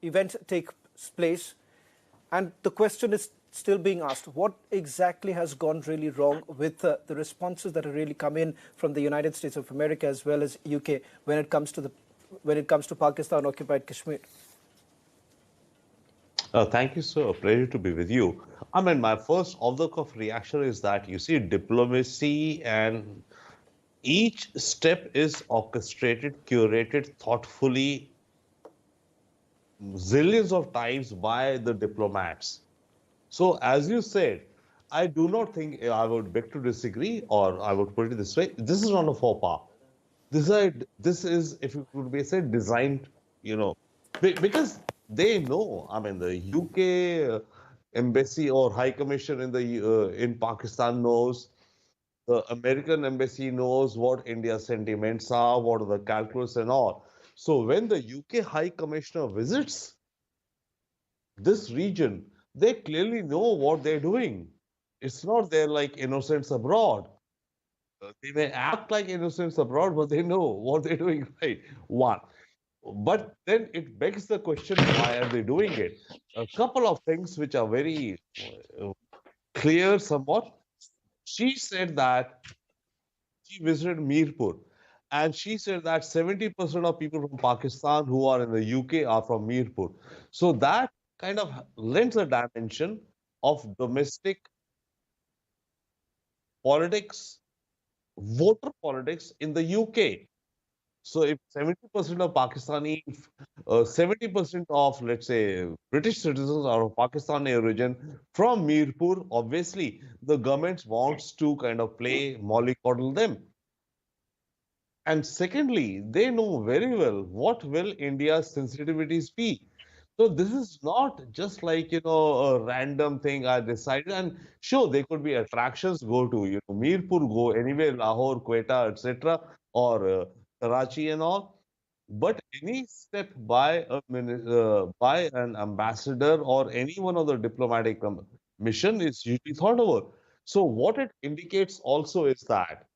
event takes place, and the question is still being asked, what exactly has gone really wrong with the responses that have really come in from the United States of America as well as UK when it comes to Pakistan occupied Kashmir? Thank you, sir. A pleasure to be with you. I mean, my first off-the-cuff reaction is that you see diplomacy, and each step is orchestrated, curated thoughtfully zillions of times by the diplomats. So, as you said, I do not think, I would beg to disagree, or I would put it this way, this is not a faux pas. This is, if it could be said, designed, because they know, I mean, the UK embassy or High Commission in Pakistan knows, the American embassy knows what India's sentiments are, what are the calculus and all. So when the UK High Commissioner visits this region, they clearly know what they're doing. It's not they're like innocents abroad. They may act like innocents abroad, but they know what they're doing, right? One. But then it begs the question, why are they doing it? A couple of things which are very clear somewhat. She said that she visited Mirpur, and she said that 70% of people from Pakistan who are in the UK are from Mirpur. So that kind of lends a dimension of domestic politics, voter politics in the UK. So if 70% of Pakistani, 70% of, let's say, British citizens are of Pakistani origin from Mirpur, obviously the government wants to kind of play mollycoddle them. And secondly, they know very well what will India's sensitivities be. So this is not just like, a random thing I decided. And sure, there could be attractions, go to, Mirpur, go anywhere, Lahore, Quetta, etc., or Karachi and all. But any step by an ambassador or any one of the diplomatic mission is usually thought over. So what it indicates also is that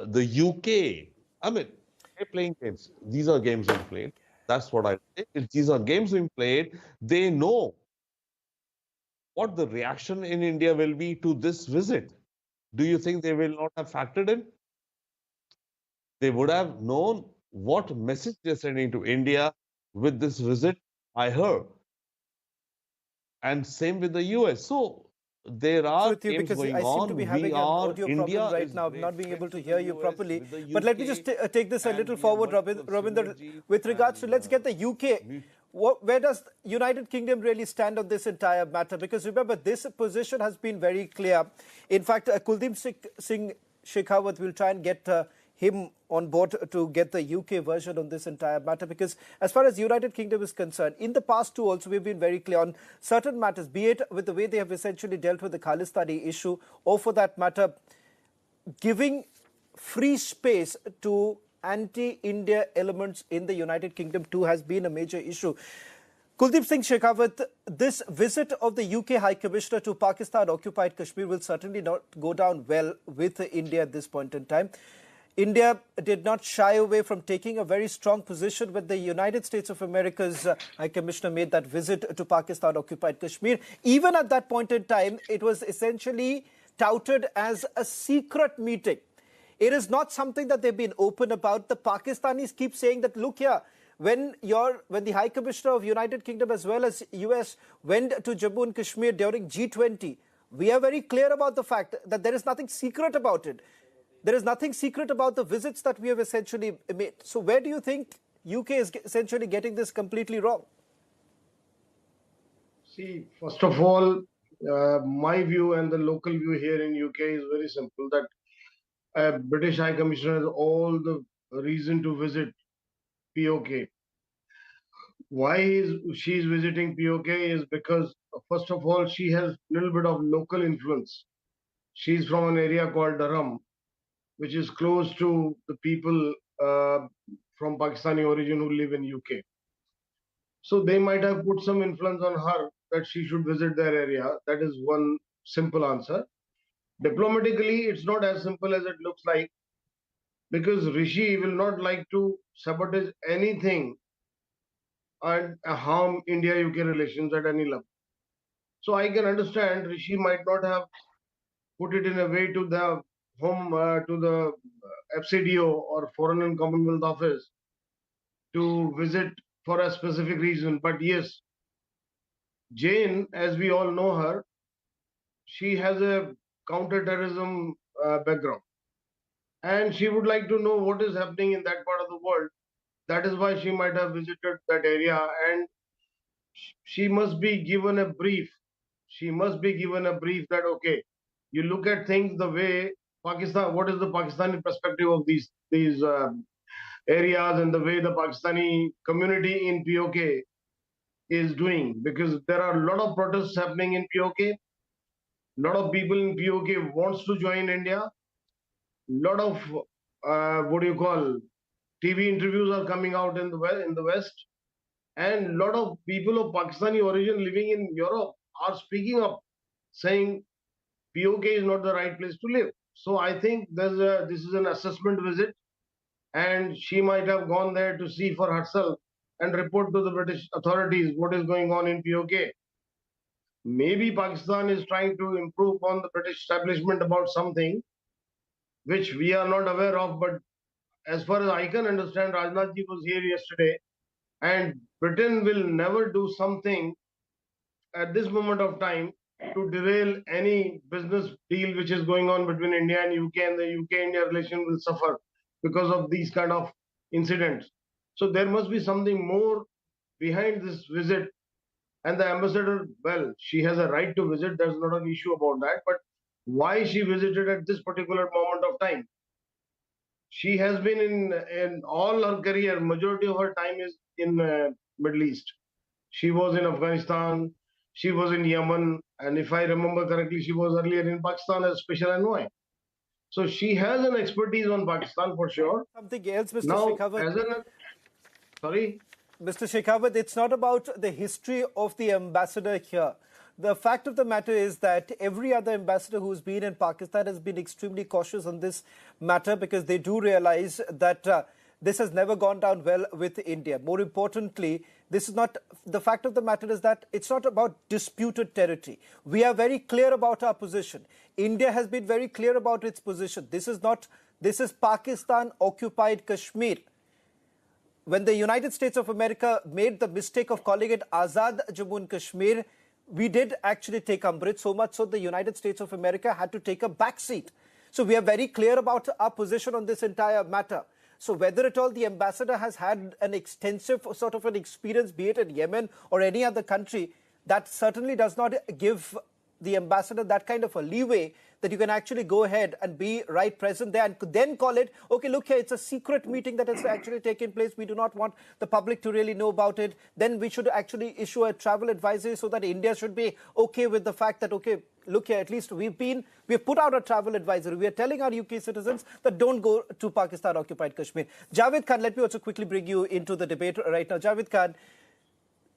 the UK, I mean, they're playing games. These are games being played. That's what I say. If these are games being played, they know what the reaction in India will be to this visit. Do you think they will not have factored in? They would have known what message they're sending to India with this visit by her. And same with the US. So there are games going on. I seem to be having an audio problem right now, not being able to hear you properly. But let me just take this a little forward, Rabinder, with regards to, let's get the UK. Where does United Kingdom really stand on this entire matter? Because remember, this position has been very clear. In fact, Kuldeep Singh Shekhawat will try and get him on board to get the UK version on this entire matter, because as far as United Kingdom is concerned, in the past too also we've been very clear on certain matters, be it with the way they have essentially dealt with the Khalistani issue, or for that matter, giving free space to anti-India elements in the United Kingdom too has been a major issue. Kuldeep Singh Shekhawat, this visit of the UK High Commissioner to Pakistan-occupied Kashmir will certainly not go down well with India at this point in time. India did not shy away from taking a very strong position when the United States of America's High Commissioner made that visit to Pakistan-occupied Kashmir. Even at that point in time, it was essentially touted as a secret meeting. It is not something that they've been open about. The Pakistanis keep saying that, look here, when the High Commissioner of United Kingdom as well as US went to Jammu and Kashmir during G20, we are very clear about the fact that there is nothing secret about it. There is nothing secret about the visits that we have essentially made. So where do you think UK is essentially getting this completely wrong? See, first of all, my view and the local view here in UK is very simple, that a British High Commissioner has all the reason to visit POK. Why she is visiting POK is because, first of all, she has a little bit of local influence. She's from an area called Durham, which is close to the people from Pakistani origin who live in UK. So they might have put some influence on her that she should visit their area. That is one simple answer. Diplomatically, it's not as simple as it looks like, because Rishi will not like to sabotage anything and harm India-UK relations at any level. So I can understand Rishi might not have put it in a way to the home, to the FCDO or Foreign and Commonwealth Office to visit for a specific reason. But yes, Jane, as we all know her, she has a counter-terrorism background. And she would like to know what is happening in that part of the world. That is why she might have visited that area, and she must be given a brief. She must be given a brief that, okay, you look at things the way Pakistan, what is the Pakistani perspective of these areas and the way the Pakistani community in POK is doing, because there are a lot of protests happening in POK. A lot of people in POK wants to join India. Lot of TV interviews are coming out in the West, and a lot of people of Pakistani origin living in Europe are speaking up, saying POK is not the right place to live. So I think this is an assessment visit, and she might have gone there to see for herself and report to the British authorities what is going on in POK. Maybe Pakistan is trying to improve on the British establishment about something which we are not aware of, but as far as I can understand, Rajnath ji was here yesterday, and Britain will never do something at this moment of time to derail any business deal which is going on between India and UK, and the UK-India relation will suffer because of these kind of incidents. So there must be something more behind this visit. And the ambassador, well, she has a right to visit, there's not an issue about that, but why she visited at this particular moment of time? She has been in all her career, majority of her time is in Middle East. She was in Afghanistan, she was in Yemen, and if I remember correctly, she was earlier in Pakistan as special envoy. So she has an expertise on Pakistan for sure. Something else, Mr. Now, Shekhawat. Sorry? Mr. Shekhawat, it's not about the history of the ambassador here. The fact of the matter is that every other ambassador who's been in Pakistan has been extremely cautious on this matter, because they do realize that this has never gone down well with India. More importantly, this is not, the fact of the matter is that it's not about disputed territory. We are very clear about our position. India has been very clear about its position. This is Pakistan occupied Kashmir. When the United States of America made the mistake of calling it Azad Jammu and Kashmir, we did actually take umbrage, so much so the United States of America had to take a back seat. So we are very clear about our position on this entire matter. So whether at all the ambassador has had an extensive sort of an experience, be it in Yemen or any other country, that certainly does not give the ambassador that kind of a leeway that you can actually go ahead and be right present there and then call it, okay, look here, it's a secret meeting that has actually taken place. We do not want the public to really know about it. Then we should actually issue a travel advisory so that India should be okay with the fact that, okay, look here, at least we've put out a travel advisory. We are telling our UK citizens that don't go to Pakistan-occupied Kashmir. Javed Khan, let me also quickly bring you into the debate right now. Javed Khan,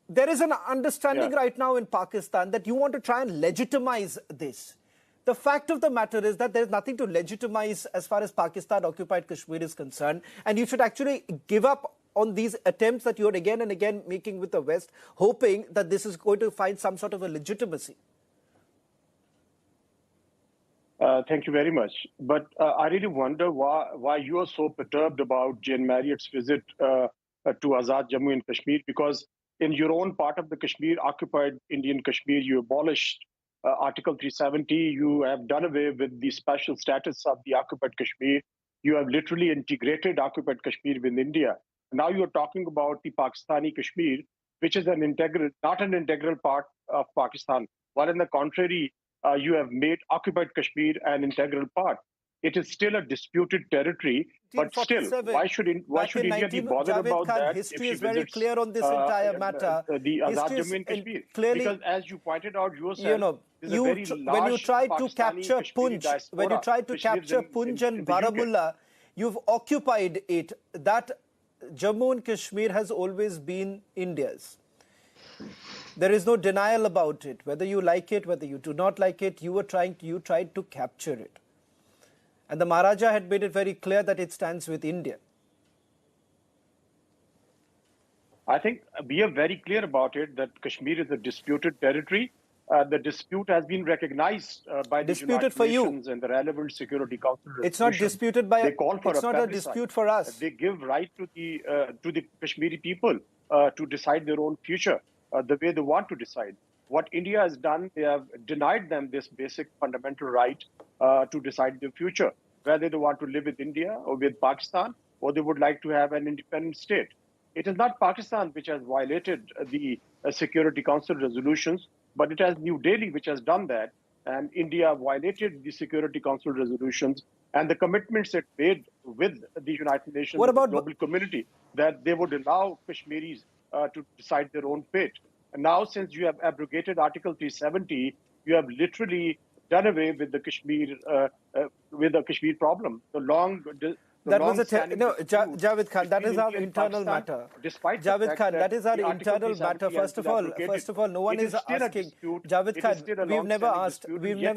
there is an understanding right now in Pakistan that you want to try and legitimize this. The fact of the matter is that there's nothing to legitimize as far as Pakistan-occupied Kashmir is concerned, and you should actually give up on these attempts that you're again and again making with the West, hoping that this is going to find some sort of a legitimacy. Thank you very much. But I really wonder why you are so perturbed about Jane Marriott's visit to Azad Jammu and Kashmir, because in your own part of the Kashmir, occupied Indian Kashmir, you abolished Article 370. You have done away with the special status of the occupied Kashmir. You have literally integrated occupied Kashmir with India. Now you're talking about the Pakistani Kashmir, which is not an integral part of Pakistan. While on the contrary, you have made occupied Kashmir an integral part. It is still a disputed territory, but still, why should India be bothered about that? History is very clear on this entire matter. The Azad Jammu and Kashmir, clearly, because as you pointed out yourself, when you tried to capture Punj, and Baramulla, you've occupied it. That Jammu and Kashmir has always been India's. There is no denial about it. Whether you like it, whether you do not like it, you tried to capture it. And the Maharaja had made it very clear that it stands with India. I think we are very clear about it, that Kashmir is a disputed territory. The dispute has been recognized by the United Nations and the relevant Security Council. It's not disputed by. They call for it's not a dispute for us. They give right to the Kashmiri people to decide their own future the way they want to decide. What India has done, they have denied them this basic fundamental right to decide their future, whether they want to live with India or with Pakistan, or they would like to have an independent state. It is not Pakistan which has violated the Security Council resolutions, but it has New Delhi which has done that. And India violated the Security Council resolutions and the commitments it made with the United Nations, what about the global community, that they would allow Kashmiris to decide their own fate. And now, since you have abrogated Article 370, you have literally done away with the Kashmir problem. Javed Khan, that is our internal matter. Javed Khan, that is our internal matter. First of all, no one is asking. Javed Khan, we've never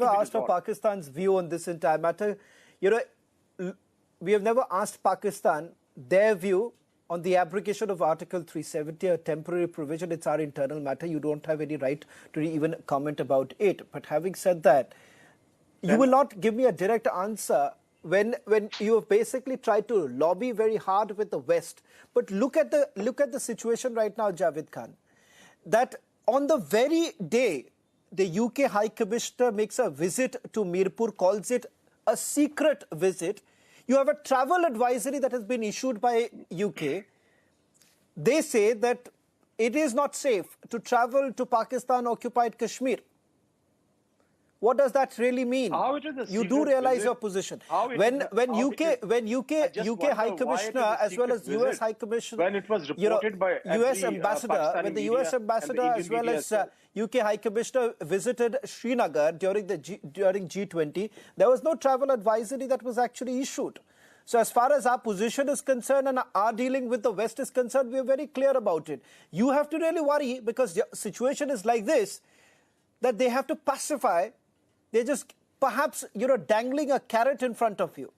asked for Pakistan's view on this entire matter. We have never asked Pakistan their view on the abrogation of Article 370, a temporary provision. It's our internal matter. You don't have any right to even comment about it. But having said that, you will not give me a direct answer when you have basically tried to lobby very hard with the West. But look at the situation right now, Javed Khan, that on the very day the UK High Commissioner makes a visit to Mirpur, calls it a secret visit, you have a travel advisory that has been issued by UK. They say that it is not safe to travel to Pakistan-occupied Kashmir. What does that really mean? You do realize your position. When UK High Commissioner as well as US High Commissioner, when it was reported by US Ambassador, when the US Ambassador as well as UK High Commissioner visited Srinagar during G20, there was no travel advisory that was actually issued. So as far as our position is concerned and our dealing with the West is concerned, we are very clear about it. You have to really worry because the situation is like this, that they have to pacify. They're just perhaps, dangling a carrot in front of you.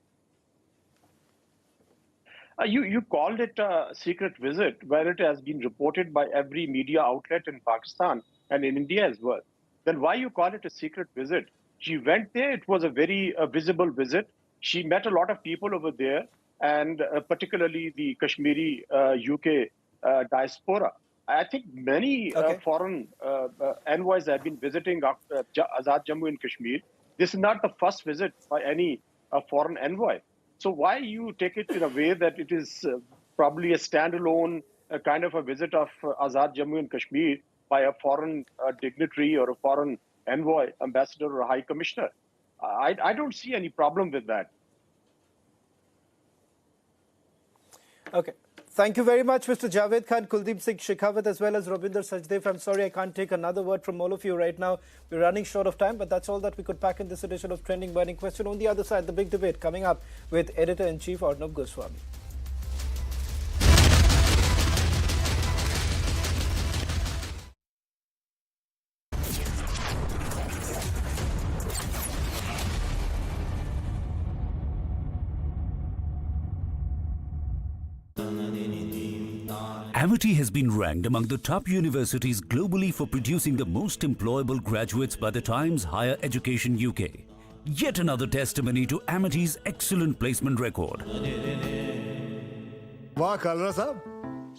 You called it a secret visit, where it has been reported by every media outlet in Pakistan and in India as well. Then why you call it a secret visit? She went there. It was a very visible visit. She met a lot of people over there, and particularly the Kashmiri UK diaspora. I think many foreign envoys have been visiting Azad Jammu and Kashmir. This is not the first visit by any foreign envoy. So why you take it in a way that it is probably a standalone kind of a visit of Azad Jammu and Kashmir by a foreign dignitary or a foreign envoy, ambassador or a high commissioner? I don't see any problem with that. Okay. Thank you very much, Mr. Javed Khan, Kuldeep Singh Shekhawat, as well as Rabinder Sachdev. I'm sorry I can't take another word from all of you right now. We're running short of time, but that's all that we could pack in this edition of Trending Burning Question. On the other side, the big debate coming up with Editor-in-Chief Arnab Goswami. Amity has been ranked among the top universities globally for producing the most employable graduates by the Times Higher Education UK. Yet another testimony to Amity's excellent placement record. वाह कालरा साहब,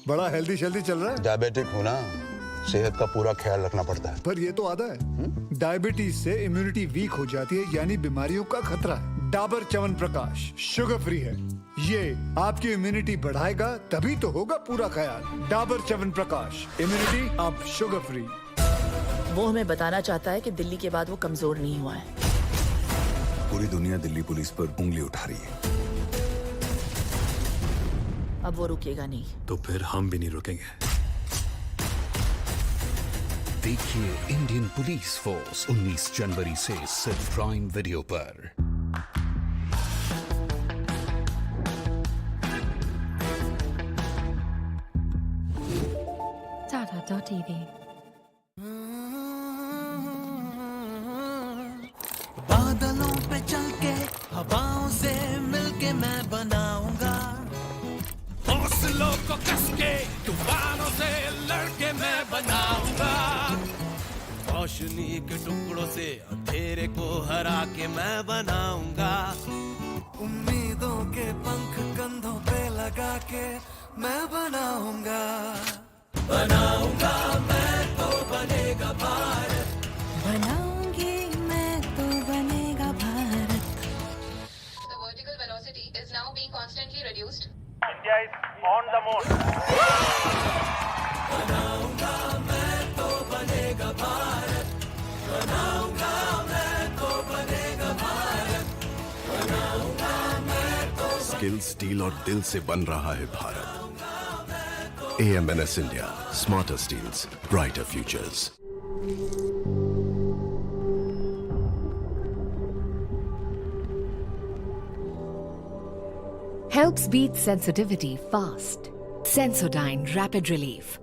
बड़ा healthy शेल्दी चल रहा है। Diabetic हूँ ना, सेहत का पूरा ख्याल रखना पड़ता है। पर ये तो आधा है। डायबिटीज से इम्यूनिटी वीक हो जाती है, यानी बीमारियों का खतरा है। डाबर च्यवनप्राश शुगर फ्री है, ये आपकी इम्यूनिटी बढ़ाएगा, तभी तो होगा पूरा ख्याल। डाबर च्यवनप्राश, इम्यूनिटी अब शुगर फ्री। वो हमें बताना चाहता है कि दिल्ली के बाद वो कमजोर नहीं हुआ है। पूरी दुनिया दिल्ली पुलिस पर उंगली उठा रही है। अब वो रुकेगा नहीं। तो फिर हम भी नहीं रुकेंगे। देखिए इंडियन पुलिस फोर्स 19 जनवरी से सिर्फ प्राइम वीडियो पर। Tata.tv बादलों पे चल के हवाओं से मिलके मैं बनाऊंगा, हौसलों को कस के तूफानों से लड़के मैं बनाऊंगा, रोशनी के टुकड़ों से अंधेरे को हरा के मैं बनाऊंगा, उम्मीदों के पंख कंधों पे लगा के मैं बनाऊंगा, बनाऊंगा मैं तो बनेगा भारत, बनाऊंगी मैं तो बनेगा Bharat. The vertical velocity is now being constantly reduced. India is on the moon. बनाऊंगा मैं तो बनेगा भारत, बनाऊंगा मैं तो बनेगा भारत, बनाऊंगा मैं तो। स्किल, स्टील और दिल से बन रहा है Bharat. AMNS India, smarter steels, brighter futures. helps beat sensitivity fast. Sensodyne Rapid Relief.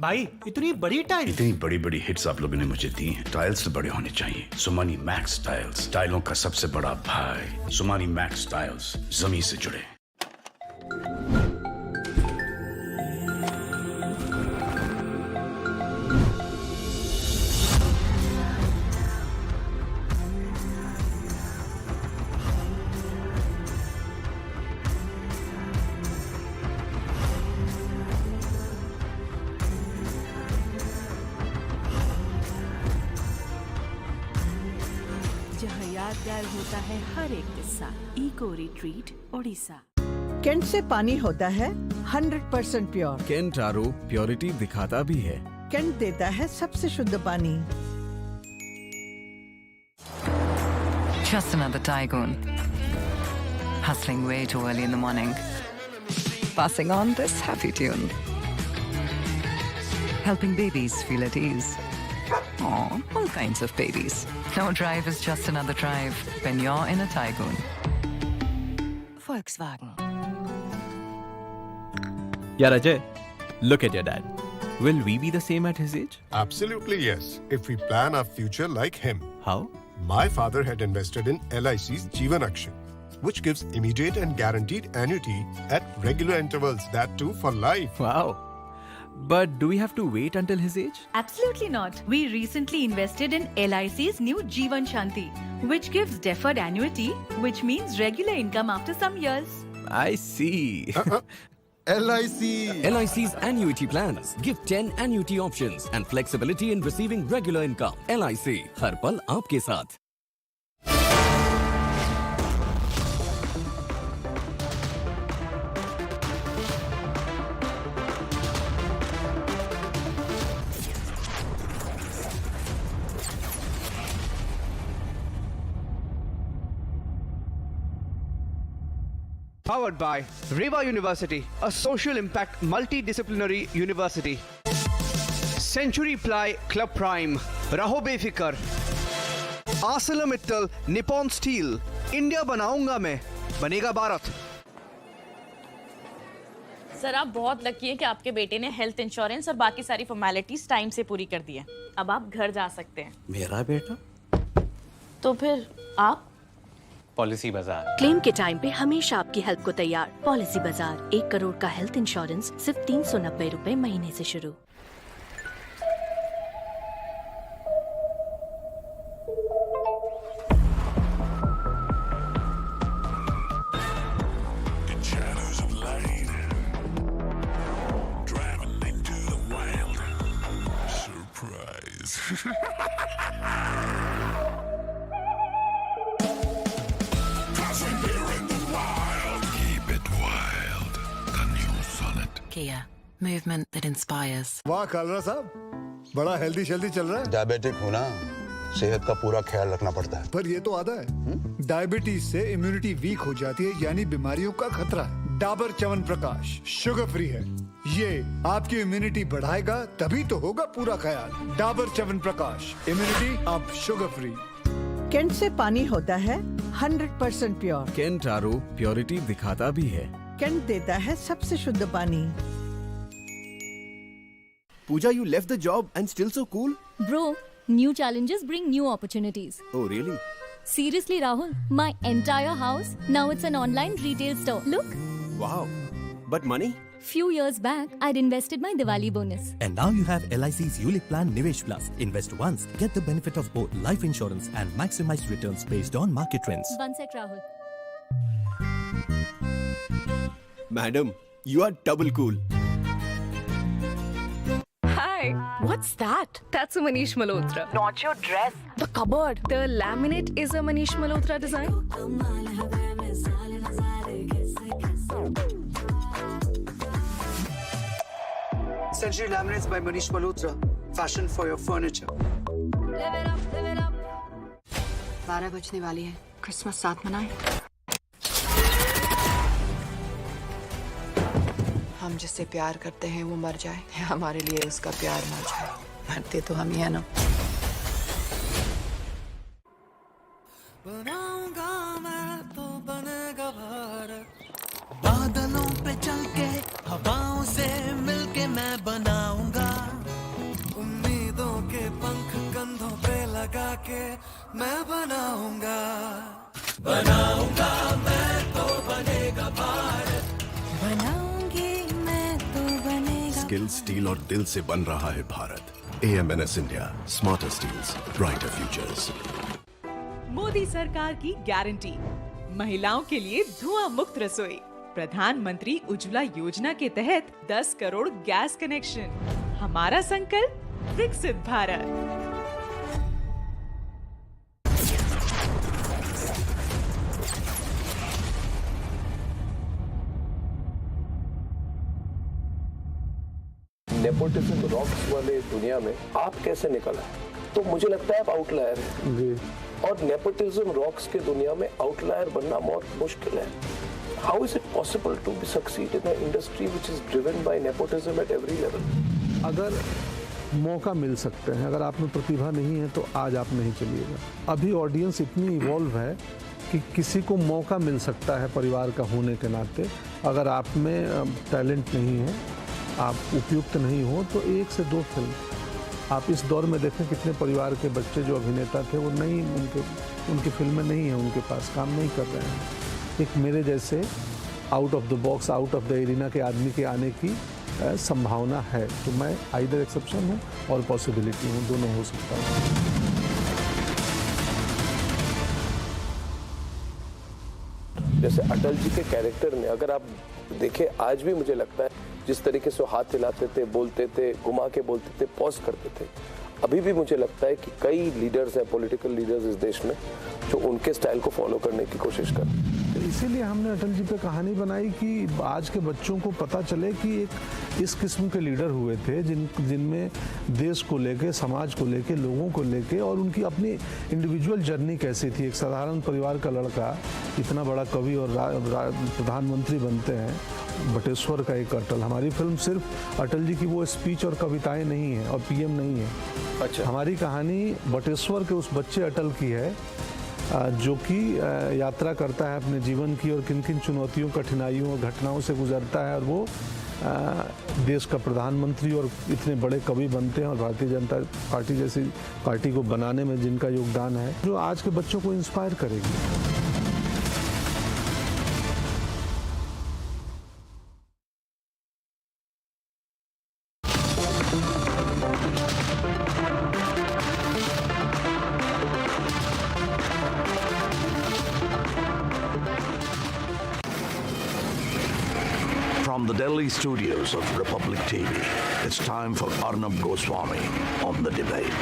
भाई इतनी बड़ी टाइल, इतनी बड़ी बड़ी हिट्स आप लोगों ने मुझे दी हैं। टाइल्स तो बड़े होने चाहिए। सुमानी मैक्स टाइल्स, टाइलों का सबसे बड़ा भाई। सुमानी मैक्स टाइल्स, जमीन से जुड़े। जहाँ यादगार होता है हर एक किस्सा। Eco retreat Orissa. केंट से पानी होता है 100% प्योर। केंट आरओ प्योरिटी दिखाता भी है। केंट देता है सबसे शुद्ध पानी। Just another tycoon, hustling way too early in the morning, passing on this happy tune, helping babies feel at ease. Aw, all kinds of babies. No drive is just another drive when you're in a tycoon. Volkswagen. Yeah, Ajay, look at your dad. Will we be the same at his age? Absolutely yes, if we plan our future like him. How? My father had invested in LIC's Jeevan Akshay, which gives immediate and guaranteed annuity at regular intervals, that too for life. Wow. But do we have to wait until his age? Absolutely not. We recently invested in LIC's new Jeevan Shanti, which gives deferred annuity, which means regular income after some years. I see. LIC. LIC's annuity plans give 10 annuity options and flexibility in receiving regular income. LIC, हर पल आपके साथ. Powered by Riva University, a social impact multidisciplinary university. Century Ply Club Prime, रहो बेफिकर. ArcelorMittal Nippon Steel, India बनाऊंगा मैं, बनेगा Bharat. Sir आप बहुत lucky हैं कि आपके बेटे ने हेल्थ इंश्योरेंस और बाकी सारी फॉर्मेलिटीज टाइम से पूरी कर दी है. अब आप घर जा सकते हैं. मेरा बेटा? तो फिर आप? पॉलिसी बाजार. क्लेम के टाइम पे हमेशा आपकी हेल्प को तैयार. पॉलिसी बाजार 1 करोड़ का हेल्थ इंश्योरेंस सिर्फ 390 रुपए महीने से शुरू. Kia, movement that inspires. वाह कालरा साहब, बड़ा हेल्दी शेल्दी चल रहा है. डायबिटिक हूँ ना, सेहत का पूरा ख्याल रखना पड़ता है. पर ये तो आधा है. डायबिटीज से इम्यूनिटी वीक हो जाती है, यानी बीमारियों का खतरा है. डाबर च्यवनप्राश शुगर फ्री है. ये आपकी इम्यूनिटी बढ़ाएगा, तभी तो होगा पूरा ख्याल. डाबर च्यवनप्राश, इम्यूनिटी अब शुगर फ्री. केंट से पानी होता है 100% प्योर. केंट आरओ प्योरिटी दिखाता भी है. केंट देता है सबसे शुद्ध पानी. Pooja, you left the job and still so cool? Bro, new challenges bring new opportunities. Oh, really? Seriously, Rahul, my entire house, now it's an online retail store. Look. Wow. But money? Few years back, I'd invested my Diwali bonus. And now you have LIC's ULIP plan Nivesh Plus. Invest once, get the benefit of both life insurance and maximized returns based on market trends. One sec, Rahul. Madam, you are double cool. Hi. What's that? That's a Manish Malhotra. Not your dress. The cupboard. The laminate is a Manish Malhotra design. Century Laminates by Manish Malhotra. Fashion for your furniture. Live it up, live it up. 12 बजने वाली है. Christmas साथ मनाएं. हम जिससे प्यार करते हैं वो मर जाए, हमारे लिए उसका प्यार मर जाए. मरते तो हम ही है ना. बनाऊंगा मैं तो बनेगा भारत. बादलों पे चल के हवाओं से मिलके मैं बनाऊंगा. उम्मीदों के पंख कंधों पे लगा के मैं बनाऊंगा. बनाऊंगा मैं तो बनेगा भारत. स्किल, स्टील और दिल से बन रहा है Bharat. AMNS India, smarter steels, brighter futures. Modi सरकार की गारंटी, महिलाओं के लिए धुआं मुक्त रसोई. प्रधानमंत्री उज्ज्वला योजना के तहत 10 करोड़ गैस कनेक्शन. हमारा संकल्प विकसित भारत. नेपोटिज्म रॉक्स वाले दुनिया में आप कैसे निकल आए? तो मुझे लगता है आप आउटलायर हैं. और नेपोटिज्म रॉक्स के दुनिया में आउटलायर बनना बहुत मुश्किल है. How is it possible to be succeed in an industry which is driven by nepotism at every level? अगर मौका मिल सकते हैं, अगर आप में प्रतिभा नहीं है तो आज आप नहीं चलिएगा. अभी ऑडियंस इतनी इवॉल्व है कि किसी को मौका मिल सकता है परिवार का होने के नाते. अगर आप में टैलेंट नहीं है, आप उपयुक्त नहीं हो, तो 1 से 2 फिल्म. आप इस दौर में देखें कितने परिवार के बच्चे जो अभिनेता थे वो नहीं, उनकी फिल्में नहीं हैं, उनके पास काम नहीं कर रहे हैं. एक मेरे जैसे out of the box, out of the arena के आदमी के आने की संभावना है. तो मैं आइदर एक्सेप्शन हूँ और पॉसिबिलिटी हूँ, दोनों हो सकता है. जैसे अटल जी के कैरेक्टर में अगर आप देखें, आज भी मुझे लगता है जिस तरीके से हाथ हिलाते थे, बोलते थे, घुमा के बोलते थे, पॉज करते थे, अभी भी मुझे लगता है कि कई लीडर्स हैं, पॉलिटिकल लीडर्स इस देश में, जो उनके स्टाइल को फॉलो करने की कोशिश करें। इसीलिए हमने अटल जी पे कहानी बनाई कि आज के बच्चों को पता चले कि एक इस किस्म के लीडर हुए थे जिनमें देश को लेके, समाज को लेके, लोगों को लेके और उनकी अपनी इंडिविजुअल जर्नी कैसी थी। एक साधारण परिवार का लड़का इतना बड़ा कवि और प्रधानमंत्री बनते हैं। बटेश्वर का एक अटल। हमारी फिल्म सिर्फ अटल जी की वो स्पीच और कविताएं नहीं है और पीएम नहीं है। अच्छा। हमारी कहानी बटेश्वर के उस बच्चे अटल की है जो कि यात्रा करता है अपने जीवन की और किन किन चुनौतियों, कठिनाइयों और घटनाओं से गुजरता है और वो देश का प्रधानमंत्री और इतने बड़े कवि बनते हैं और भारतीय जनता पार्टी जैसी पार्टी को बनाने में जिनका योगदान है, जो आज के बच्चों को इंस्पायर करेगी। From the Delhi studios of Republic TV, it's time for Arnab Goswami on The Debate.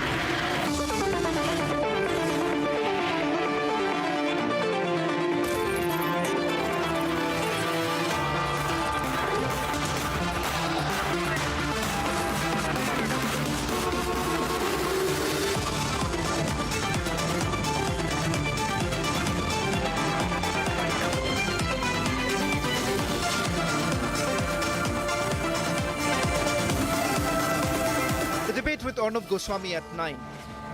With Arnab Goswami at 9,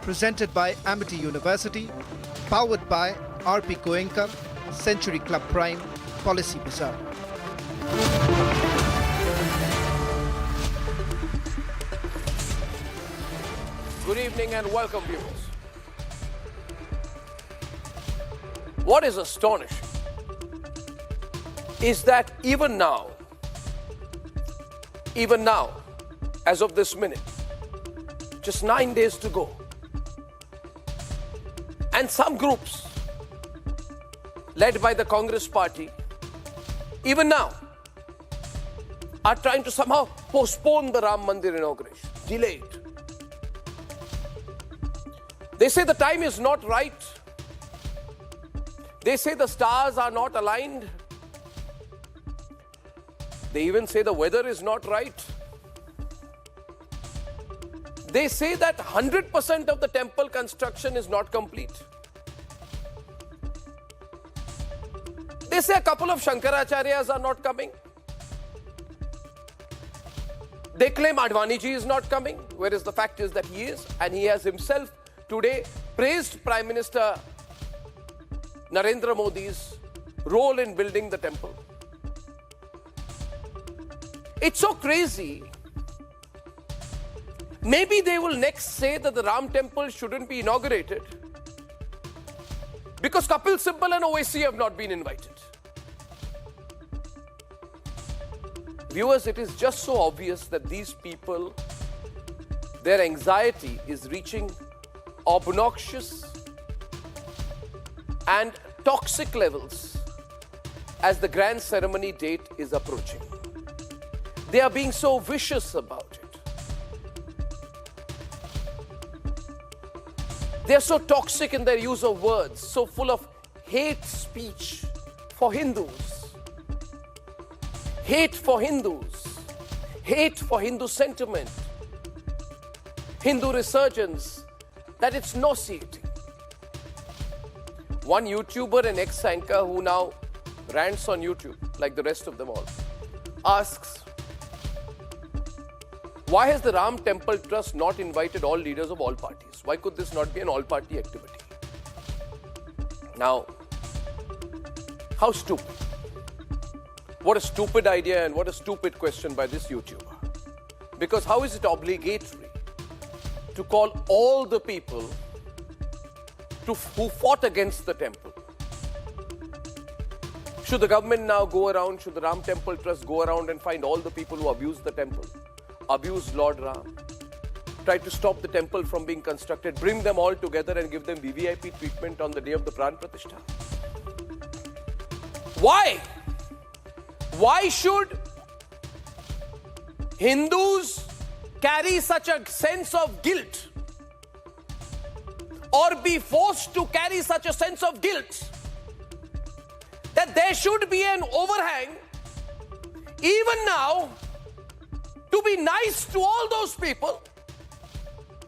presented by Amity University, powered by RP Goenka, Century Club Prime, Policy Bazaar. Good evening and welcome, viewers. What is astonishing is that even now, as of this minute, just 9 days to go, and some groups led by the Congress party, even now, are trying to somehow postpone the Ram Mandir inauguration, delay it. They say the time is not right. They say the stars are not aligned. They even say the weather is not right. They say that 100% of the temple construction is not complete. They say a couple of Shankaracharyas are not coming. They claim Advani ji is not coming, whereas the fact is that he is, and he has himself today praised Prime Minister Narendra Modi's role in building the temple. It's so crazy. Maybe they will next say that the Ram temple shouldn't be inaugurated because Kapil Sibal and OAC have not been invited. Viewers, it is just so obvious that these people, their anxiety is reaching obnoxious and toxic levels as the grand ceremony date is approaching. They are being so vicious about it. They are so toxic in their use of words, so full of hate speech for Hindus, hate for Hindus, hate for Hindu sentiment, Hindu resurgence, that it's nauseating. One YouTuber and ex-anchor who now rants on YouTube, like the rest of them all, asks, why has the Ram Temple Trust not invited all leaders of all parties? Why could this not be an all-party activity? Now, how stupid. What a stupid idea and what a stupid question by this YouTuber. Because how is it obligatory to call all the people who fought against the temple? Should the government now go around, should the Ram Temple Trust go around and find all the people who abused the temple, abused Lord Ram, tried to stop the temple from being constructed, bring them all together and give them VVIP treatment on the day of the Pran Pratishtha? Why? Why should Hindus carry such a sense of guilt or be forced to carry such a sense of guilt that there should be an overhang even now to be nice to all those people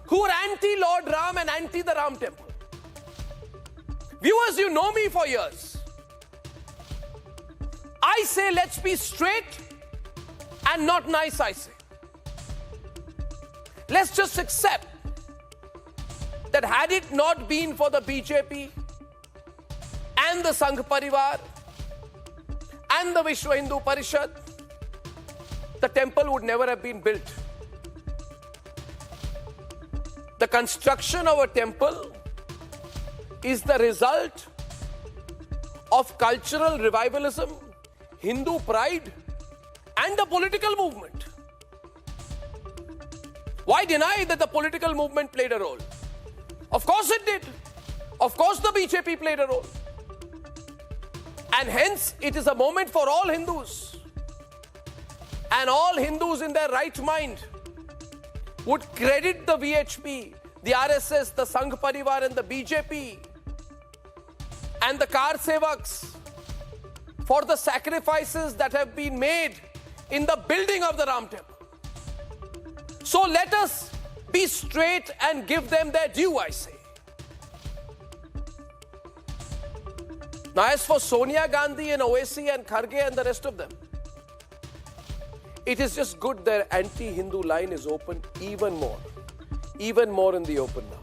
who are anti-Lord Ram and anti the Ram temple. Viewers, you know me for years. I say let's be straight and not nice, I say. Let's just accept that had it not been for the BJP and the Sangh Parivar and the Vishwa Hindu Parishad, the temple would never have been built. The construction of a temple is the result of cultural revivalism, Hindu pride, and a political movement. Why deny that the political movement played a role? Of course it did. Of course the BJP played a role. And hence it is a moment for all Hindus. And all Hindus in their right mind would credit the VHP, the RSS, the Sangh Parivar and the BJP and the Kar Sevaks for the sacrifices that have been made in the building of the Ram temple. So let us be straight and give them their due, I say. Now as for Sonia Gandhi and Owaisi and Kharge and the rest of them, it is just good their anti-Hindu line is open even more in the open now.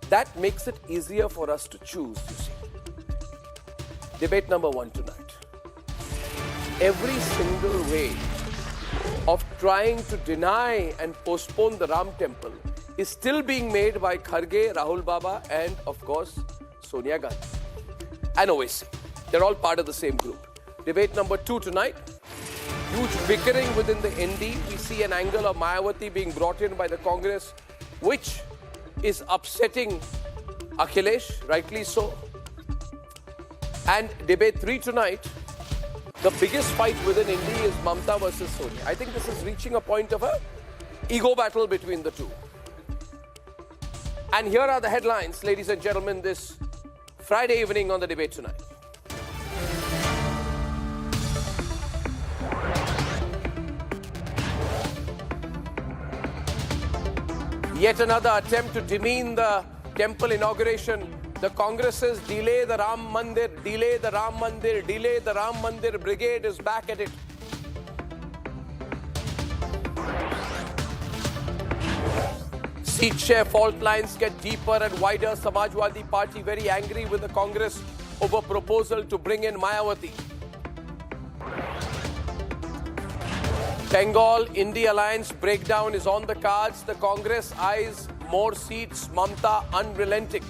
That makes it easier for us to choose, you see. Debate number 1 tonight. Every single way of trying to deny and postpone the Ram temple is still being made by Kharge, Rahul Baba and of course Sonia Gandhi and Owaisi. They're all part of the same group. Debate number 2 tonight. Huge bickering within the ND. We see an angle of Mayawati being brought in by the Congress, which is upsetting Akhilesh, rightly so. And debate 3 tonight. The biggest fight within India is Mamta versus Sonia. I think this is reaching a point of a ego battle between the two. And here are the headlines, ladies and gentlemen, this Friday evening on the debate tonight. Yet another attempt to demean the temple inauguration. The Congress says delay the Ram Mandir, delay the Ram Mandir, delay the Ram Mandir brigade is back at it. Seat share fault lines get deeper and wider. Samajwadi Party very angry with the Congress over proposal to bring in Mayawati. Bengal India alliance breakdown is on the cards. The Congress eyes more seats. Mamta unrelenting.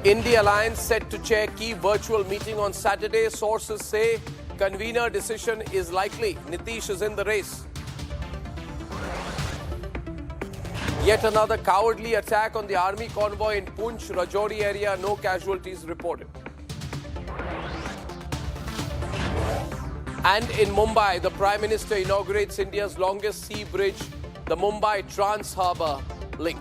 India alliance set to chair key virtual meeting on Saturday. Sources say convener decision is likely. Nitish is in the race. Yet another cowardly attack on the army convoy in Poonch, Rajouri area. No casualties reported. And in Mumbai, the Prime Minister inaugurates India's longest sea bridge, the Mumbai Trans-Harbour Link.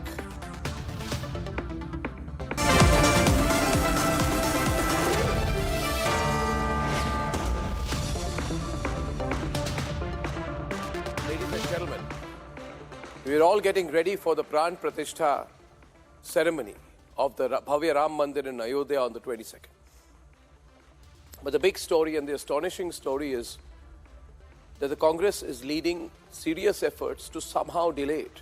Ladies and gentlemen, we are all getting ready for the Pran Pratishtha ceremony of the Bhavya Ram Mandir in Ayodhya on the 22nd. But the big story and the astonishing story is that the Congress is leading serious efforts to somehow delay it.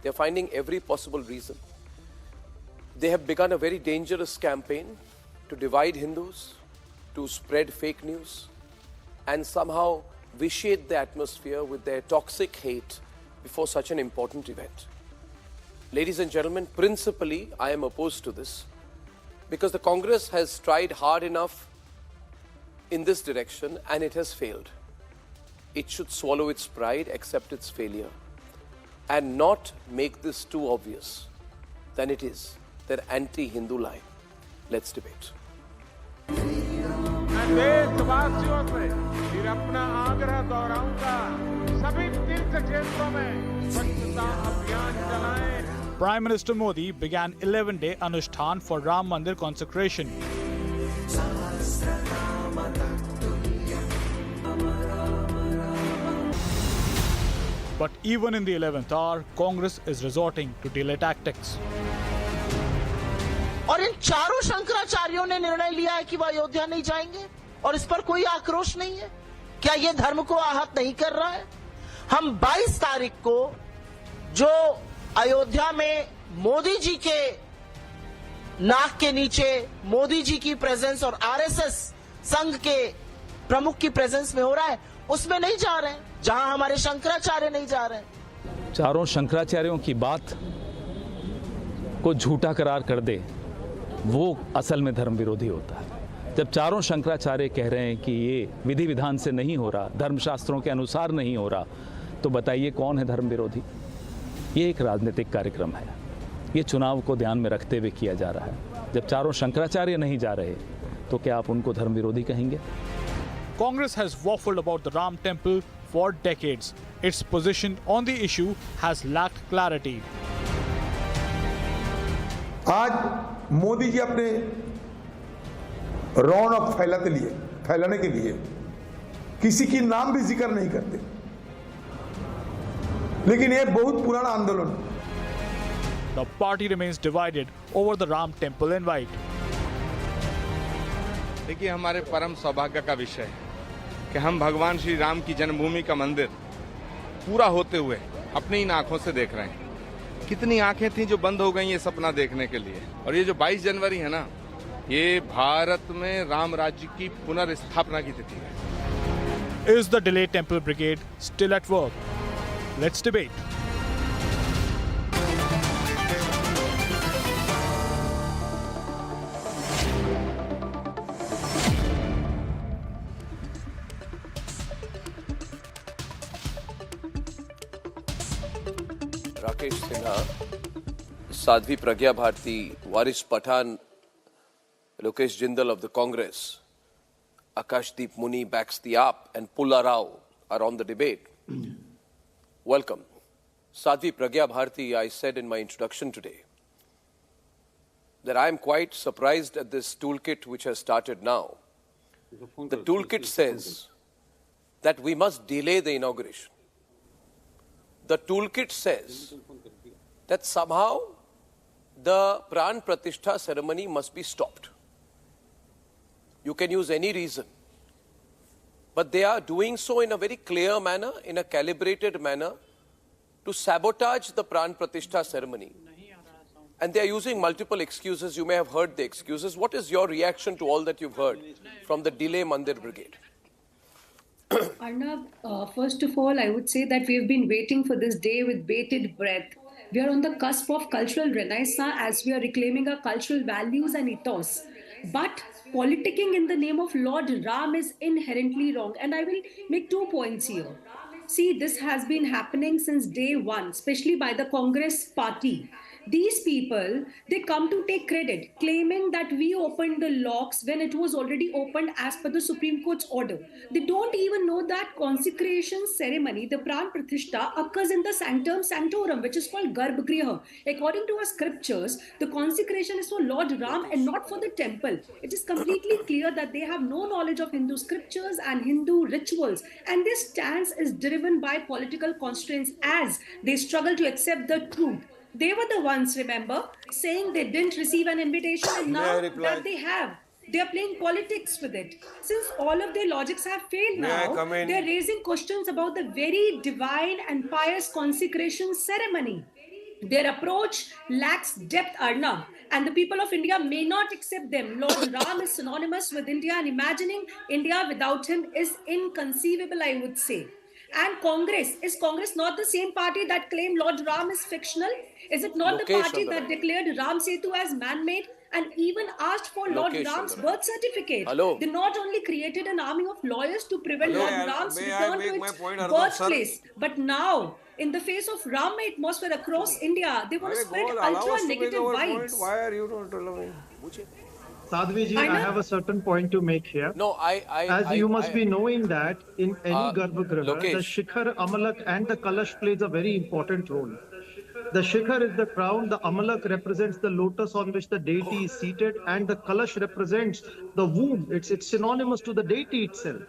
They're finding every possible reason. They have begun a very dangerous campaign to divide Hindus, to spread fake news, and somehow vitiate the atmosphere with their toxic hate before such an important event. Ladies and gentlemen, principally, I am opposed to this because the Congress has tried hard enough in this direction and it has failed. It should swallow its pride, accept its failure, and not make this too obvious than it is, their anti-Hindu line. Let's debate. मैं देशवासियों से फिर अपना आग्रह दोहराऊंगा सभी तीर्थ क्षेत्रों में स्वच्छता अभियान चलाएं। Prime Minister Modi began 11-day Anushthan for Ram Mandir consecration. But even in the 11th hour, Congress is resorting to delay tactics. और इन चारों शंकराचार्यों ने निर्णय लिया है कि वो अयोध्या नहीं जाएंगे और इस पर कोई आक्रोश नहीं है। क्या ये धर्म को आहत नहीं कर रहा है? हम 22 तारीख को जो अयोध्या में मोदी जी के नाक के नीचे मोदी जी की प्रेजेंस और आरएसएस संघ के प्रमुख की प्रेजेंस में हो रहा है, उसमें नहीं जा रहे हैं, जहां हमारे शंकराचार्य नहीं जा रहे हैं। चारों शंकराचार्यों की बात को झूठा करार कर दे, वो असल में धर्म विरोधी होता है। जब चारों शंकराचार्य कह रहे हैं कि ये विधि विधान से नहीं हो रहा, धर्मशास्त्रों के अनुसार नहीं हो रहा, तो बताइए कौन है धर्म विरोधी? ये एक राजनीतिक कार्यक्रम है, ये चुनाव को ध्यान में रखते हुए किया जा रहा है। जब चारों शंकराचार्य नहीं जा रहे, तो क्या आप उनको धर्म विरोधी कहेंगे? Congress has waffled about the Ram temple for decades. Its position on the issue has lacked clarity. आज मोदी जी अपने रौनक फैलाने के लिए किसी की नाम भी जिक्र नहीं करते, लेकिन यह बहुत पुराना आंदोलन। The party remains divided over the Ram temple invite. देखिए, हमारे परम सौभाग्य का विषय है कि हम भगवान श्री राम की जन्मभूमि का मंदिर पूरा होते हुए अपनी इन आंखों से देख रहे हैं। कितनी आंखें थीं जो बंद हो गई ये सपना देखने के लिए। और ये जो 22 जनवरी है ना, ये भारत में राम राज्य की पुनर्स्थापना की तिथि है। Is the delayed temple brigade still at work? Let's debate. Rakesh Sinha, Sadhvi Pragya Bharti, Waris Pathan, Lokesh Jindal of the Congress, Akashdeep Muni backs the AAP, and Pulla Rao are on the debate. Welcome. Sadhvi Pragya Bharati, I said in my introduction today that I am quite surprised at this toolkit which has started now. The toolkit says that we must delay the inauguration. The toolkit says that somehow the Pran Pratishtha ceremony must be stopped. You can use any reason. But they are doing so in a very clear manner, in a calibrated manner, to sabotage the Pran Pratishtha ceremony. And they are using multiple excuses. You may have heard the excuses. What is your reaction to all that you've heard from the Delay Mandir Brigade? Arnab, first of all, I would say that we have been waiting for this day with bated breath. We are on the cusp of cultural renaissance as we are reclaiming our cultural values and ethos. But politicking in the name of Lord Ram is inherently wrong. And I will make 2 points here. See, this has been happening since day one, especially by the Congress party. These people, they come to take credit, claiming that we opened the locks when it was already opened as per the Supreme Court's order. They don't even know that consecration ceremony, the Pran Pratishtha, occurs in the Sanctum Sanctorum, which is called Garbhagriha. According to our scriptures, the consecration is for Lord Ram and not for the temple. It is completely clear that they have no knowledge of Hindu scriptures and Hindu rituals. And this stance is driven by political constraints as they struggle to accept the truth. They were the ones, remember, saying they didn't receive an invitation, and now that they have, they are playing politics with it. Since all of their logics have failed now, they are raising questions about the very divine and pious consecration ceremony. Their approach lacks depth, Arnab, and the people of India may not accept them. Lord Ram is synonymous with India, and imagining India without him is inconceivable, I would say. And Congress, is Congress not the same party that claimed Lord Ram is fictional? Is it not the party that declared Ram Setu as man-made and even asked for Lord Ram's birth certificate? They not only created an army of lawyers to prevent Lord Ram's return to its birthplace, but now, in the face of Rama atmosphere across India, they want to spread ultra-negative vibes. Why are you not allowing? Sadhvi ji, I have a certain point to make here. No, As you must be knowing that in any Garbhagriha, the Shikhar, Amalak and the Kalash plays a very important role. The Shikhar is the crown, the Amalak represents the lotus on which the deity is seated, and the Kalash represents the womb. It's synonymous to the deity itself.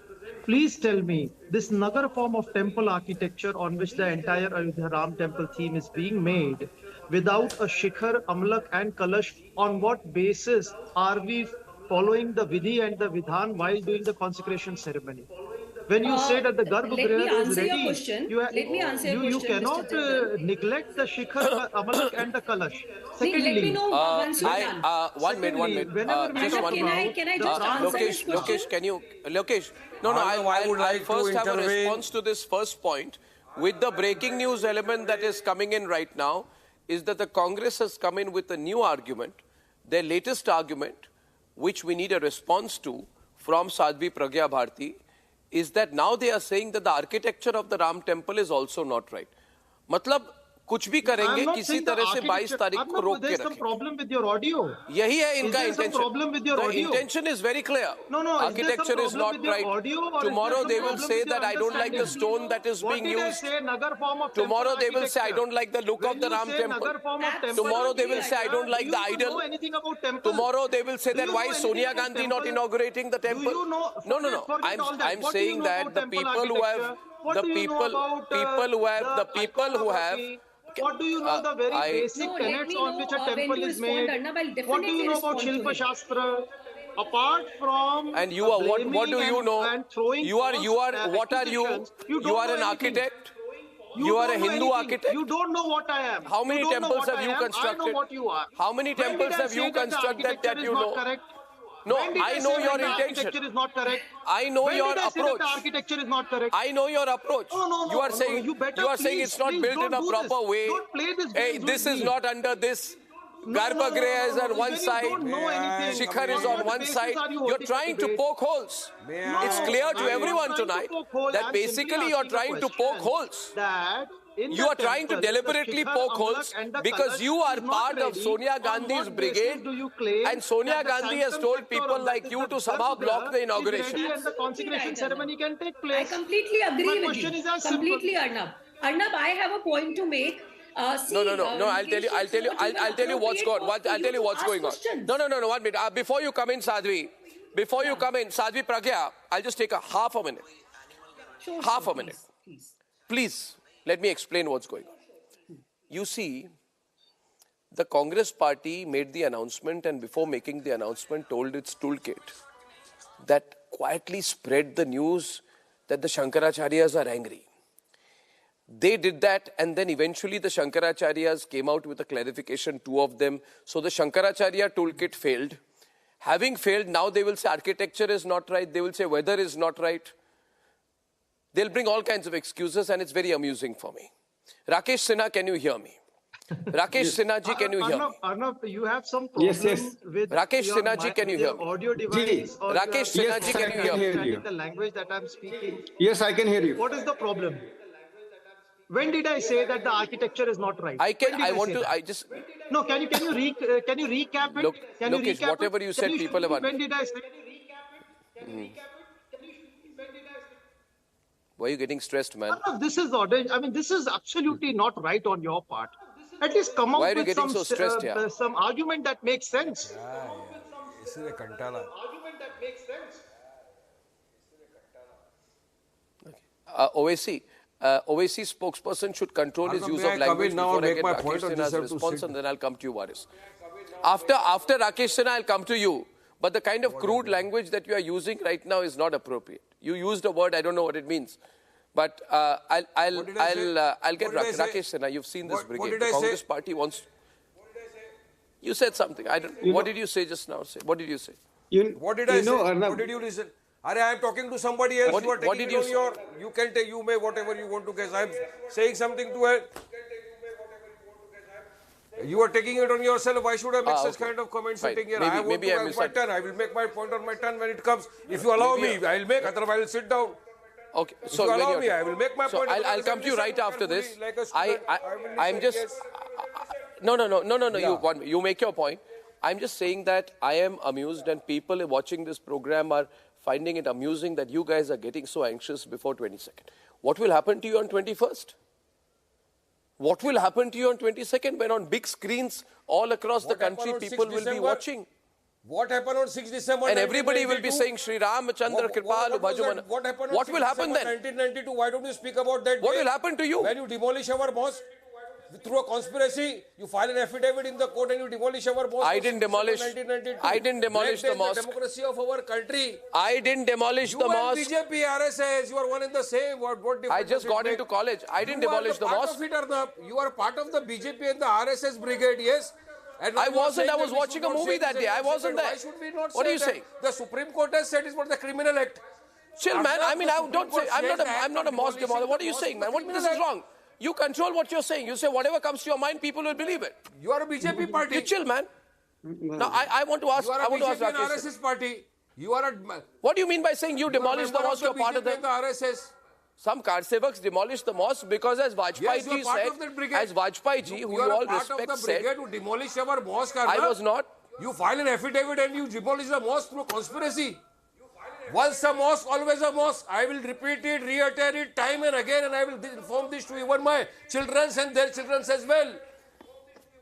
Please tell me, this Nagar form of temple architecture on which the entire Ayodhya Ram temple theme is being made, without a Shikhar, Amalak and Kalash, on what basis are we following the Vidhi and the Vidhan while doing the consecration ceremony? When you say that the Garbhagriha is ready, you cannot neglect the Shikhar, Amalak and the Kalash. Secondly, let me know once you're done. 1 minute. Just 1 minute. Can I just answer this question? Lokesh, can you? Lokesh, no, I would like first have a response to this first point. With the breaking news element that is coming in right now, is that the Congress has come in with a new argument, their latest argument, which we need a response to from Sadhvi Pragya Bharti, is that now they are saying that the architecture of the Ram temple is also not right. मतलब कुछ भी करेंगे किसी तरह से 22 तारीख को रोक के रखें. Problem with your audio. यही है इनका intention. Problem with your audio. The intention is very clear. No, architecture is not right. Tomorrow they will say that I don't like the stone that is being used. Tomorrow they will say I don't like the look of the Ram temple. Tomorrow they will say I don't like the idol. Tomorrow they will say that why is Sonia Gandhi not inaugurating the temple? No. I'm saying that the people who have What do you know the very basic tenets on which a temple is made? What do you know about Shilpa Shastra? Apart from and you are what do you know? You are what are you? You are an architect. You are a Hindu architect. You don't know what I am. How many temples have you constructed? I know what you are. How many temples have you constructed that you know? No, I know your intention. Architecture is not correct. I know your approach. The architecture is not correct. I know your approach. No, you are saying it's not built in a proper way. Don't play this hey, this is not under this. Garbhagriha is on one side. Shikhar is on one side. You're trying to poke holes. It's clear to everyone tonight that basically you're trying to poke holes. You are trying to deliberately poke holes because you are part of Sonia Gandhi's brigade, and Sonia Gandhi has told people like you to somehow block the inauguration. And the consecration ceremony can take place. I completely agree with you. Completely, Arnab. Arnab, I have a point to make. No. I'll tell you what's going on. No. 1 minute. Before you come in, Sadhvi, Sadhvi Pragya, I'll just take half a minute. Half a minute. Please. Let me explain what's going on. You see, the Congress party made the announcement and before making the announcement told its toolkit that quietly spread the news that the Shankaracharyas are angry. They did that and then eventually the Shankaracharyas came out with a clarification, 2 of them. So the Shankaracharya toolkit failed. Having failed, now they will say architecture is not right. They will say weather is not right. They'll bring all kinds of excuses and it's very amusing for me. Rakesh Sinha, can you hear me? Rakesh Sinha ji, can you hear me? Arnab, you have some problem with Rakesh Sinha ji, can you hear me? Audio device or Rakesh Sinha ji, can you hear me? The language that I'm speaking. Yes, I can hear you. What is the problem? When did I say that the architecture is not right? No, can you recap it? Look, Lokesh, whatever you said, people have... When did I say? Why are you getting stressed, man? This is this is absolutely not right on your part. At least come up with some argument that makes sense. OAC spokesperson should control his use of language before I get Rakesh Sinha's response and then I'll come to you, Waris. After Rakesh Sinha, I'll come to you. But the kind of crude language that you are using right now is not appropriate. You used a word, I don't know what it means. But I'll get Rakesh Sinha. You've seen this brigade. The Congress party wants... You said something. What did you say just now? What did you say? What did I say? What did you listen? I am talking to somebody else. What did you say? You can take, you may whatever you want to guess. I am saying something to her. You are taking it on yourself. Why should I make such kind of comments sitting here? I want to make my turn. I will make my point on my turn when it comes. If you allow me, I will make. Otherwise, I will sit down. Okay. So if you allow me, I will make my point. I'll come to you right after this. I'm just... No. You make your point. I'm just saying that I am amused and people watching this program are finding it amusing that you guys are getting so anxious before 22nd. What will happen to you on 21st? What will happen to you on 22nd when on big screens all across the country people will be watching? What happened on 6 December And everybody will be saying Sri Ramachandra Kripalu Bhajuman. What happened on What 6 will happen December then? 1992? Why don't you speak about that? What day? will happen to you? When you demolish our mosque through a conspiracy, you file an affidavit in the court and you demolish our mosque. I didn't demolish. 1992. I didn't demolish the mosque. Democracy of our country. I didn't demolish the mosque. You and BJP, RSS, you are one and the same. What difference? I just got into college. I didn't demolish the mosque. You are part of the BJP and the RSS brigade, yes. And I wasn't. I was watching a movie that day. I wasn't there. Why should we not what say are you that? saying? The Supreme Court has said it's for the Criminal Act. Chill, man. I mean, I don't say. I'm not a mosque demolisher. What are you saying, man? This is wrong. You control what you're saying. You say whatever comes to your mind, people will believe it. You are a BJP party. You chill, man. Now, I want to ask. You are a BJP and Rakesh. RSS party. You are a. What do you mean by saying you demolished the mosque? You're part of the RSS. Some Karsevaks demolished the mosque because, as Vajpayee ji said, who you all respect, said, to demolish our mosque. I was not. You file an affidavit and you demolish the mosque through conspiracy. Once a mosque, always a mosque. I will repeat it, reiterate it time and again, and I will inform this to even my children and their children as well.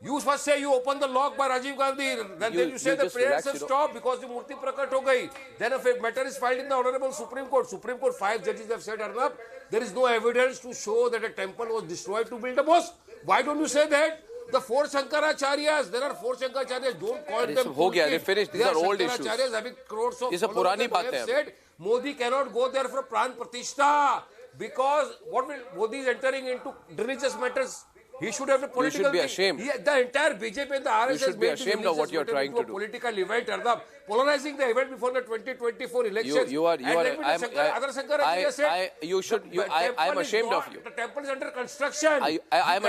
You first say you open the lock by Rajiv Gandhi, then you say the prayers have stopped because the Murti Prakat ho gayi. Then if a matter is filed in the Honorable Supreme Court, 5 judges have said, Arnab, there is no evidence to show that a temple was destroyed to build a mosque. Why don't you say that? The 4 Shankaracharyas, there are 4 Shankaracharyas, don't call them. Ho gaya, they finished. These are old issues. Shankaracharyas having crores of These are purani baatein. They have said Modi cannot go there for Pran Pratishtha because Modi is entering into religious matters. He should have a political. You should be ashamed. The entire BJP and the RSS you should be ashamed of what you are trying to do. Political event, Ardab, polarizing the event before the 2024 elections. I'm ashamed of you. The temple is under construction. I'm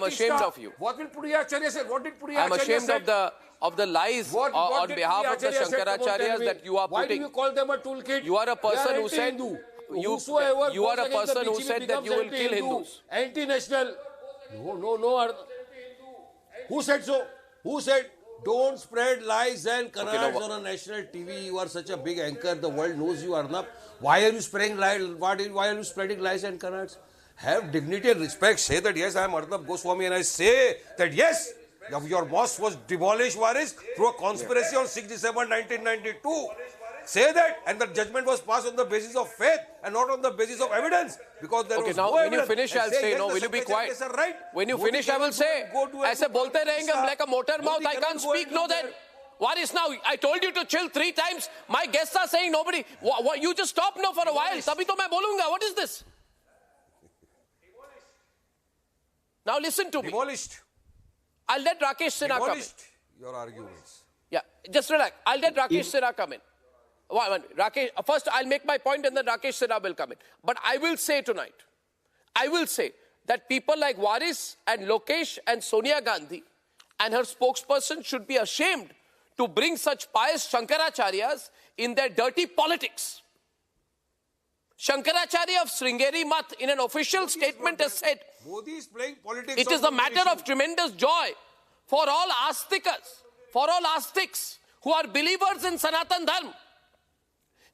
ashamed of you. What will Puriyacharya say? What did Puriyacharya say? I'm ashamed of the lies on behalf of the Shankaracharyas that you are putting. Why do you call them a toolkit? You are a person who said you are a person who said that you will kill Hindus. Anti-national. No. Who said so? Who said don't spread lies and canards on a national TV? You are such a big anchor. The world knows you, Arnab. Why are you spreading lies? Why are you spreading lies and canards? Have dignity and respect. Say that yes, I am Arnab Goswami and I say that yes, your mosque was demolished, Waris, through a conspiracy on 6 December 1992. Say that, and the judgment was passed on the basis of faith and not on the basis of evidence. Because there was no when evidence. you finish, I'll say, yes, no, will you be quiet? Right. When you finish, I will say, aise bolte rahenge hum like a motor mouth, I can't speak, no then. What is now? I told you to chill 3 times. My guests are saying nobody. You just stop now for a while. Tabhi to main bolunga. What is this? Now listen to me. Demolished. I'll let Rakesh Sinha come in. Your arguments. Yeah, just relax. I'll let Rakesh Sinha come in. Rakesh, first I'll make my point and then Rakesh Sinha will come in. But I will say tonight, that people like Waris and Lokesh and Sonia Gandhi and her spokesperson should be ashamed to bring such pious Shankaracharyas in their dirty politics. Shankaracharya of Sringeri Math in an official statement has said, Modi is playing politics. It is a matter of tremendous joy for all astics who are believers in Sanatan Dharma,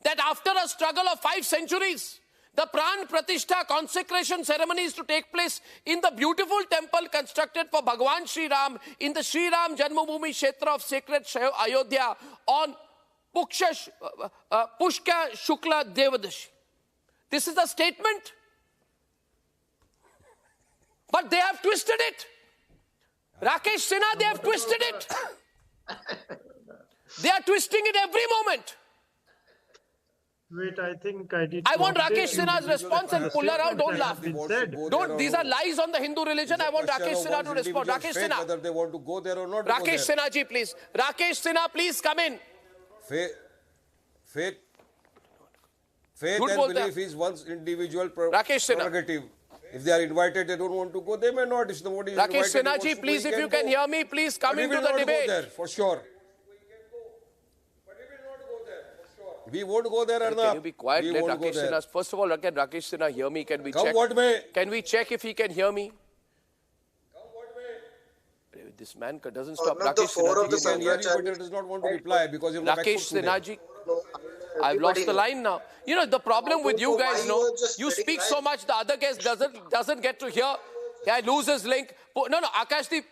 that after a struggle of 5 centuries, the Pran Pratishtha consecration ceremony is to take place in the beautiful temple constructed for Bhagwan Sri Ram in the Sri Ram Janmabhoomi Kshetra of sacred Ayodhya on Pushka Shukla Devadashi. This is a statement. But they have twisted it. Rakesh Sinha, they have twisted it. They are twisting it every moment. Wait, I think I did. I want Rakesh Sinha's response and pull her out. Don't laugh. These are lies on the Hindu religion. I want Rakesh Sinha to respond. Rakesh Sinha. Whether they want to go there or not. Rakesh Sinha ji, please. Rakesh Sinha, please come in. Faith and belief is one's individual prerogative. If they are invited, they don't want to go. They may not. If somebody is invited, Rakesh Sinha ji, please, if you can hear me, please come into the debate. Go there, for sure. We won't go there, Arnab. Can you be quiet? Let Rakesh Sinha. First of all, can Rakesh Sinha hear me? Can we check? What may? Can we check if he can hear me? This man doesn't stop. Not the Rakesh four of the Sinha But does not want to reply because of the Rakesh Sinha ji. I've lost the line now. You know, the problem with you guys, you speak so much, the other guest doesn't get to hear. I lose his link. No, Akashdeep,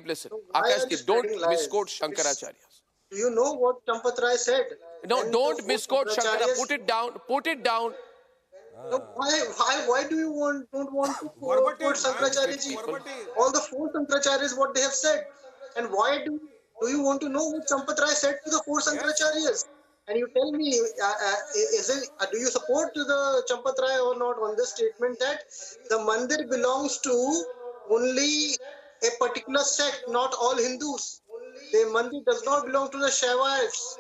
listen. Akashdeep, don't misquote Shankaracharyas. Do you know what Champath Rai said? No, don't misquote Shankara. Put it down. No, why do you don't want to quote Shankaracharya ji? All the four Shankaracharyas, what they have said. And why do you want to know what Champath Rai said to the four Shankaracharyas? And you tell me, do you support the Champath Rai or not on this statement that the mandir belongs to only a particular sect, not all Hindus? The mandir does not belong to the Shaivaites.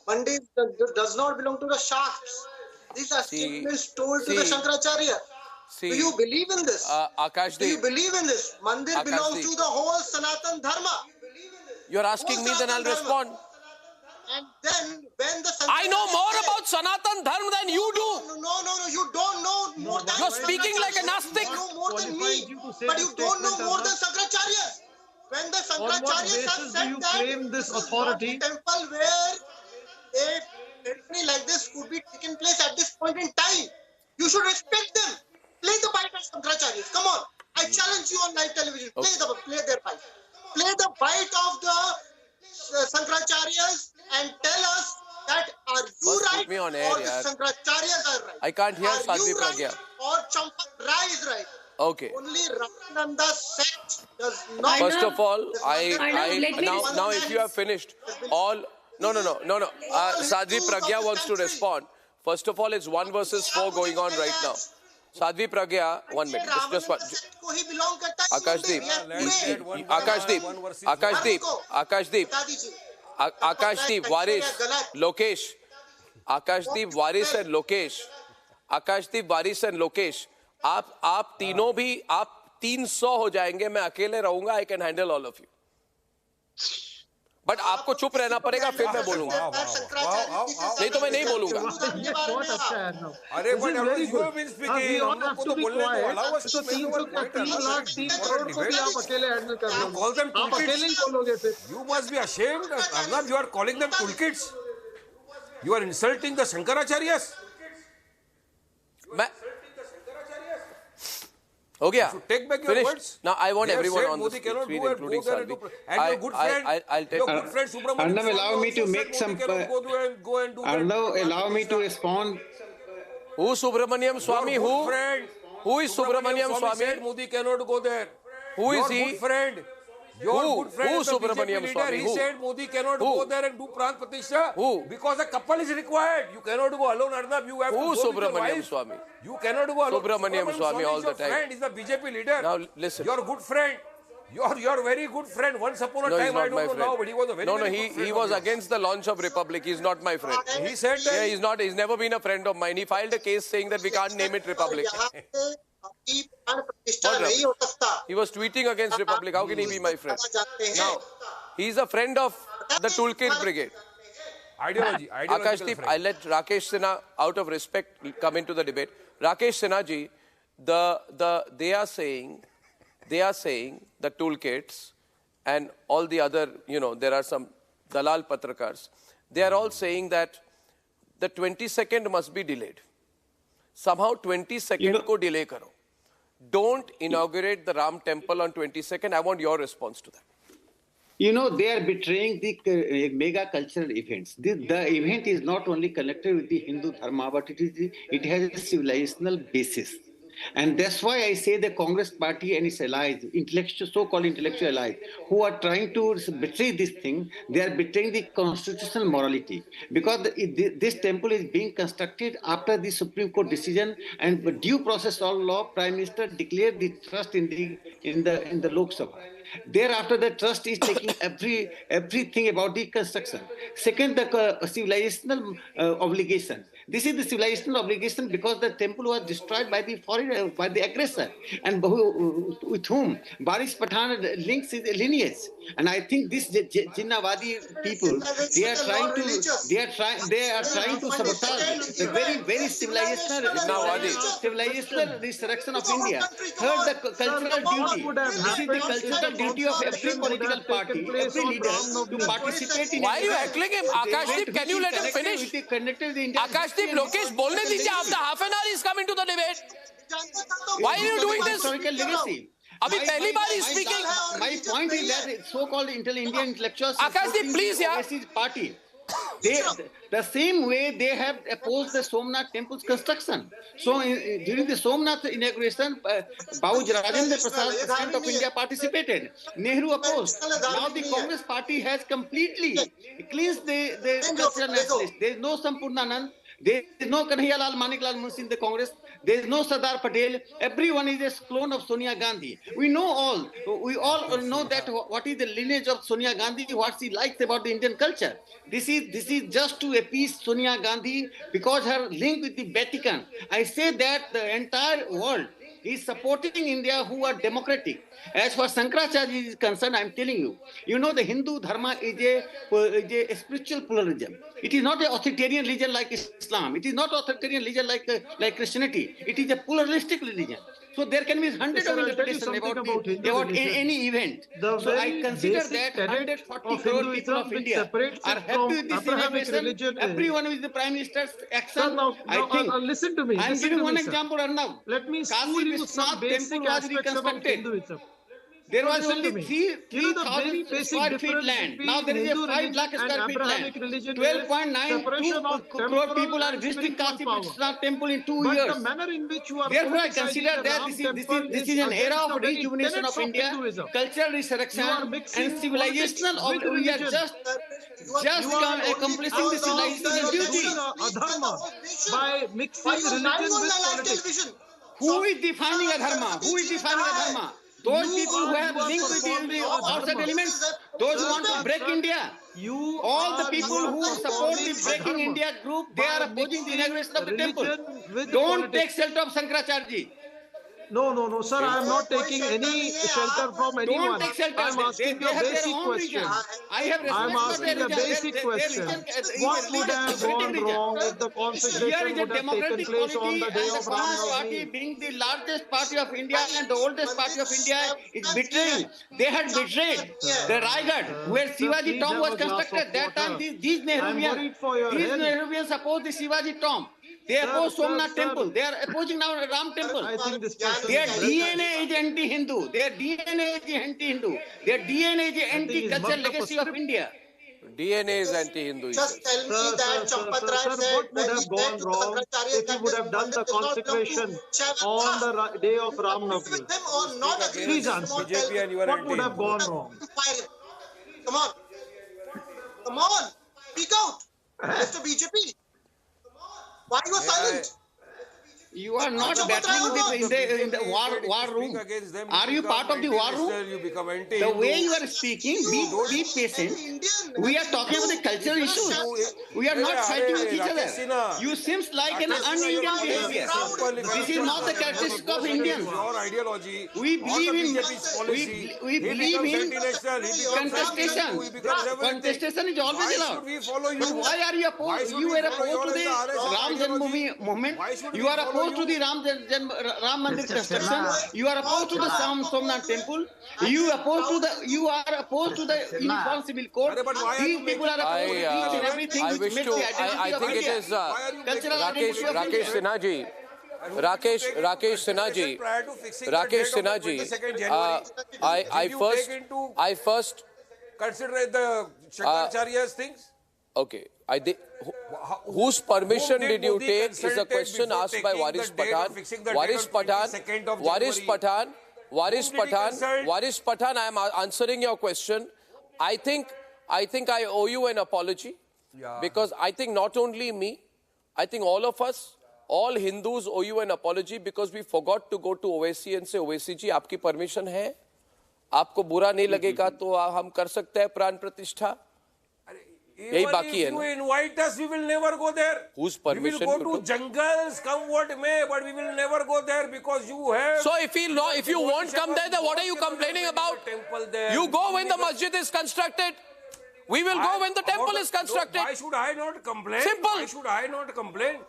Mandir does not belong to the Shafts. These are statements told to the Shankaracharya. Do you believe in this? Akashdeep. Do you believe in this? Mandir belongs to the whole Sanatan Dharma. You're asking me, then I'll respond. And then when the I know more about Sanatan Dharma than you do. No, you don't know more than You're speaking like a Nastik. You know more than me, but you don't know more than Shankaracharya. When the Shankaracharya have said that claim this authority? A temple where a ceremony like this could be taken place at this point in time, you should respect them. Play the bite of Shankaracharya. Come on, I challenge you on live television. Play their bite. Play the bite of the Shankaracharyas and tell us that are you right on air, or the Shankaracharyas are right. I can't hear Sadhvi Pragya. Pragya. Or Champath Rai is right. Okay. Only Ramananda sect does not. First of all, now if you have finished all, no. Sadhvi Pragya wants to respond. First of all, it's 1 versus 4 going on right now. Sadhvi Pragya, 1 minute. Just one. Akashdeep, Waris, Lokesh. Akashdeep, Waris and Lokesh. आप तीनों भी, आप 300 हो जाएंगे, मैं अकेले रहूंगा, I can handle all of you. But आपको चुप रहना पड़ेगा, फिर मैं बोलूंगा. नहीं तो मैं नहीं बोलूंगा. अरे but you have been speaking. हमको तो बोलने को allow us to make our point. 3 lakh 3 crore को भी आप अकेले हैंडल कर रहे हो. Call them आप अकेले ही बोलोगे फिर. You must be ashamed. Arnab, you are calling them toolkits. You are insulting the Shankaracharyas. हो गया. Take back your words. Now I want everyone on the screen, including Sadhvi. And your good friend, I'll take. Your good friend Subramanian. Arnav, allow me to make some. Arnav, allow me to respond. Who Subramaniam Swami? Who? Who is Subramaniam Swami? Said Modi cannot go there. Who is he? Your good friend. Your good friend, who the Subramaniam BJP Swami? leader, he said Modi cannot go there and do Pran Pratishtha. Who? Because a couple is required. You cannot go alone, Arnab. You have to go with your Subramaniam wife. Swami? You cannot go alone. Subramaniam Swami all the time. Friend is the BJP leader. Now listen. Your good friend. Your very good friend. Once upon a No, time, he's not I don't my know friend. now, but he was a very, very good friend. He was against the launch of Republic. He's not my friend. He said that. Yeah, he's not. He's never been a friend of mine. He filed a case saying that we can't name it Republic. He was tweeting against Republic. How can he be my friend? Now, he's a friend of the Toolkit Brigade. Akashdeep, I let Rakesh Sinha, out of respect, come into the debate. Rakesh Sinha ji, they are saying the toolkits and all the other, there are some Dalal Patrakars. They are all saying that the 22nd must be delayed. Somehow 22nd ko delay karo. Don't inaugurate the Ram temple on 22nd. I want your response to that. They are betraying the mega cultural events. The event is not only connected with the Hindu Dharma, but it has a civilizational basis. And that's why I say the Congress party and its allies, so-called intellectual allies, who are trying to betray this thing, they are betraying the constitutional morality. Because this temple is being constructed after the Supreme Court decision and due process of law, Prime Minister declared the trust in the Lok Sabha. Thereafter, the trust is taking everything about the construction. Second, the civilizational obligation. This is the civilizational obligation because the temple was destroyed by the aggressor, and with whom Baris Pathan links his lineage. And I think this Jinnawadi people, they are trying to sabotage the very civilizational destruction of India. Third, the cultural duty. This is the cultural duty of every political party, every leader to participate in. Why are you heckling him? Akashdeep, can you let him finish? Akashdeep, Lokesh, bolne dijiye. After half an hour, he's coming to the debate. Why are you doing this? Historical legacy. Abhi pehli baar he's speaking. My point is that so-called Indian intellectuals. Akashdeep, please, yeah. Party. The same way they have opposed the Somnath temple's construction. So during the Somnath inauguration, Bauj Rajendra Prasad, President of India, participated. Nehru opposed. Now the Congress party has completely cleansed the cultural nationalists. There is no Sampurnanand. There is no Kanhaiyalal Maniklal Munshi in the Congress. There is no Sardar Patel. Everyone is a clone of Sonia Gandhi. We all know that what is the lineage of Sonia Gandhi, what she likes about the Indian culture. This is just to appease Sonia Gandhi because her link with the Vatican. I say that the entire world is supporting India who are democratic. As far as Shankaracharya is concerned, I am telling you, the Hindu Dharma is a spiritual pluralism. It is not an authoritarian religion like Islam. It is not an authoritarian religion like Christianity. It is a pluralistic religion. So there can be hundreds of interpretations about any event. So I consider that 140 crore people of India are happy with this inauguration. Everyone with the Prime Minister's action. I think. Listen to me. I am giving one example, Arnav. Let me school you some basic aspects about Hinduism. There was only 3,000 square feet land. Now there is a 5 lakh square feet land. 12.92 crore people are visiting Kashi Vishwanath temple in 2 years. Therefore, I consider that this is an era of rejuvenation of India, cultural resurrection, and civilizational. We are just accomplishing the civilizational duty. By mixing religion with politics. Who is defining a dharma? Who is defining a dharma? Those people who have linked with the outside elements, those who want to break India. All the people who support the Breaking India group, they are opposing the inauguration of the temple. Don't take shelter of Shankaracharya. No, sir. I am not taking any shelter from anyone. Don't take shelter. I am asking a basic question. I am asking a basic question. What would have gone wrong if the configuration would have taken place on the day of Ram Navami? Being the largest party of India and the oldest party of India is betraying. They had betrayed the Raigad, where Shivaji tomb was constructed. That time, these Nehruvians opposed the Shivaji tomb. They oppose Somnath temple. They are opposing now Ram temple. Their DNA is anti-Hindu. Their DNA is anti-Hindu. Their DNA is anti-cultural legacy of India. DNA is anti-Hindu. Just tell me that Champatray said what would have gone wrong if he would have done the consecration on the day of Ram Navami? Please answer. What would have gone wrong? Come on. Speak out. Mr. BJP. Why you are silent? You are not battling in the war room. Are you part of the war room? The way you are speaking, be patient. We are talking about the cultural issues. We are not fighting with each other. You seems like an un-Indian behavior. This is not the characteristic of Indians. We believe in contestation. Contestation is always allowed. But why are you opposed? You were opposed to the Ram Janmabhoomi movement. You are opposed to the Ram Mandir construction. You are opposed to the Somnath temple. You are opposed to the Uniform Civil Code. These people are opposed to each and everything which makes the identity of India. I think it is Rakesh Sinha ji. I first consider the Shankaracharya's things. Okay. Whose permission did you take is a question asked by Waris Pathan, I am answering your question. I think I owe you an apology because I think not only me, I think all of us, all Hindus owe you an apology because we forgot to go to OAC and say, OAC ji, आपकी permission है? आपको बुरा नहीं लगेगा तो हम कर सकते हैं प्राण प्रतिष्ठा? यही बाकी है ना. If you invite us, we will never go there. Whose permission? We will go to jungles, come what may, but we will never go there because you have. So if you won't come there, then what are you complaining about? You go when the masjid is constructed. We will go when the temple is constructed. Why should I not complain? Simple. Why should I not complain?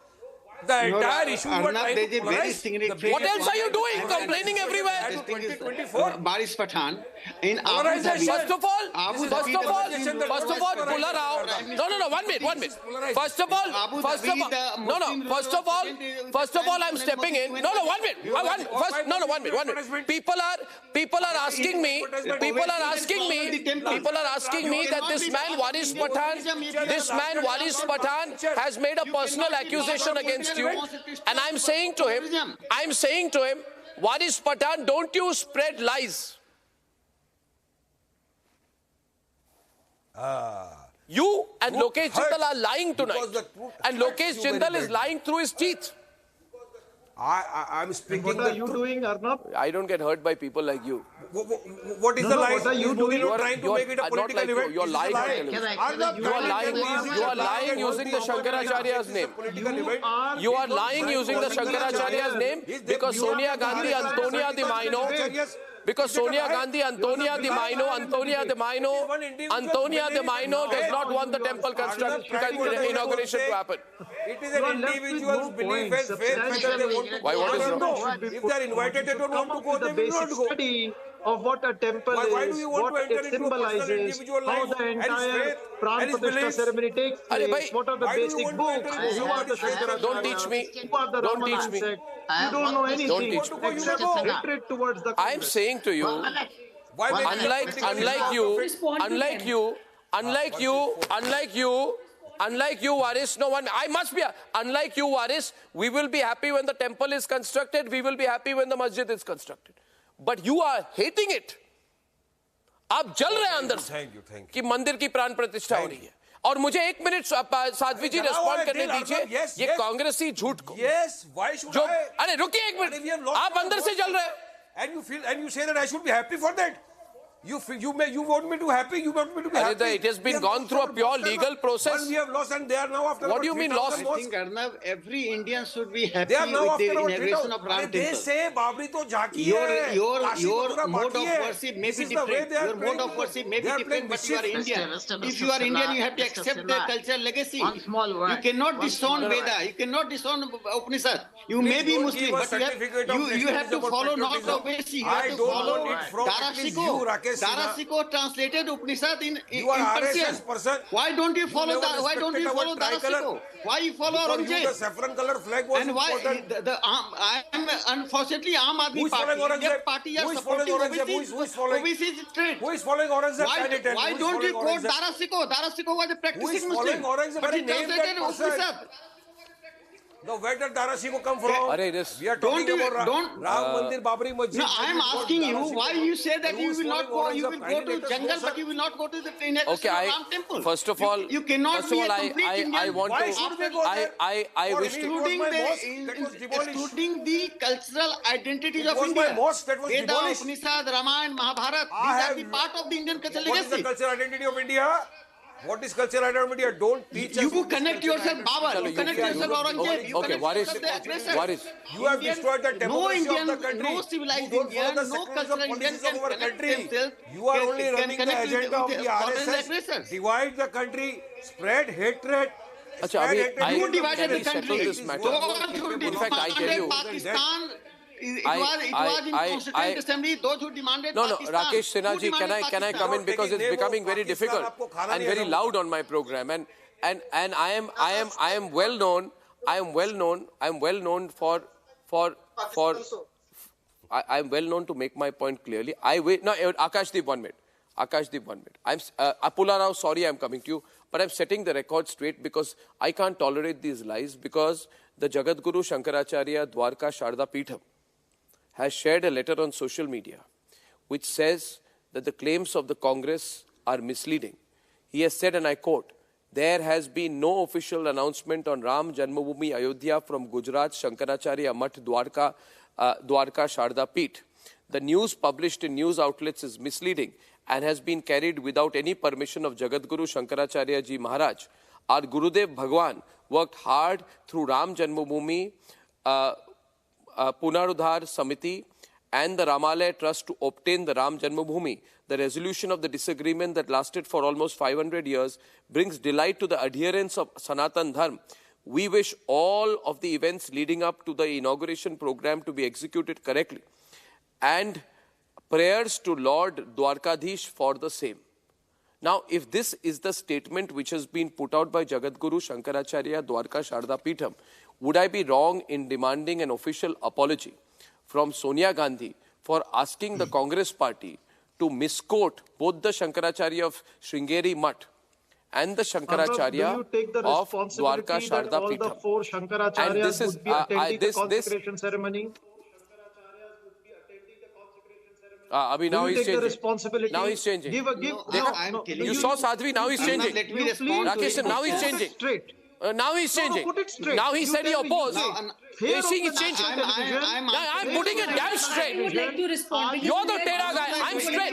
The entire issue you are trying to very polarize. significant. What else are you doing? Complaining everywhere. 2024. Baris Pathan in Abu Polarization. Dhabi. First of all, Pula Rao. No, 1 minute. First of all, I'm stepping in. No, 1 minute. 1 minute. People are asking me that this man Waris Pathan has made a personal accusation against you, and I'm saying to him, Waris Pathan, don't you spread lies. You and Lokesh Jindal are lying tonight, and Lokesh Jindal is lying through his teeth. I'm speaking. What are you doing, Arnab? I don't get hurt by people like you. What is the lie? What are you doing? You're trying to make it a political event. You're lying on television. You are lying using the Shankaracharya's name. You are lying using the Shankaracharya's name because Sonia Gandhi, Antonia Di Maino, because Sonia Gandhi, Antonia Di Maino does not want the temple inauguration to happen. It is an individual's belief and faith whether they want to Why, what is wrong? If they are invited, they don't want to go, they will not go. Study of what a temple Why is, do you want what to enter it into a personal symbolizes, individual how life the and his entire faith Pran and his Pratishtha beliefs? ceremony takes place, what are the Why do you basic want to books, enter into who are the somebody's faith? Don't teach me. who are the Don't Ramana teach me. sect. You don't know anything Don't teach me. except hatred towards the I am saying to you, unlike you, Waris, no one, I must be, unlike you, Waris, we will be happy when the temple is constructed, we will be happy when the masjid is constructed. But you are hating it. आप जल रहे हैं अंदर से कि मंदिर की प्राण प्रतिष्ठा हो रही है और मुझे 1 मिनट साध्वी जी रेस्पॉन्ड करने दीजिए ये कांग्रेसी झूठ को जो अरे रुकिए 1 मिनट आप अंदर से जल रहे हैं and you say that I should be happy for that. You want me to happy? You want me to be happy? It has been gone through a pure legal process. We have lost and they are now after. What do you mean lost? I think Arnab, every Indian should be happy They are now with after the our inauguration of Ram Temple. They say Babri to jhaki hai. Your mode of worship may be different. Your mode of worship may be different, but you are Indian. If you are Indian, you have to accept the cultural legacy. You cannot disown Veda. You cannot disown Upanishad. You may be Muslim, but you have to follow not Ovaisi. You have to follow Darasiko translated Upanishad in Persian. Why don't you follow that? Why don't you follow Darasiko? Why you follow Aurangzeb? The saffron color flag was and why I am unfortunately Aam Aadmi Party are supporting Ovaisi trade. Who is following Aurangzeb? Why don't you quote Darasiko? Darasiko was a practicing Muslim, but he translated Upanishad. No, where did Darasiko come from? We are talking about Ram Mandir, Babri Masjid. No, I am asking you why you say that you will not go. You will go to jungle, but you will not go to the Ram temple. First of all, you cannot be a complete Indian. I want why to. I wish to. Excluding the cultural identities of India. Veda, Upanishad, Ramayana, Mahabharata. These are the part of the Indian cultural legacy. What is the cultural identity of India? What is cultural identity of India? Don't teach us. You connect yourself, Baba. You connect yourself, Aurangzeb. Okay, Waris. You have destroyed the democracy of the country. No civilized Indian, no cultural Indian can of our connect country. themselves. You are only running the agenda of the RSS. Divide the country, spread hatred. You divided the country. In fact, I tell you. Pakistan. It was in Constituent Assembly, those who demanded Pakistan. Rakesh Sinha ji, can I come in because it's becoming very difficult and very loud on my program, and I am well known to make my point clearly. Akashdeep, 1 minute. Pula Rao, sorry I'm coming to you, but I'm setting the record straight because I can't tolerate these lies, because the Jagat Guru Shankaracharya Dwarka Sharda Peetham has shared a letter on social media which says that the claims of the Congress are misleading. He has said, and I quote, "There has been no official announcement on Ram Janmabhoomi Ayodhya from Gujarat Shankaracharya Math Dwarka Sharda Peeth. The news published in news outlets is misleading and has been carried without any permission of Jagat Guru Shankaracharya Ji Maharaj. Our Gurudev Bhagwan worked hard through Ram Janmabhoomi Punarudhar Samiti and the Ramalaya Trust to obtain the Ram Janmabhoomi. The resolution of the disagreement that lasted for almost 500 years brings delight to the adherents of Sanatan Dharma. We wish all of the events leading up to the inauguration program to be executed correctly. And prayers to Lord Dwarkadhish for the same. Now, if this is the statement which has been put out by Jagadguru Shankaracharya Dwarka Sharda Peetham, would I be wrong in demanding an official apology from Sonia Gandhi for asking the Congress party to misquote both the Shankaracharya of Sringeri Mutt and the Shankaracharya of Dwarka Sharda Peetham? All the four Shankaracharyas would be attending the consecration ceremony. Now he's changing. Now he's changing. You saw Sadhvi, now he's changing. Let me respond. Rakesh, now he's changing. Now he's changing. Now he said he opposed. He's changing. I'm putting it damn straight. I would like to respond. You're the Tera guy. I'm straight.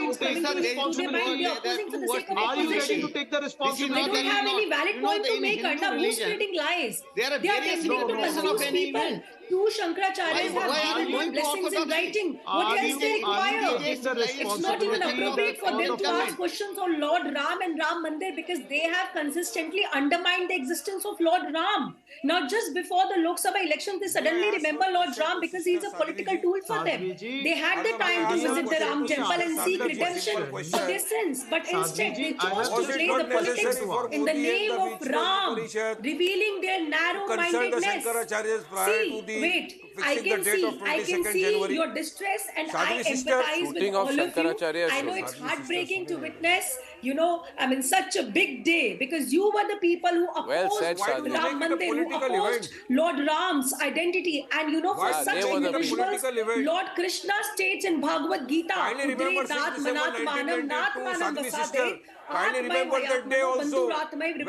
Are you ready to take the responsibility? They don't have any valid point to make. Who's spreading lies? They are attempting to confuse people. Two Shankaracharyas have given blessings in writing. What else they require? It's not even appropriate for them to ask questions on Lord Ram and Ram Mandir because they have consistently undermined the existence of Lord Ram. Now, just before the Lok Sabha elections, they suddenly remember Lord Ram because he is a political tool for them. They had the time to visit the Ram temple and seek redemption for their sins, but instead they chose to play the politics in the name of Ram, revealing their narrow-mindedness. See, wait, I can see your distress and I empathize with all of you. I know it's heartbreaking to witness, such a big day because you were the people who opposed Ram Mandir, who opposed Lord Ram's identity. And for such individuals, Lord Krishna states in Bhagavad Gita, Udre Tat Manat Manam Nat Manam Vasade. Kindly remember that day also when the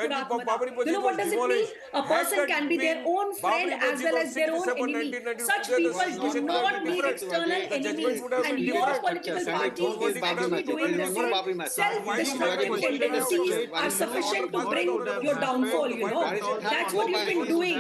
What does it mean? A person can be their own friend as well as their own enemy. Such people do not need external enemies. And your political party is actually doing the same. Self-destructive tendencies are sufficient to bring your downfall, That's what you've been doing.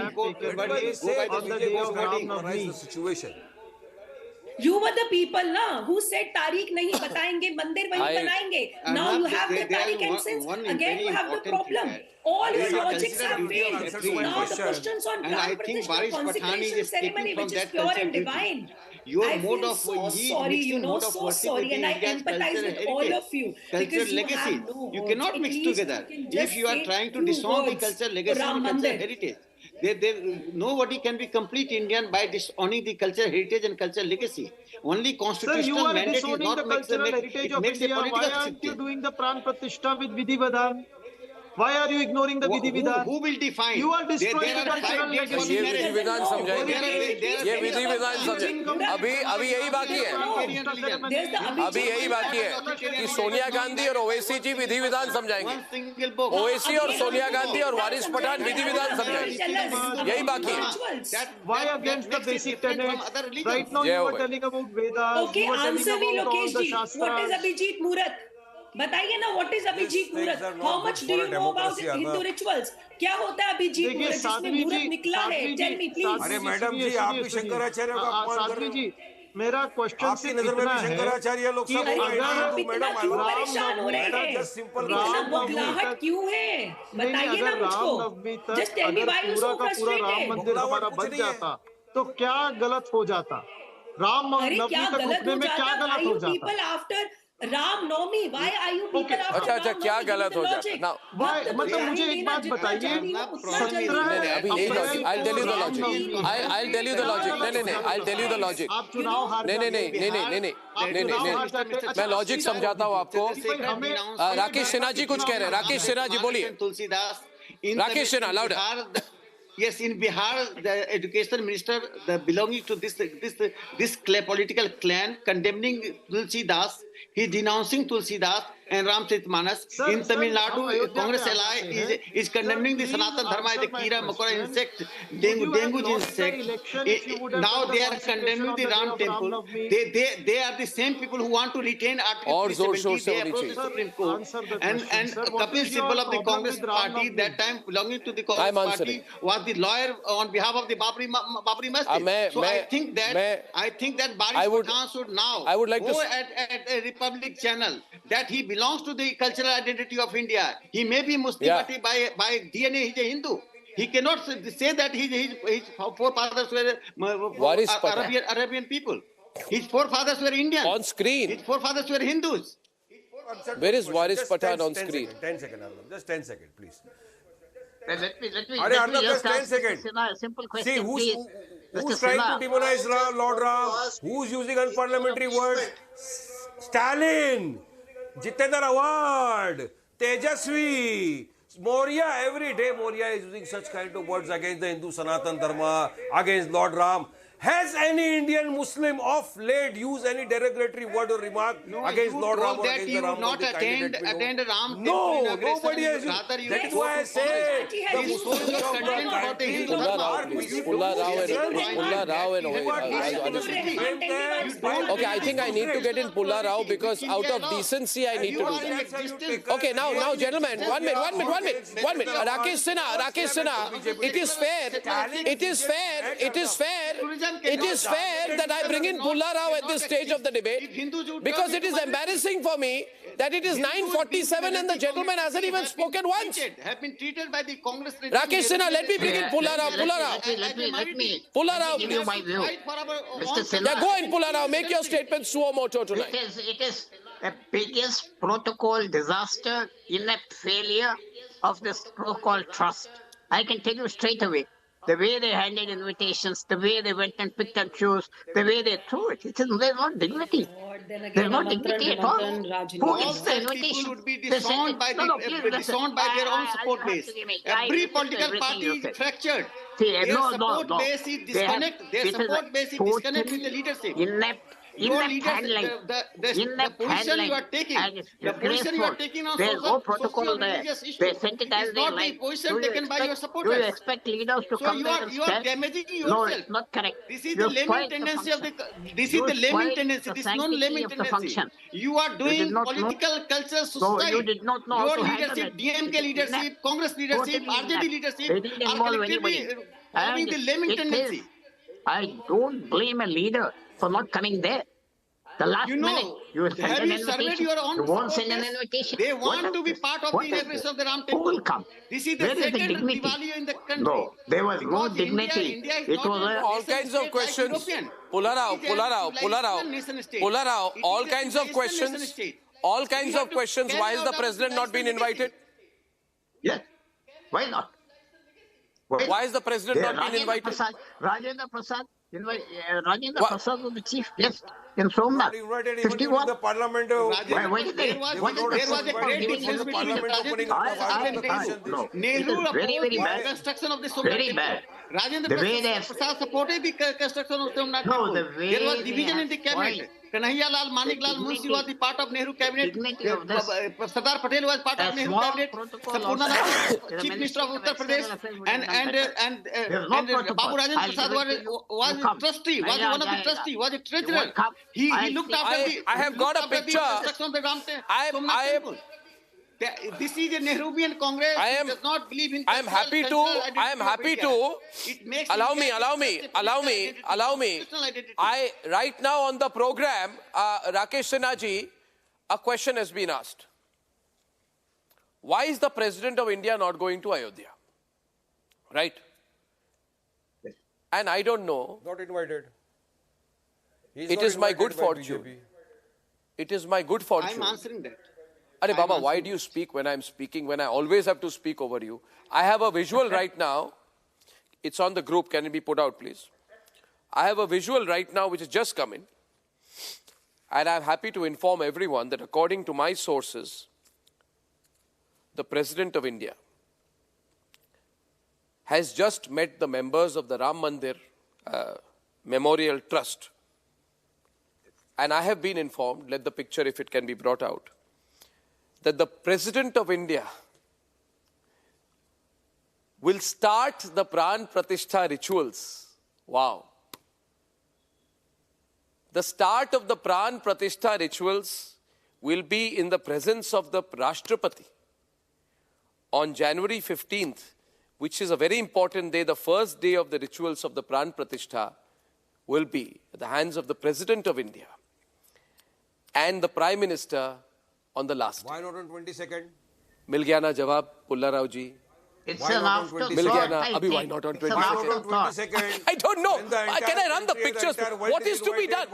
You were the people who said Tariq nahi batayenge, mandir wahi banayenge. Now you have the Tariq and since again you have the problem. All your logics have failed. Now the questions on Gram Pratishtha consecration ceremony, which is pure and divine. I feel so sorry, so sorry, and I empathize with all of you because you have no words. You cannot mix together. If you are trying to disown the cultural legacy and cultural heritage, nobody can be complete Indian by disowning the cultural heritage and cultural legacy. Only constitutional mandate is not makes a political. Why aren't you doing the Pran Pratishtha with Vidhi Vidhan? Why are you ignoring the Vidhi Vidhan? Who will define? You are destroying the cultural legacy. ये विधि विधान समझाएंगे ये विधि विधान समझाएंगे अभी यही बाकी है अभी यही बाकी है कि सोनिया गांधी और ओवैसी जी विधि विधान समझाएंगे ओवैसी और सोनिया गांधी और वारिस पठान विधि विधान समझाएंगे यही बाकी है Why against the basic tenets? Right now you are telling about Vedas. Okay, answer me, Lokesh ji. What is Abhijit Murat? बताइए ना what is Abhijit Murat? How much do you know about Hindu rituals? क्या होता है अभिजीत मुहूर्त जिसमें मुहूर्त निकला है? Tell me please. अरे मैडम जी आप भी शंकराचार्य का अपमान कर रहे हैं। मेरा क्वेश्चन से इतना है शंकराचार्य लोग सब आप इतना क्यों परेशान हो रहे हैं? इतना बौखलाहट क्यों है? बताइए ना मुझको. Just tell me why you so frustrated. Ram मंदिर हमारा बन जाता तो क्या गलत हो जाता? राम नवमी तक रुकने में क्या गलत हो जाता? People after Ram Navami, why are you people after अच्छा क्या गलत हो जाता? Now, मतलब मुझे एक बात बताइए, अभी यही logic, I'll tell you the logic. I'll tell you the logic. नहीं, I'll tell you the logic. आप चुनाव हार नहीं, मैं लॉजिक समझाता हूँ आपको. राकेश सिन्हा जी कुछ कह रहे हैं. राकेश सिन्हा जी बोलिए. Rakesh Sinha, louder. Yes, in Bihar, the education minister, belonging to this political clan, condemning Tulsi Das, he denouncing Tulsi Das and Ramcharitmanas. In Tamil Nadu, Congress ally is condemning the Sanatan Dharma, the Kira Makora insect, dengue insect. Now they are condemning the Ram temple. They are the same people who want to retain Article 370. They approach the Supreme Court. And Kapil Sibal of the Congress party, that time belonging to the Congress party, was the lawyer on behalf of the Babri Masjid. So I think that Baris Khan should now go at a Republic channel that he belongs to the cultural identity of India. He may be Muslim, but by DNA he is a Hindu. He cannot say that his forefathers were Arabian people. His forefathers were Indian. On screen. His forefathers were Hindus. Where is Waris Pathan on screen? 10 seconds, Arnab. Just 10 seconds, please. Let me Arnab, just just 10 ask seconds. Mr. Sinha a simple question, See, please. who's Mr. trying Sinha. to demonize Lord Ram? Who's using unparliamentary words? Stalin, Jitendra Award, Tejasvi, Maurya. Every day Maurya is using such kind of words against the Hindu Sanatan Dharma, against Lord Ram. Has any Indian Muslim of late used any derogatory word or remark against Lord Ram or against the Ram? Not attend Ram. No, nobody has used. That is why I say the Muslims of the Okay, I think I need to get in Pulla Rao because out of decency I need to do that. Okay, now gentlemen, one minute. Rakesh Sinha, it is fair that I bring in Pulla Rao at this stage of the debate because it is embarrassing for me that it is 9:47 and the gentleman hasn't even spoken once. Have been treated by the Congress. Rakesh Sinha, let me bring in Pulla Rao. Let me Pulla Rao, give you my view. Mr. Sinha, yeah, go in Pulla Rao. Make your statement suo moto tonight. It is the biggest protocol disaster, inept failure of this protocol trust. I can tell you straight away. The way they handed invitations, the way they went and picked and chose, the way they threw it, there's not dignity. There's no dignity at all. Who gets the invitation? People would be disowned by their own support base. Every political party is fractured. Their support base is disconnected. Their support base is disconnected with the leadership. Your leaders, the position you are taking, on there's no protocol there. They sent it as is they not like. the position taken by your supporters. Do you expect leaders to come there and you are damaging yourself. No, it's not correct. This is the lemon tendency of the. This is the lemon tendency. This is not lemon tendency. You are doing political culture suicide. No, you did not know your how to leadership, handle DMK leadership, Congress leadership, RJD leadership are collectively having the lemon tendency. I don't blame a leader for not coming there. The last minute, you send an invitation. You won't send an invitation. They want to be part of the inauguration of the Ram Temple. Who will come? This is the second Diwali in the country. No, there was no dignity. India is it was all kinds of questions. Pulla Rao, all kinds of questions. All kinds of questions. Why has the president not been invited? Yes. Why not? Why has the president not been invited? Rajendra Prasad was the chief guest in Somnath. 51. The parliament. Why did they? What is the great difference between Nehru very bad. construction of the Somnath Very bad. Rajendra Prasad supported the construction of Somnath Temple. There was division in the cabinet. Kanhaiya Lal, Manik Lal Munshi was the part of Nehru cabinet. Sardar Patel was part of Nehru cabinet. Sapurna, Chief Minister of Uttar Pradesh, and Babu Rajendra Prasad was a trustee. Was one of the trustee. Was a treasurer. He looked after the. I have got a picture. This is a Nehruvian Congress. Does not believe in. I am happy to. Allow me. Right now on the program, Rakesh Sinha ji, a question has been asked. Why is the President of India not going to Ayodhya? Right? And I don't know. Not invited. It is my good fortune. It is my good fortune. I'm answering that. Arey Baba, why do you speak when I'm speaking, when I always have to speak over you? I have a visual right now. It's on the group. Can it be put out, please? I have a visual right now which has just come in. And I'm happy to inform everyone that according to my sources, the President of India has just met the members of the Ram Mandir Memorial Trust. And I have been informed, let the picture if it can be brought out, that the President of India will start the Pran Pratishtha rituals. Wow. The start of the Pran Pratishtha rituals will be in the presence of the Rashtrapati on January 15th, which is a very important day. The first day of the rituals of the Pran Pratishtha will be at the hands of the President of India and the Prime Minister on the last day. Why not on 22nd? Mil gaya na jawab, Pulla Rao ji. It's an afterthought. मिल गया ना? I अभी why think. not on It's an 22nd? I don't know. Can I run the pictures? What is to be done?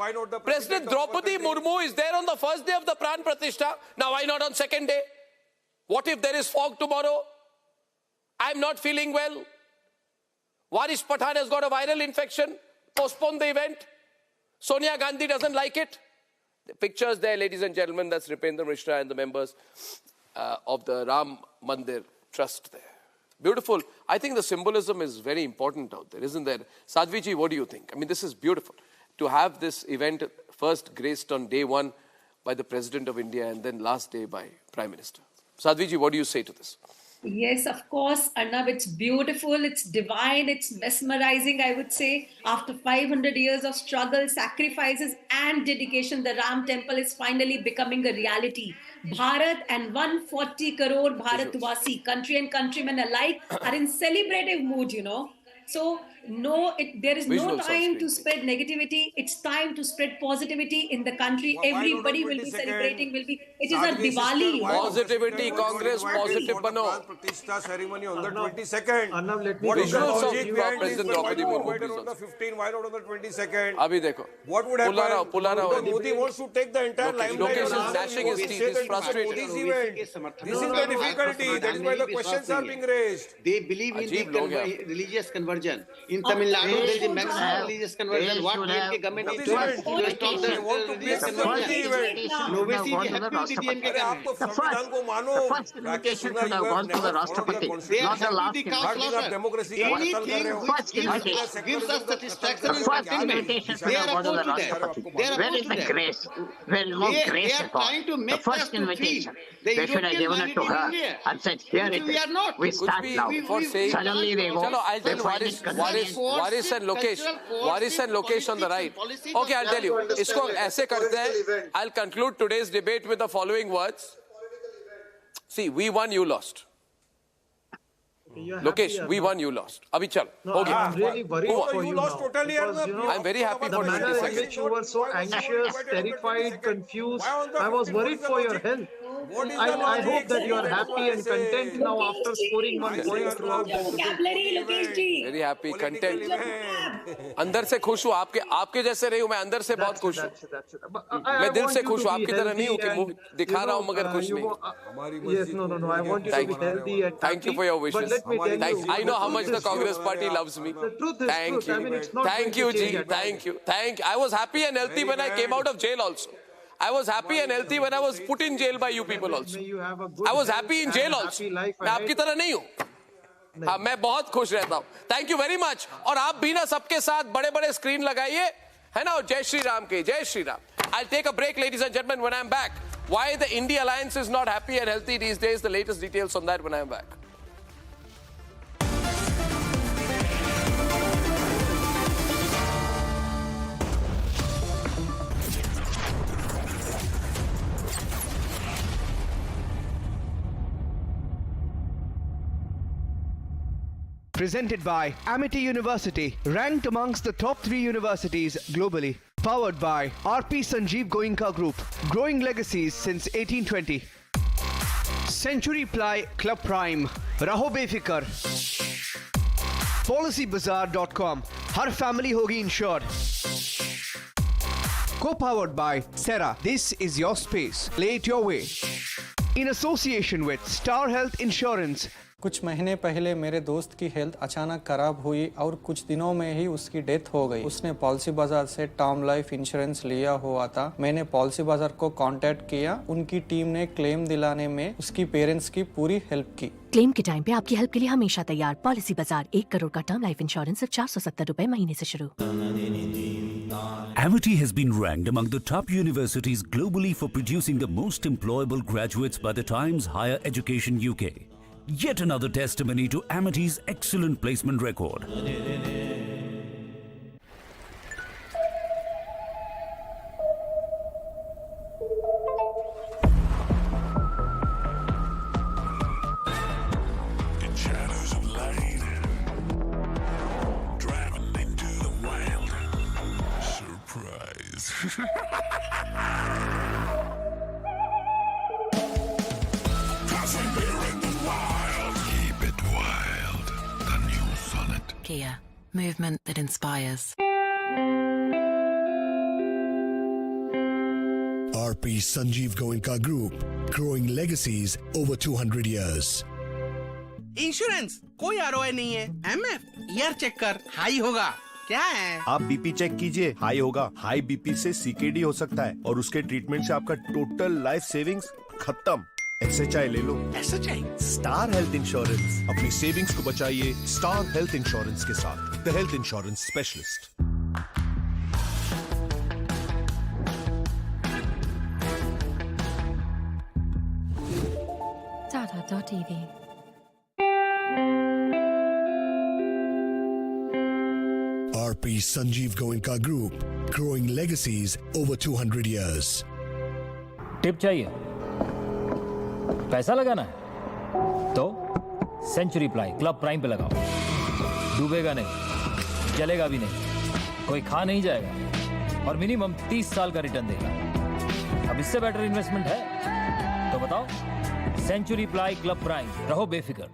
President Draupadi Murmu is there on the first day of the Pran Pratishtha. Now why not on second day? What if there is fog tomorrow? I'm not feeling well. Waris Pathan has got a viral infection. Postpone the event. Sonia Gandhi doesn't like it. The pictures there, ladies and gentlemen, that's Ripendra Mishra and the members of the Ram Mandir Trust there. Beautiful. I think the symbolism is very important out there, isn't there? Sadhviji, what do you think? I mean, this is beautiful. To have this event first graced on day one by the President of India and then last day by Prime Minister. Sadhviji, what do you say to this? Yes, of course, Arnab, it's beautiful, it's divine, it's mesmerizing, I would say. After 500 years of struggle, sacrifices and dedication, the Ram Temple is finally becoming a reality. Bharat and 140 crore Bharatvasi, country and countrymen alike, are in celebrative mood, you know. So, there is no time to spread negativity. It's time to spread positivity in the country. Everybody will be celebrating. It is a Diwali. Positivity, Congress, positive bano. Pratishtha ceremony on the 22nd. Arnab, let me What is the Visuals logic of behind President this? Draupadi Murmu, Why not please on the also. 15th? Why not on the 22nd? Abhi dekho. What would happen? Pull rao. Modi wants to take the entire limelight. Lokesh is gnashing his teeth. He's frustrated. This is the difficulty. That is why the questions are being raised. They believe in the religious conversion. In Tamil Nadu, there is a maximum religious conversion. What DMK government is doing to stop the religious conversion? Nobody is happy with the DMK government. The first invitation should have gone to the Rashtrapati, not the last invitation. Anything which gives us satisfaction The first invitation should have gone to the Rashtrapati. Where is the grace? There is no grace at all. The first invitation, they should have given it to her and said, here it is. We start now. Suddenly they go. Chalo, I'll tell Waris and Lokesh on the right. Okay, I'll tell you. Isko aise karte hain. I'll conclude today's debate with the following words. See, we won, you lost. Lokesh, we won, you lost. Abhi chal. I'm really worried for you lost now. totally. Because, I'm very happy the for manner in 22nd. which you were so anxious, terrified, confused. I was worried for your health. I hope that you are happy and content now after scoring 1 point throughout the debate. Very happy, content. अंदर से खुश हूँ आपके जैसे नहीं हूँ मैं अंदर से बहुत खुश हूँ मैं दिल से खुश हूँ आपकी तरह नहीं हूँ कि मुंह दिखा रहा हूँ मगर खुश नहीं Yes, no. I want you to be healthy and Thank you for your wishes. I know how much the Congress Party loves me. Thank you. Thank you, Ji. Thank you. I was happy and healthy when I came out of jail also. I was happy and healthy when I was put in jail by you people also. I was happy in jail also. मैं आपकी तरह नहीं हूँ हाँ मैं बहुत खुश रहता हूँ थैंक यू वेरी मच और आप भी ना सबके साथ बड़े बड़े स्क्रीन लगाइए है ना जय श्री राम के जय Shri Ram I'll take a break ladies and gentlemen when I'm back why the India Alliance is not happy and healthy these days the latest details on that when I'm back. Presented by Amity University, ranked amongst the top 3 universities globally. Powered by RP Sanjeev Goenka Group, growing legacies since 1820. Century Ply Club Prime, Raho Befikar. PolicyBazaar.com, Har family hogi insured. Co-powered by Sera, this is your space. Play it your way. In association with Star Health Insurance. कुछ महीने पहले मेरे दोस्त की health अचानक खराब हुई और कुछ दिनों में ही उसकी डेथ हो गई। उसने पॉलिसी बाजार से टर्म लाइफ इंश्योरेंस लिया हुआ था। मैंने पॉलिसी बाजार को कांटेक्ट किया। उनकी टीम ने क्लेम दिलाने में उसकी पेरेंट्स की पूरी हेल्प की। क्लेम के टाइम पे आपकी हेल्प के लिए हमेशा तैयार। पॉलिसी बाजार 1 करोड़ का टर्म लाइफ इंश्योरेंस सिर्फ 470 रुपए महीने से शुरू। Amity has been ranked among the top universities globally for producing the most employable graduates by the Times Higher Education UK. Yet another testimony to Amity's excellent placement record. In shadows of light, driving into the wild. Surprise. Keep it wild. Kia, movement that inspires. RP Sanjeev Goenka Group, growing legacies over 200 years. Insurance कोई ROI नहीं है। MF year check कर, high होगा। क्या है? आप BP check कीजिए, high होगा। हाई बीपी से सीकेडी हो सकता है और उसके ट्रीटमेंट से आपका टोटल लाइफ सेविंग्स खत्म। एसएचआई ले लो। एसएचआई स्टार हेल्थ इंश्योरेंस, अपनी सेविंग्स को बचाइए स्टार हेल्थ इंश्योरेंस के साथ। The health insurance specialist. Tata.tv. RP Sanjeev Goenka Group, growing legacies over 200 years. Tip चाहिए, पैसा लगाना है तो सेंचुरी प्लाई क्लब प्राइम पे लगाओ। डूबेगा नहीं, जलेगा भी नहीं, कोई खा नहीं जाएगा और मिनिमम 30 साल का रिटर्न देगा। अब इससे बेटर इन्वेस्टमेंट है तो बताओ। सेंचुरी प्लाई क्लब प्राइम, रहो बेफिक्र।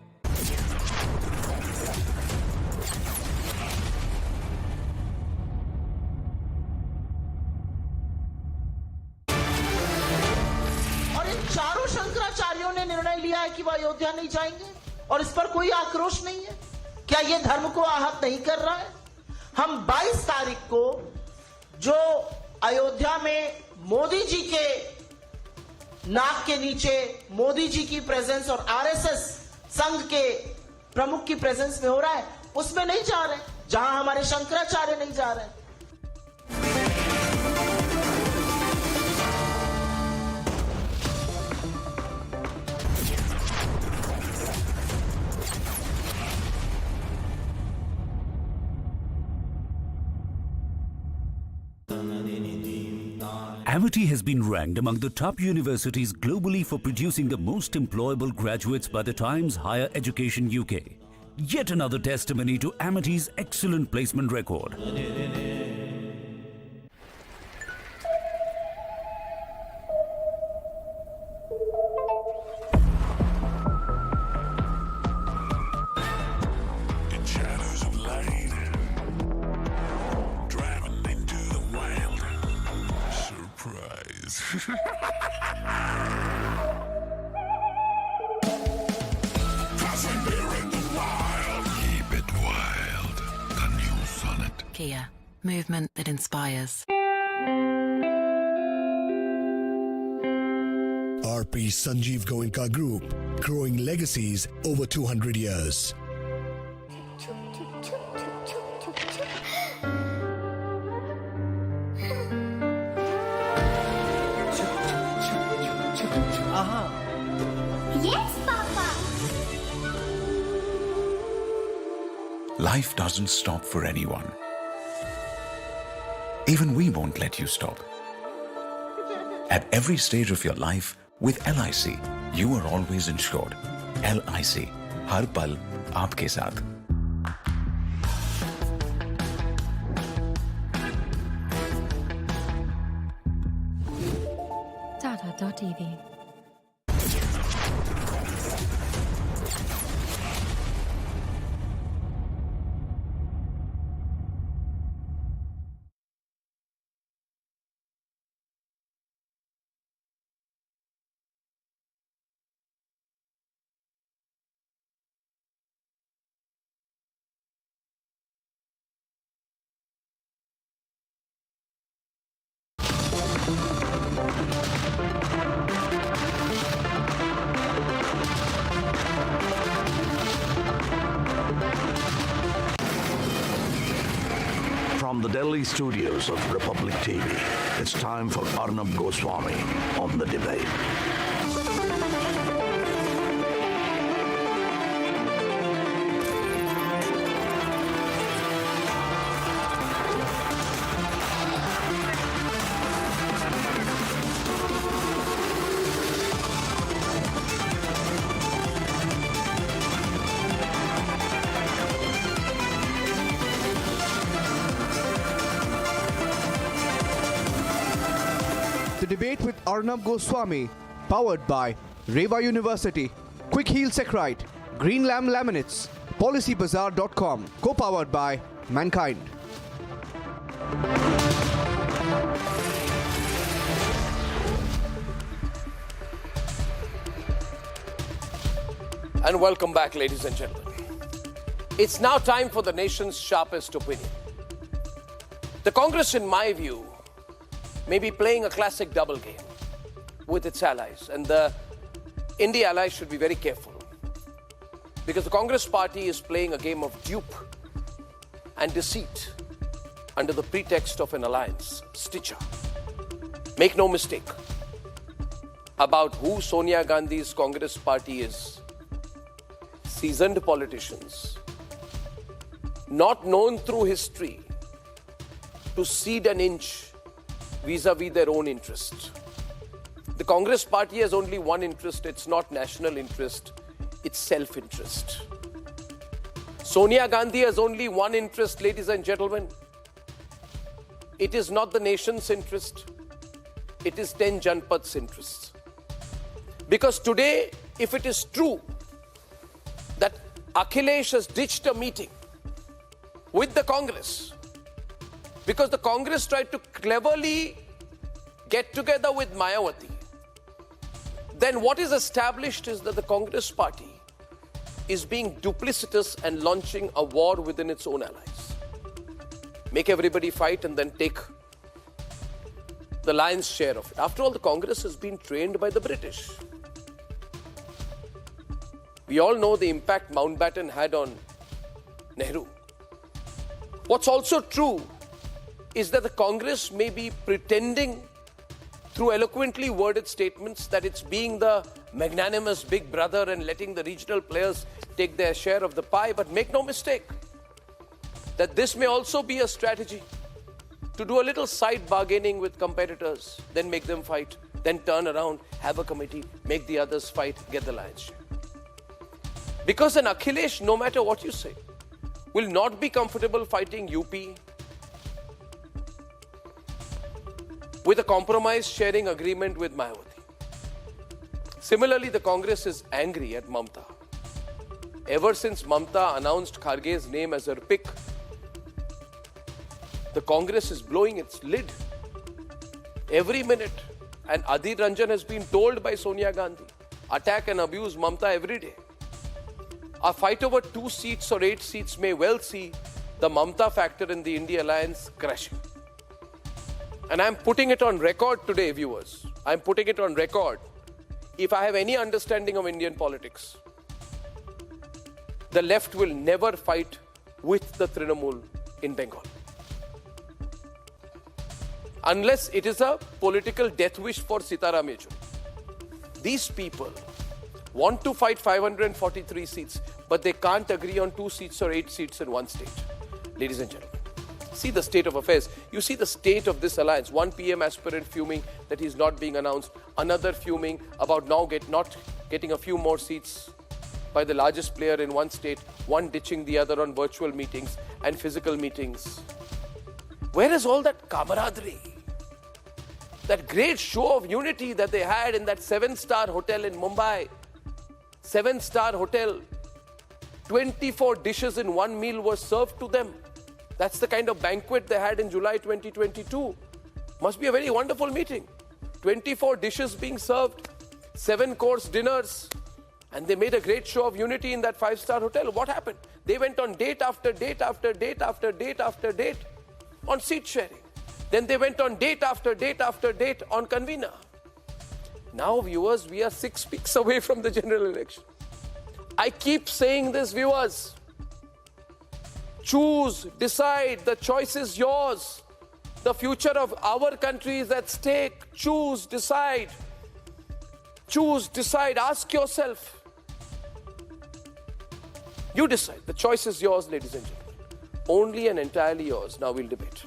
चारों शंकराचार्यों ने निर्णय लिया है कि वह अयोध्या नहीं जाएंगे और इस पर कोई आक्रोश नहीं है। क्या यह धर्म को आहत नहीं कर रहा है? हम 22 तारीख को जो अयोध्या में मोदी जी के नाक के नीचे मोदी जी की प्रेजेंस और आरएसएस संघ के प्रमुख की प्रेजेंस में हो रहा है, उसमें नहीं जा रहे, जहां हमारे शंकराचार्य नहीं जा रहे। Amity has been ranked among the top universities globally for producing the most employable graduates by the Times Higher Education UK. Yet another testimony to Amity's excellent placement record. In shadows of light, driving into the wild. Surprise. Crossing there in the wild. Keep it wild. The new sonnet. Kia, movement that inspires. RP Sanjeev Goenka Group, growing legacies over 200 years. Yes, Papa. Life doesn't stop for anyone. Even we won't let you stop. At every stage of your life, with LIC, you are always insured. LIC, हर पल आपके साथ. Tata.tv. From the Delhi studios of Republic TV, it's time for Arnab Goswami on The Debate. The Debate with Arnab Goswami, powered by Reva University, Quick Heal Saccharide, Green Lamb Laminates, PolicyBazaar.com, co-powered by Mankind. And welcome back, ladies and gentlemen. It's now time for the nation's sharpest opinion. The Congress, in my view, may be playing a classic double game with its allies, and the India allies should be very careful, because the Congress party is playing a game of dupe and deceit under the pretext of an alliance, stitcher. Make no mistake about who Sonia Gandhi's Congress party is. Seasoned politicians, not known through history to cede an inch vis-a-vis their own interest. The Congress party has only one interest. It's not national interest, it's self-interest. Sonia Gandhi has only one interest, ladies and gentlemen. It is not the nation's interest, it is 10 Janpath's interest. Because today, if it is true that Akhilesh has ditched a meeting with the Congress because the Congress tried to cleverly get together with Mayawati, then what is established is that the Congress party is being duplicitous and launching a war within its own allies. Make everybody fight and then take the lion's share of it. After all, the Congress has been trained by the British. We all know the impact Mountbatten had on Nehru. What's also true is that the Congress may be pretending through eloquently worded statements that it's being the magnanimous big brother and letting the regional players take their share of the pie. But make no mistake that this may also be a strategy to do a little side bargaining with competitors, then make them fight, then turn around, have a committee, make the others fight, get the lion's share. Because an Akhilesh, no matter what you say, will not be comfortable fighting UP with a compromise sharing agreement with Mayawati. Similarly, the Congress is angry at Mamta. Ever since Mamta announced Kharge's name as her pick, the Congress is blowing its lid every minute. And Adhir Ranjan has been told by Sonia Gandhi, attack and abuse Mamta every day. A fight over 2 seats or 8 seats may well see the Mamta factor in the India alliance crashing. And I'm putting it on record today, viewers. I'm putting it on record. If I have any understanding of Indian politics, the left will never fight with the Trinamool in Bengal. Unless it is a political death wish for Sitaram Yechuri. These people want to fight 543 seats, but they can't agree on 2 seats or 8 seats in one state. Ladies and gentlemen, see the state of affairs. You see the state of this alliance. One PM aspirant fuming that he's not being announced. Another fuming about not getting a few more seats by the largest player in one state. One ditching the other on virtual meetings and physical meetings. Where is all that camaraderie? That great show of unity that they had in that 7-star hotel in Mumbai. 7-star hotel. 24 dishes in one meal were served to them. That's the kind of banquet they had in July 2022. Must be a very wonderful meeting. 24 dishes being served, 7-course dinners, and they made a great show of unity in that 5-star hotel. What happened? They went on date after date after date after date after date on seat sharing. Then they went on date after date after date on convener. Now, viewers, we are 6 weeks away from the general election. I keep saying this, viewers. Choose, decide, the choice is yours. The future of our country is at stake. Choose, decide. Choose, decide. Ask yourself. You decide. The choice is yours, ladies and gentlemen. Only and entirely yours. Now we'll debate.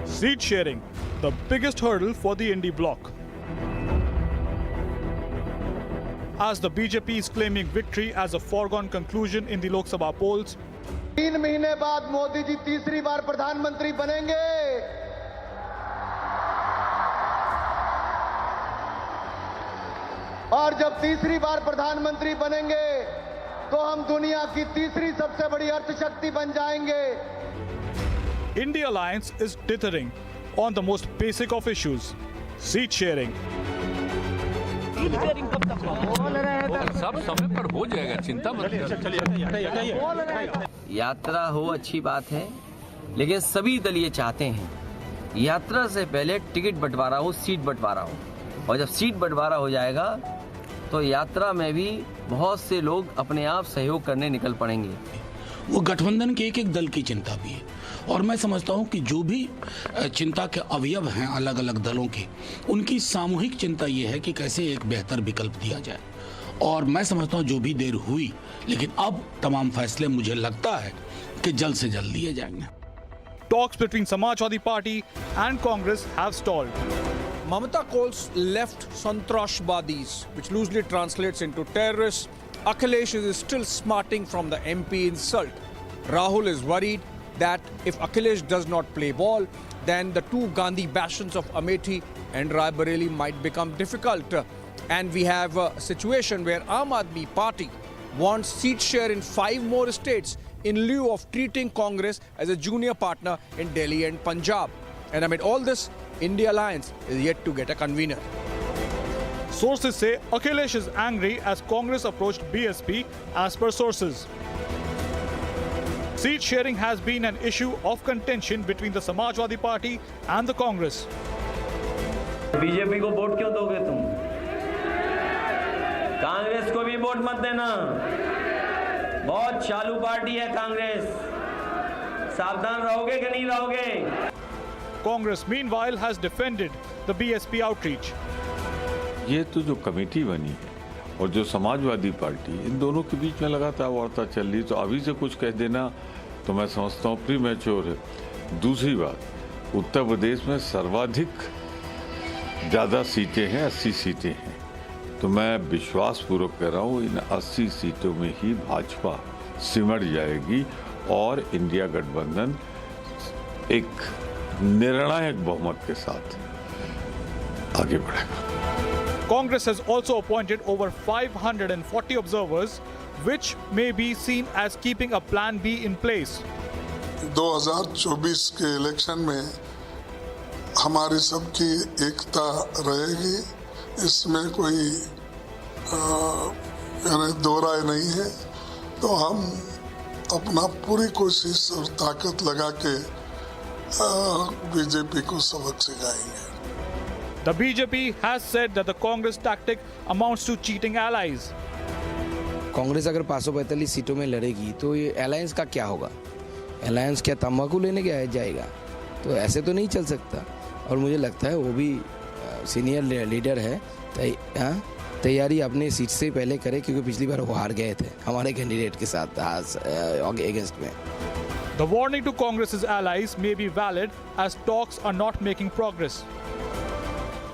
Seat sharing, the biggest hurdle for the Indy bloc. As the BJP is claiming victory as a foregone conclusion in the Lok Sabha polls, 3 महीने बाद मोदी जी तीसरी बार प्रधानमंत्री बनेंगे। और जब तीसरी बार प्रधानमंत्री बनेंगे तो हम दुनिया की तीसरी सबसे बड़ी अर्थशक्ति बन जाएंगे। India alliance is dithering on the most basic of issues, seat sharing. सब समय पर हो जाएगा, चिंता मत करिए। यात्रा हो अच्छी बात है, लेकिन सभी दल ये चाहते हैं यात्रा से पहले टिकट बंटवारा हो, सीट बंटवारा हो, और जब सीट बंटवारा हो जाएगा तो यात्रा में भी बहुत से लोग अपने आप सहयोग करने निकल पड़ेंगे। वो गठबंधन के एक एक दल की चिंता भी है, और मैं समझता हूं कि जो भी चिंता के अवयव हैं अलग अलग दलों की, उनकी सामूहिक चिंता ये है कि कैसे एक बेहतर विकल्प दिया जाए। और मैं समझता हूं जो भी देर हुई, लेकिन अब तमाम फैसले मुझे लगता है कि जल्द से जल्द लिए जाएंगे। Talks between Samajwadi Party and Congress have stalled. Mamata calls left Santrashbadis, which loosely translates into terrorists. Akhilesh is still smarting from the MP insult. Rahul is worried that if Akhilesh does not play ball, then the two Gandhi bastions of Amethi and Raebareli might become difficult. And we have a situation where Aam Aadmi Party wants seat share in 5 more states in lieu of treating Congress as a junior partner in Delhi and Punjab. And amid all this, India Alliance is yet to get a convener. Sources say Akhilesh is angry as Congress approached BSP as per sources. Seat sharing has been an issue of contention between the Samajwadi Party and the Congress. BJP को vote क्यों दोगे तुम? कांग्रेस को भी vote मत देना। बहुत चालू पार्टी है कांग्रेस। सावधान रहोगे कि नहीं रहोगे? Congress meanwhile has defended the BSP outreach. ये तो जो कमेटी बनी है और जो समाजवादी पार्टी, इन दोनों के बीच में लगातार वार्ता चल रही, तो अभी से कुछ कह देना तो मैं समझता हूँ प्रीमैच्योर है। दूसरी बात, उत्तर प्रदेश में सर्वाधिक ज़्यादा सीटें हैं, 80 सीटें हैं, तो मैं विश्वासपूर्वक कह रहा हूँ इन 80 सीटों में ही भाजपा सिमट जाएगी और इंडिया गठबंधन एक निर्णायक बहुमत के साथ आगे बढ़ेगा। Congress has also appointed over 540 observers, which may be seen as keeping a plan B in place. 2024 के इलेक्शन में हमारी सबकी एकता रहेगी, इसमें कोई दो राय नहीं है। तो हम अपना पूरी कोशिश और ताकत लगा के बीजेपी को सबक सिखाएंगे। The BJP has said that the Congress tactic amounts to cheating allies. Congress अगर 545 सीटों में लड़ेगी तो ये अलायंस का क्या होगा? अलायंस क्या तंबाकू लेने के जाएगा? तो ऐसे तो नहीं चल सकता। और मुझे लगता है वो भी सीनियर लीडर है, तैयारी अपने सीट से पहले करे, क्योंकि पिछली बार वो हार गए थे हमारे कैंडिडेट के साथ अगेंस्ट में। The warning to Congress's allies may be valid as talks are not making progress.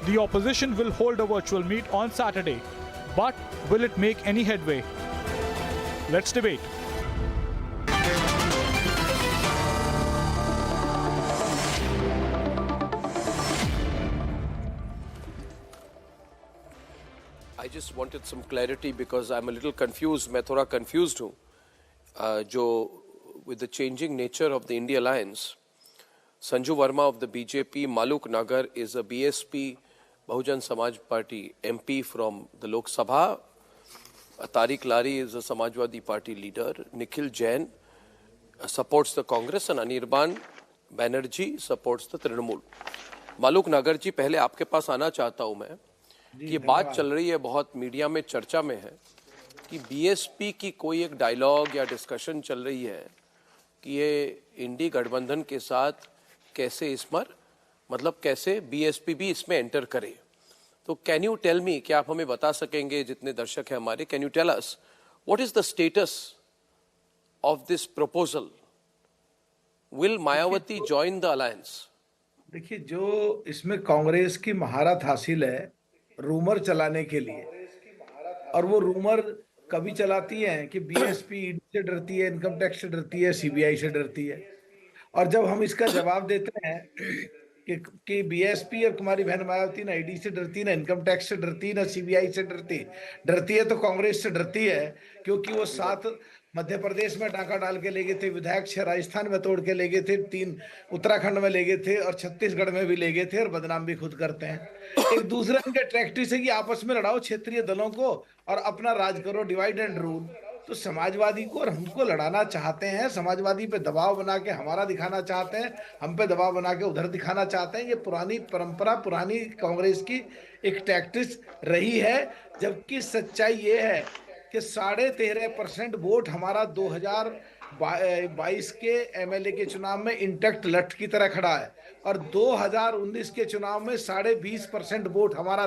The opposition will hold a virtual meet on Saturday, but will it make any headway? Let's debate. I just wanted some clarity because I'm a little confused. मैं थोड़ा confused हूँ जो with the changing nature of the India Alliance. Sanju Verma of the BJP, Maluk Nagar is a BSP Bahujan Samaj Party MP from the Lok Sabha. Tariq Lari is a Samajwadi Party leader. Nikhil Jain supports the Congress and Anirban Banerjee supports the Trinamool. Maluk Nagar जी, पहले आपके पास आना चाहता हूँ मैं कि ये बात चल रही है, बहुत मीडिया में चर्चा में है कि बीएसपी की कोई एक डायलॉग या डिस्कशन चल रही है कि ये इंडी गठबंधन के साथ कैसे मतलब कैसे बीएसपी भी इसमें एंटर करे। तो कैन यू टेल मी, क्या आप हमें बता सकेंगे, जितने दर्शक हैं हमारे, can you tell us what is the status of this proposal? Will Mayawati join the alliance? देखिए, जो इसमें कांग्रेस की महारत हासिल है रूमर चलाने के लिए, और वो रूमर कभी चलाती है कि बीएसपी ईडी से डरती है, इनकम टैक्स से डरती है, सीबीआई से डरती है। और जब हम इसका जवाब देते हैं कि बीएसपी और कुमारी बहन मायावती ना ईडी से डरती, ना इनकम टैक्स से डरती, ना सीबीआई से डरती है तो कांग्रेस से डरती है, क्योंकि वो 7 मध्य प्रदेश में डाका डाल के ले गए थे, विधायक 6 राजस्थान में तोड़ के ले गए थे, 3 उत्तराखंड में ले गए थे और छत्तीसगढ़ में भी ले गए थे, और बदनाम भी खुद करते हैं। एक दूसरे इनके टैक्टिस है कि आपस में लड़ाओ क्षेत्रीय दलों को और अपना राज करो, डिवाइड एंड रूल। तो समाजवादी को और हमको लड़ाना चाहते हैं, समाजवादी पे दबाव बना के हमारा दिखाना चाहते हैं, हम पे दबाव बना के उधर दिखाना चाहते हैं। ये पुरानी परंपरा, पुरानी कांग्रेस की एक टैक्टिस रही है। जबकि सच्चाई ये है कि 13.5% वोट हमारा 2022 के एमएलए के चुनाव में इंटैक्ट लठ की तरह खड़ा है, और 2019 के चुनाव में 20.5% वोट हमारा